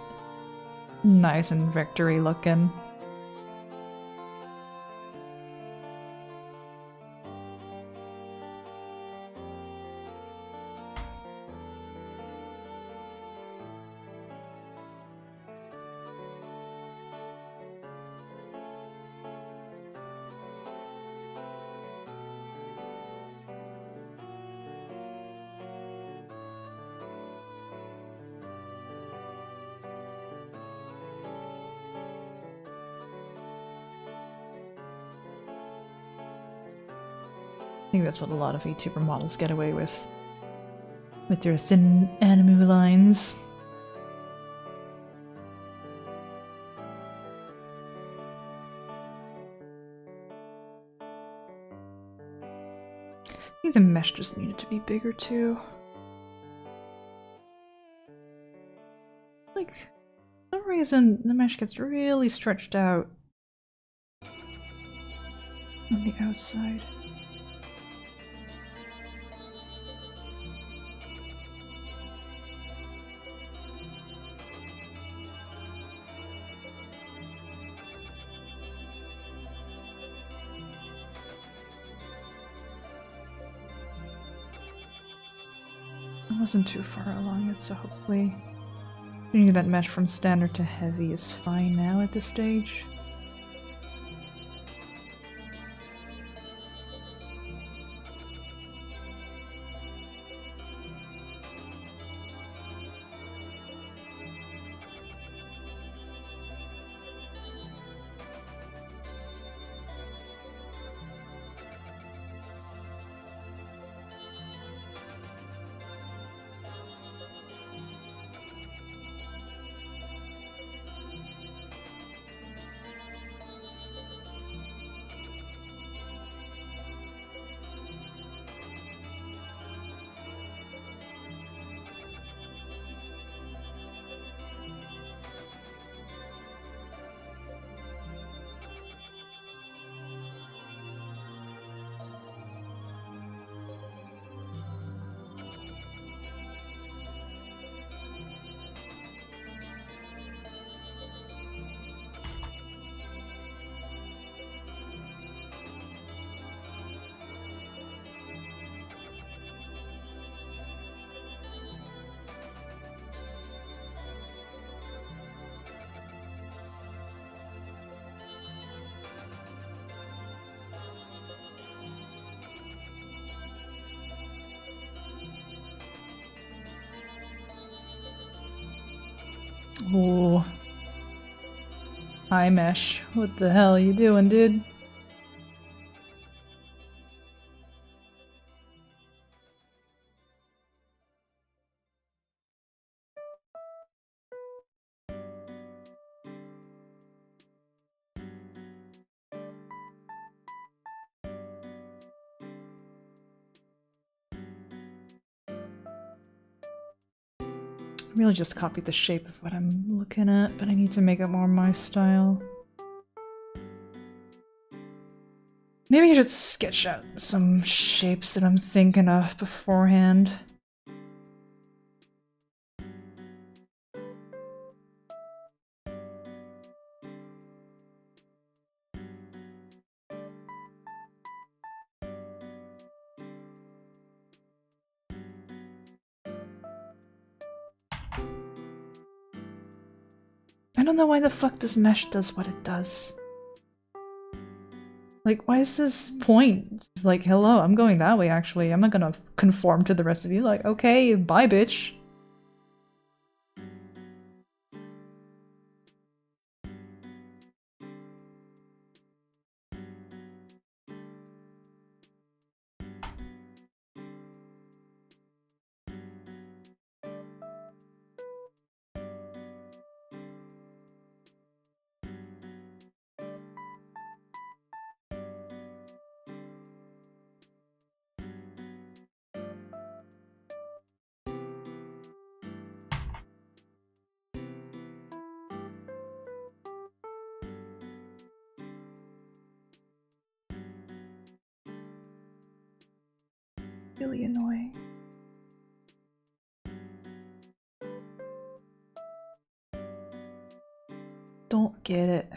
Speaker 1: nice and victory looking. I think that's what a lot of VTuber models get away with their thin anime lines. I think the mesh just needed to be bigger too. Like, for some reason, the mesh gets really stretched out on the outside. I wasn't too far along yet, so hopefully changing that mesh from standard to heavy is fine now at this stage. Oh. Hi, Mesh. What the hell you doing, dude? I really just copied the shape of what I'm looking at, but I need to make it more my style. Maybe I should sketch out some shapes that I'm thinking of beforehand. I don't know why the fuck this mesh does what it does. Like, why is this point? It's like, hello, I'm going that way actually. I'm not gonna conform to the rest of you. Like, okay, bye bitch. Really annoying. don't get it.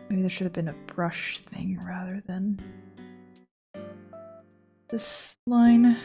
Speaker 1: Maybe there should have been a brush thing rather than this line.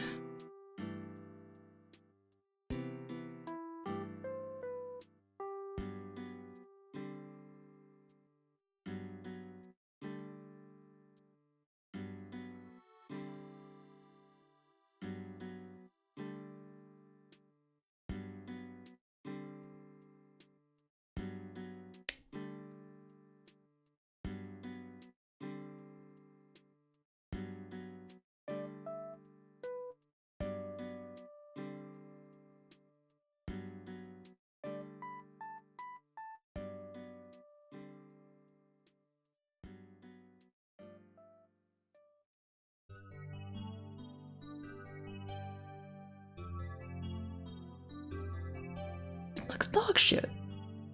Speaker 1: Looks dog shit.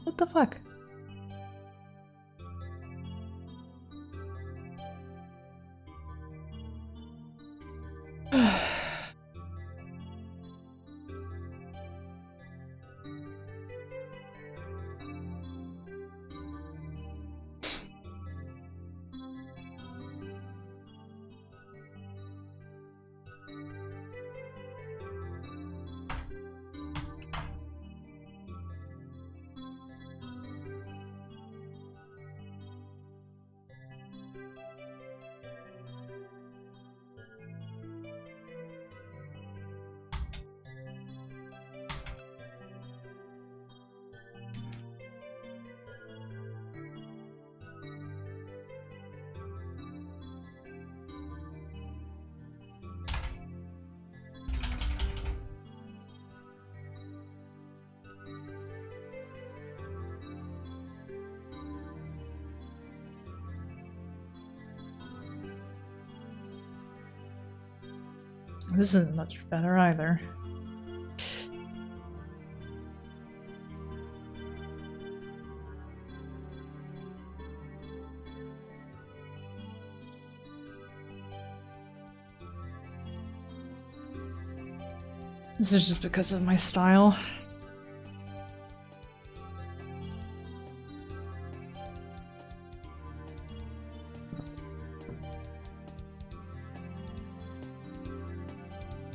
Speaker 1: What the fuck? This isn't much better either. This is just because of my style.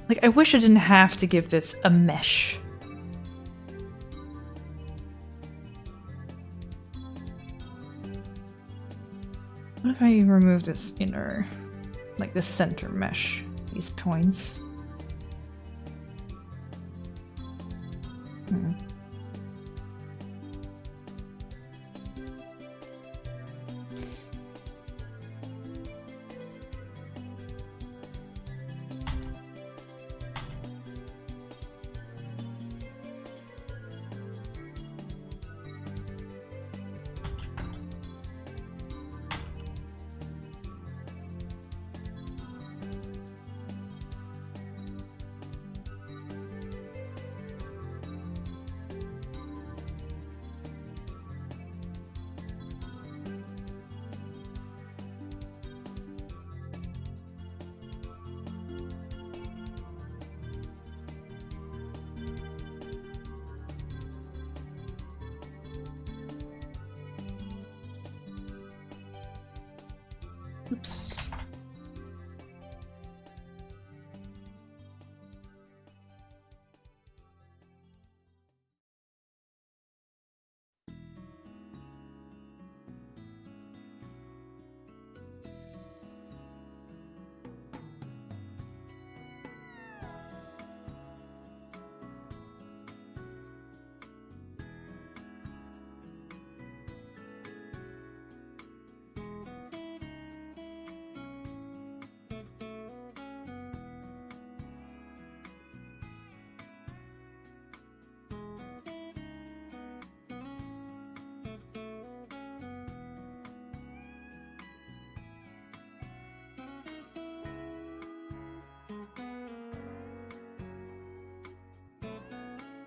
Speaker 1: Like, I wish I didn't have to give this a mesh. What if I remove this inner, like the center mesh, these points? Oops.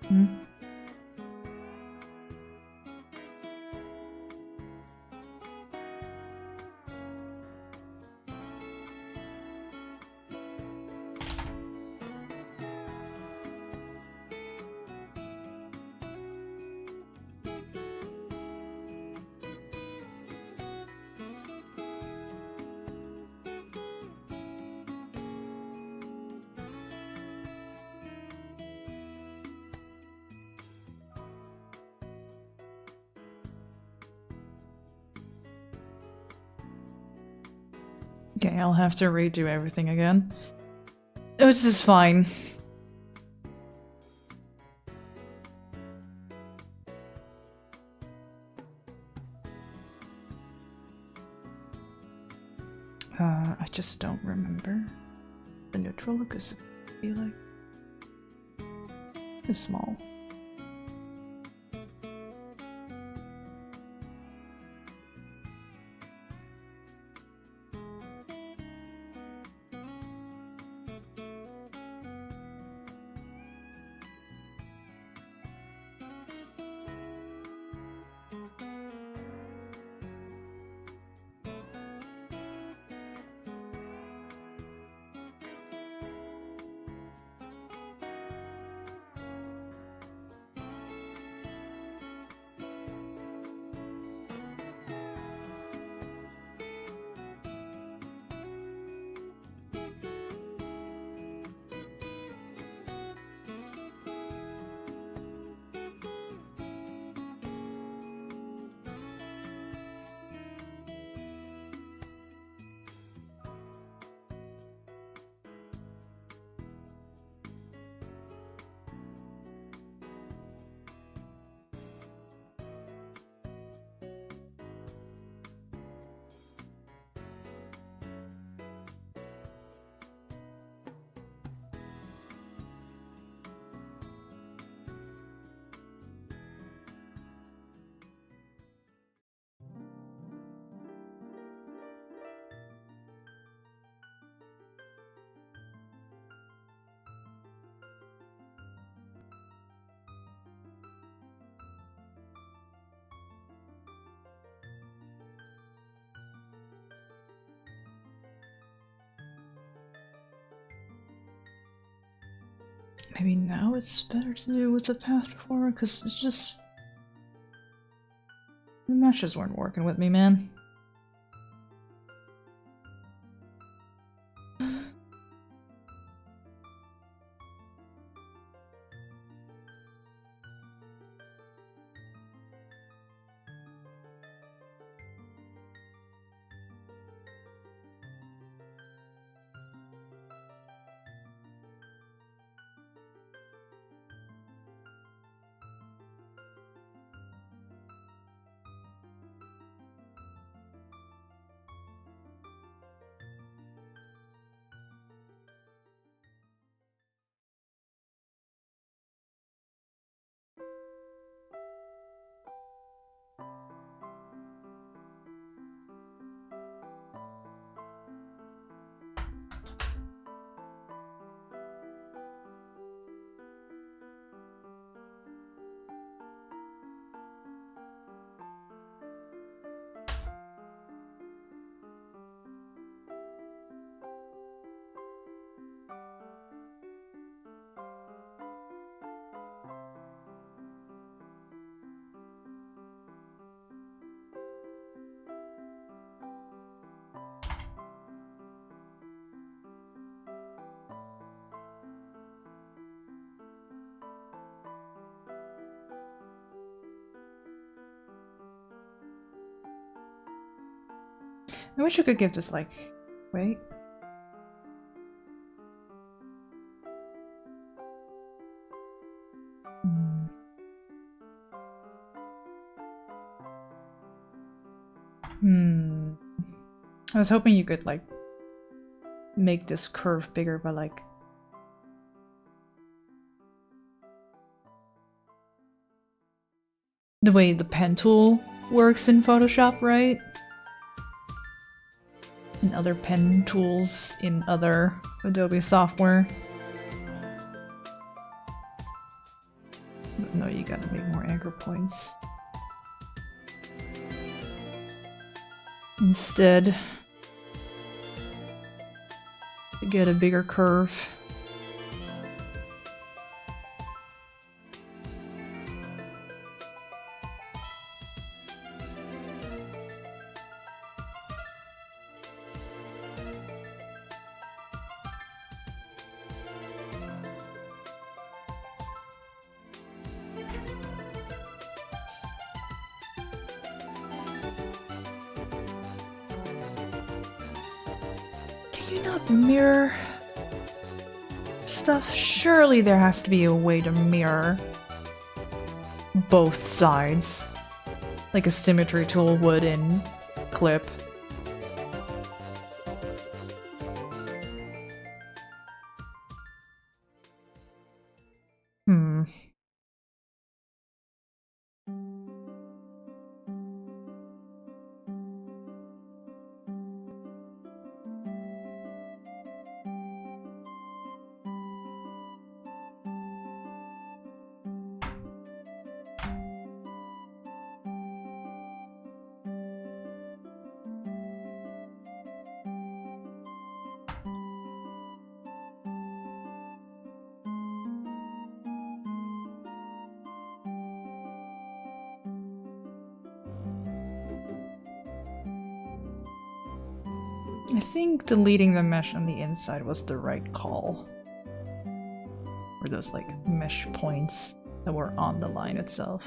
Speaker 1: Hmm. Okay, I'll have to redo everything again. This is fine. I just don't remember. The neutral look is be like it's small. Maybe now it's better to do with the past forward, because it's just... the meshes weren't working with me, man. I wish I could give this like... wait. I was hoping you could like make this curve bigger by like the way the pen tool works in Photoshop, right? And other pen tools in other Adobe software. But no, you gotta make more anchor points. Instead, to get a bigger curve. Can you not mirror stuff? Surely there has to be a way to mirror both sides, like a symmetry tool would in Clip. Hmm. I think deleting the mesh on the inside was the right call. Or those like mesh points that were on the line itself.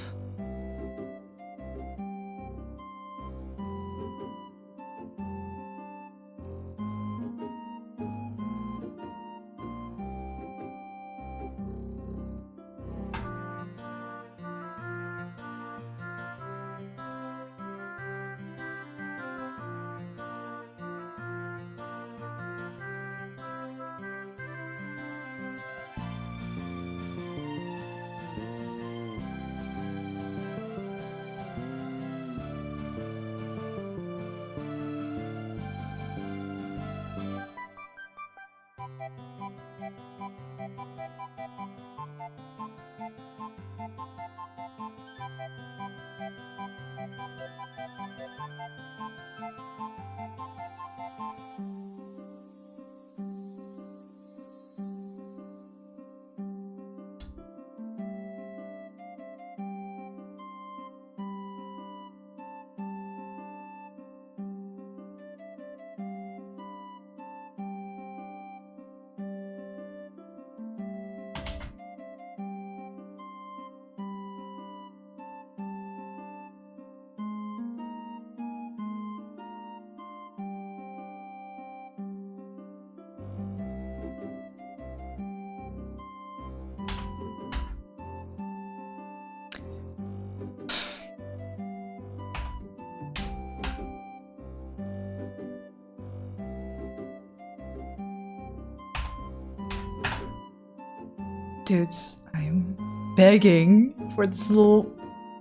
Speaker 1: Dudes, I'm begging for this little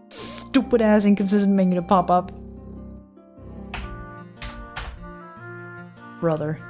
Speaker 1: stupid ass inconsistent menu to pop up. Brother.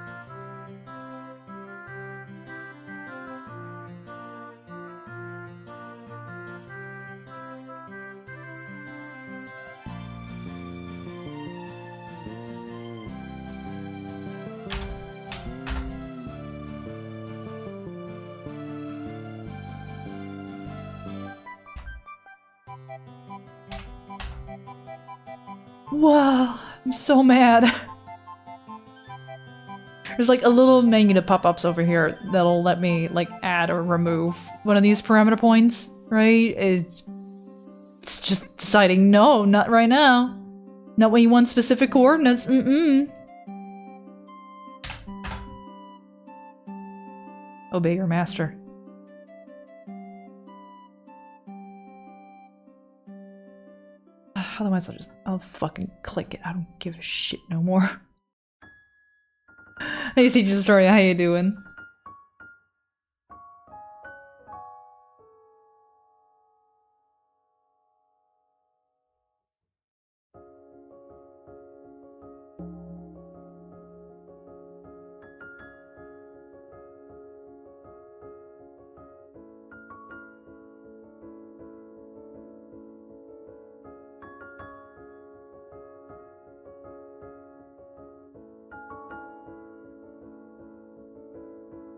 Speaker 1: Wow, I'm so mad. There's like a little menu to pop-ups over here that'll let me like add or remove one of these parameter points, right? It's just deciding no, not right now. Not when you want specific coordinates. Obey your master. Otherwise I'll fucking click it. I don't give a shit no more. Hey CG Destroyer, how you doing?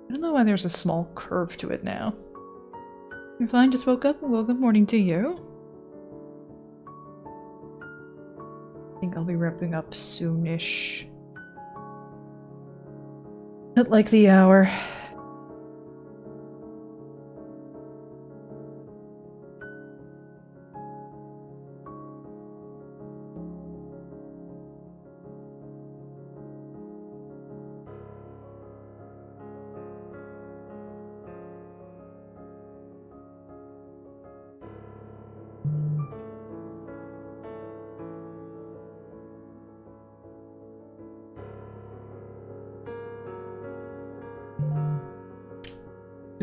Speaker 1: I don't know why there's a small curve to it now. You're fine, just woke up? Well, good morning to you. I think I'll be wrapping up soonish. At like the hour.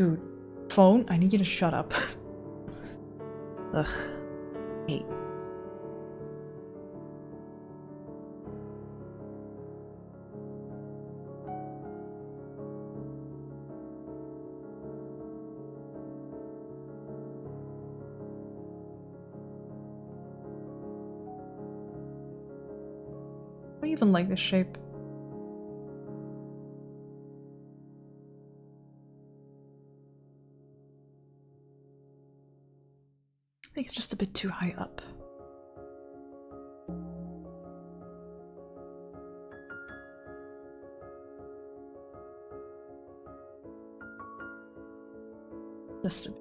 Speaker 1: Dude, phone, I need you to shut up. Ugh. Hate. I don't even like this shape. I think it's just a bit too high up. Just a bit.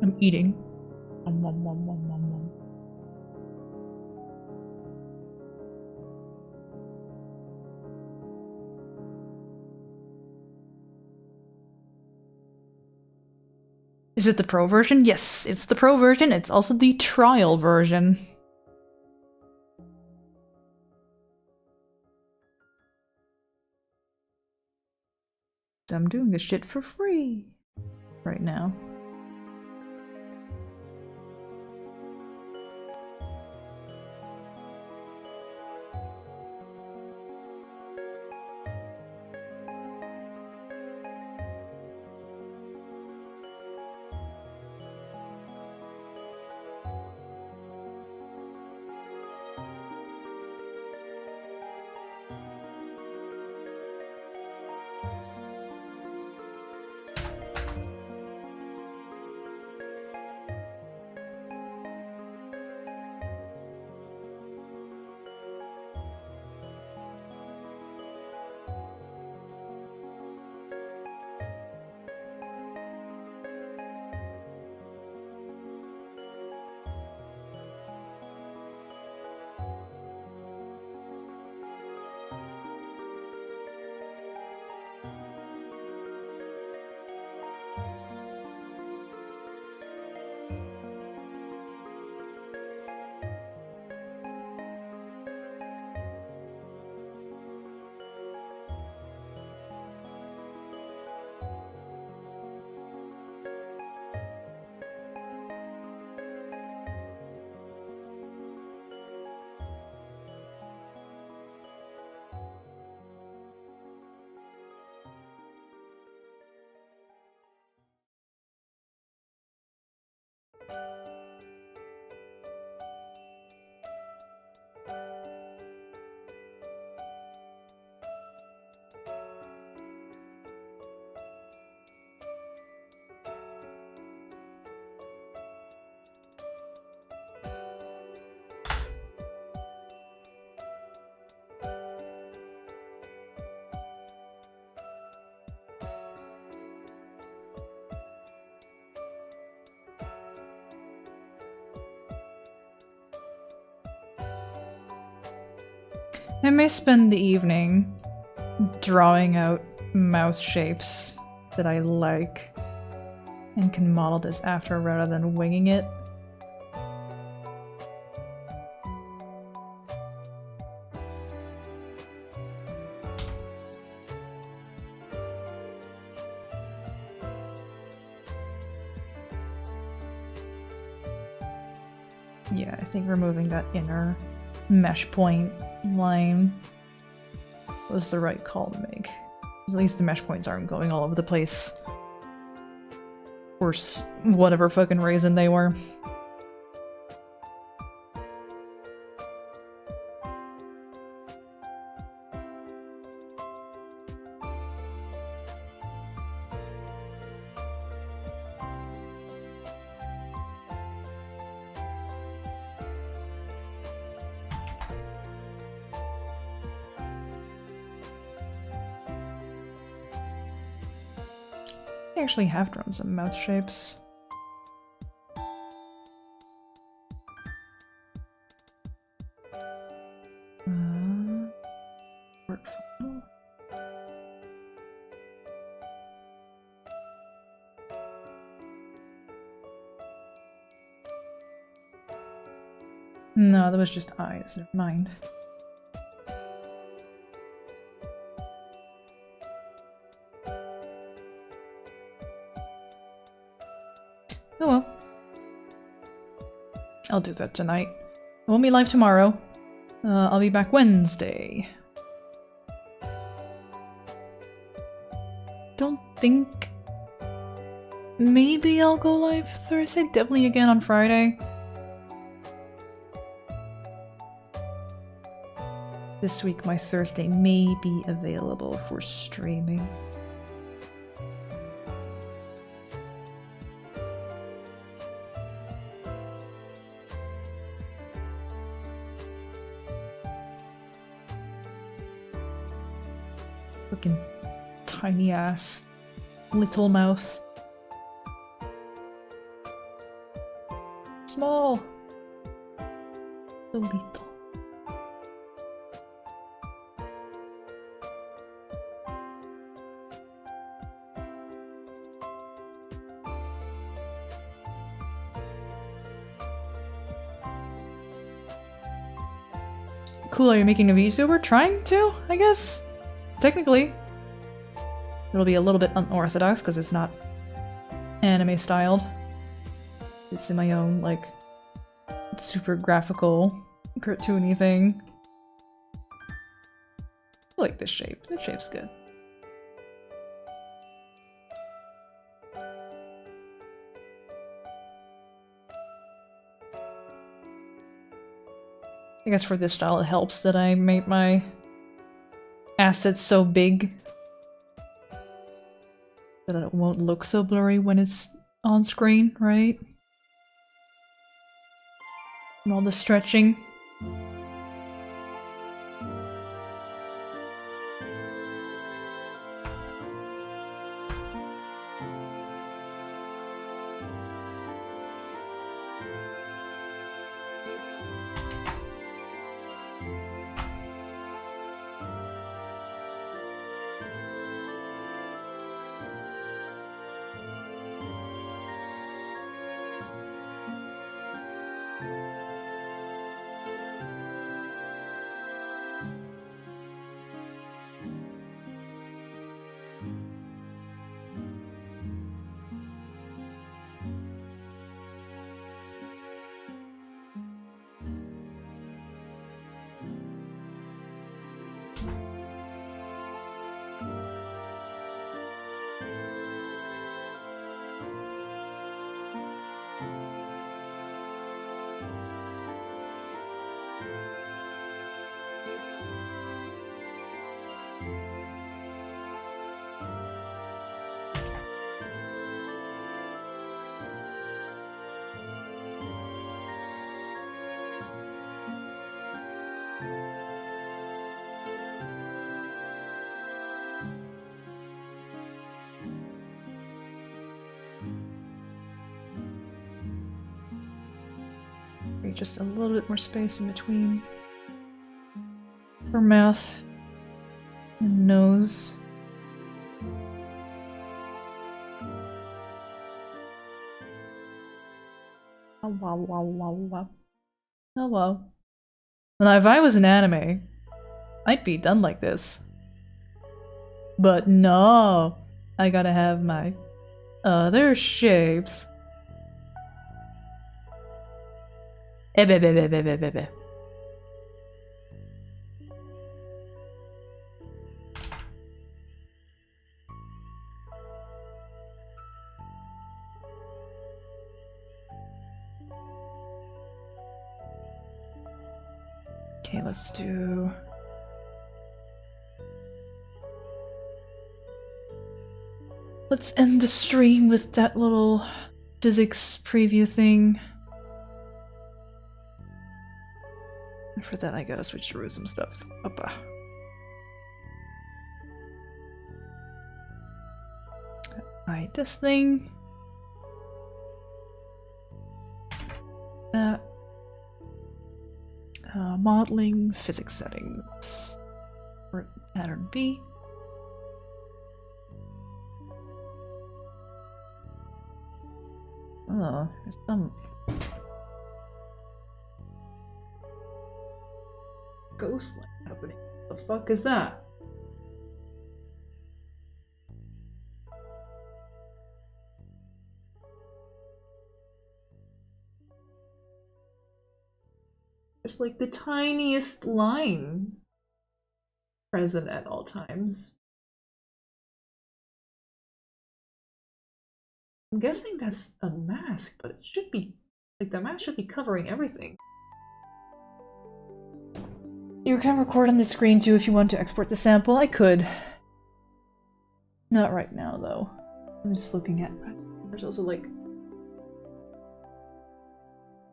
Speaker 1: I'm eating. Nom, nom, nom, nom, nom, nom. Is it the pro version? Yes, it's the pro version. It's also the trial version. So I'm doing this shit for free right now. I may spend the evening drawing out mouth shapes that I like and can model this after rather than winging it. Yeah, I think removing that inner mesh point line was the right call to make. At least the mesh points aren't going all over the place. For whatever fucking reason they were. I actually have drawn some mouth shapes. Work file. No, that was just eyes. Never mind. Oh well. I'll do that tonight. I won't be live tomorrow. I'll be back Wednesday. Don't think... Maybe I'll go live Thursday? Definitely again on Friday. This week my Thursday may be available for streaming. Fucking tiny ass. Little mouth. Small. So little. Cool, are you making a VTuber? Trying to, I guess? Technically. It'll be a little bit unorthodox because it's not anime styled. It's in my own, like, super graphical, cartoony thing. I like this shape. This shape's good. I guess for this style it helps that I made my assets so big that it won't look so blurry when it's on screen, right? And all the stretching. Just a little bit more space in between her mouth and nose. Oh wow wow wow wow. Hello. Now if I was an anime, I'd be done like this. But no, I gotta have my other shapes. Ebebebebebebe. Okay, let's do... Let's end the stream with that little physics preview thing. And for that, I gotta switch through some stuff. Oppa. Alright, this thing. That. Modeling, physics settings. For pattern B. Oh, there's some ghost light happening. What the fuck is that? There's like the tiniest line present at all times. I'm guessing that's a mask, but it should be, like, the mask should be covering everything. You can record on the screen too if you want to export the sample. I could. Not right now, though. I'm just looking at... There's also, like,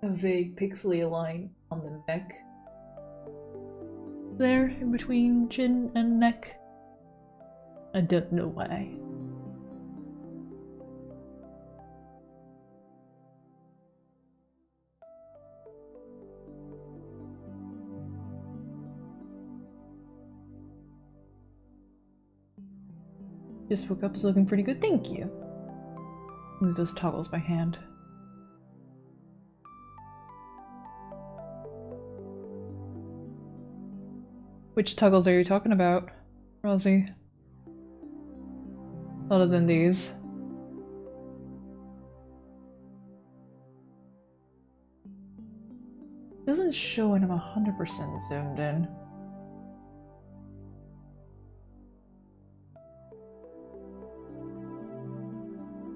Speaker 1: a vague pixely line on the neck. There, in between chin and neck. I don't know why. Just woke up is looking pretty good, thank you. Move those toggles by hand. Which toggles are you talking about, Rosie? Other than these. Doesn't show when I'm 100% zoomed in.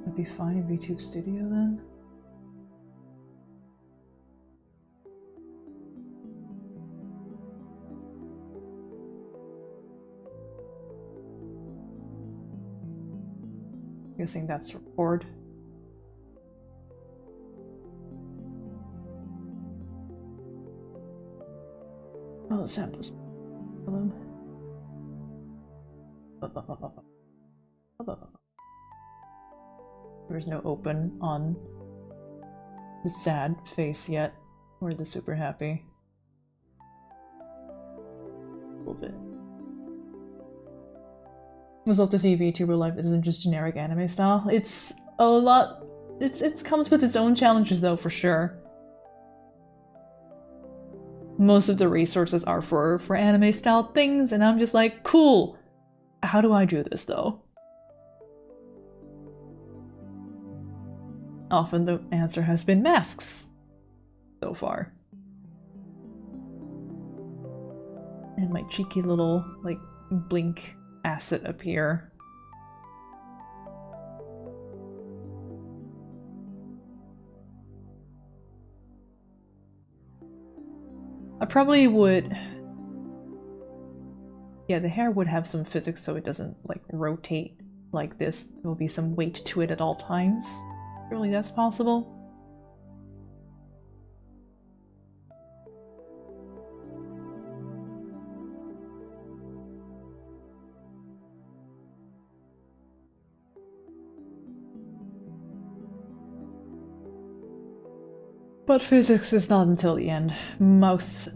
Speaker 1: Would be fine in VTube Studio then. Guessing that's record. Oh, the samples. There's no open on the sad face yet, or the super happy. A little bit. Was love to see VTuber life that isn't just generic anime style. It's a lot. It comes with its own challenges though, for sure. Most of the resources are for anime style things, and I'm just like, cool. How do I do this though? Often the answer has been masks so far. And my cheeky little, like, blink asset up here. I probably would... Yeah, the hair would have some physics so it doesn't, like, rotate like this. There will be some weight to it at all times. Surely that's possible. But physics is not until the end. Mouth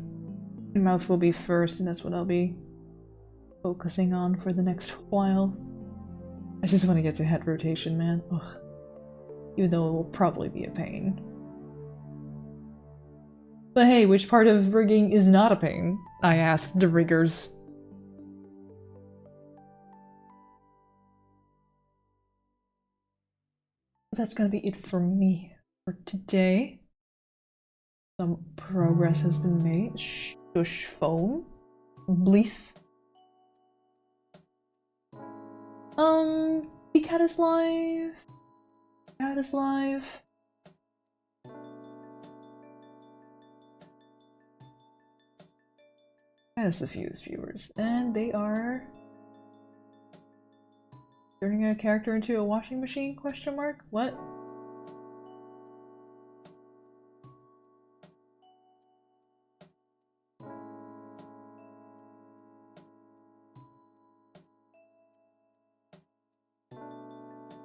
Speaker 1: will be first, and that's what I'll be focusing on for the next while. I just want to get to head rotation, man. Ugh. Even though it will probably be a pain. But hey, which part of rigging is not a pain? I asked the riggers. That's gonna be it for me for today. Some progress has been made. Shush phone. Bliss. The cat is live. Cat is live. Has a few viewers, and they are turning a character into a washing machine? Question mark? What?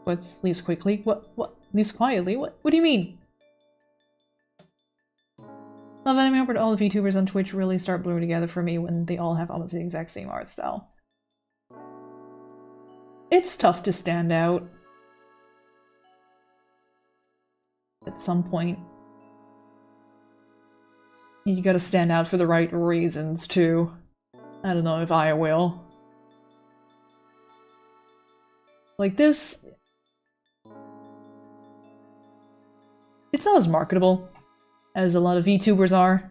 Speaker 1: What's leaves quickly? What? Leaves quietly? What do you mean? Love Animator, but all the VTubers on Twitch really start blooming together for me when they all have almost the exact same art style. It's tough to stand out. At some point. You gotta stand out for the right reasons, too. I don't know if I will. Like this... It's not as marketable as a lot of VTubers are.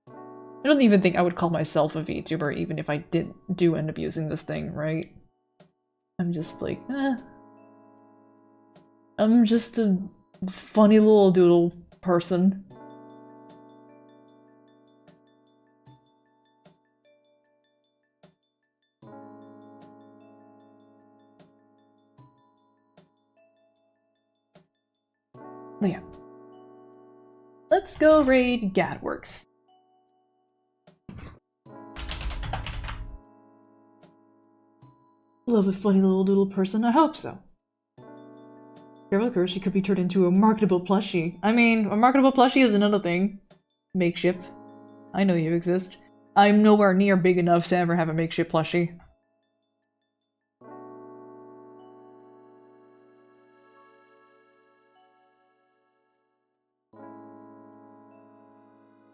Speaker 1: I don't even think I would call myself a VTuber even if I do end up using this thing, right? I'm just like, I'm just a funny little doodle person. But yeah. Let's go raid Gadworks. Love a funny little doodle person, I hope so. Careful, of course, she could be turned into a marketable plushie. I mean, a marketable plushie is another thing. Makeshift. I know you exist. I'm nowhere near big enough to ever have a makeshift plushie.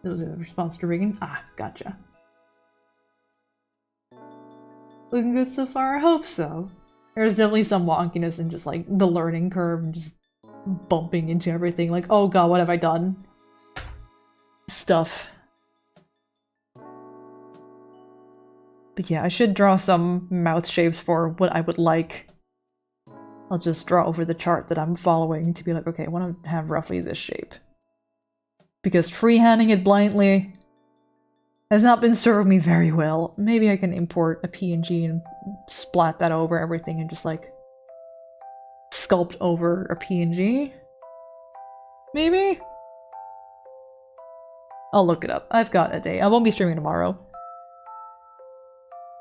Speaker 1: Those are the response to rigging. Ah, gotcha. Looking good so far? I hope so. There's definitely some wonkiness in just like the learning curve and just bumping into everything. Like, oh god, what have I done? Stuff. But yeah, I should draw some mouth shapes for what I would like. I'll just draw over the chart that I'm following to be like, okay, I want to have roughly this shape. Because freehanding it blindly has not been serving me very well. Maybe I can import a PNG and splat that over everything and just like sculpt over a PNG? Maybe? I'll look it up. I've got a day. I won't be streaming tomorrow.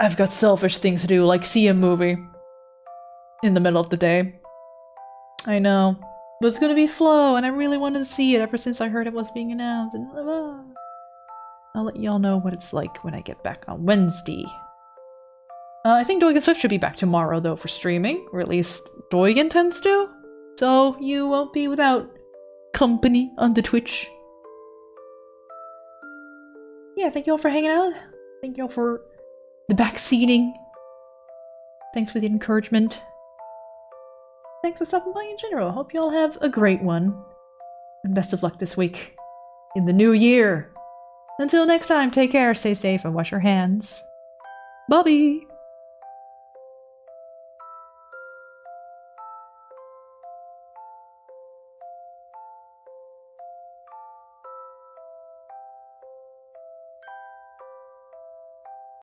Speaker 1: I've got selfish things to do, like see a movie in the middle of the day. I know. But it's gonna be Flow, and I really wanted to see it ever since I heard it was being announced. And I'll let y'all know what it's like when I get back on Wednesday. I think Doigan Swift should be back tomorrow, though, for streaming. Or at least Doigan tends to. So you won't be without company on the Twitch. Yeah, thank you all for hanging out. Thank you all for the backseating. Thanks for the encouragement. Thanks for stopping by in general. Hope you all have a great one. And best of luck this week. In the new year. Until next time, take care, stay safe, and wash your hands. Bobby!